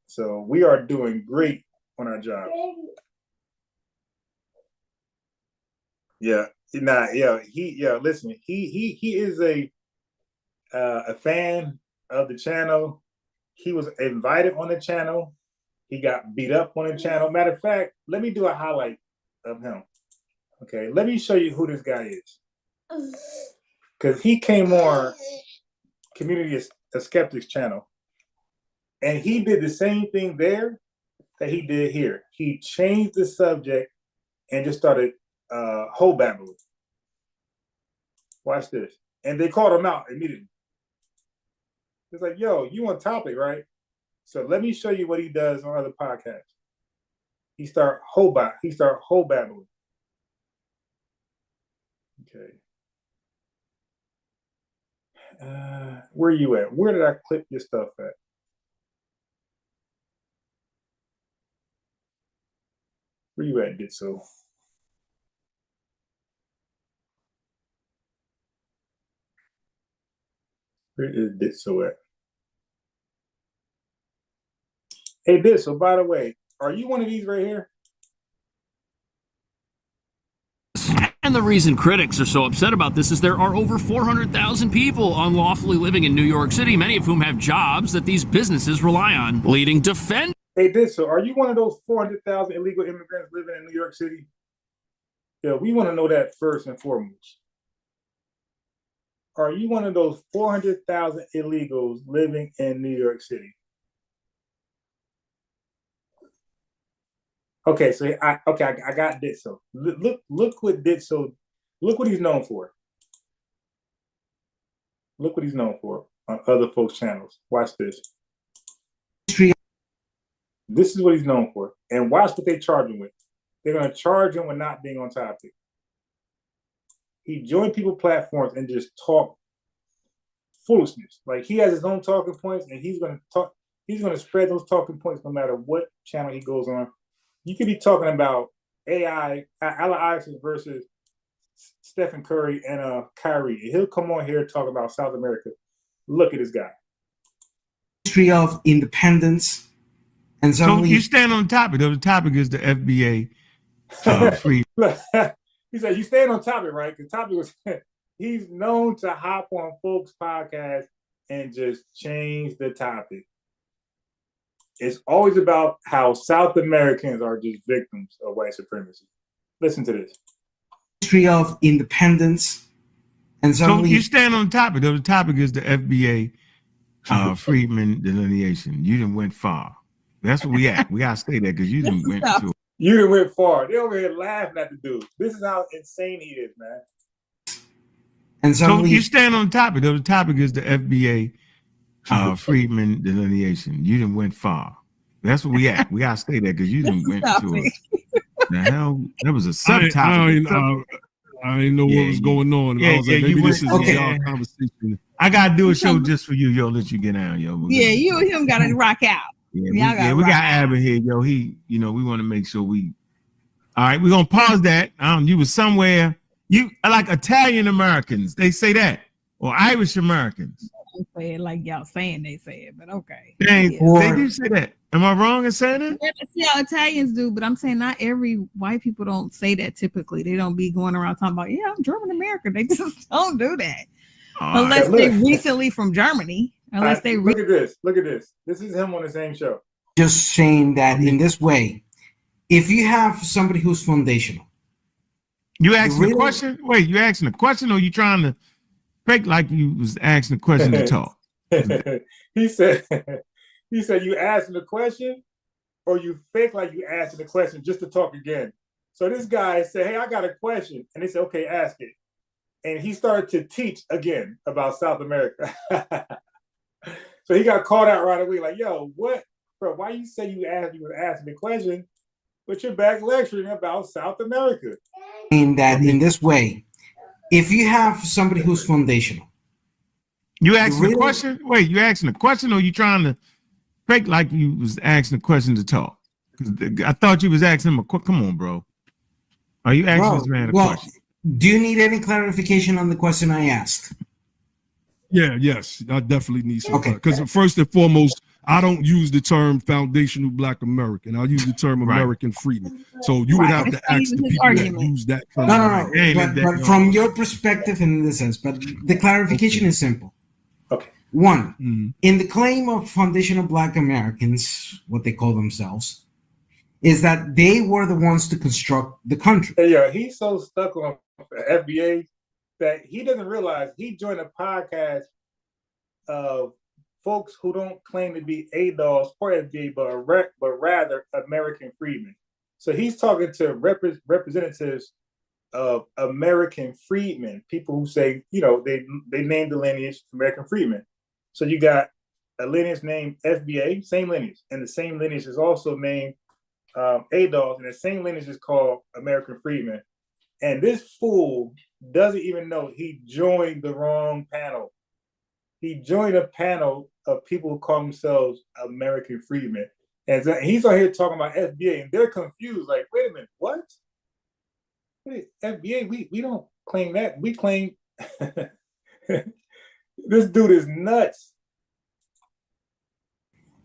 So we are doing great on our job. Yeah, listen, he is a fan of the channel. He was invited on the channel. He got beat up on the channel. Matter of fact, let me do a highlight of him. Okay, let me show you who this guy is. Because he came on Community of Skeptics channel, and he did the same thing there that he did here. He changed the subject and just started whole babbling. Watch this. And they called him out immediately. It's like, yo, you on topic, right? So let me show you what he does on other podcasts. He start whole babbling. Okay. Where you at? Where did I clip your stuff at? Where you at, Ditso? Where is Ditso at? Hey, Ditso, by the way, are you one of these right here? And the reason critics are so upset about this is there are over 400,000 people unlawfully living in New York City, many of whom have jobs that these businesses rely on, leading defenders. Hey, Ditso, are you one of those 400,000 illegal immigrants living in New York City? Yeah, we want to know that first and foremost. Are you one of those 400,000 illegals living in New York City? Okay, so I got Ditso. Look what Ditso, look what he's known for. Look what he's known for on other folks' channels. Watch this. This is what he's known for. And watch what they charge him with. They're going to charge him with not being on topic. He joined people platforms and just talk foolishness. Like he has his own talking points, and he's going to spread those talking points no matter what channel he goes on. You could be talking about AI, Allen Iverson versus Stephen Curry and Kyrie. He'll come on here and talk about South America. Look at this guy. History of independence. And so you stand on the topic. The topic is the FBA free. He said, you stand on topic, right? The topic was, he's known to hop on folks' podcasts and just change the topic. It's always about how South Americans are just victims of white supremacy. Listen to this. History of independence. And so you stand on the topic. The topic is the FBA freedmen delineation. You didn't went far. That's what we at. We gotta stay there because you didn't went to. You didn't went far. They over here laughing at the dude. This is how insane he is, man. And so you stand on the topic. The topic is the FBA freedmen delineation. You didn't went far. That's what we at. We gotta stay there because you didn't went to it. The hell, that was a subtopic. I didn't know what was going on. I was like, maybe this is y'all conversation. I gotta do a show just for you, yo. Let you get out, yo. Yeah, you and him gotta rock out. Yeah, we got Abba here, yo. He, we want to make sure we. All right, we're gonna pause that. You was somewhere. You like Italian Americans? They say that, or Irish Americans? They say it like y'all saying they say it, but okay. They do say that. Am I wrong in saying that? Yeah, that's how Italians do, but I'm saying not every white people don't say that. Typically, they don't be going around talking about, I'm German American. They just don't do that unless they recently from Germany. Unless they look at this. Look at this. This is him on the same show. Just saying that in this way, if you have somebody who's foundational. You asking a question? Wait, you asking a question or you trying to fake like you was asking a question to talk? He said you asking a question or you fake like you asking a question just to talk again. So this guy said, hey, I got a question. And they said, okay, ask it. And he started to teach again about South America. So he got called out right away, like, yo, what, bro, why you say you were asking the question, but you're back lecturing about South America? In that, in this way, if you have somebody who's foundational. You asking a question? Wait, you asking a question or you trying to fake like you was asking a question to talk. I thought you was asking him a question. Come on, bro. Are you asking this man a question? Do you need any clarification on the question I asked? Yeah, yes, I definitely need some. Because first and foremost, I don't use the term foundational Black American. I use the term American freedman. So you would have to ask the people that use that term. No. But from your perspective, in this sense, but the clarification is simple. Okay. One, in the claim of foundational Black Americans, what they call themselves, is that they were the ones to construct the country. Yeah, he's so stuck on FBA that he doesn't realize he joined a podcast of folks who don't claim to be ADOS or FBA, but rather American freedmen. So he's talking to representatives of American freedmen, people who say, they named the lineage American freedmen. So you got a lineage named FBA, same lineage, and the same lineage is also named ADOS, and the same lineage is called American freedmen. And this fool doesn't even know he joined the wrong panel. He joined a panel of people who call themselves American freedmen. And he's out here talking about FBA, and they're confused. Like, wait a minute, what? Wait, FBA, we don't claim that. We claim this dude is nuts.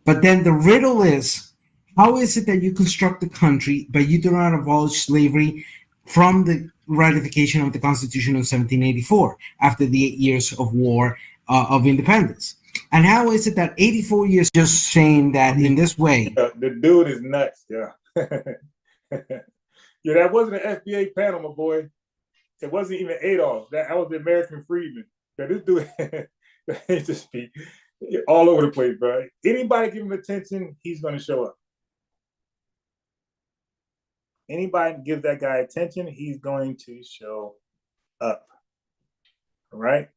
But then the riddle is, how is it that you construct the country, but you do not abolish slavery from the ratification of the Constitution of 1784 after the 8 years of war of independence? And how is it that 84 years just saying that in this way? The dude is nuts, yeah. Yeah, that wasn't an FBA panel, my boy. It wasn't even Adolf. That was the American freedmen. Yeah, this dude, he just be all over the place, bro. Anybody give him attention, he's going to show up. Anybody give that guy attention, he's going to show up. All right?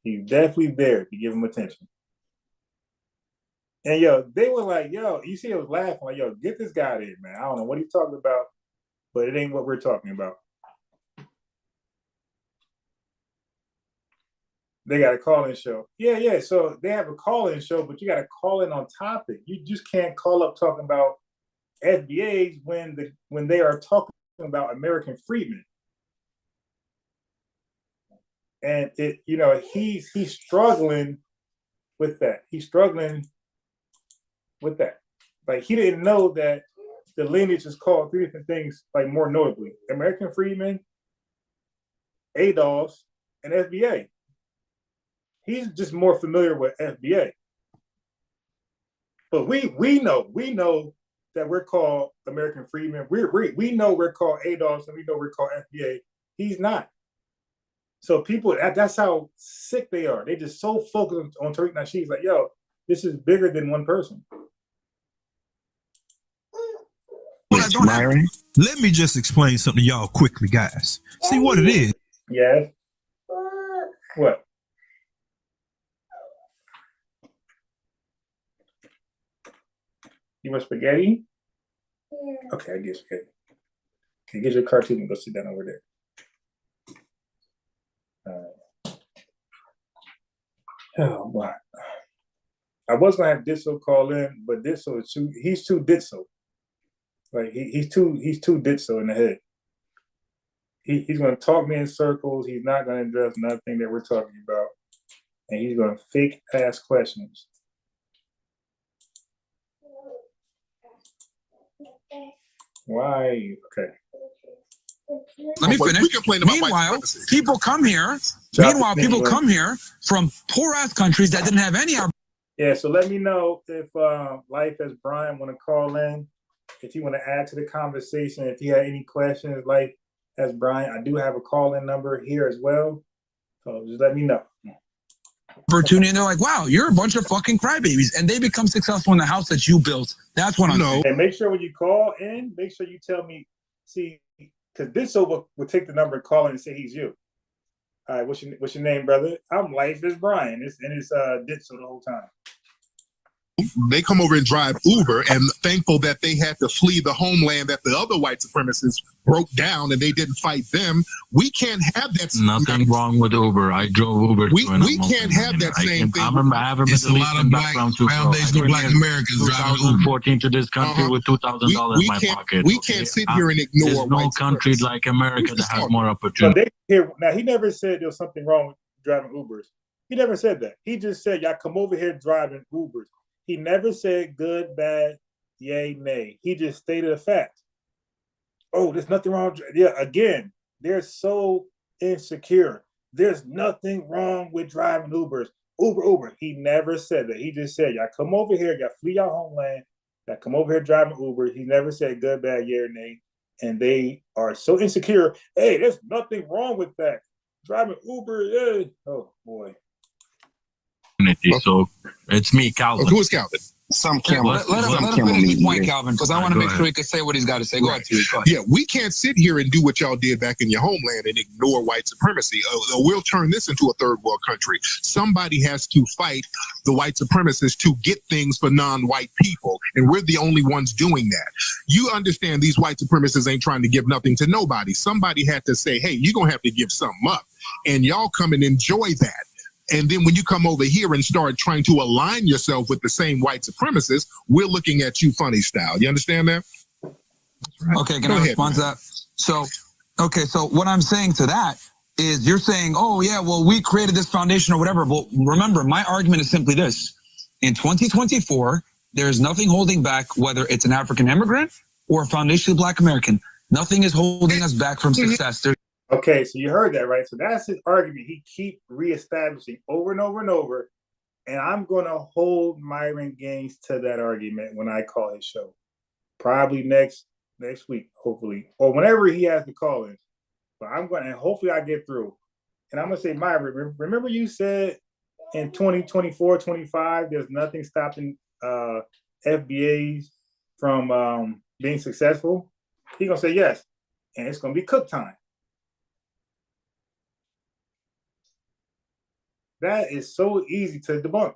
He's definitely there if you give him attention. And they were like, you see, I was laughing, like, get this guy in, man. I don't know what he's talking about, but it ain't what we're talking about. They got a call-in show. Yeah. So they have a call-in show, but you got to call in on topic. You just can't call up talking about FBAs when they are talking about American freedmen. And he's struggling with that. He's struggling with that. Like, he didn't know that the lineage is called three different things, like, more notably American freedmen, ADOS, and FBA. He's just more familiar with FBA. But we know that we're called American freedmen. We know we're called ADOS, and we know we're called FBA. He's not. So people, that's how sick they are. They just so focused on Tariq Nasheed's like, this is bigger than one person. Myron, let me just explain something to y'all quickly, guys. See what it is. Yes. What? You want spaghetti? Yeah. Okay, I get spaghetti. Okay, get your cartoon and go sit down over there. Oh boy. I was gonna have Ditso call in, but Ditso is he's too Ditso. Like he's too Ditso in the head. He's gonna talk me in circles. He's not gonna address nothing that we're talking about, and he's gonna fake ask questions. Why? Okay. Let me finish. Meanwhile, people come here. People come here from poor-ass countries that didn't have any. Yeah, so let me know if Life as Brian want to call in, if you want to add to the conversation, if you have any questions, Life as Brian. I do have a call-in number here as well, so just let me know. Opportunity, and they're like, wow, you're a bunch of fucking crybabies, and they become successful in the house that you built. That's what I'm saying. And make sure when you call in, make sure you tell me, because this will take the number and call in and say he's you. All right, what's your name, brother? I'm Life is Brian. It's Ditso the whole time. They come over and drive Uber and thankful that they had to flee the homeland that the other white supremacists broke down and they didn't fight them. We can't have that. Nothing wrong with Uber. I drove Uber. We can't have that same thing. I have a It's a lot of black foundational black Americans driving Uber. 2014 to this country with $2,000 in my pocket. We can't sit here and ignore. There's no country like America that has more opportunity. Now he never said there was something wrong with driving Ubers. He never said that. He just said y'all come over here driving Ubers. He never said good, bad, yay, nay. He just stated a fact. Oh, there's nothing wrong. Yeah, again, they're so insecure. There's nothing wrong with driving Ubers. Uber. He never said that. He just said, y'all come over here, y'all flee your homeland, y'all come over here driving Uber. He never said good, bad, yay, or nay. And they are so insecure. Hey, there's nothing wrong with that. Driving Uber, yeah. Oh, boy. So it's me, Calvin. Who is Calvin? Some camera. Let him finish his point, Calvin, because I want to make sure he can say what he's got to say. Go ahead, Terry. Yeah, we can't sit here and do what y'all did back in your homeland and ignore white supremacy. We'll turn this into a third world country. Somebody has to fight the white supremacists to get things for non-white people, and we're the only ones doing that. You understand these white supremacists ain't trying to give nothing to nobody. Somebody had to say, hey, you're going to have to give something up, and y'all come and enjoy that. And then when you come over here and start trying to align yourself with the same white supremacists, we're looking at you funny style. You understand that? Right. Okay, can I respond to that? So what I'm saying to that is you're saying, oh, yeah, well, we created this foundation or whatever. But remember, my argument is simply this. In 2024, there's nothing holding back, whether it's an African immigrant or a foundationally black American. Nothing is holding us back from success. Okay, so you heard that, right? So that's his argument. He keep reestablishing over and over and over. And I'm going to hold Myron Gaines to that argument when I call his show. Probably next week, hopefully. Or whenever he has the call-in. But I'm going to, hopefully I get through. And I'm going to say, Myron, remember you said in 2024, 25, there's nothing stopping FBAs from being successful? He's going to say yes. And it's going to be cook time. That is so easy to debunk.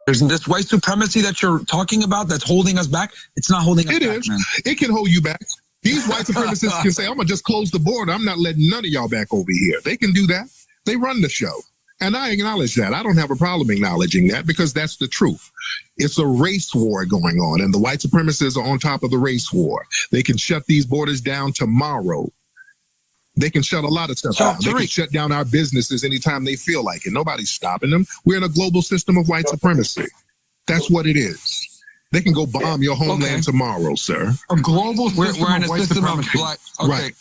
There's this white supremacy that you're talking about that's holding us back. It's not holding us back, man. It can hold you back. These white supremacists can say, I'm going to just close the border. I'm not letting none of y'all back over here. They can do that. They run the show. And I acknowledge that. I don't have a problem acknowledging that because that's the truth. It's a race war going on, and the white supremacists are on top of the race war. They can shut these borders down tomorrow. They can shut a lot of stuff down. They can shut down our businesses anytime they feel like it. Nobody's stopping them. We're in a global system of white supremacy. That's what it is. They can go bomb your homeland tomorrow, sir. A global system we're in a system of black. Okay. Right.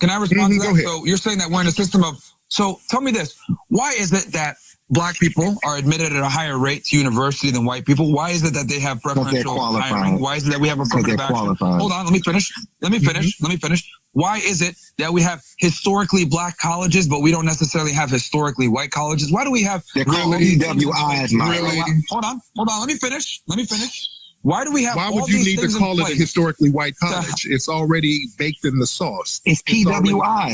Can I respond to that? So you're saying that we're in a system of. So tell me this: why is it that black people are admitted at a higher rate to university than white people? Why is it that they have preferential hiring? Why is it that we have affirmative action? Hold on, let me finish. Let me finish. Why is it that we have historically black colleges, but we don't necessarily have historically white colleges? Why do we have EWIs? Really? Hold on. Let me finish. Why do we have? Why would you need to call it a historically white college? It's already baked in the sauce. It's PWIs.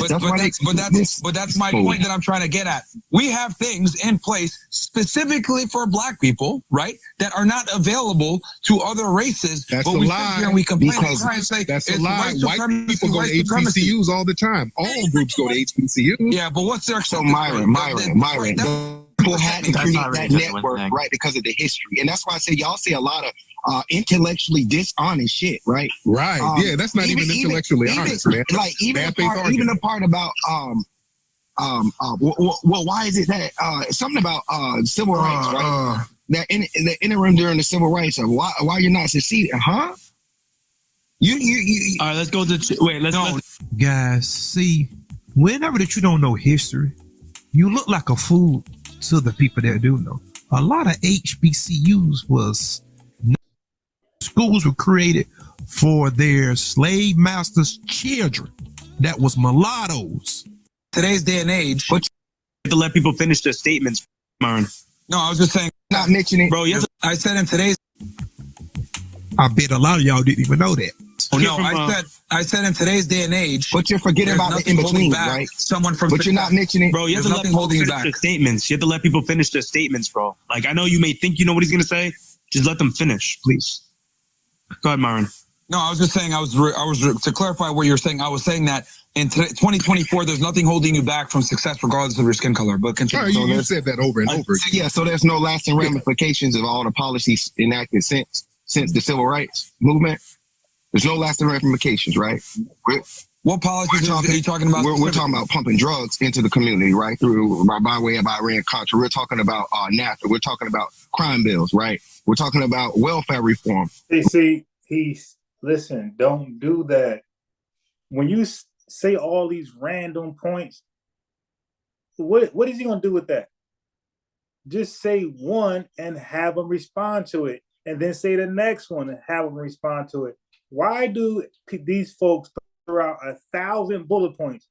But that's my point that I'm trying to get at. We have things in place specifically for black people, right, that are not available to other races. That's a lie. Here and we complain and try and say that's a lie. White people go to HBCUs all the time. All groups go to HBCUs. Yeah, but what's their so Myron? People had to create that network, right, because of the history, and that's why I say y'all say a lot of intellectually dishonest shit, right? Right. Yeah, that's not even intellectually honest, man. Like even the part about well, why is it that something about civil rights, right? That in the interim during the civil rights, why you're not succeeding, huh? You all right, let's go to let's guys see. Whenever that you don't know history, you look like a fool to the people that do know. A lot of HBCUs schools were created for their slave masters' children. That was mulattoes. Today's day and age, but you have to let people finish their statements, Myron. No, I was just saying, not mentioning, bro. Yes, I said in today's. I bet a lot of y'all didn't even know that. Oh, no, I said in today's day and age, but you're forgetting about the in between, right? Someone from, but you're not mentioning, bro. You have to let people finish their statements. You have to let people finish their statements, bro. Like, I know you may think you know what he's gonna say. Just let them finish, please. Go ahead, Myron. No, I was just saying, I was to clarify what you're saying. I was saying that in 2024, there's nothing holding you back from success, regardless of your skin color. But continue. So you said that over and over again. Yeah, so there's no lasting ramifications of all the policies enacted since the civil rights movement. There's no lasting ramifications, right? What policies are you talking about? We're talking about pumping drugs into the community, right? By way of Iran-Contra. We're talking about NAFTA. We're talking about crime bills, right? We're talking about welfare reform. Listen, don't do that. When you say all these random points, what is he going to do with that? Just say one and have him respond to it, and then say the next one and have him respond to it. Why do these folks throw out 1,000 bullet points?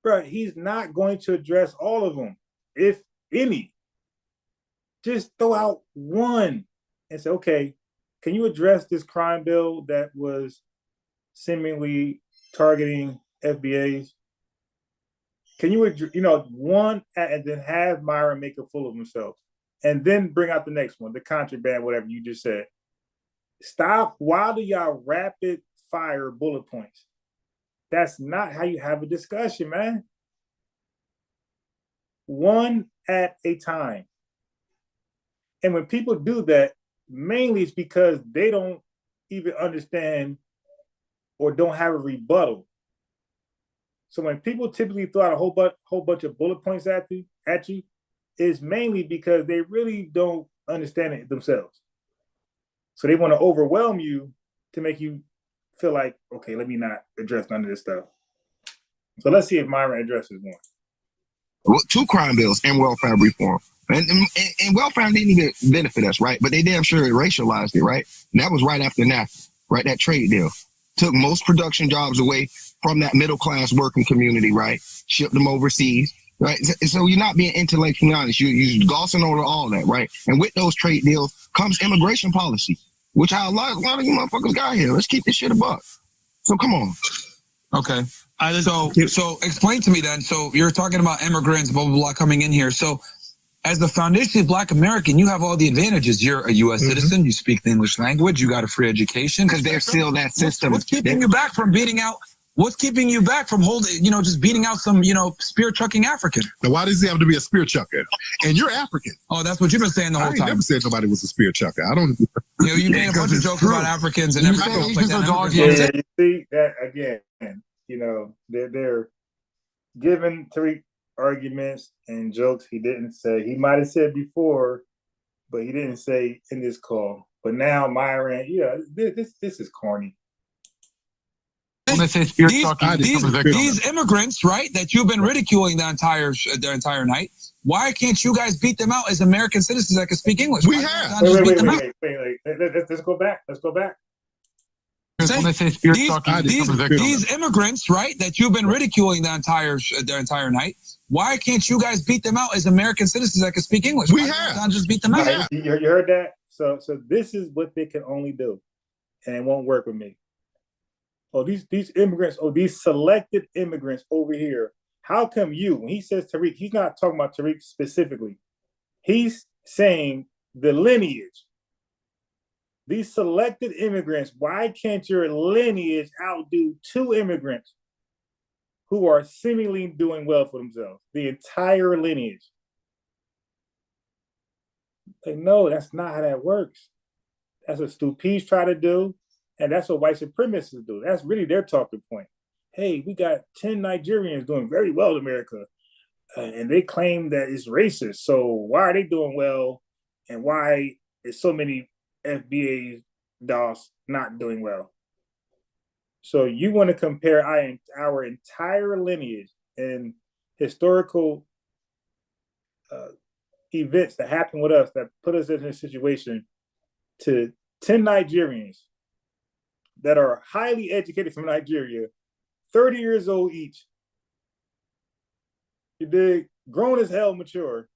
Bro, he's not going to address all of them, if any. Just throw out one and say, okay, can you address this crime bill that was seemingly targeting FBAs? Can you, one, and then have Myron make a fool of himself, and then bring out the next one, the contraband, whatever you just said. Stop. Why do y'all rapid fire bullet points? That's not how you have a discussion, man. One at a time. And when people do that, mainly it's because they don't even understand or don't have a rebuttal. So when people typically throw out a whole bunch of bullet points at you, it's mainly because they really don't understand it themselves. So they want to overwhelm you to make you feel like, okay, let me not address none of this stuff. So let's see if Myron addresses one. Well, 2 crime bills and welfare reform. And welfare didn't even benefit us, right? But they damn sure racialized it, right? And that was right after NAFTA, right? That trade deal took most production jobs away from that middle class working community, right? Shipped them overseas, right? So you're not being intellectually honest. You're glossing over all that, right? And with those trade deals comes immigration policy, which a lot of you motherfuckers got here. Let's keep this shit a buck. So come on. Okay. So explain to me then. So you're talking about immigrants, blah, blah, blah, coming in here. So as the foundationally Black American, you have all the advantages. You're a U.S. citizen. You speak the English language. You got a free education. Because they're still that system. What's keeping you back from beating out? What's keeping you back from holding, just beating out some, spear chucking African? Now, why does he have to be a spear chucker? And you're African. Oh, that's what you've been saying the whole time. I never said nobody was a spear chucker. I don't. You made a bunch of jokes about Africans and everything else like that. Yeah, you see that again. They're giving Tariq arguments and jokes he didn't say. He might have said before, but he didn't say in this call. But now Myron, this is corny. These immigrants, right, that you've been ridiculing the entire night. Why can't you guys beat them out as American citizens that can speak English? We have. Wait. Let's go back. These immigrants, right, that you've been ridiculing the entire night. Why can't you guys beat them out as American citizens that can speak English? We have. Just beat them out. You heard that? So this is what they can only do, and it won't work with me. Oh, these immigrants, these selected immigrants over here. How come you, when he says Tariq, he's not talking about Tariq specifically. He's saying the lineage. These selected immigrants, why can't your lineage outdo 2 immigrants who are seemingly doing well for themselves? The entire lineage. No, that's not how that works. That's what stupides try to do, and that's what white supremacists do. That's really their talking point. Hey, we got 10 Nigerians doing very well in America, and they claim that it's racist. So why are they doing well, and why is so many FBA DOS not doing well? So you want to compare our entire lineage and historical events that happened with us that put us in a situation to 10 Nigerians that are highly educated from Nigeria, 30 years old each. You dig? Grown as hell, mature.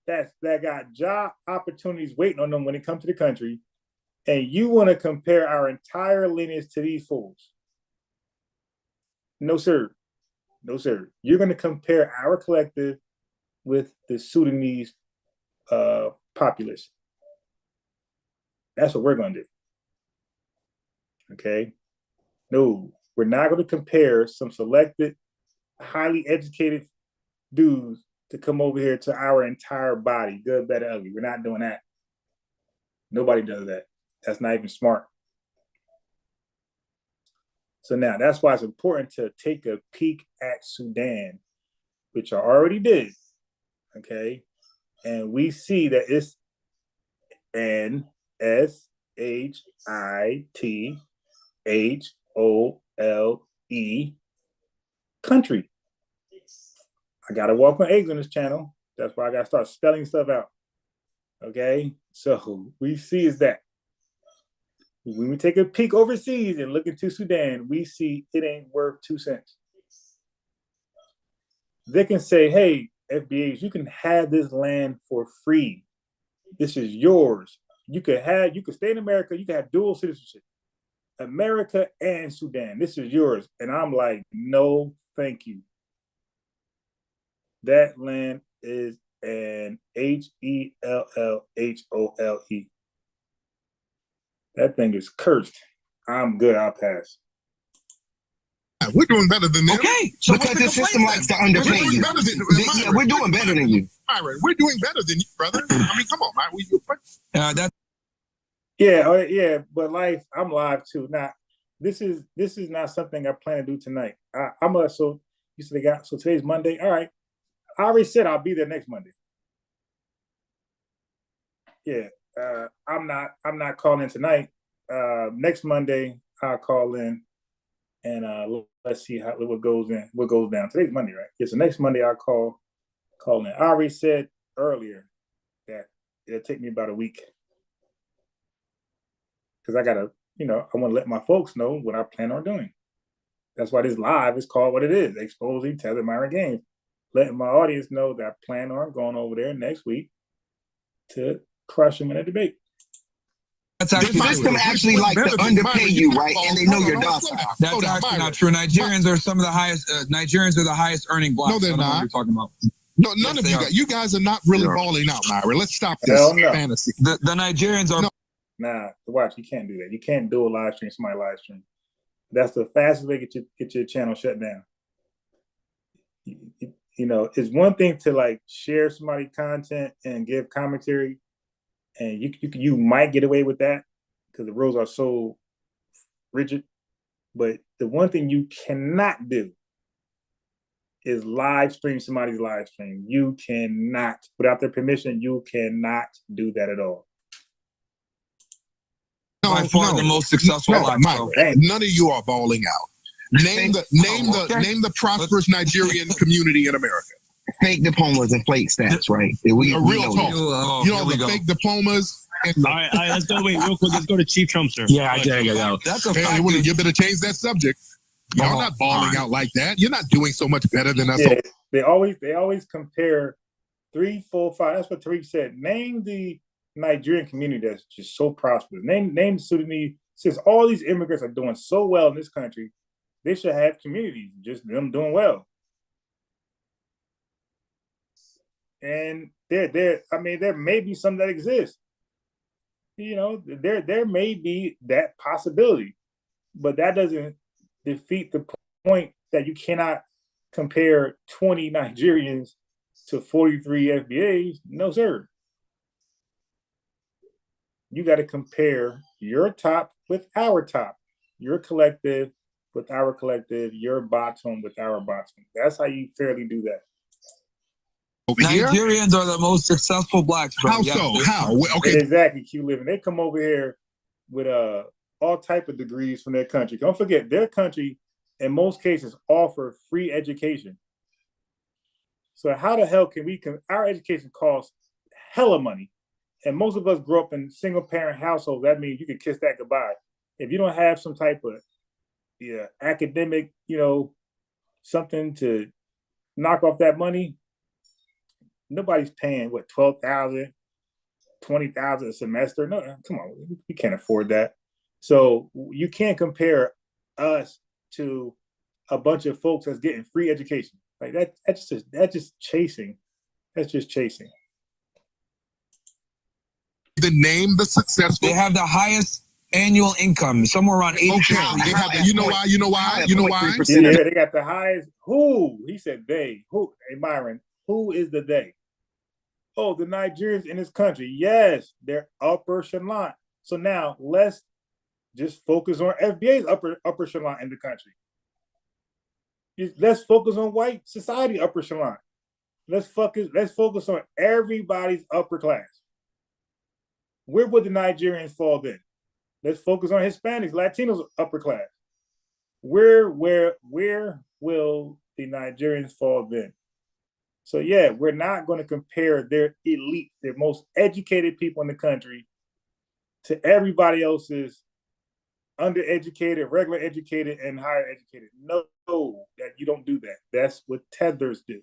That got job opportunities waiting on them when they come to the country. And you want to compare our entire lineage to these fools? No, sir. No, sir. You're going to compare our collective with the Sudanese populace. That's what we're going to do. Okay? No, we're not going to compare some selected, highly educated dudes to come over here to our entire body, good, better, ugly. We're not doing that. Nobody does that. That's not even smart. So now that's why it's important to take a peek at Sudan, which I already did. Okay. And we see that it's NSHITHOLE country. I gotta walk on eggs on this channel. That's why I gotta start spelling stuff out. Okay. So we see is that when we take a peek overseas and look into Sudan, we see it ain't worth 2 cents. They can say, hey, FBAs, you can have this land for free. This is yours. You could stay in America, you can have dual citizenship. America and Sudan, this is yours. And I'm like, no, thank you. That land is an HELLHOLE. That thing is cursed. I'm good, I'll pass. We're doing better than them. Okay, so because the system likes to underpay you. Yeah, we're doing better than you. Myron, we're doing better than you, brother. I mean, come on, man. Yeah, but life, I'm live too. Now, this is not something I plan to do tonight. So you said so today's Monday. All right. I already said I'll be there next Monday. Yeah. I'm not calling in tonight. Next Monday I'll call in and let's see what goes down. Today's Monday, right? Yeah, so next Monday I'll call in. I already said earlier that it'll take me about a week. Because I gotta, I want to let my folks know what I plan on doing. That's why this live is called what it is, exposing Tether Myron games. Letting my audience know that I plan on going over there next week to crush them in a debate. The system actually likes to underpay you, right? And they know you're docile. That's actually not true. Nigerians are some of the highest. Nigerians are the highest earning blacks. No, they're not. What you're talking about. No, none of you guys. You guys are not really balling out, Myron. Let's stop this fantasy. The Nigerians are. Nah, watch. You can't do that. You can't do a live stream. Somebody live stream. That's the fastest way to get your channel shut down. It's one thing to like share somebody's content and give commentary, and you might get away with that because the rules are so rigid. But the one thing you cannot do is live stream somebody's live stream. You cannot, without their permission, you cannot do that at all. By far the most successful. None of you are balling out. Name the prosperous Nigerian community in America. Fake diplomas and flake stats, right? Real talk. The fake diplomas. All right, let's go. Wait, real quick. Let's go to Chief Trumpster. Yeah, I gotta go. That's a fact. You better change that subject. Y'all not balling out like that. You're not doing so much better than us. Yeah, they always compare 3, 4, 5. That's what Tariq said. Name the Nigerian community that's just so prosperous. Name the Sudanese. Since all these immigrants are doing so well in this country, they should have communities, just them doing well. And there may be some that exist. There may be that possibility, but that doesn't defeat the point that you cannot compare 20 Nigerians to 43 FBAs. No, sir. You got to compare your top with our top, your collective with our collective, your bottom with our bottom. That's how you fairly do that. Nigerians are the most successful blacks. How so? How? Okay. Exactly, Q Living. They come over here with all type of degrees from their country. Don't forget, their country, in most cases, offer free education. So how the hell can our education costs hella money. And most of us grew up in single parent households. That means you can kiss that goodbye. If you don't have some type of academic, something to knock off that money, nobody's paying $12,000, $20,000 a semester. No, come on, we can't afford that. So you can't compare us to a bunch of folks that's getting free education. Like that's just chasing. That's just chasing. The name the successful. They have the highest annual income, somewhere around 80. Okay, they have. You know why? You know why? You know why? Yeah, they got the highest. Who? He said they. Who? Hey, Myron. Who is the they? Oh, the Nigerians in this country. Yes, they're upper echelon. So now let's just focus on FBA's upper echelon in the country. Let's focus on white society upper echelon. Let's focus on everybody's upper class. Where would the Nigerians fall then? Let's focus on Hispanics, Latinos, upper class. Where will the Nigerians fall then? So yeah, we're not going to compare their elite, their most educated people in the country, to everybody else's undereducated, regular educated, and higher educated. No, that you don't do that. That's what tethers do.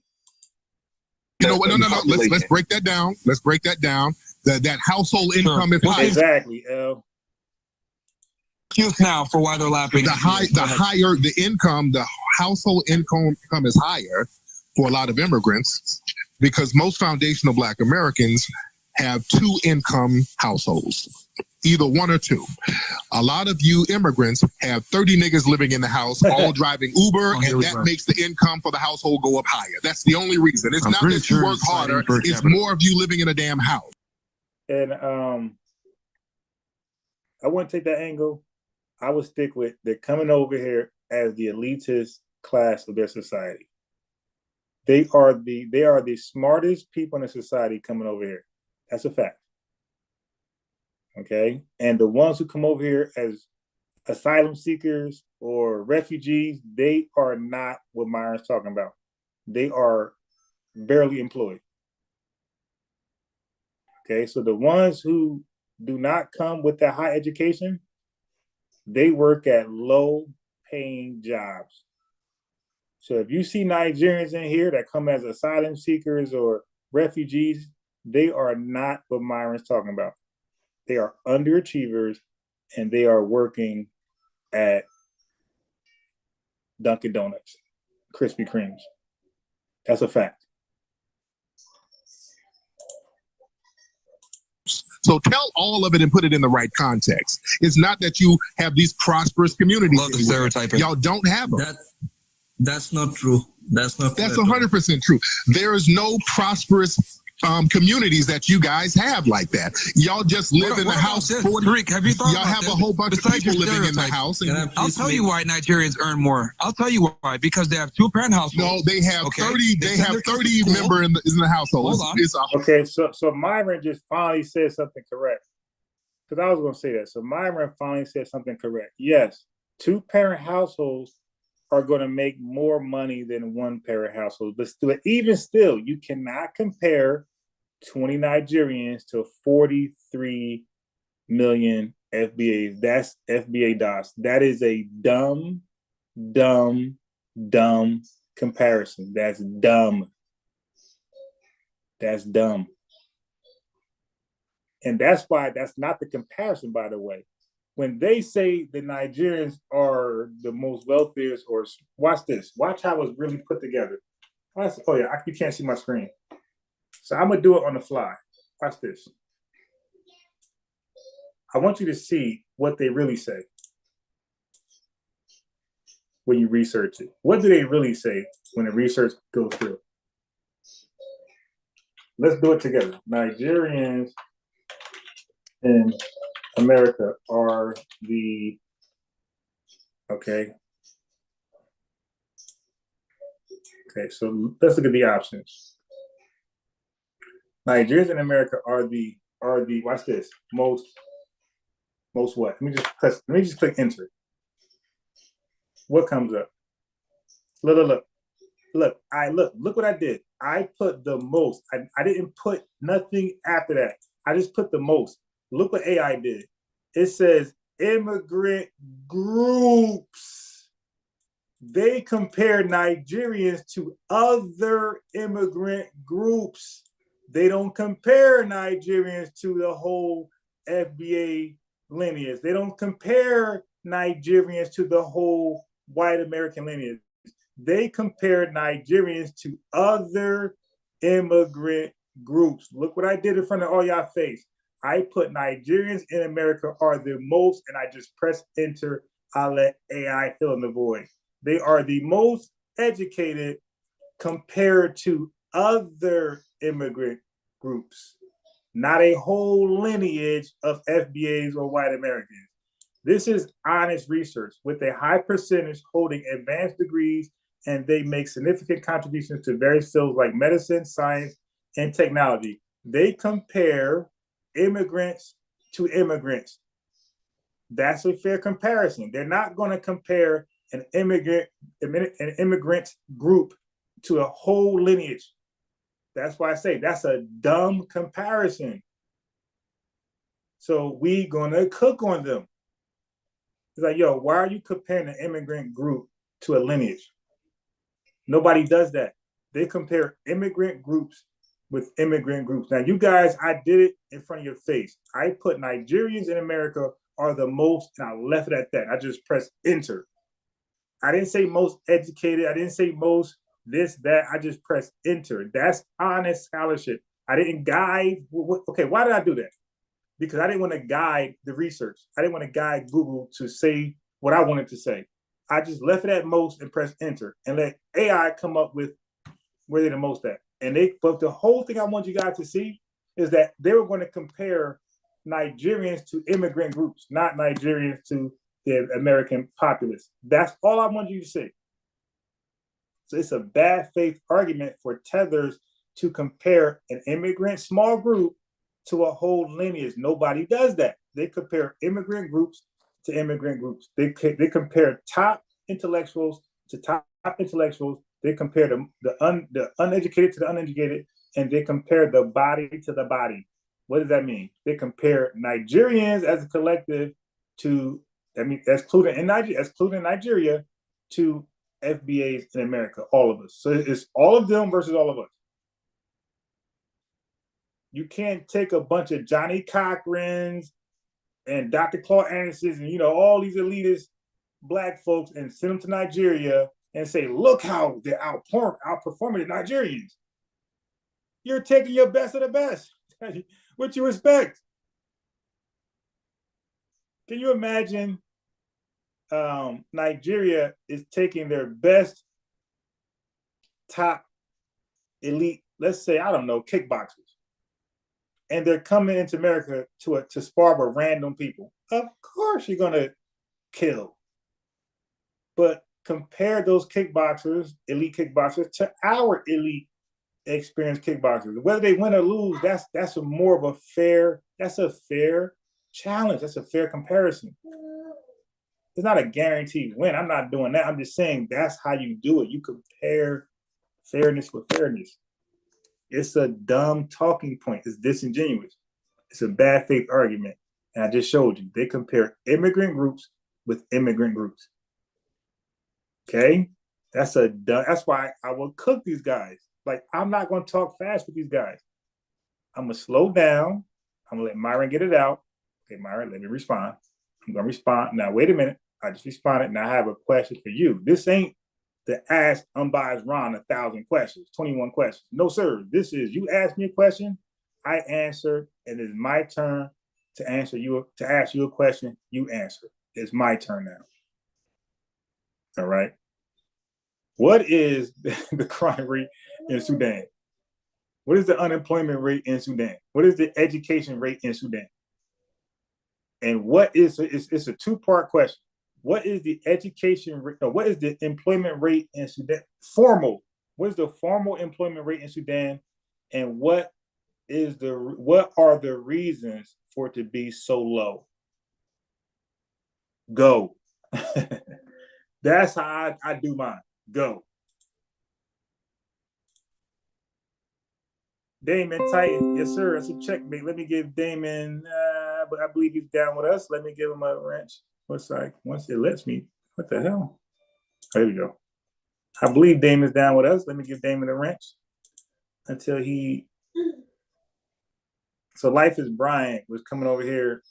You know what? No. Let's break that down. Let's break that down. That household income is higher. Exactly, L. Excuse now for why they're laughing. Higher the income, the household income is higher for a lot of immigrants because most foundational Black Americans have two income households, either one or two. A lot of you immigrants have 30 niggas living in the house, all driving Uber, and that makes the income for the household go up higher. That's the only reason. It's not that you work harder, it's more of you living in a damn house. And I wouldn't take that angle. I would stick with they're coming over here as the elitist class of their society. They are the smartest people in the society coming over here. That's a fact. Okay? And the ones who come over here as asylum seekers or refugees, they are not what Myron's talking about. They are barely employed. Okay? So the ones who do not come with that high education, they work at low-paying jobs. So if you see Nigerians in here that come as asylum seekers or refugees, they are not what Myron's talking about. They are underachievers, and they are working at Dunkin' Donuts, Krispy Kremes. That's a fact. So tell all of it and put it in the right context. It's not that you have these prosperous communities. Love the stereotyping. Y'all don't have them. That's not true. That's 100% true. There is no prosperous communities that you guys have like that. Y'all just live in the house. Rick, have you thought y'all about have this? a whole bunch of people living in the house. And I'll tell you why Nigerians earn more. I'll tell you why. Because they have two-parent households. No, they have 30. They have 30 members in the household. Hold on. Okay, so Myron just finally said something correct. Because I was going to say that. So Myron finally said something correct. Yes, two-parent households are going to make more money than one-parent households. But even still, you cannot compare 20 Nigerians to 43 million FBAs. That's FBA dots. That is a dumb comparison. That's dumb. That's dumb. And that's why that's not the comparison, by the way. When they say the Nigerians are the most wealthiest, or watch this. Watch how it's really put together. Oh yeah, you can't see my screen. So I'm gonna do it on the fly. Watch this. I want you to see what they really say when you research it. What do they really say when the research goes through? Let's do it together. Nigerians in America are the, okay, so let's look at the options. Nigerians in America are the watch this, most what? Let me just click enter. What comes up? Look what I did. I put the most. I didn't put nothing after that. I just put the most. Look what AI did. It says immigrant groups. They compare Nigerians to other immigrant groups. They don't compare Nigerians to the whole FBA lineage. They don't compare Nigerians to the whole white American lineage. They compare Nigerians to other immigrant groups. Look what I did in front of all y'all face. I put Nigerians in America are the most, and I just press enter. I let AI fill in the void. They are the most educated compared to other immigrant groups, not a whole lineage of FBAs or white Americans. This is honest research with a high percentage holding advanced degrees, and they make significant contributions to various fields like medicine, science, and technology. They compare immigrants to immigrants. That's a fair comparison. They're not going to compare an immigrant group to a whole lineage. That's why I say that's a dumb comparison. So we gonna cook on them. It's like, yo, why are you comparing an immigrant group to a lineage? Nobody does that. They compare immigrant groups with immigrant groups. Now, you guys, I did it in front of your face. I put Nigerians in America are the most, and I left it at that. I just pressed enter. I didn't say most educated. I didn't say most this, that. I just pressed enter. That's honest scholarship. I didn't guide. Okay, why did I do that? Because I didn't want to guide the research. I didn't want to guide Google to say what I wanted to say. I just left it at most and pressed enter and let AI come up with where they're the most at. But the whole thing I want you guys to see is that they were going to compare Nigerians to immigrant groups, not Nigerians to the American populace. That's all I want you to see. So it's a bad faith argument for tethers to compare an immigrant small group to a whole lineage. Nobody does that. They compare immigrant groups to immigrant groups. They compare top intellectuals to top intellectuals. They compare the uneducated to the uneducated, and they compare the body to the body. What does that mean? They compare Nigerians as a collective to, excluding Nigeria, to FBAs in America, all of us. So it's all of them versus all of us. You can't take a bunch of Johnny Cochrans and Dr. Claude Andersons and, all these elitist Black folks and send them to Nigeria and say, look how they're outperforming the Nigerians. You're taking your best of the best. What you expect? Can you imagine Nigeria is taking their best top elite, let's say, I don't know, kickboxers, and they're coming into America to spar with random people? Of course you're gonna kill. But compare those kickboxers, elite kickboxers, to our elite experienced kickboxers. Whether they win or lose, that's more of a fair challenge. That's a fair comparison. It's not a guaranteed win. I'm not doing that. I'm just saying that's how you do it. You compare fairness with fairness. It's a dumb talking point. It's disingenuous. It's a bad faith argument. And I just showed you. They compare immigrant groups with immigrant groups. Okay? That's why I will cook these guys. Like, I'm not going to talk fast with these guys. I'm going to slow down. I'm going to let Myron get it out. Okay, Myron, let me respond. I'm going to respond. Now, wait a minute. I just responded. Now, I have a question for you. This ain't the Ask Unbiased Ron 1,000 questions, 21 questions. No, sir. This is, you ask me a question, I answer, and it's my turn to ask you a question, you answer. It's my turn now. All right. What is the crime rate in Sudan? What is the unemployment rate in Sudan? What is the education rate in Sudan? And it's a two-part question. What is the education rate? What is the employment rate in Sudan? What is the formal employment rate in Sudan? And what are the reasons for it to be so low? Go. That's how I do mine. Go. Damon Titan, yes, sir. That's a checkmate. Let me give Damon, but I believe he's down with us. Let me give him a wrench. Once it lets me, what the hell? There we go. I believe Damon's down with us. Let me give Damon a wrench until he So Life is Brian was coming over here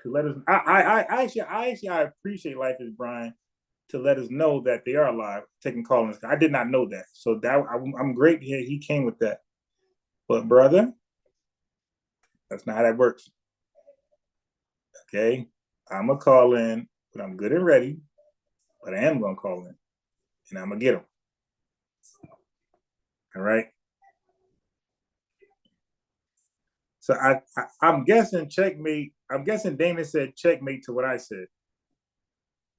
to let us. I appreciate Life is Brian to let us know that they are live taking callings. I did not know that, so that I'm great to hear he came with that. But brother, that's not how that works. Okay, I'm gonna call in, but I'm good and ready. But I am gonna call in, and I'm gonna get them. All right. So I'm guessing checkmate. I'm guessing Damon said checkmate to what I said.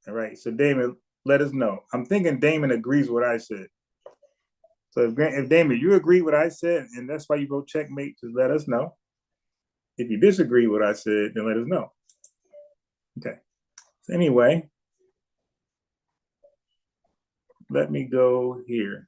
All right. So Damon, let us know. I'm thinking Damon agrees with what I said. So if Damon, you agree with what I said, and that's why you wrote checkmate, just let us know. If you disagree with what I said, then let us know. Okay. So anyway, let me go here.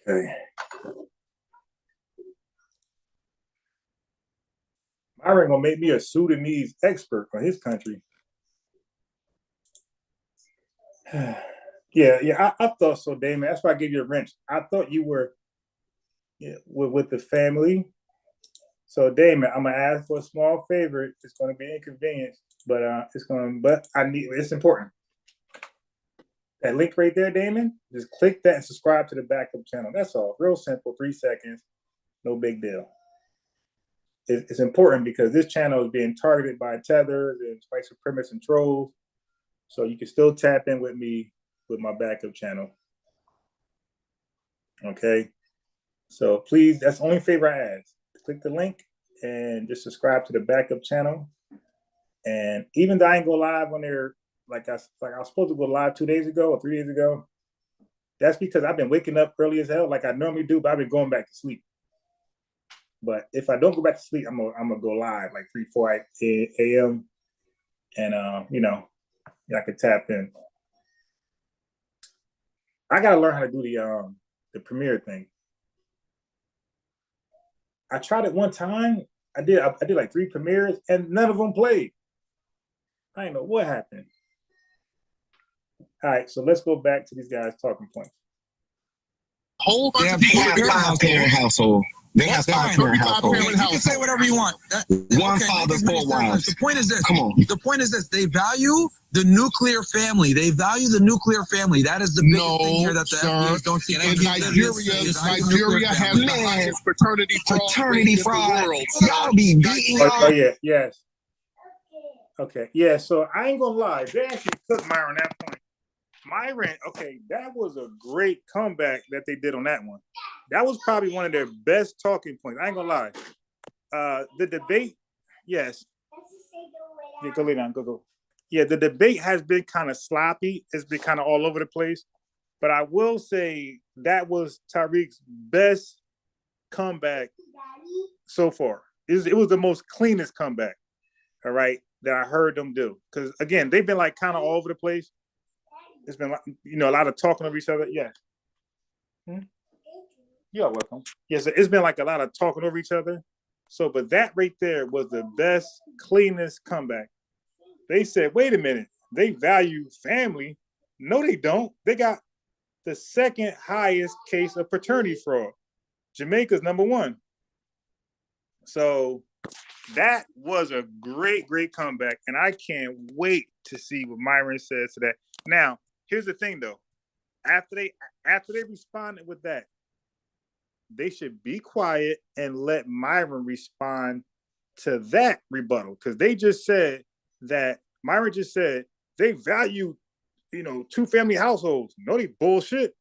Okay. Myron gonna make me a Sudanese expert for his country. Yeah, I thought so, Damon. That's why I gave you a wrench. I thought you were with the family. So, Damon, I'm gonna ask for a small favor. It's gonna be inconvenience, but it's important. That link right there, Damon, just click that and subscribe to the backup channel. That's all. Real simple, 3 seconds, no big deal. It's important because this channel is being targeted by Tether and white supremacists and trolls. So you can still tap in with me with my backup channel. Okay. So please, that's the only favor I ask. Click the link and just subscribe to the backup channel. And even though I ain't go live on there, like I was supposed to go live 2 days ago or 3 days ago, that's because I've been waking up early as hell like I normally do, but I've been going back to sleep. But if I don't go back to sleep, I'm gonna go live like 3, 4 a.m. And I could tap in. I gotta learn how to do the premiere thing. I tried it one time. I did like 3 premieres and none of them played. I didn't know what happened. All right, so let's go back to these guys' talking points. Whole bunch of people in a parent household. They have 5 parent household. You can say whatever you want. One father, 4 wives. The point is this. Come on. The point is this. They value the nuclear family. They value the nuclear family. That is the biggest thing here that the FBAs don't see. In Nigeria has the highest paternity fraud in the world. Y'all be beating y'all. Yes. Okay, yeah, so I ain't gonna lie. They actually took Myron that point. Myron, okay, that was a great comeback that they did on that one. That was probably one of their best talking points. I ain't gonna lie. The debate, yes. Yeah, go lay down, go. Yeah, the debate has been kind of sloppy. It's been kind of all over the place. But I will say that was Tariq's best comeback so far. It was the most cleanest comeback, all right, that I heard them do. Because, again, they've been like kind of all over the place. It's been, a lot of talking over each other. Yeah. You're welcome. Yes, it's been like a lot of talking over each other. So, but that right there was the best, cleanest comeback. They said, wait a minute, they value family. No, they don't. They got the second highest case of paternity fraud. Jamaica's number 1. So that was a great, great comeback. And I can't wait to see what Myron says to that. Now, here's the thing though. After they responded with that, they should be quiet and let Myron respond to that rebuttal. Because they just said that Myron just said they value, 2 family households. No, they bullshit.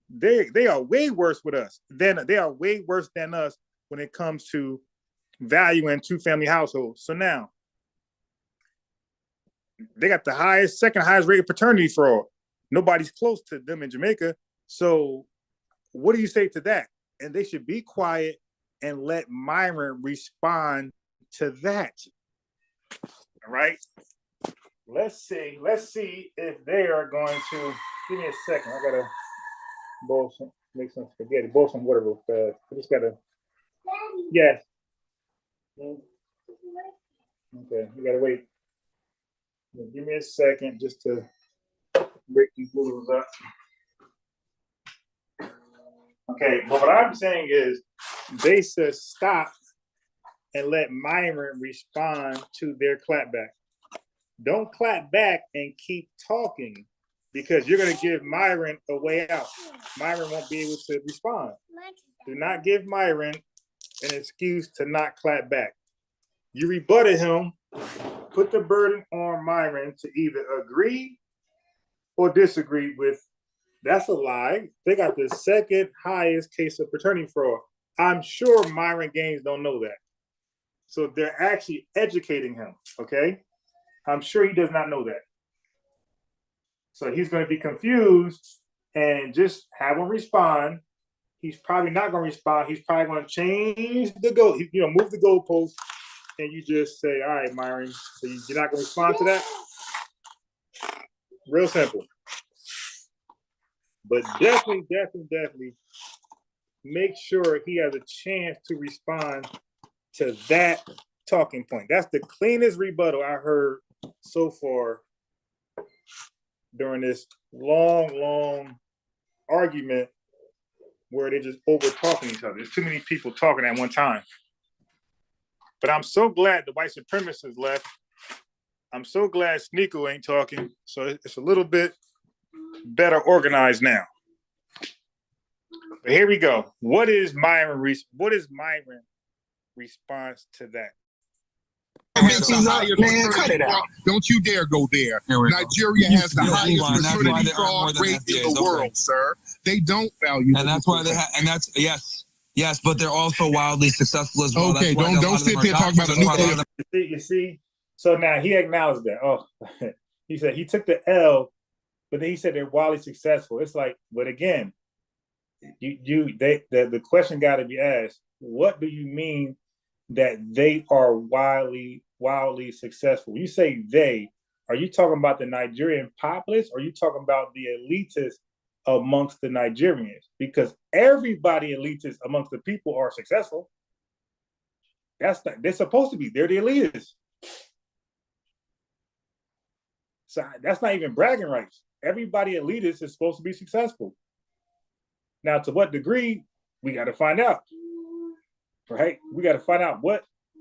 They are way worse with us they are way worse than us when it comes to valuing 2 family households. So now they got the second highest rate of paternity fraud. Nobody's close to them in Jamaica. So what do you say to that? And they should be quiet and let Myron respond to that. All right. Let's see if they are going to. Give me a second. I gotta make some spaghetti, boil some water real fast. I just gotta. Yes. Okay, you gotta wait. Give me a second just to break these noodles up. Okay, but what I'm saying is they should stop and let Myron respond to their clapback. Don't clap back and keep talking because you're going to give Myron a way out. Myron won't be able to respond. Do not give Myron an excuse to not clap back. You rebutted him, put the burden on Myron to either agree or disagree with. That's a lie. They got the second highest case of paternity fraud. I'm sure Myron Gaines don't know that. So they're actually educating him, okay? I'm sure he does not know that. So he's going to be confused and just have him respond. He's probably not going to respond. He's probably going to change the goal, move the goalpost, and you just say, all right, Myron, so you're not going to respond to that? Real simple. But definitely make sure he has a chance to respond to that talking point. That's the cleanest rebuttal I heard so far during this long argument where they're just over talking each other. There's too many people talking at one time. But I'm so glad the white supremacists left. I'm so glad Sneeko ain't talking. So it's a little bit better organized now. But here we go. What is Myron response to that? Man, cut it out. Don't you dare go there. Nigeria has the highest fertility fraud rate in the world, sir. They don't value. And that's why they have, and that's, yes, but they're also wildly successful as well. Okay, don't sit there talking about a nuclear. You see? So now he acknowledged that. Oh, he said he took the L, but then he said they're wildly successful. It's like, but again, the question got to be asked, what do you mean that they are wildly successful? When you say they, are you talking about the Nigerian populace, or are you talking about the elitists amongst the Nigerians? Because everybody elitist amongst the people are successful. They're supposed to be. They're the elitists. So that's not even bragging rights. Everybody elitist is supposed to be successful. Now, to what degree, we got to find out. Right? We got to find out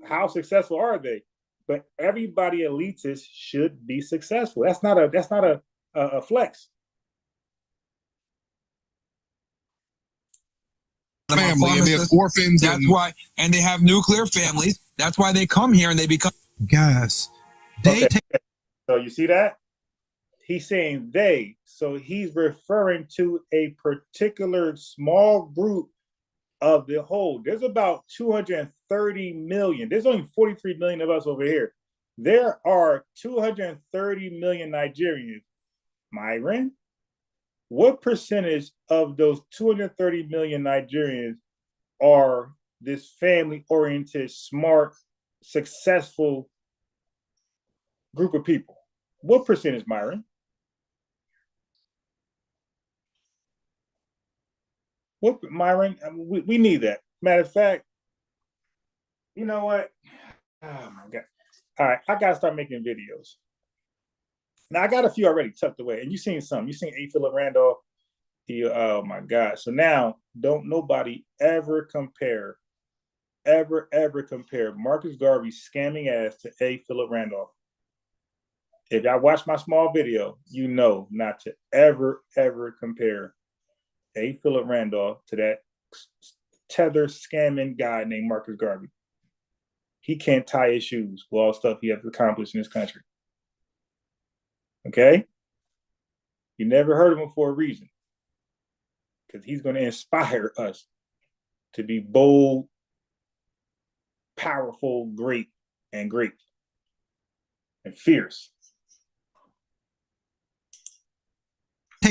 how successful are they? But everybody elitist should be successful. That's not a flex. Family, and there's orphans. That's why, and they have nuclear families. That's why they come here and they become guys. So you see that? He's saying they. So he's referring to a particular small group of the whole. There's about 230 million. There's only 43 million of us over here. There are 230 million Nigerians. Myron, what percentage of those 230 million Nigerians are this family-oriented, smart, successful group of people? What percentage, Myron? What, Myron? I mean, we need that. Matter of fact, you know what? Oh my God. All right, I gotta start making videos. Now I got a few already tucked away, and you've seen some. You've seen A. Philip Randolph. Oh my God. So now don't nobody ever compare Marcus Garvey's scamming ass to A. Philip Randolph. If y'all watch my small video, you know not to ever compare A. Philip Randolph to that tether scamming guy named Marcus Garvey. He can't tie his shoes with all stuff he has accomplished in this country. Okay? You never heard of him for a reason. Because he's going to inspire us to be bold, powerful, great, and fierce.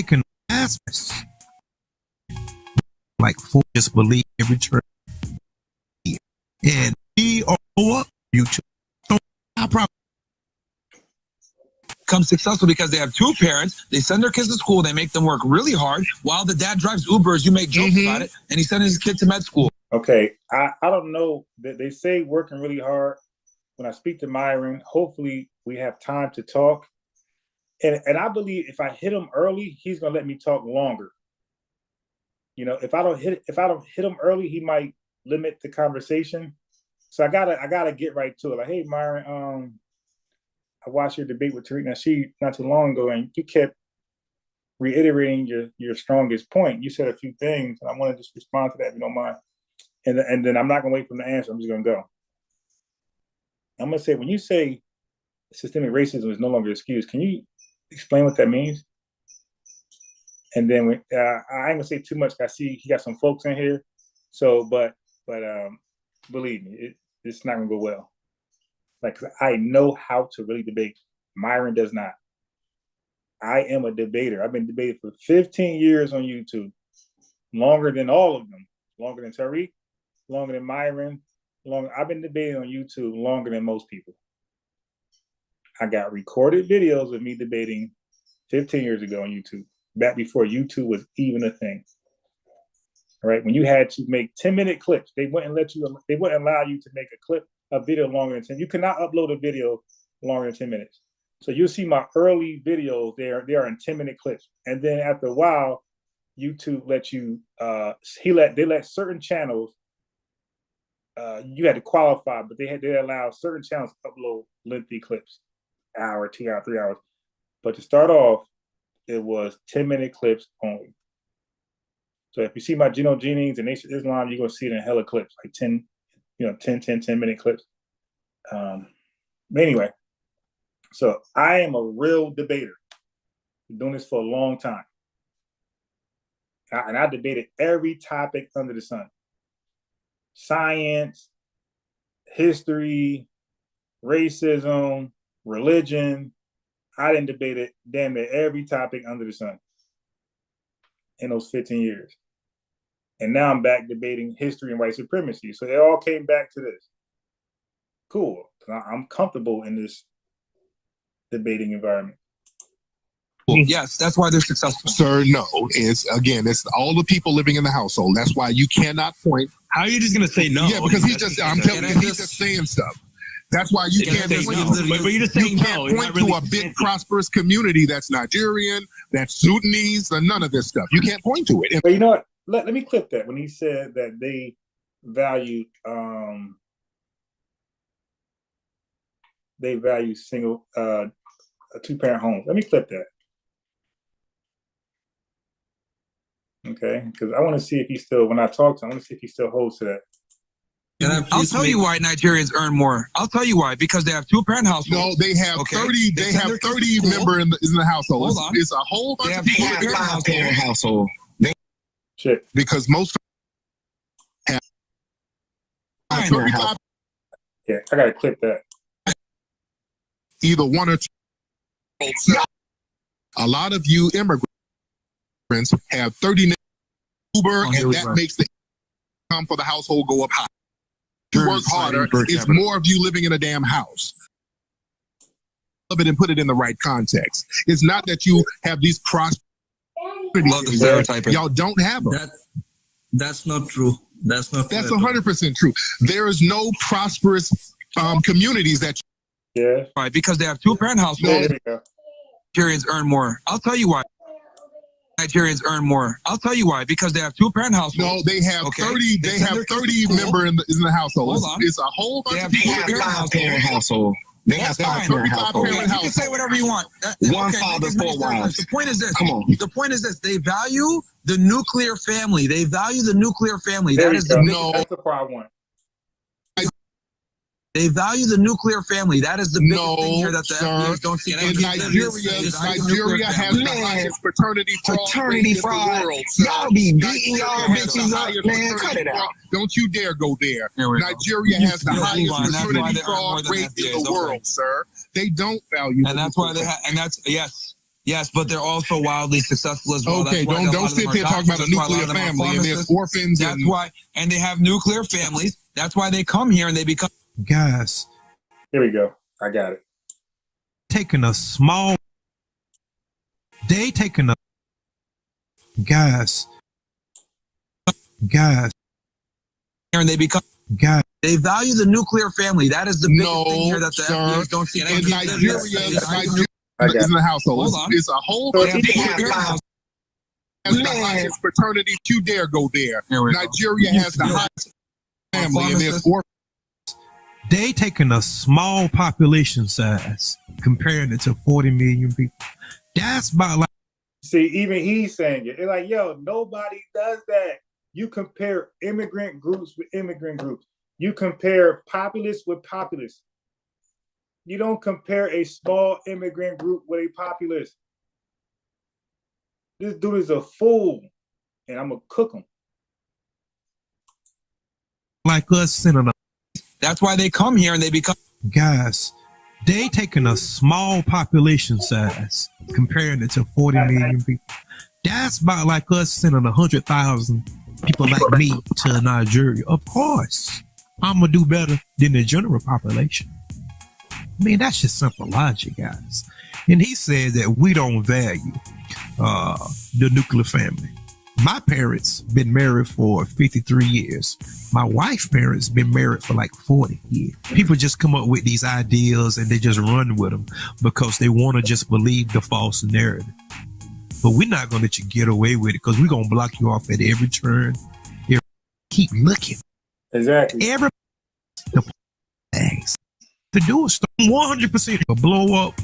taking aspects like full disbelief every turn, and we are up YouTube. So I probably become successful because they have two parents. They send their kids to school. They make them work really hard. While the dad drives Ubers, you make jokes about it, and he's sending his kid to med school. Okay, I don't know that they say working really hard. When I speak to Myron, hopefully we have time to talk. And I believe if I hit him early, he's gonna let me talk longer. You know, if I don't hit him early, he might limit the conversation. So I gotta get right to it. Like, hey Myron, I watched your debate with Tariq Nasheed not too long ago, and you kept reiterating your strongest point. You said a few things, and I want to just respond to that if you don't mind. And then I'm not gonna wait for him to answer. I'm just gonna go. I'm gonna say, when you say systemic racism is no longer an excuse, can you explain what that means? And then I ain't gonna say too much. I see he got some folks in here, so but believe me, it's not gonna go well. Like, I know how to really debate. Myron does not. I am a debater. I've been debating for 15 years on YouTube, longer than all of them, longer than Tariq, longer than Myron. I've been debating on YouTube longer than most people. I got recorded videos of me debating 15 years ago on YouTube, back before YouTube was even a thing. All right, when you had to make 10-minute clips, they wouldn't allow you to make a video longer than 10. You cannot upload a video longer than 10 minutes. So you'll see my early videos, they are in 10-minute clips. And then after a while, YouTube let you, they let certain channels, you had to qualify, but they allow certain channels to upload lengthy clips, hour, 2 hours, 3 hours. But to start off, it was 10-minute clips only. So if you see my Geno Jennings and Nation Islam, you're gonna see it in hella clips, like 10-minute clips. But anyway, so I am a real debater. Been doing this for a long time. And I debated every topic under the sun. Science, history, racism, religion. I didn't debate it damn near every topic under the sun in those 15 years. And now I'm back debating history and white supremacy. So they all came back to this. Cool. I'm comfortable in this debating environment. Yes, that's why they're successful. Sir, no. It's all the people living in the household. That's why you cannot point. How are you just gonna say no? Yeah, because he's just saying stuff. That's why you can't just But you're just saying no. You can't point to a big prosperous community that's Nigerian, that's Sudanese, and none of this stuff. You can't point to it. But you know what? Let me clip that when he said that they value single two-parent homes. Let me clip that. Okay, because I want to see if he still, when I talk to him, I want to see if he still holds to that. I'll tell you why Nigerians earn more. I'll tell you why. Because they have two-parent households. No, they have 30. They have 30 members in the household. Hold on. It's a whole bunch of people in the household. Shit. Because most have 35. Yeah, I gotta clip that. Either one or two. A lot of you immigrants have 30 Uber, and that makes the income for the household go up high. You work harder. It's more of you living in a damn house. Of it and put it in the right context. It's not that you have these prosperous. Y'all don't have them. That's not true. That's 100% true. There is no prosperous communities that. Yeah. Right, because they have two-parent households. Nigerians earn more. I'll tell you why. Nigerians earn more. I'll tell you why. Because they have two-parent households. No, they have 30. They have 30 members in the household. Hold on. It's a whole bunch of people in the household. They have 35 households. You can say whatever you want. One father, 4 wives. The point is this. Come on. The point is this. They value the nuclear family. They value the nuclear family. There That is the that's the part I want. They value the nuclear family. That is the biggest thing here that the FBAs don't see. In Nigeria has the highest fraternity fraud in the world. Y'all be beating y'all bitches up, man. Cut it out. Don't you dare go there. Nigeria has the highest fraternity fraud rate in the world, sir. They don't value. And that's why they have. And that's yes. Yes, but they're also wildly successful as well. Okay, don't sit there talking about a nuclear family and there's orphans. That's why, and they have nuclear families. That's why they come here and they become. Guys, here we go. I got it. Taking a small. They taking a. Guys. And they become. They value the nuclear family. That is the biggest thing here that the FBAs don't see. In Nigeria isn't a household. It's a whole country. Has the highest fraternity. You dare go there. Nigeria has the highest family, and there's orphans. They taking a small population size, comparing it to 40 million people. That's about like. See, even he's saying it. It's like, yo, nobody does that. You compare immigrant groups with immigrant groups. You compare populace with populace. You don't compare a small immigrant group with a populace. This dude is a fool, and I'm going to cook him. Like us sending a. That's why they come here and they become. Guys, they taking a small population size, comparing it to 40 million people. That's about like us sending 100,000 people like me to Nigeria. Of course, I'm going to do better than the general population. I mean, that's just simple logic, guys. And he said that we don't value the nuclear family. My parents been married for 53 years. My wife's parents been married for like 40 years. People just come up with these ideas and they just run with them because they want to just believe the false narrative. But we're not going to let you get away with it because we're going to block you off at every turn. Keep looking. Exactly. Every to do is 100% blow up.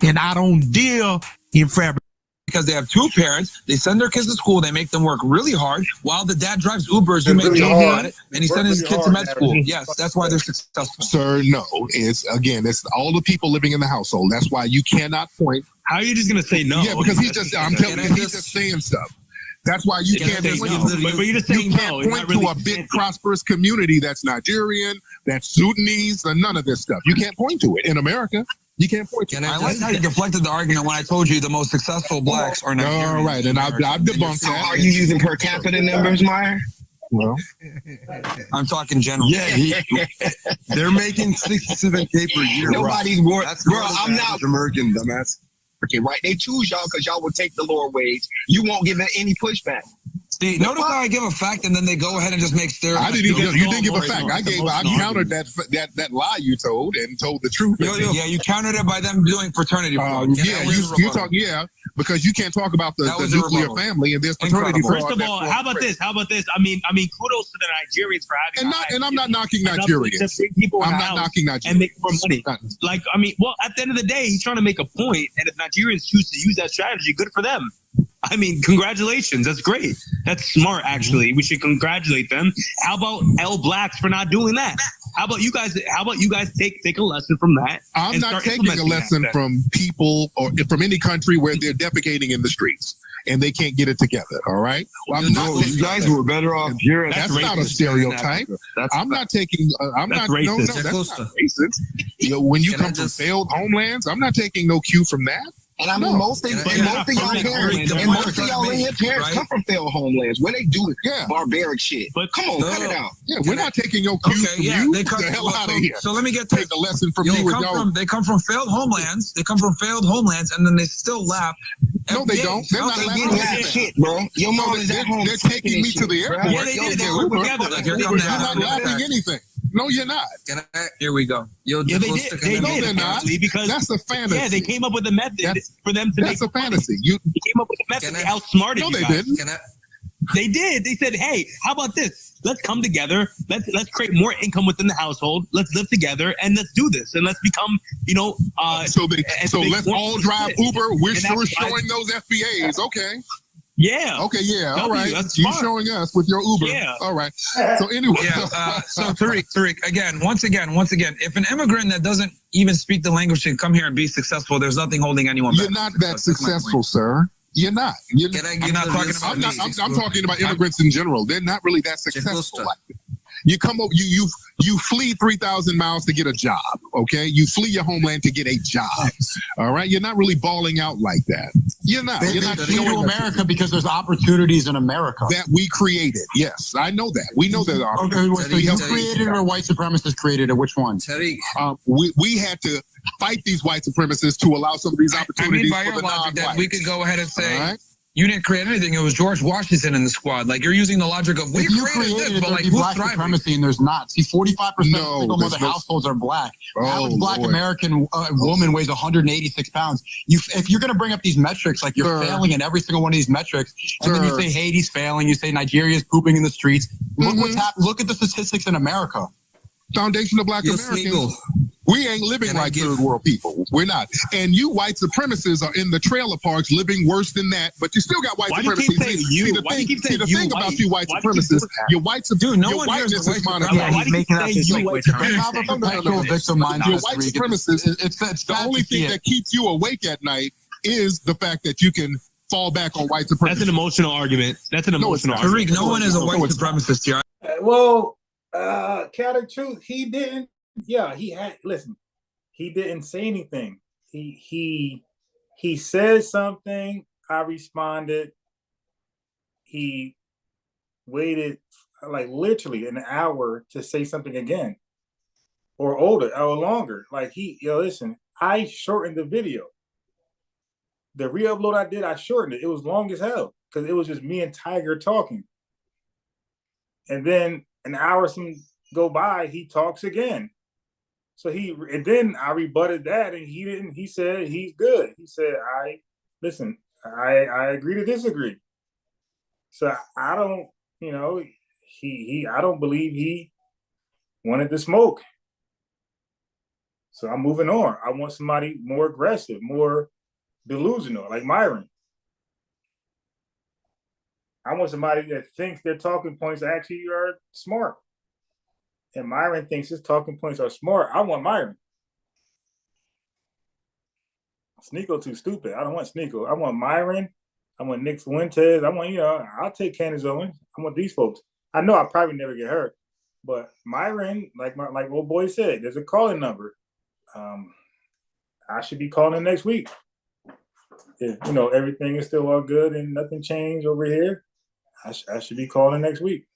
And I don't deal in fabric. Because they have two parents, they send their kids to school, they make them work really hard while the dad drives Ubers, you make jokes about it, and he sends his kids to med school. Yes, that's why they're successful. Sir, no. It's all the people living in the household. That's why you cannot point. How are you just gonna say no? Yeah, because he's just saying stuff. That's why you can't just point to a big prosperous community that's Nigerian, that's Sudanese, and none of this stuff. You can't point to it in America. You can't point to it. I like how you deflected the argument when I told you the most successful blacks are Nigerians. All right, and I've debunked that. Are you using per capita numbers, Myron? Well, I'm talking general. Yeah, they're making 67K per year. Nobody's worth. Bro, I'm not American, dumbass. Okay, right? They choose y'all because y'all will take the lower wage. You won't give it any pushback. See, notice how I give a fact and then they go ahead and just make stereotypes. I didn't even. You didn't give a fact. I countered that lie you told and told the truth. Yeah, you countered it by them doing fraternity. Yeah, you talk. Yeah, because you can't talk about the nuclear family and there's fraternity fraud. First of all, how about this? I mean, kudos to the Nigerians for having. And I'm not knocking Nigerians. I'm not knocking Nigerians. And make more money. Like, I mean, well, at the end of the day, he's trying to make a point, and if Nigerians choose to use that strategy, good for them. I mean, congratulations. That's great. That's smart, actually. We should congratulate them. How about L Blacks for not doing that? How about you guys take a lesson from that? I'm not taking a lesson from people or from any country where they're defecating in the streets and they can't get it together. All right. Well, you guys were better off here. That's not a stereotype. I'm not taking. I'm not. Racist. No, that's not racist. You know, when you come from failed homelands, I'm not taking no cue from that. And I mean, most of y'all in here parents come from failed homelands where they do barbaric shit. But come on, cut it out. Yeah, we're not taking no cue from you. They come the hell out of here. So let me get take a lesson from you. They come from failed homelands. They come from failed homelands, and then they still laugh. No, they don't. They're not laughing shit, bro. Your mom is at home. They're taking me to the airport. Yeah, they did. They were together. You're not laughing anything. No, you're not. Here we go. They did. No, they're not. Because that's a fantasy. Yeah, they came up with a method for them to make. That's a fantasy. They came up with a method. They outsmarted you guys. No, they didn't. They did. They said, "Hey, how about this? Let's come together. Let's create more income within the household. Let's live together and let's do this and let's become, So let's all drive Uber. We're sure showing those FBAs. Okay. Yeah. Okay. Yeah. All right. You showing us with your Uber. Yeah. All right. So anyway. So Tariq, once again, if an immigrant that doesn't even speak the language can come here and be successful, there's nothing holding anyone back. You're not that successful, sir. You're not. I'm not talking about. I'm talking about immigrants in general. They're not really that successful. Like you come up, you flee 3,000 miles to get a job. okay? You flee your homeland to get a job, all right? You're not really balling out like that. You're not. They flee to America because there's opportunities in America. That we created. Yes, I know that. We know that. Okay, so you created it or white supremacists created it? Which one? We had to fight these white supremacists to allow some of these opportunities by for your the logic that non-whites. we could go ahead and say, you didn't create anything. It was George Washington in the squad. Like, you're using the logic of, we created this, but like, who's black thriving? supremacy, and there's not. See, 45% of single mother households are black. Average black American woman weighs 186 pounds. If you're going to bring up these metrics, like you're failing in every single one of these metrics, and then you say Haiti's failing, you say Nigeria's pooping in the streets. Look what's happening. Look at the statistics in America. Foundation of Black Americans, we ain't living like third world people. We're not. And you white supremacists are in the trailer parks living worse than that, but you still got white supremacists. The thing about you white supremacists, your white whiteness is monetized. He's making up his language. Your white supremacists, the only thing that keeps you awake at night is the fact that you can fall back on white supremacy. That's an emotional argument. That's an emotional argument. Tariq, no one is a white supremacist here. Well, Chaotic Truth, he didn't. Yeah, he had. Listen, he didn't say anything. He said something. I responded. He waited like literally an hour to say something again, or older or longer. Like listen, I shortened the video. The re-upload I did, I shortened it. It was long as hell because it was just me and Tiger talking. And then an hour go by, he talks again. So and then I rebutted that, and he didn't. He said he's good. He said, I agree to disagree. So I don't, I don't believe he wanted to smoke. So I'm moving on. I want somebody more aggressive, more delusional, like Myron. I want somebody that thinks their talking points actually are smart. And Myron thinks his talking points are smart. I want Myron. Sneeko too stupid. I don't want Sneeko. I want Myron. I want Nick Fuentes. I want, I'll take Candace Owens. I want these folks. I know I'll probably never get hurt. But Myron, like old boy said, there's a calling number. I should be calling next week. If, everything is still all good and nothing changed over here, I should be calling next week.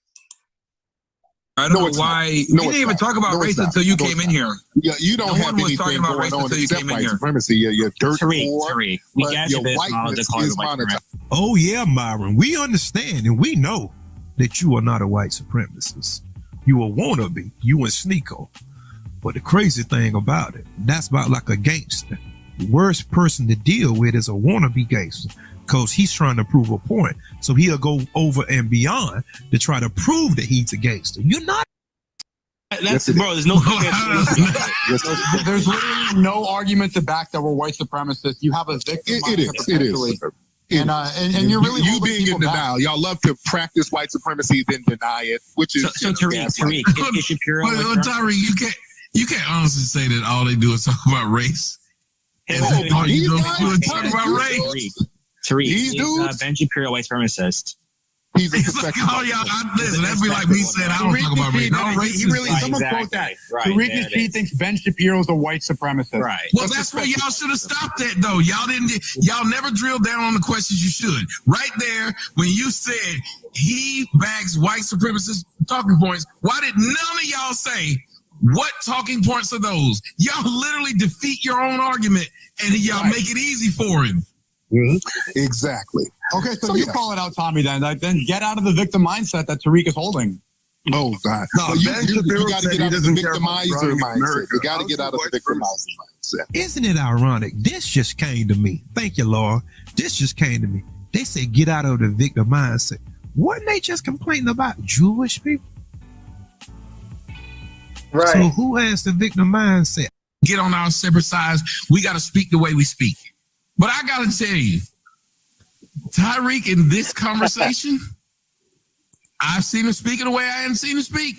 I don't know why. You didn't even talk about race until you came in here. Yeah, you don't have anything going on except white supremacy. You're dirt poor. Tariq, we got you this monetized. Oh yeah, Myron. We understand and we know that you are not a white supremacist. You a wannabe. You and Sneeko. But the crazy thing about it, that's about like a gangster. The worst person to deal with is a wannabe gangster, because he's trying to prove a point. So he'll go over and beyond to try to prove that he's a gangster. You're not. There's no there's literally no argument to back that we're white supremacists. You have a victim. It is. And you're really you being in denial. Y'all love to practice white supremacy, then deny it, which is so Tariq, is Shapiro. Tariq, you can't honestly say that all they do is talk about race. Tariq, he's Ben Shapiro, white supremacist. He's a like, oh, y'all, listen, that'd be like me saying, I don't talk about race. No, race he really, someone quote that. Tariq Nasheed thinks Ben Shapiro's a white supremacist. Right. Well, that's where y'all should have stopped that, though. Y'all never drilled down on the questions you should. Right there, when you said he backs white supremacist talking points, why did none of y'all say, what talking points are those? Y'all literally defeat your own argument, and y'all make it easy for him. Mm-hmm. Exactly. Okay, so you call it out, Tommy. Then get out of the victim mindset that Tariq is holding. Oh God! No, you got to get out of the victimizer mindset. You got to get out of the victimizer mindset. Isn't it ironic? This just came to me. Thank you, Lord. This just came to me. They said get out of the victim mindset. Weren't they just complaining about Jewish people? Right. So who has the victim mindset? Get on our separate sides. We got to speak the way we speak. But I got to tell you, Tyreek, in this conversation, I've seen him speak in a way I hadn't seen him speak.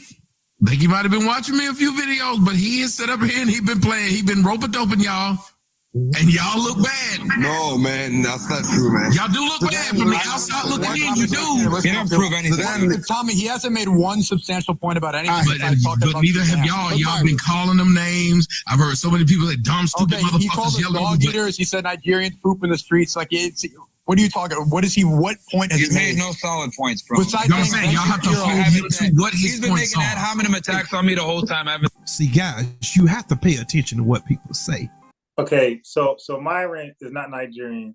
I think he might have been watching me a few videos, but he is set up here and he's been playing. He's been rope-a-doping y'all. And y'all look bad. No, man, that's not true, man. Y'all do look bad from the outside looking in. You do. You didn't prove anything. Tommy, he hasn't made one substantial point about anything. But neither have y'all. Y'all been calling them names. I've heard so many people that dumb, stupid motherfuckers. He called us dog eaters. He said Nigerians poop in the streets. Like, what are you talking? What point has he made? No solid points, bro. Besides I'm saying y'all have to hold him to what his He's been points making are. ad hominem attacks on me the whole time. See, guys, you have to pay attention to what people say. Okay, so Myron is not Nigerian,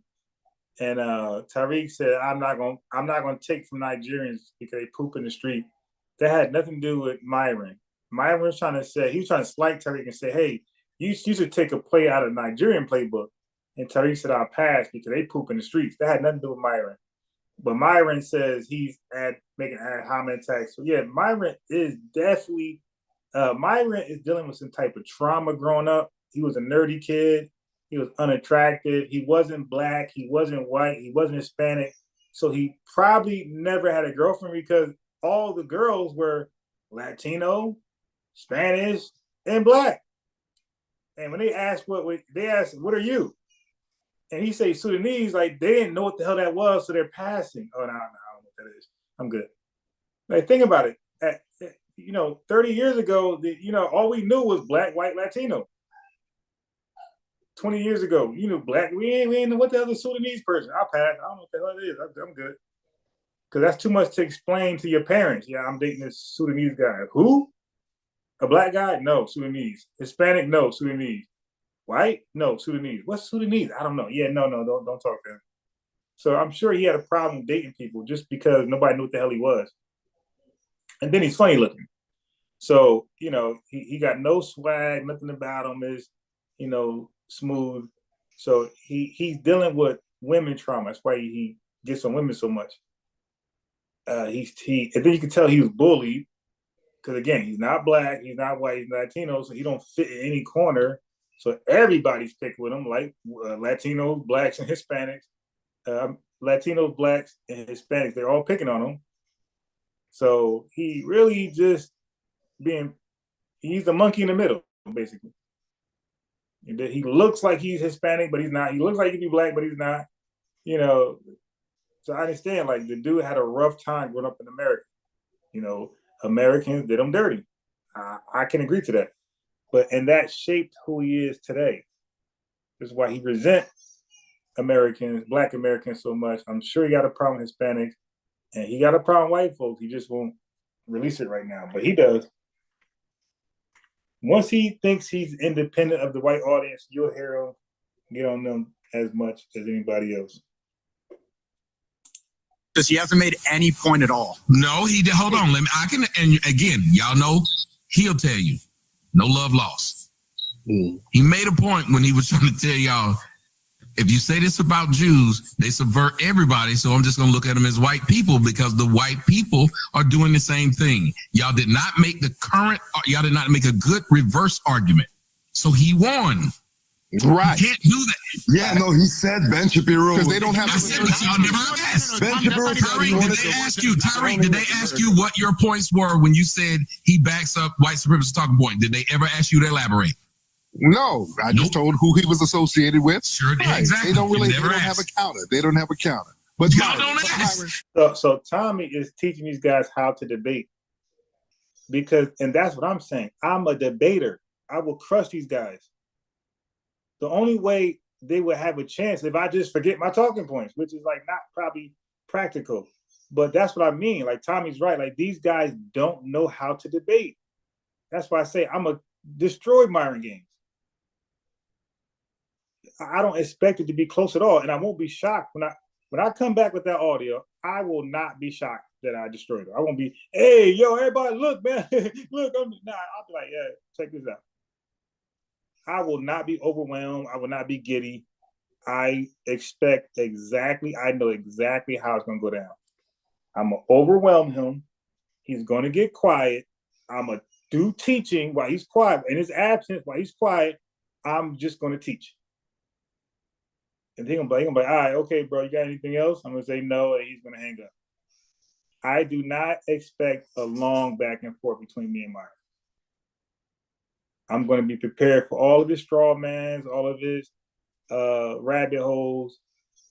and Tariq said I'm not gonna take from Nigerians because they poop in the street. That had nothing to do with Myron. Myron was trying to slight Tariq and say, hey, you should take a play out of Nigerian playbook. And Tariq said I'll pass because they poop in the streets. That had nothing to do with Myron. But Myron says he's making ad hominem attacks. So yeah, Myron is definitely Myron is dealing with some type of trauma growing up. He was a nerdy kid. He was unattractive. He wasn't black. He wasn't white. He wasn't Hispanic. So he probably never had a girlfriend because all the girls were Latino, Spanish, and black. And when they asked what are you? And he say Sudanese, like they didn't know what the hell that was, so they're passing. Oh, no, I don't know what that is. I'm good. Like think about it. 30 years ago, all we knew was black, white, Latino. 20 years ago, you knew black. We ain't know what the hell is a Sudanese person. I'll pass. I don't know what the hell it is. I'm good. Because that's too much to explain to your parents. Yeah, I'm dating this Sudanese guy. Who? A black guy? No, Sudanese. Hispanic? No, Sudanese. White? No, Sudanese. What's Sudanese? I don't know. Yeah, no, don't talk to him. So I'm sure he had a problem dating people just because nobody knew what the hell he was. And then he's funny looking. So, he got no swag, nothing about him is, smooth. So he's dealing with women trauma. That's why he gets on women so much. And then you can tell he was bullied because again, he's not black, he's not white, he's Latino, so he don't fit in any corner. So everybody's picked with him, like Latinos, blacks, and Hispanics. Latinos, blacks, and Hispanics, they're all picking on him. So he really just he's the monkey in the middle, basically. He looks like he's Hispanic, but he's not. He looks like he could be black, but he's not. So I understand, like, the dude had a rough time growing up in America. Americans did him dirty. I can agree to that. And that shaped who he is today. That's why he resents Americans, black Americans so much. I'm sure he got a problem with Hispanics, and he got a problem with white folks. He just won't release it right now, but he does. Once he thinks he's independent of the white audience, you'll hear him get on them as much as anybody else. Because he hasn't made any point at all. No, he did. Hold on. And again, y'all know, he'll tell you, no love lost. He made a point when he was trying to tell y'all, if you say this about Jews, they subvert everybody. So I'm just going to look at them as white people because the white people are doing the same thing. Y'all did not make y'all did not make a good reverse argument. So he won. Right. You can't do that. Yeah, no, he said Ben Shapiro. Because they don't have y'all never asked. Ben Shapiro. Tariq, did they ask you what your points were when you said he backs up white supremacist talking point? Did they ever ask you to elaborate? No, I just told who he was associated with. Sure, right. Exactly. They don't have a counter. They don't have a counter. But y'all don't ask. So Tommy is teaching these guys how to debate. And that's what I'm saying. I'm a debater. I will crush these guys. The only way they would have a chance if I just forget my talking points, which is like not probably practical. But that's what I mean. Like Tommy's right. Like these guys don't know how to debate. That's why I say I'm a destroy Myron games. I don't expect it to be close at all, and I won't be shocked when I come back with that audio. I will not be shocked that I destroyed it. I won't be, hey, yo, everybody, look, man, look. I'll be like, yeah, check this out. I will not be overwhelmed. I will not be giddy. I know exactly how it's going to go down. I'm going to overwhelm him. He's going to get quiet. I'm going to do teaching while he's quiet. In his absence, while he's quiet, I'm just going to teach. And he's going to be like, all right, okay, bro, you got anything else? I'm going to say no, and he's going to hang up. I do not expect a long back and forth between me and Myron. I'm going to be prepared for all of his straw mans, all of his rabbit holes,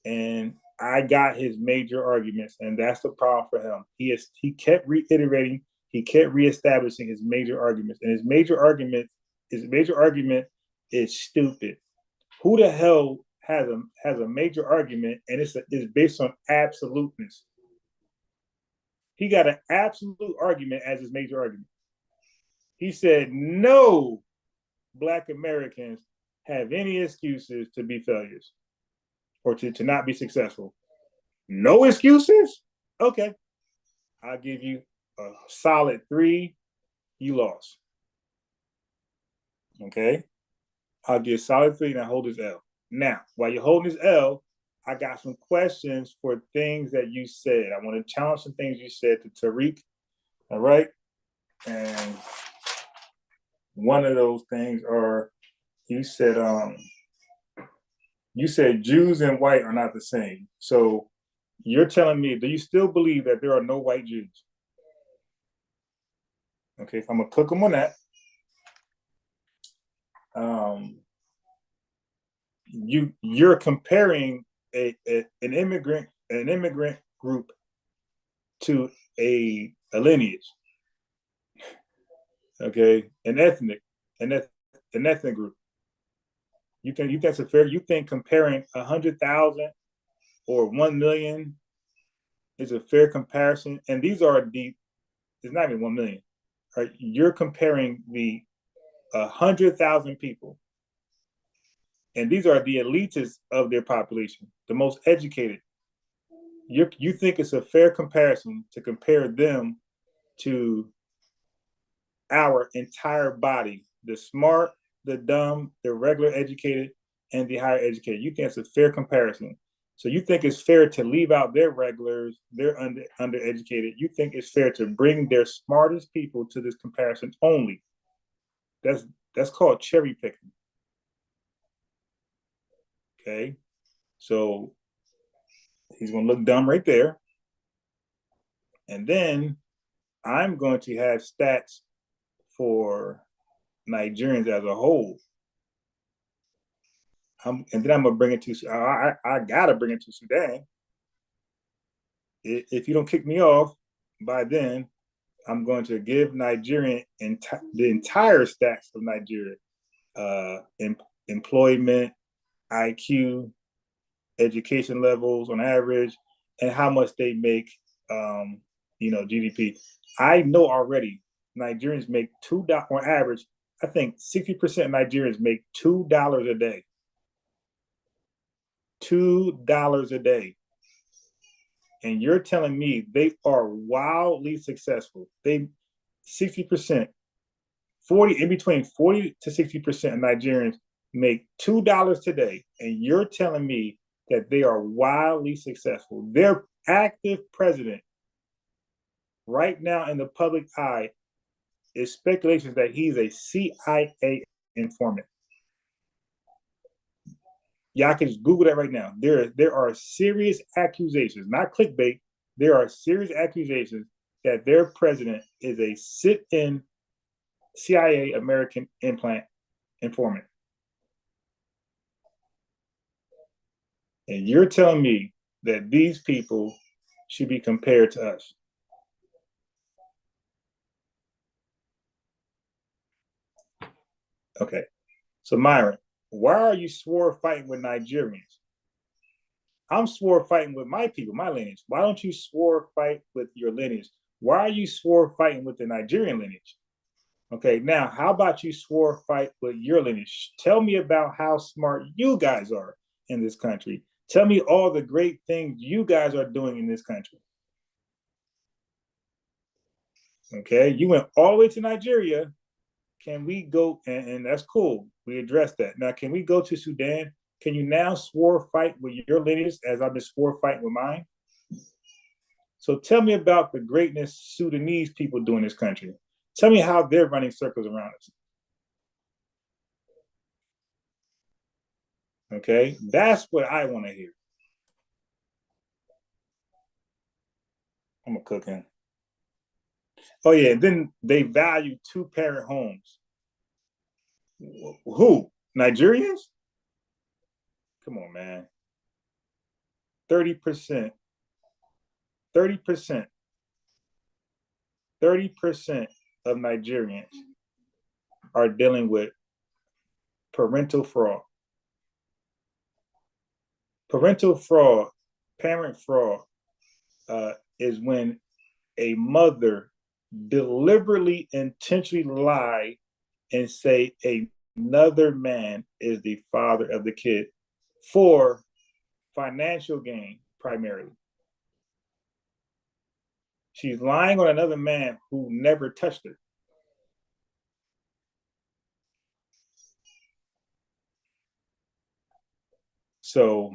and I got his major arguments, and that's the problem for him. He kept reiterating, he kept reestablishing his major arguments, and his major argument is stupid. Who the hell has a major argument and it's based on absoluteness? He got an absolute argument as his major argument. He said no Black Americans have any excuses to be failures or to not be successful. No excuses? Okay. I'll give you a solid 3. You lost. Okay. I'll give solid 3 and I hold his L. Now, while you're holding his L, I got some questions for things that you said. I want to challenge some things you said to Tariq. All right. And one of those things are you said Jews and white are not the same. So you're telling me, do you still believe that there are no white Jews? Okay, if I'm gonna cook them on that. You're comparing an immigrant group to a lineage. Okay, an ethnic group. You think that's a fair? You think comparing 100,000 or 1 million is a fair comparison? And these are it's not even 1 million. Right? You're comparing the 100,000 people, and these are the elitists of their population, the most educated. You think it's a fair comparison to compare them to our entire body, the smart, the dumb, the regular educated, and the higher educated. You think it's a fair comparison. So you think it's fair to leave out their regulars, their undereducated. You think it's fair to bring their smartest people to this comparison only. That's called cherry picking. Okay, so he's going to look dumb right there. And then I'm going to have stats for Nigerians as a whole. And then I'm going to bring it to, I got to bring it to Sudan. If you don't kick me off by then, I'm going to give Nigerian the entire stats of Nigeria, employment, IQ, education levels on average, and how much they make, GDP. I know already Nigerians make $2 on average. I think 60% of Nigerians make $2 a day. $2 a day. And you're telling me they are wildly successful. 60%, in between 40 to 60% of Nigerians make $2 today. And you're telling me that they are wildly successful. Their active president right now in the public eye is speculations that he's a CIA informant. Y'all can just Google that right now. There are serious accusations, not clickbait. There are serious accusations that their president is a sit-in CIA American implant informant. And you're telling me that these people should be compared to us. Okay. So Myron, why are you swore fighting with Nigerians? I'm swore fighting with my people, my lineage. Why don't you swore fight with your lineage? Why are you swore fighting with the Nigerian lineage? Okay, now how about you swore fight with your lineage? Tell me about how smart you guys are in this country. Tell me all the great things you guys are doing in this country. Okay, you went all the way to Nigeria. Can we go, and that's cool, we addressed that. Now, can we go to Sudan? Can you now swore fight with your lineage as I've been swore fighting with mine? So tell me about the greatness Sudanese people do in this country. Tell me how they're running circles around us. Okay, that's what I want to hear. I'm a cooking. Oh yeah, and then they value 2-parent homes. Who? Nigerians? Come on, man. 30%. 30%. 30% of Nigerians are dealing with parental fraud. Parental fraud, parent fraud, is when a mother deliberately, intentionally lie and say another man is the father of the kid for financial gain primarily. She's lying on another man who never touched her. So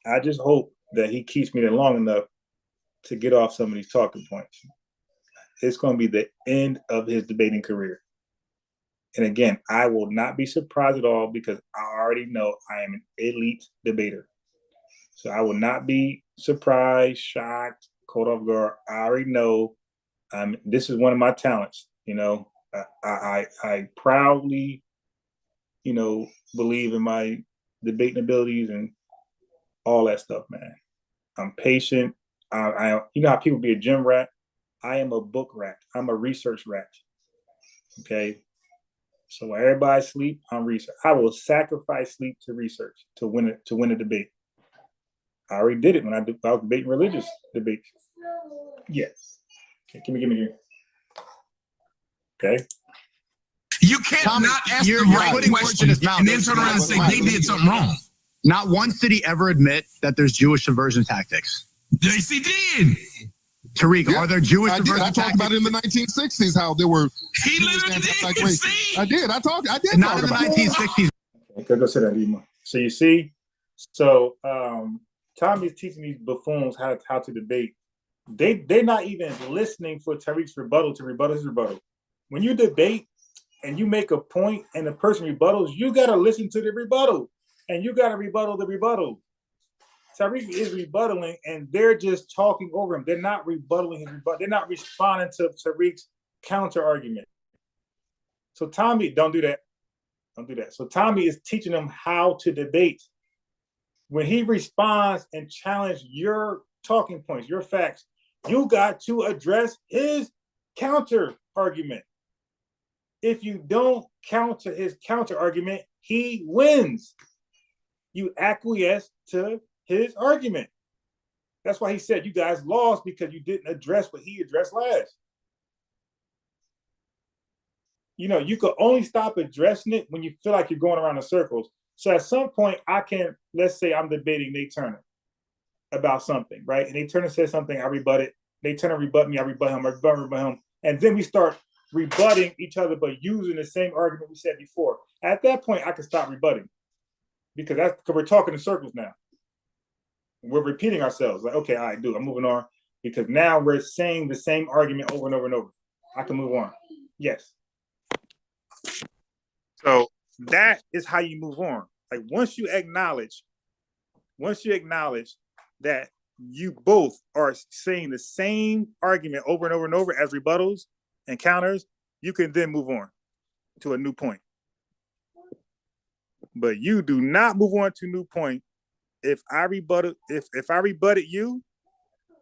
I just hope that he keeps me there long enough to get off some of these talking points. It's going to be the end of his debating career. And again, I will not be surprised at all because I already know I am an elite debater. So I will not be surprised, shocked, caught off guard. I already know this is one of my talents. You know, I proudly, you know, believe in my debating abilities and all that stuff, man. I'm patient. You know how people be a gym rat? I am a book rat. I'm a research rat. Okay. So while everybody sleep, I'm research. I will sacrifice sleep to research to win a debate. I already did it when I was debating religious debates. Yes. Okay, give me here. Okay. You can't not ask the right question and then turn around and say they did something wrong. Not once did he ever admit that there's Jewish subversion tactics. Yes, he did. Tariq, are there Jewish subversion tactics? I talked about it in the 1960s how there were. He literally did. See? I did. Not in the 1960s. Okay, go sit down, Dima. So you see, Tommy's teaching these buffoons how to debate. They're not even listening for Tariq's rebuttal to rebuttal his rebuttal. When you debate and you make a point and the person rebuttals, you gotta listen to the rebuttal and you gotta rebuttal the rebuttal. Tariq is rebuttaling and they're just talking over him. They're not rebuttaling his rebuttal. They're not responding to Tariq's counter argument. So Tommy, don't do that. Don't do that. So Tommy is teaching them how to debate. When he responds and challenges your talking points, your facts, you got to address his counter argument. If you don't counter his counter argument, he wins. You acquiesce to his argument. That's why he said you guys lost because you didn't address what he addressed last. You know, you could only stop addressing it when you feel like you're going around in circles. So at some point, let's say I'm debating Nate Turner about something, right? And Nate Turner says something, I rebut it. Nate Turner rebut me, I rebut him, I rebut him. And then we start rebutting each other, but using the same argument we said before. At that point, I can stop rebutting because we're talking in circles now. We're repeating ourselves. Like, okay, I'm moving on because now we're saying the same argument over and over and over. I can move on. Yes. So that is how you move on. Like once you acknowledge that you both are saying the same argument over and over and over as rebuttals and counters, you can then move on to a new point. But you do not move on to a new point if I rebutted you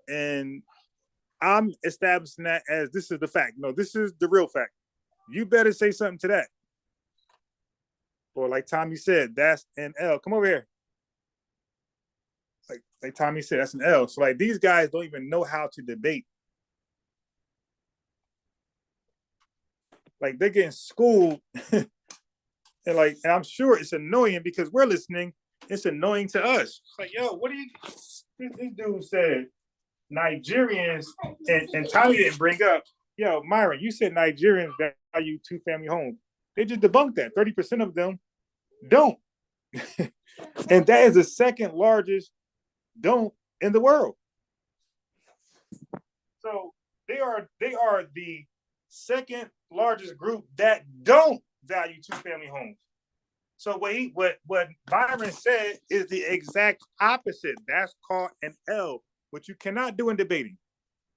and I'm establishing that as this is the fact. No, this is the real fact. You better say something to that. Or like Tommy said, that's an L. Come over here. Like Tommy said, that's an L. So like these guys don't even know how to debate. Like they're getting schooled and I'm sure it's annoying because we're listening. It's annoying to us. It's like, yo, what do you? This dude said Nigerians, and Tommy didn't bring up, yo, Myron, you said Nigerians value two-family homes. They just debunked that. 30% of them don't. And that is the second largest don't in the world. So they are the second largest group that don't value two-family homes. So what Myron said is the exact opposite. That's called an L, which you cannot do in debating.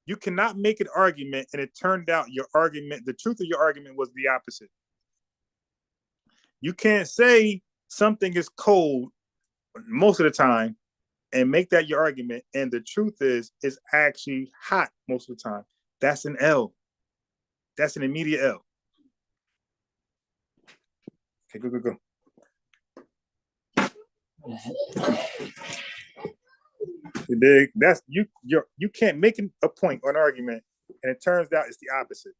You cannot make an argument and it turned out your argument, the truth of your argument was the opposite. You can't say something is cold most of the time and make that your argument. And the truth is, it's actually hot most of the time. That's an L. That's an immediate L. Okay, go. That's you can't make a point or an argument, and it turns out it's the opposite.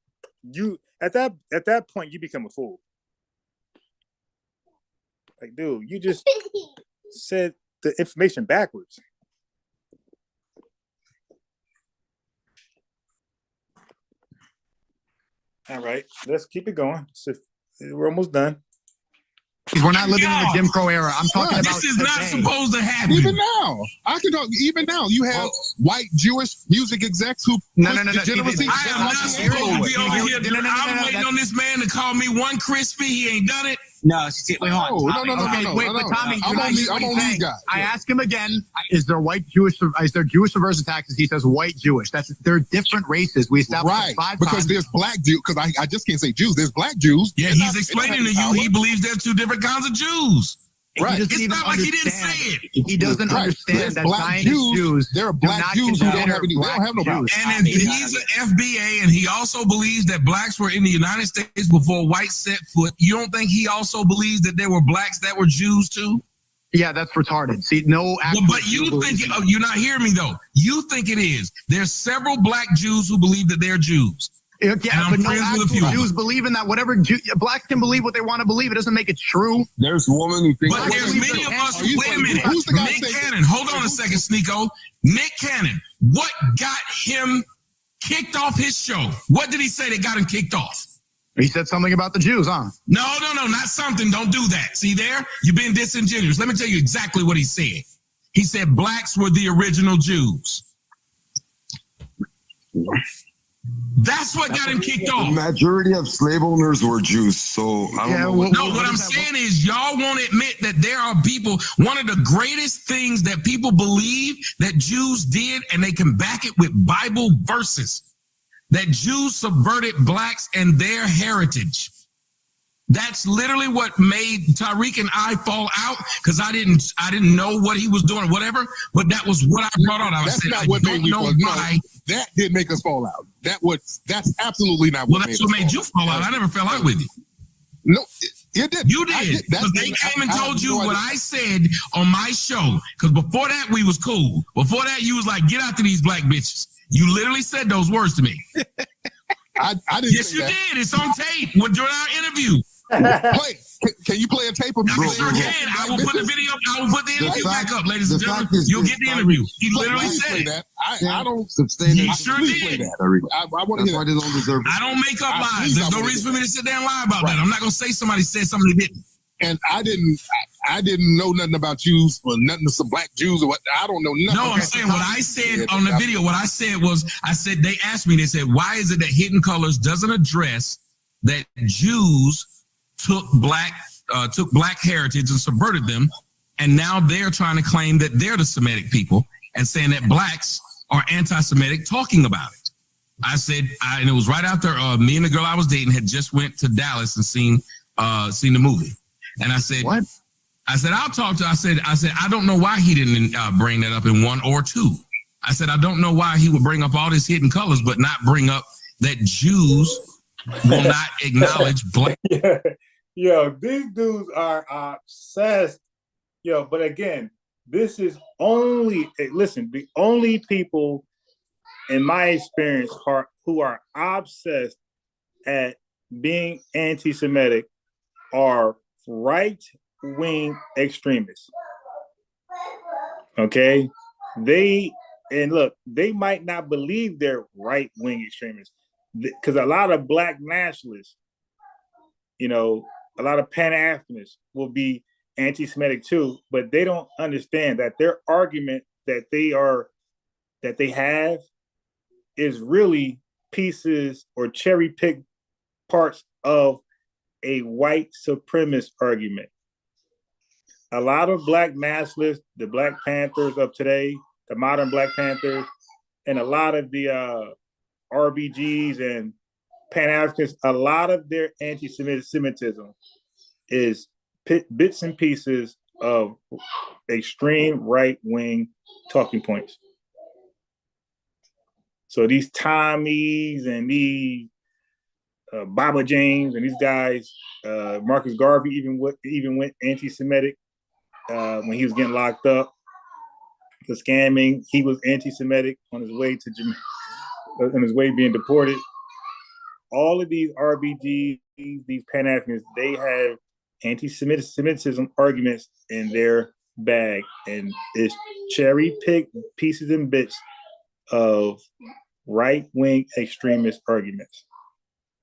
You at that point you become a fool. Like, dude, you just said the information backwards. All right, let's keep it going. We're almost done. We're not living in the Jim Crow era. I'm talking about this is not supposed to happen. Even now, I can talk. Even now, you have white Jewish music execs who degeneracy. I am not supposed to be over here. I'm waiting on this man to call me one crispy. He ain't done it. No, see, wait, hold on. No. Wait, but Tommy, I'm on these guys. I ask him again, is there Jewish subversive taxes? He says white Jewish. They're different races. We established 5 because times. there's black Jews, because I just can't say Jews. There's black Jews. Yeah, he's explaining to you he believes there's 2 different kinds of Jews. Right. It's not like he didn't say it. He doesn't understand that black Jews. There are black Jews who don't have no power. And if he's an FBA and he also believes that blacks were in the United States before whites set foot, you don't think he also believes that there were blacks that were Jews too? Yeah, that's retarded. See, no. But you think you're not hearing me though. You think it is. There's several black Jews who believe that they're Jews. Yeah, but no actual Jews believe in that. Whatever blacks can believe what they want to believe. It doesn't make it true. There's a woman who thinks. But there's many of us. Wait a minute. Nick Cannon. Hold on a second, Sneeko. Nick Cannon. What got him kicked off his show? What did he say that got him kicked off? He said something about the Jews, huh? No, not something. Don't do that. See there? You're being disingenuous. Let me tell you exactly what he said. He said blacks were the original Jews. That's what got him kicked off. The majority of slave owners were Jews, so I don't know. No, what I'm saying is y'all won't admit that there are people, one of the greatest things that people believe that Jews did, and they can back it with Bible verses, that Jews subverted blacks and their heritage. That's literally what made Tariq and I fall out, because I didn't know what he was doing or whatever, but that was what I brought on. That's not what made me fall out. That did make us fall out. That's absolutely not what that's what made you fall out. I never fell out with you. No, it did. You did. Because they came and told you what I said on my show. Because before that, we was cool. Before that, you was like, get out to these black bitches. You literally said those words to me. I didn't. Yes, you did. It's on tape during our interview. Play. Can you play a tape of me? I sure can. I will put the video. I will put the interview back up, ladies and gentlemen. You'll get the interview. He literally said that. I don't sustain it. He sure did. I want to hear that. I don't make up lies. There's no reason for me to sit there and lie about that. I'm not gonna say somebody said something they didn't. And I didn't know nothing about Jews or nothing to some black Jews or what. I don't know nothing. No, I'm saying what I said on the video. What I said was, they asked me. They said, why is it that Hidden Colors doesn't address that Jews took black heritage and subverted them, and now they're trying to claim that they're the Semitic people and saying that blacks are anti-Semitic, talking about it. I said, and it was right after me and the girl I was dating had just went to Dallas and seen the movie, and I said, what? I said, I'll talk to. I said, I don't know why he didn't bring that up in 1 or 2. I said, I don't know why he would bring up all this Hidden Colors, but not bring up that Jews will not acknowledge black. Yo, these dudes are obsessed. Yo, but again, this is only, listen, the only people in my experience who are obsessed at being anti-Semitic are right-wing extremists. Okay? They might not believe they're right-wing extremists, because a lot of black nationalists, a lot of Pan-Africanists will be anti-Semitic too, but they don't understand that their argument that they have is really pieces or cherry-picked parts of a white supremacist argument. A lot of black nationalists, the Black Panthers of today, the modern Black Panthers, and a lot of the RBGs and Pan-Africans, a lot of their anti-Semitism is bits and pieces of extreme right-wing talking points. So these Tommies and these Baba James and these guys, Marcus Garvey even went anti-Semitic when he was getting locked up for scamming. He was anti-Semitic on his way to Jamaica, on his way being deported. All of these RBGs, these Pan-Africans, they have anti-Semitism arguments in their bag, and it's cherry-picked pieces and bits of right-wing extremist arguments,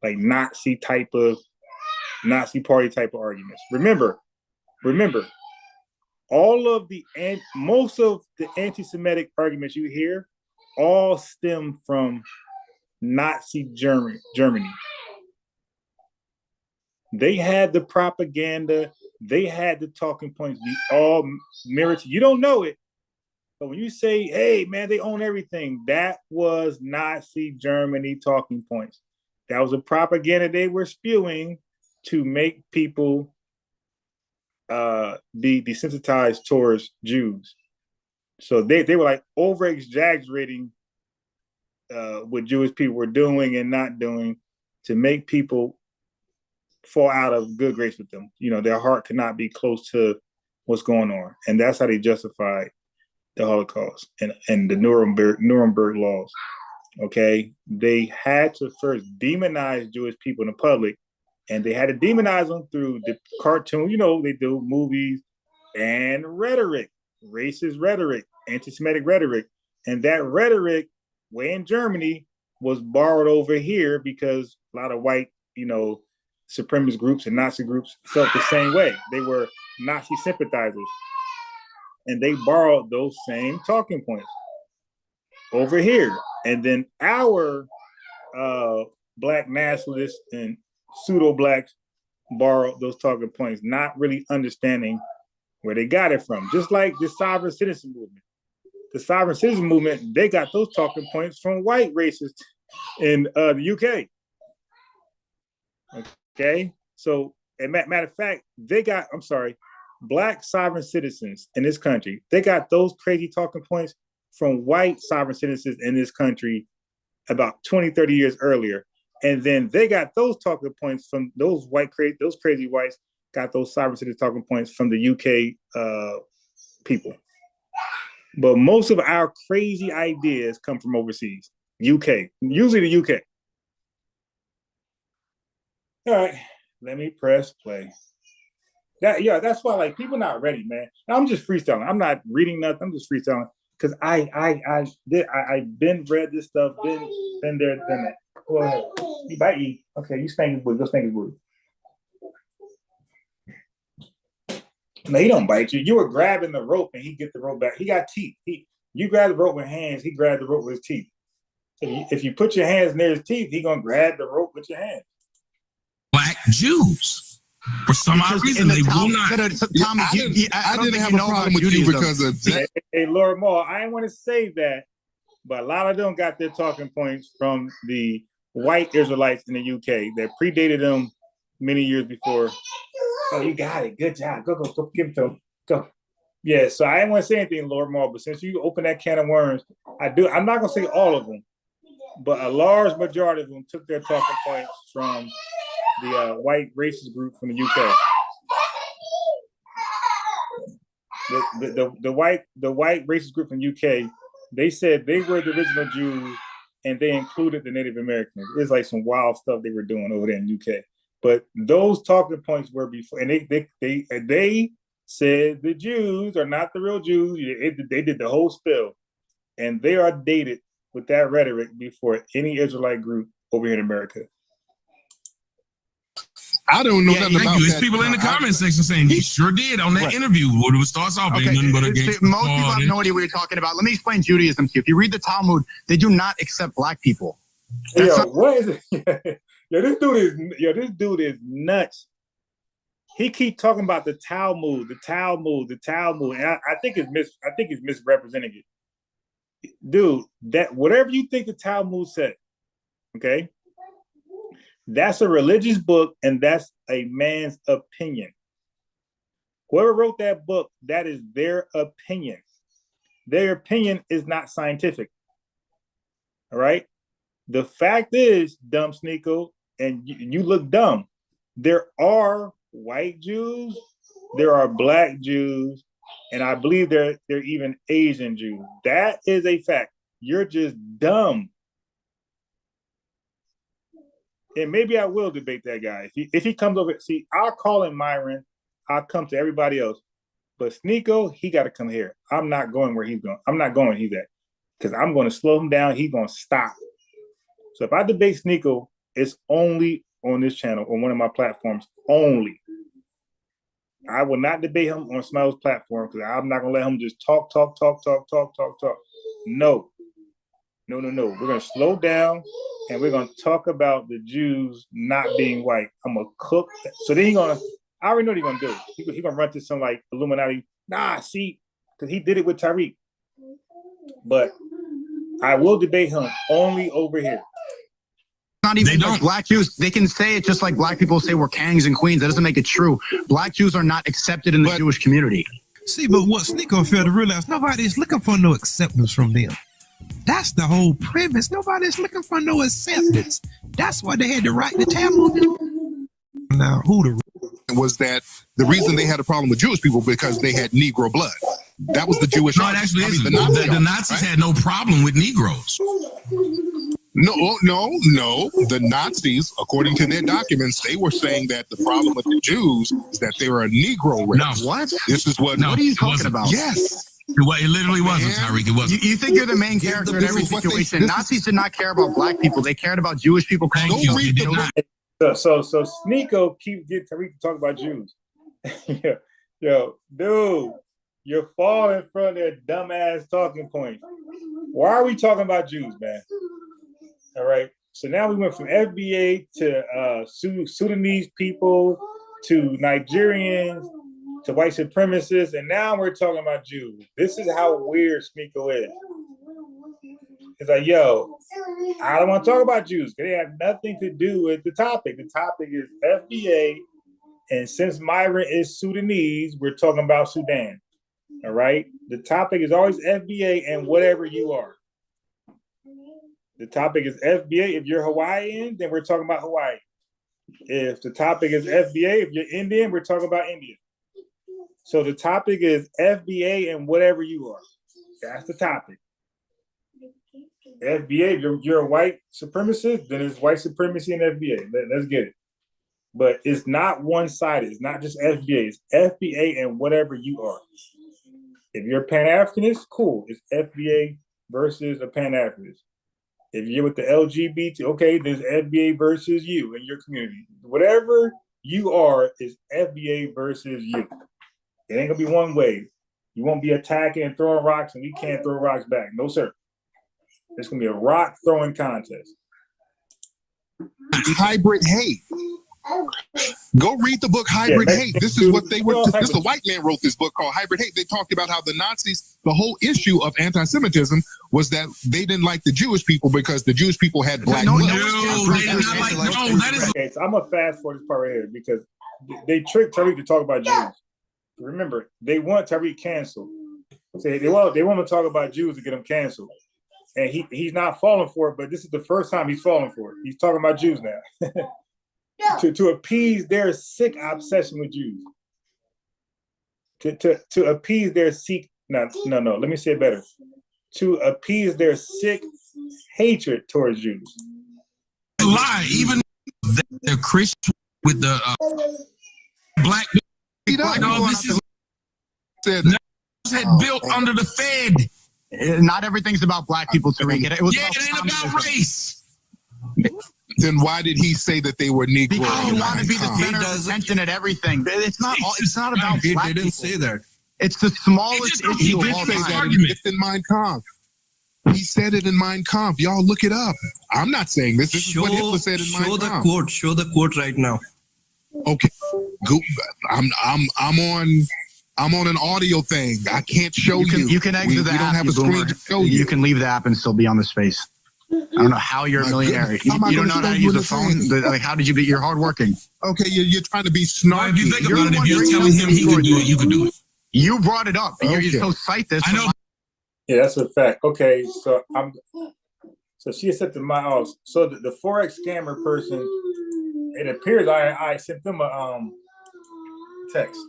like Nazi party type of arguments. Remember, most of the anti-Semitic arguments you hear all stem from Nazi Germany. They had the propaganda, they had the talking points, we all mirrored. You don't know it, but when you say, hey man, they own everything, that was Nazi Germany talking points. That was a propaganda they were spewing to make people be desensitized towards Jews. So they were like over exaggerating what Jewish people were doing and not doing to make people fall out of good grace with them. You know, their heart could not be close to what's going on. And that's how they justified the Holocaust and the Nuremberg laws. Okay. They had to first demonize Jewish people in the public, and they had to demonize them through the cartoon, you know, they do movies and rhetoric, racist rhetoric, anti-Semitic rhetoric. And that rhetoric, way in Germany, was borrowed over here because a lot of white, you know, supremacist groups and Nazi groups felt the same way. They were Nazi sympathizers. And they borrowed those same talking points over here. And then our black nationalists and pseudo-blacks borrowed those talking points, not really understanding where they got it from. Just like the sovereign citizen movement. The sovereign citizen movement, they got those talking points from white racists in the UK. Okay, so matter of fact, they got, black sovereign citizens in this country, they got those crazy talking points from white sovereign citizens in this country about 20, 30 years earlier. And then they got those talking points from those crazy whites got those sovereign citizen talking points from the UK people. But most of our crazy ideas come from overseas, UK, usually the UK. All right, let me press play. That's why, like, people not ready, man. I'm just freestyling. I'm not reading nothing. I'm just freestyling because I've been read this stuff, been there, done that. Go ahead. You bite eat. Okay, you spank his booty. Go spank his booty. No, he don't bite you. You were grabbing the rope and he get the rope back. He got teeth. You grab the rope with hands. He grabbed the rope with his teeth. If you put your hands near his teeth, he gonna grab the rope with your hands. Black Jews, for some odd reason, they will not. I didn't have a problem with you because of that. Hey, Laura Moore, I didn't want to say that, but a lot of them got their talking points from the white Israelites in the UK that predated them many years before. Oh, you got it. Good job. Go, give it to him. Go. Yeah, so I didn't want to say anything, Lord Maul, but since you open that can of worms, I'm not going to say all of them, but a large majority of them took their talking points from the white racist group from the UK. The white racist group from UK, they said they were the original Jews and they included the Native Americans. It's like some wild stuff they were doing over there in UK. But those talking points were before, and they said the Jews are not the real Jews. They did the whole spill, and they are dated with that rhetoric before any Israelite group over here in America. I don't know nothing about that. There's people in the comment section saying he sure did on that interview. What it starts off being nothing but against most people have no idea what you're talking about. Let me explain Judaism to you. If you read the Talmud, they do not accept black people. What is it? This dude is nuts. He keep talking about the Talmud, and I think it's misrepresenting it. Dude, that whatever you think the Talmud said, okay, that's a religious book and that's a man's opinion. Whoever wrote that book, that is their opinion. Their opinion is not scientific. All right? The fact is, dumb Sneeko, and you look dumb. There are white Jews, there are black Jews, and I believe they're even Asian Jews. That is a fact. You're just dumb. And maybe I will debate that guy. If he comes over, see, I'll call him Myron. I'll come to everybody else. But Sneeko, he got to come here. I'm not going where he's going. I'm not going where he's at. Because I'm going to slow him down. He's going to stop. So if I debate Sneeko, it's only on this channel, on one of my platforms, only. I will not debate him on Smile's platform because I'm not going to let him just talk. No. We're going to slow down and we're going to talk about the Jews not being white. I'm going to cook. So then I already know what he's going to do. He's going to run to some like Illuminati. Nah, see, because he did it with Tariq. But I will debate him only over here. Not even like black Jews. They can say it just like black people say we're kings and queens. That doesn't make it true. Black Jews are not accepted in the Jewish community. See, but what Sneeko failed to realize, nobody's looking for no acceptance from them. That's the whole premise. Nobody's looking for no acceptance. That's why they had to write the Talmud. Now, was that the reason they had a problem with Jewish people because they had Negro blood. That was the Jewish. No, it actually isn't. The Nazis had no problem with Negroes. No. The Nazis, according to their documents, they were saying that the problem with the Jews is that they were a Negro race. No. What? This is what. What are you talking about? Yes. It literally wasn't, Tariq. It wasn't. You think you're the main character in every situation. Nazis did not care about black people. They cared about Jewish people. Thank you. They did not. So Sneeko keeps getting Tariq to talk about Jews. Yo, dude, you're falling from their dumbass talking points. Why are we talking about Jews, man? All right. So now we went from FBA to Sudanese people to Nigerians to white supremacists, and now we're talking about Jews. This is how weird Sneeko is. It's like, yo, I don't want to talk about Jews because they have nothing to do with the topic. The topic is FBA, and since Myron is Sudanese, we're talking about Sudan. All right? The topic is always FBA and whatever you are. The topic is FBA. If you're Hawaiian, then we're talking about Hawaii. If the topic is FBA, if you're Indian, we're talking about India. So the topic is FBA and whatever you are. That's the topic. FBA, if you're a white supremacist, then it's white supremacy and FBA. Let's get it. But it's not one-sided. It's not just FBA. It's FBA and whatever you are. If you're a Pan-Africanist, cool. It's FBA versus a Pan-Africanist. If you're with the LGBT, okay, there's FBA versus you and your community. Whatever you are is FBA versus you. It ain't gonna be one way. You won't be attacking and throwing rocks, and we can't throw rocks back. No, sir. It's gonna be a rock throwing contest. Hybrid hate. Go read the book Hybrid Hate. This is what they were. This is a white man wrote this book called Hybrid Hate. They talked about how the Nazis, the whole issue of anti-Semitism was that they didn't like the Jewish people because the Jewish people had black blood. Okay, so I'm gonna fast forward this part right here because they tricked Tariq to talk about Jews. Remember, they want Tariq canceled. Say they want to talk about Jews to get him canceled, and he's not falling for it. But this is the first time he's falling for it. He's talking about Jews now. to appease their sick obsession with Jews. To appease their no, let me say it better. To appease their sick hatred towards Jews. Lie, even they're Christian with the black offices had built under the Fed. Not everything's about black people, Tariq. It ain't about race. Then why did he say that they were Negro? Because you want to be the center of attention at everything. It's not about black They didn't say that. It's the smallest issue of all time. It's in Mein Kampf. He said it in Mein Kampf. Y'all look it up. I'm not saying this. This is what Hitler said in Mein Kampf. Show the quote right now. Okay. I'm on an audio thing. I can't show you. You can exit the app. We don't have a screen to show you. You can leave the app and still be on the space. I don't know how you're a millionaire. You don't know how to use a phone. Like, how did you be? You're hardworking. Okay, you're trying to be snarky. If you think about it, if you're telling him he can do it, you can do it. You brought it up. You're so psyched this. I know. Yeah, that's a fact. Okay, so so she accepted my so the Forex scammer person, it appears I sent them a text.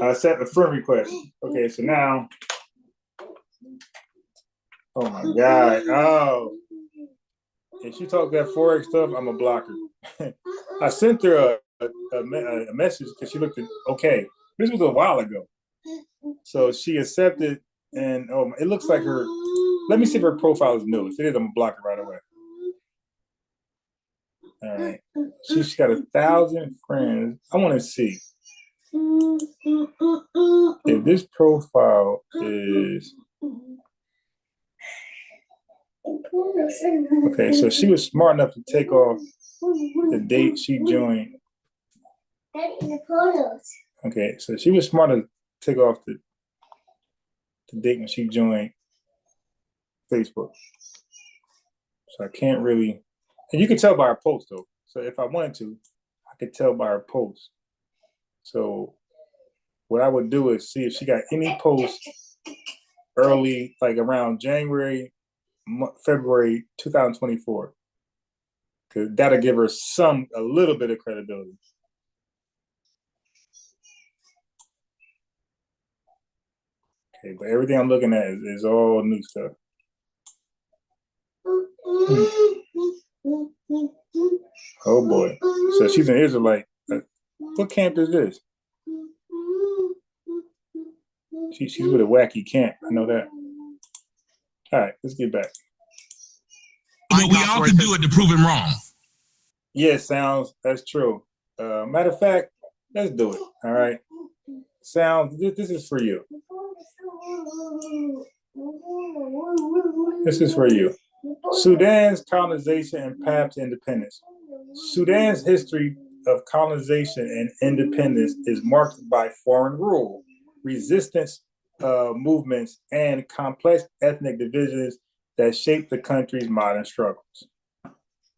I sent a friend request. Okay, so now, oh my God. Oh, if she talked that Forex stuff, I'm a blocker. I sent her a message because she looked at, okay, this was a while ago. So she accepted, and it looks like her, let me see if her profile is new. If it is, I'm gonna block her right away. All right. She's got 1,000 friends. I want to see if this profile is okay. So she was smart enough to take off the date she joined. Okay, so she was smart enough to take off the date when she joined Facebook. So I can't really, and you can tell by her post though. So if I wanted to, I could tell by her post. So what I would do is see if she got any posts early, like around January, February 2024. Because that'll give her a little bit of credibility. Okay, but everything I'm looking at is all new stuff. Oh boy. So she's an Israelite. What camp is this? She's with a wacky camp. I know that. All right, let's get back. But we all can do it to prove him wrong. Yeah, Sounds, that's true. Matter of fact, let's do it. All right. Sounds, this is for you. This is for you. Sudan's colonization and path to independence. Sudan's history of colonization and independence is marked by foreign rule, resistance movements, and complex ethnic divisions that shaped the country's modern struggles.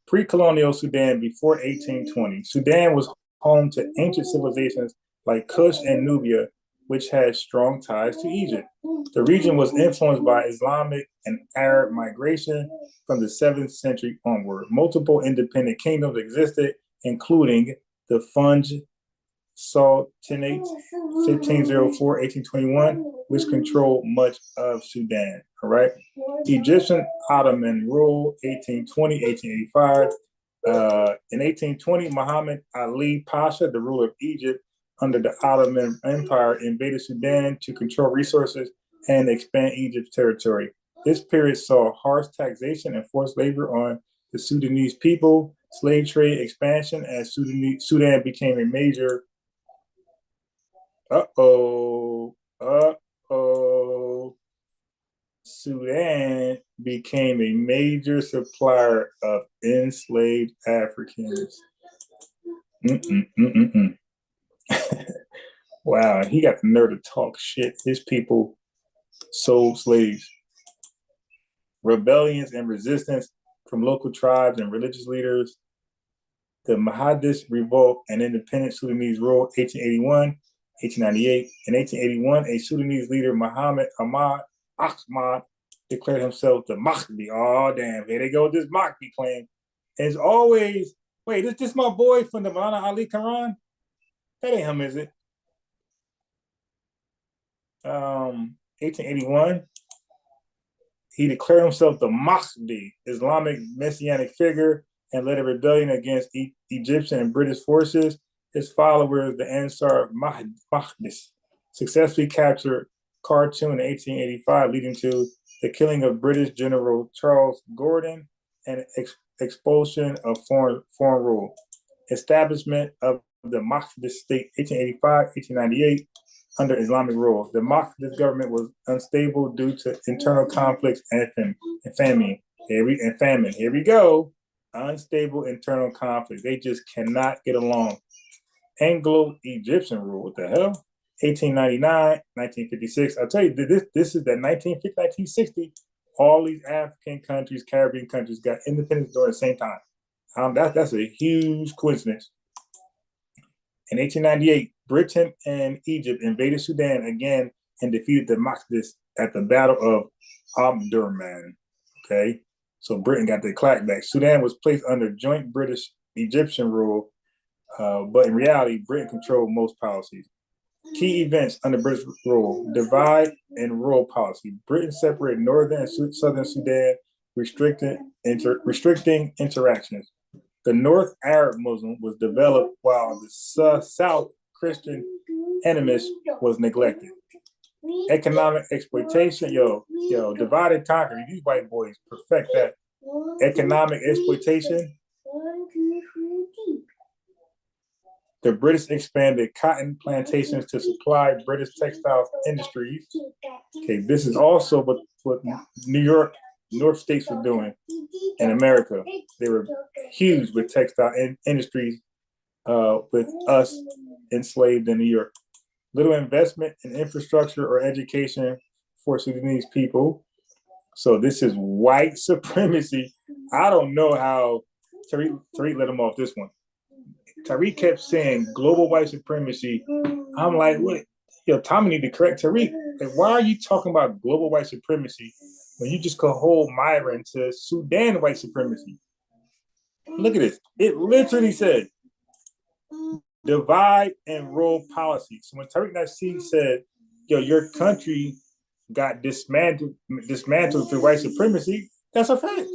Pre-colonial Sudan before 1820, Sudan was home to ancient civilizations like Kush and Nubia, which had strong ties to Egypt. The region was influenced by Islamic and Arab migration from the 7th century onward. Multiple independent kingdoms existed, including the Funj Sultanate, 1504-1821, which controlled much of Sudan. All right. Egyptian Ottoman rule, 1820-1885. In 1820, Muhammad Ali Pasha, the ruler of Egypt under the Ottoman Empire, invaded Sudan to control resources and expand Egypt's territory. This period saw harsh taxation and forced labor on the Sudanese people, slave trade expansion, as Sudan became a major Sudan became a major supplier of enslaved Africans. Wow, he got the nerve to talk shit. His people sold slaves. Rebellions and resistance from local tribes and religious leaders. The Mahadis Revolt and Independent Sudanese Rule, 1881, 1898. In 1881, a Sudanese leader, Muhammad Ahmad, declared himself the Mahdi. Oh, damn, here they go with this Mahdi claim. As always, wait, this my boy from the Maulana Ali Quran? That ain't him, is it? 1881. He declared himself the Mahdi, Islamic messianic figure, and led a rebellion against Egyptian and British forces. His followers, the Ansar Mahdis, successfully captured Khartoum in 1885, leading to the killing of British General Charles Gordon and expulsion of foreign rule. Establishment of the Mahdist state, 1885-1898, under Islamic rule. The Mahdist government was unstable due to internal conflicts and famine. Here we go. Unstable internal conflicts. They just cannot get along. Anglo-Egyptian rule. What the hell? 1899, 1956. I'll tell you, this is that 1950, 1960 all these African countries, Caribbean countries got independence during the same time. That's a huge coincidence. In 1898, Britain and Egypt invaded Sudan again and defeated the Mahdists at the Battle of Omdurman. Okay, so Britain got their clack back. Sudan was placed under joint British-Egyptian rule, but in reality, Britain controlled most policies. Key events under British rule: divide and rule policy. Britain separated northern and southern Sudan, restricting interactions. The North Arab Muslim was developed while the South Christian animist was neglected. Economic exploitation, divide and conquer. These white boys perfect that. Economic exploitation. The British expanded cotton plantations to supply British textile industries. Okay, this is also what New York, North states were doing in America. They were huge with textile industries, with us enslaved in New York. Little investment in infrastructure or education for Sudanese people. So this is white supremacy. I don't know how Tariq let him off this one. Tariq kept saying global white supremacy. I'm like, what? Tommy need to correct Tariq. Like, why are you talking about global white supremacy when you just could hold Myron to Sudan white supremacy? Look at this. It literally said divide and rule policy. So when Tariq Nasheed said, your country got dismantled through white supremacy, that's a fact.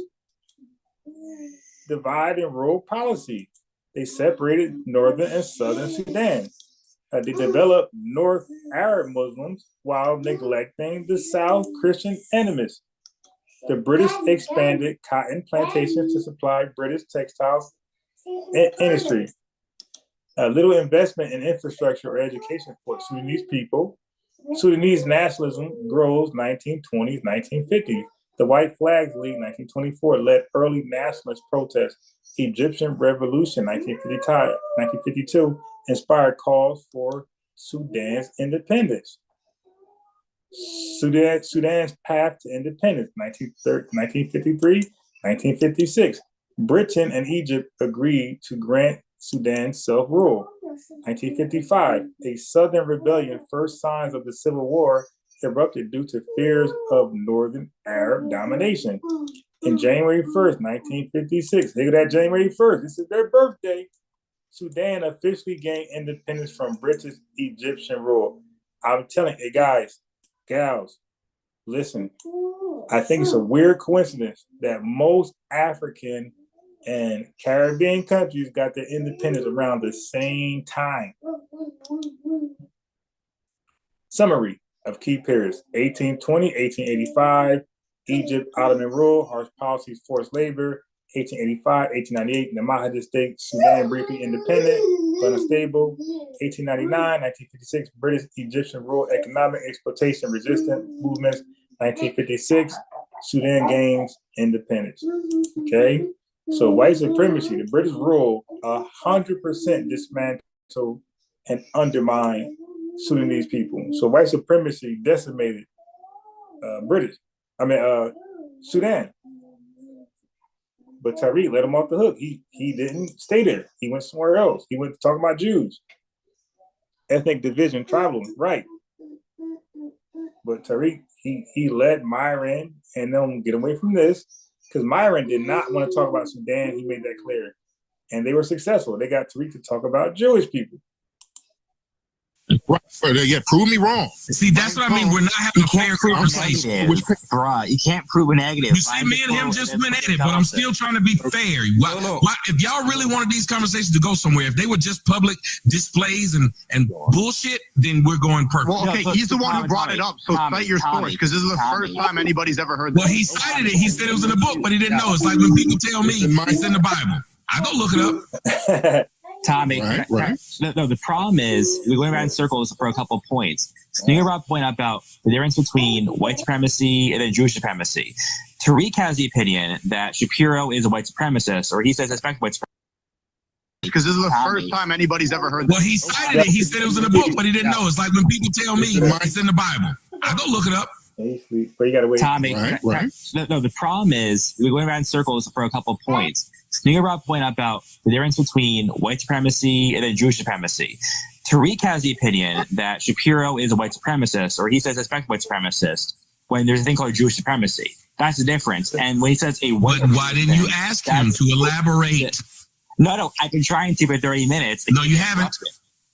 Divide and rule policy. They separated northern and southern Sudan. They developed North Arab Muslims while neglecting the South Christian animists. The British expanded cotton plantations to supply British textile industry. Little investment in infrastructure or education for Sudanese people. Sudanese nationalism grows 1920s, 1950s. The White Flags League, 1924, led early nationalist protests. Egyptian Revolution, 1952, inspired calls for Sudan's independence. Sudan's path to independence, 1953, 1956. Britain and Egypt agreed to grant Sudan self-rule. 1955, a southern rebellion, first signs of the Civil War, erupted due to fears of Northern Arab domination. In January 1st, 1956, look at that, January 1st, this is their birthday, Sudan officially gained independence from British Egyptian rule. I'm telling you, guys, gals, listen, I think it's a weird coincidence that most African and Caribbean countries got their independence around the same time. Summary of key periods: 1820, 1885, Egypt, Ottoman rule, harsh policies, forced labor. 1885, 1898, the Mahdi state, Sudan briefly independent, but unstable. 1899, 1956, British Egyptian rule, economic exploitation, resistant movements. 1956, Sudan gains independence. Okay, so white supremacy, the British rule, 100% dismantled and undermined Sudanese people. So white supremacy decimated Sudan. But Tariq let him off the hook. He didn't stay there. He went somewhere else. He went to talk about Jews. Ethnic division, tribalism, right. But Tariq, he let Myron and them get away from this because Myron did not want to talk about Sudan. He made that clear. And they were successful. They got Tariq to talk about Jewish people. Right. Yeah, prove me wrong. See, that's what I mean. We're not having a fair conversation. Bruh, you can't prove a negative. You see, me and him just went at it, but I'm still trying to be fair. Why, if y'all really wanted these conversations to go somewhere, if they were just public displays and bullshit, then we're going perfect. Well, okay, he's the one who brought it up, so cite your source, because this is the first time anybody's ever heard that. Well, he cited it. He said it was in a book, but he didn't know. It's like when people tell me it's in the Bible. I go look it up. Tommy, right. No, the problem is we're going around in circles for a couple of points. Stinger brought a point about the difference between white supremacy and then Jewish supremacy. Tariq has the opinion that Shapiro is a white supremacist, or he says it's white supremacy. Because this is the first time anybody's ever heard that. Well, he cited it. He said it was in a book, but he didn't know. It's like when people tell me it's in the Bible. I go look it up. He sleep, but you gotta wait. Tommy, no, the problem is we're going around in circles for a couple points. Sneaker brought a point about the difference between white supremacy and then Jewish supremacy. Tariq has the opinion that Shapiro is a white supremacist, or he says suspect white supremacist, when there's a thing called Jewish supremacy. That's the difference. And when he says a white But why didn't you ask him to elaborate? No, I've been trying to for 30 minutes. No, you haven't.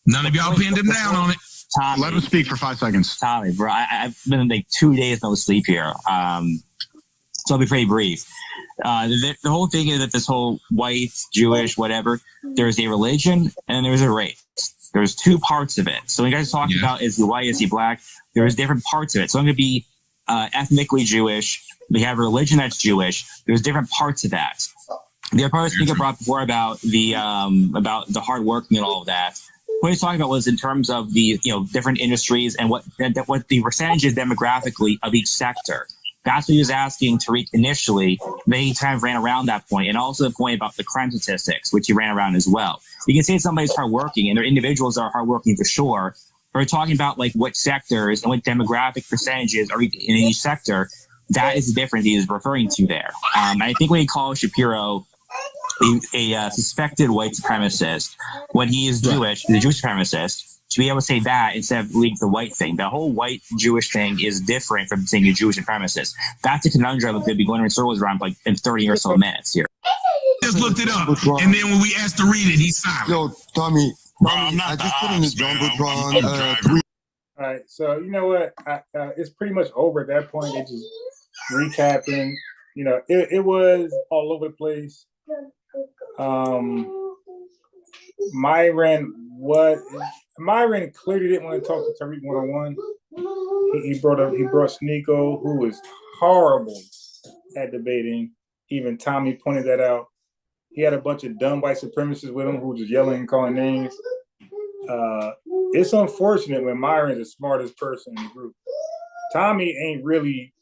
None of y'all pinned him down on it. Tommy, let him speak for 5 seconds. Tommy, bro, I've been like 2 days no sleep here. So I'll be pretty brief. The whole thing is that this whole white, Jewish, whatever, there's a religion and there's a race. There's two parts of it. So when you guys talk about is he white, is he black, there's different parts of it. So I'm going to be ethnically Jewish. We have a religion that's Jewish. There's different parts of that. The other part I was thinking brought before about the hard working and all of that. What he's talking about was in terms of the different industries and what the percentage is demographically of each sector. That's what he was asking Tariq initially. Then he kind of ran around that point, and also the point about the crime statistics, which he ran around as well. You can say somebody's hardworking, and they're individuals that are hardworking for sure. But we're talking about like what sectors and what demographic percentages are in each sector. That is the difference he is referring to there. I think when he calls Shapiro a suspected white supremacist, when he is Jewish, the Jewish supremacist, to be able to say that instead of leaving the white thing. The whole white Jewish thing is different from saying a Jewish supremacist. That's a conundrum that could be going in circles around like in 30 or so minutes here. Just looked it up, and then when we asked to read it, he's silent. Yo, Tommy, I just put in the Jumbotron 3. All right, so you know what? It's pretty much over at that point. They just recapping. It was all over the place. Myron clearly didn't want to talk to Tariq one-on-one. He brought Sneeko, who was horrible at debating. Even Tommy pointed that out. He had a bunch of dumb white supremacists with him who were just yelling and calling names. It's unfortunate when Myron's the smartest person in the group. Tommy ain't really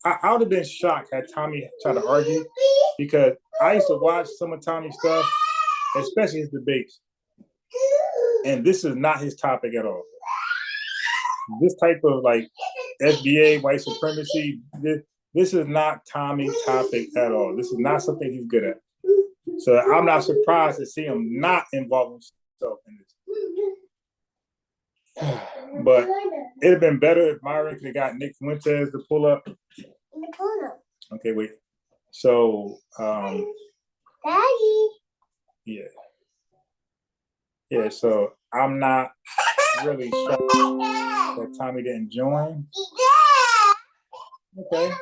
I would have been shocked had Tommy tried to argue, because I used to watch some of Tommy's stuff, especially his debates. And this is not his topic at all. This type of like SBA, white supremacy, this is not Tommy's topic at all. This is not something he's good at. So I'm not surprised to see him not involve himself in this. But it'd have been better if Myron could have got Nick Fuentes to pull up. Okay, wait. So, yeah. So I'm not really shocked that Tommy didn't join. Okay.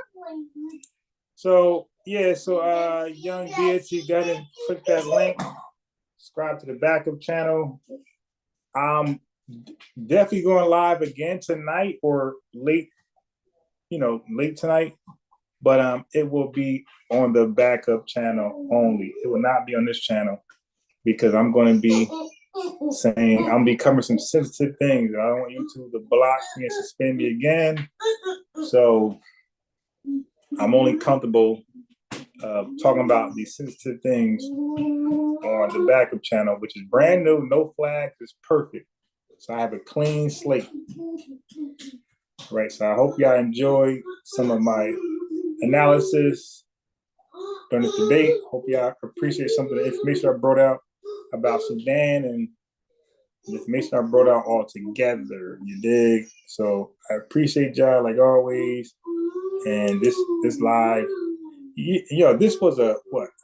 So young deity, got to click that link. Subscribe to the backup channel. Definitely going live again tonight or late tonight, but it will be on the backup channel only. It will not be on this channel because I'm going to be saying I'm be covering some sensitive things. I don't want YouTube to block me and suspend me again. So I'm only comfortable talking about these sensitive things on the backup channel, which is brand new, no flags, it's perfect. So I have a clean slate. Right, so I hope y'all enjoyed some of my analysis during this debate. Hope y'all appreciate some of the information I brought out about Sudan and the information I brought out all together. You dig? So I appreciate y'all like always. And this live, this was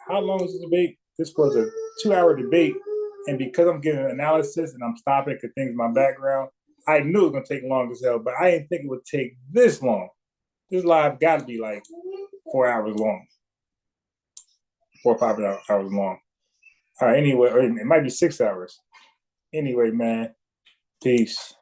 how long was the debate? This was a 2-hour debate. And because I'm giving analysis and I'm stopping because things in my background, I knew it was going to take long as hell, but I didn't think it would take this long. This live got to be like 4 hours long. 4 or 5 hours long. All right, anyway, or it might be 6 hours. Anyway, man, peace.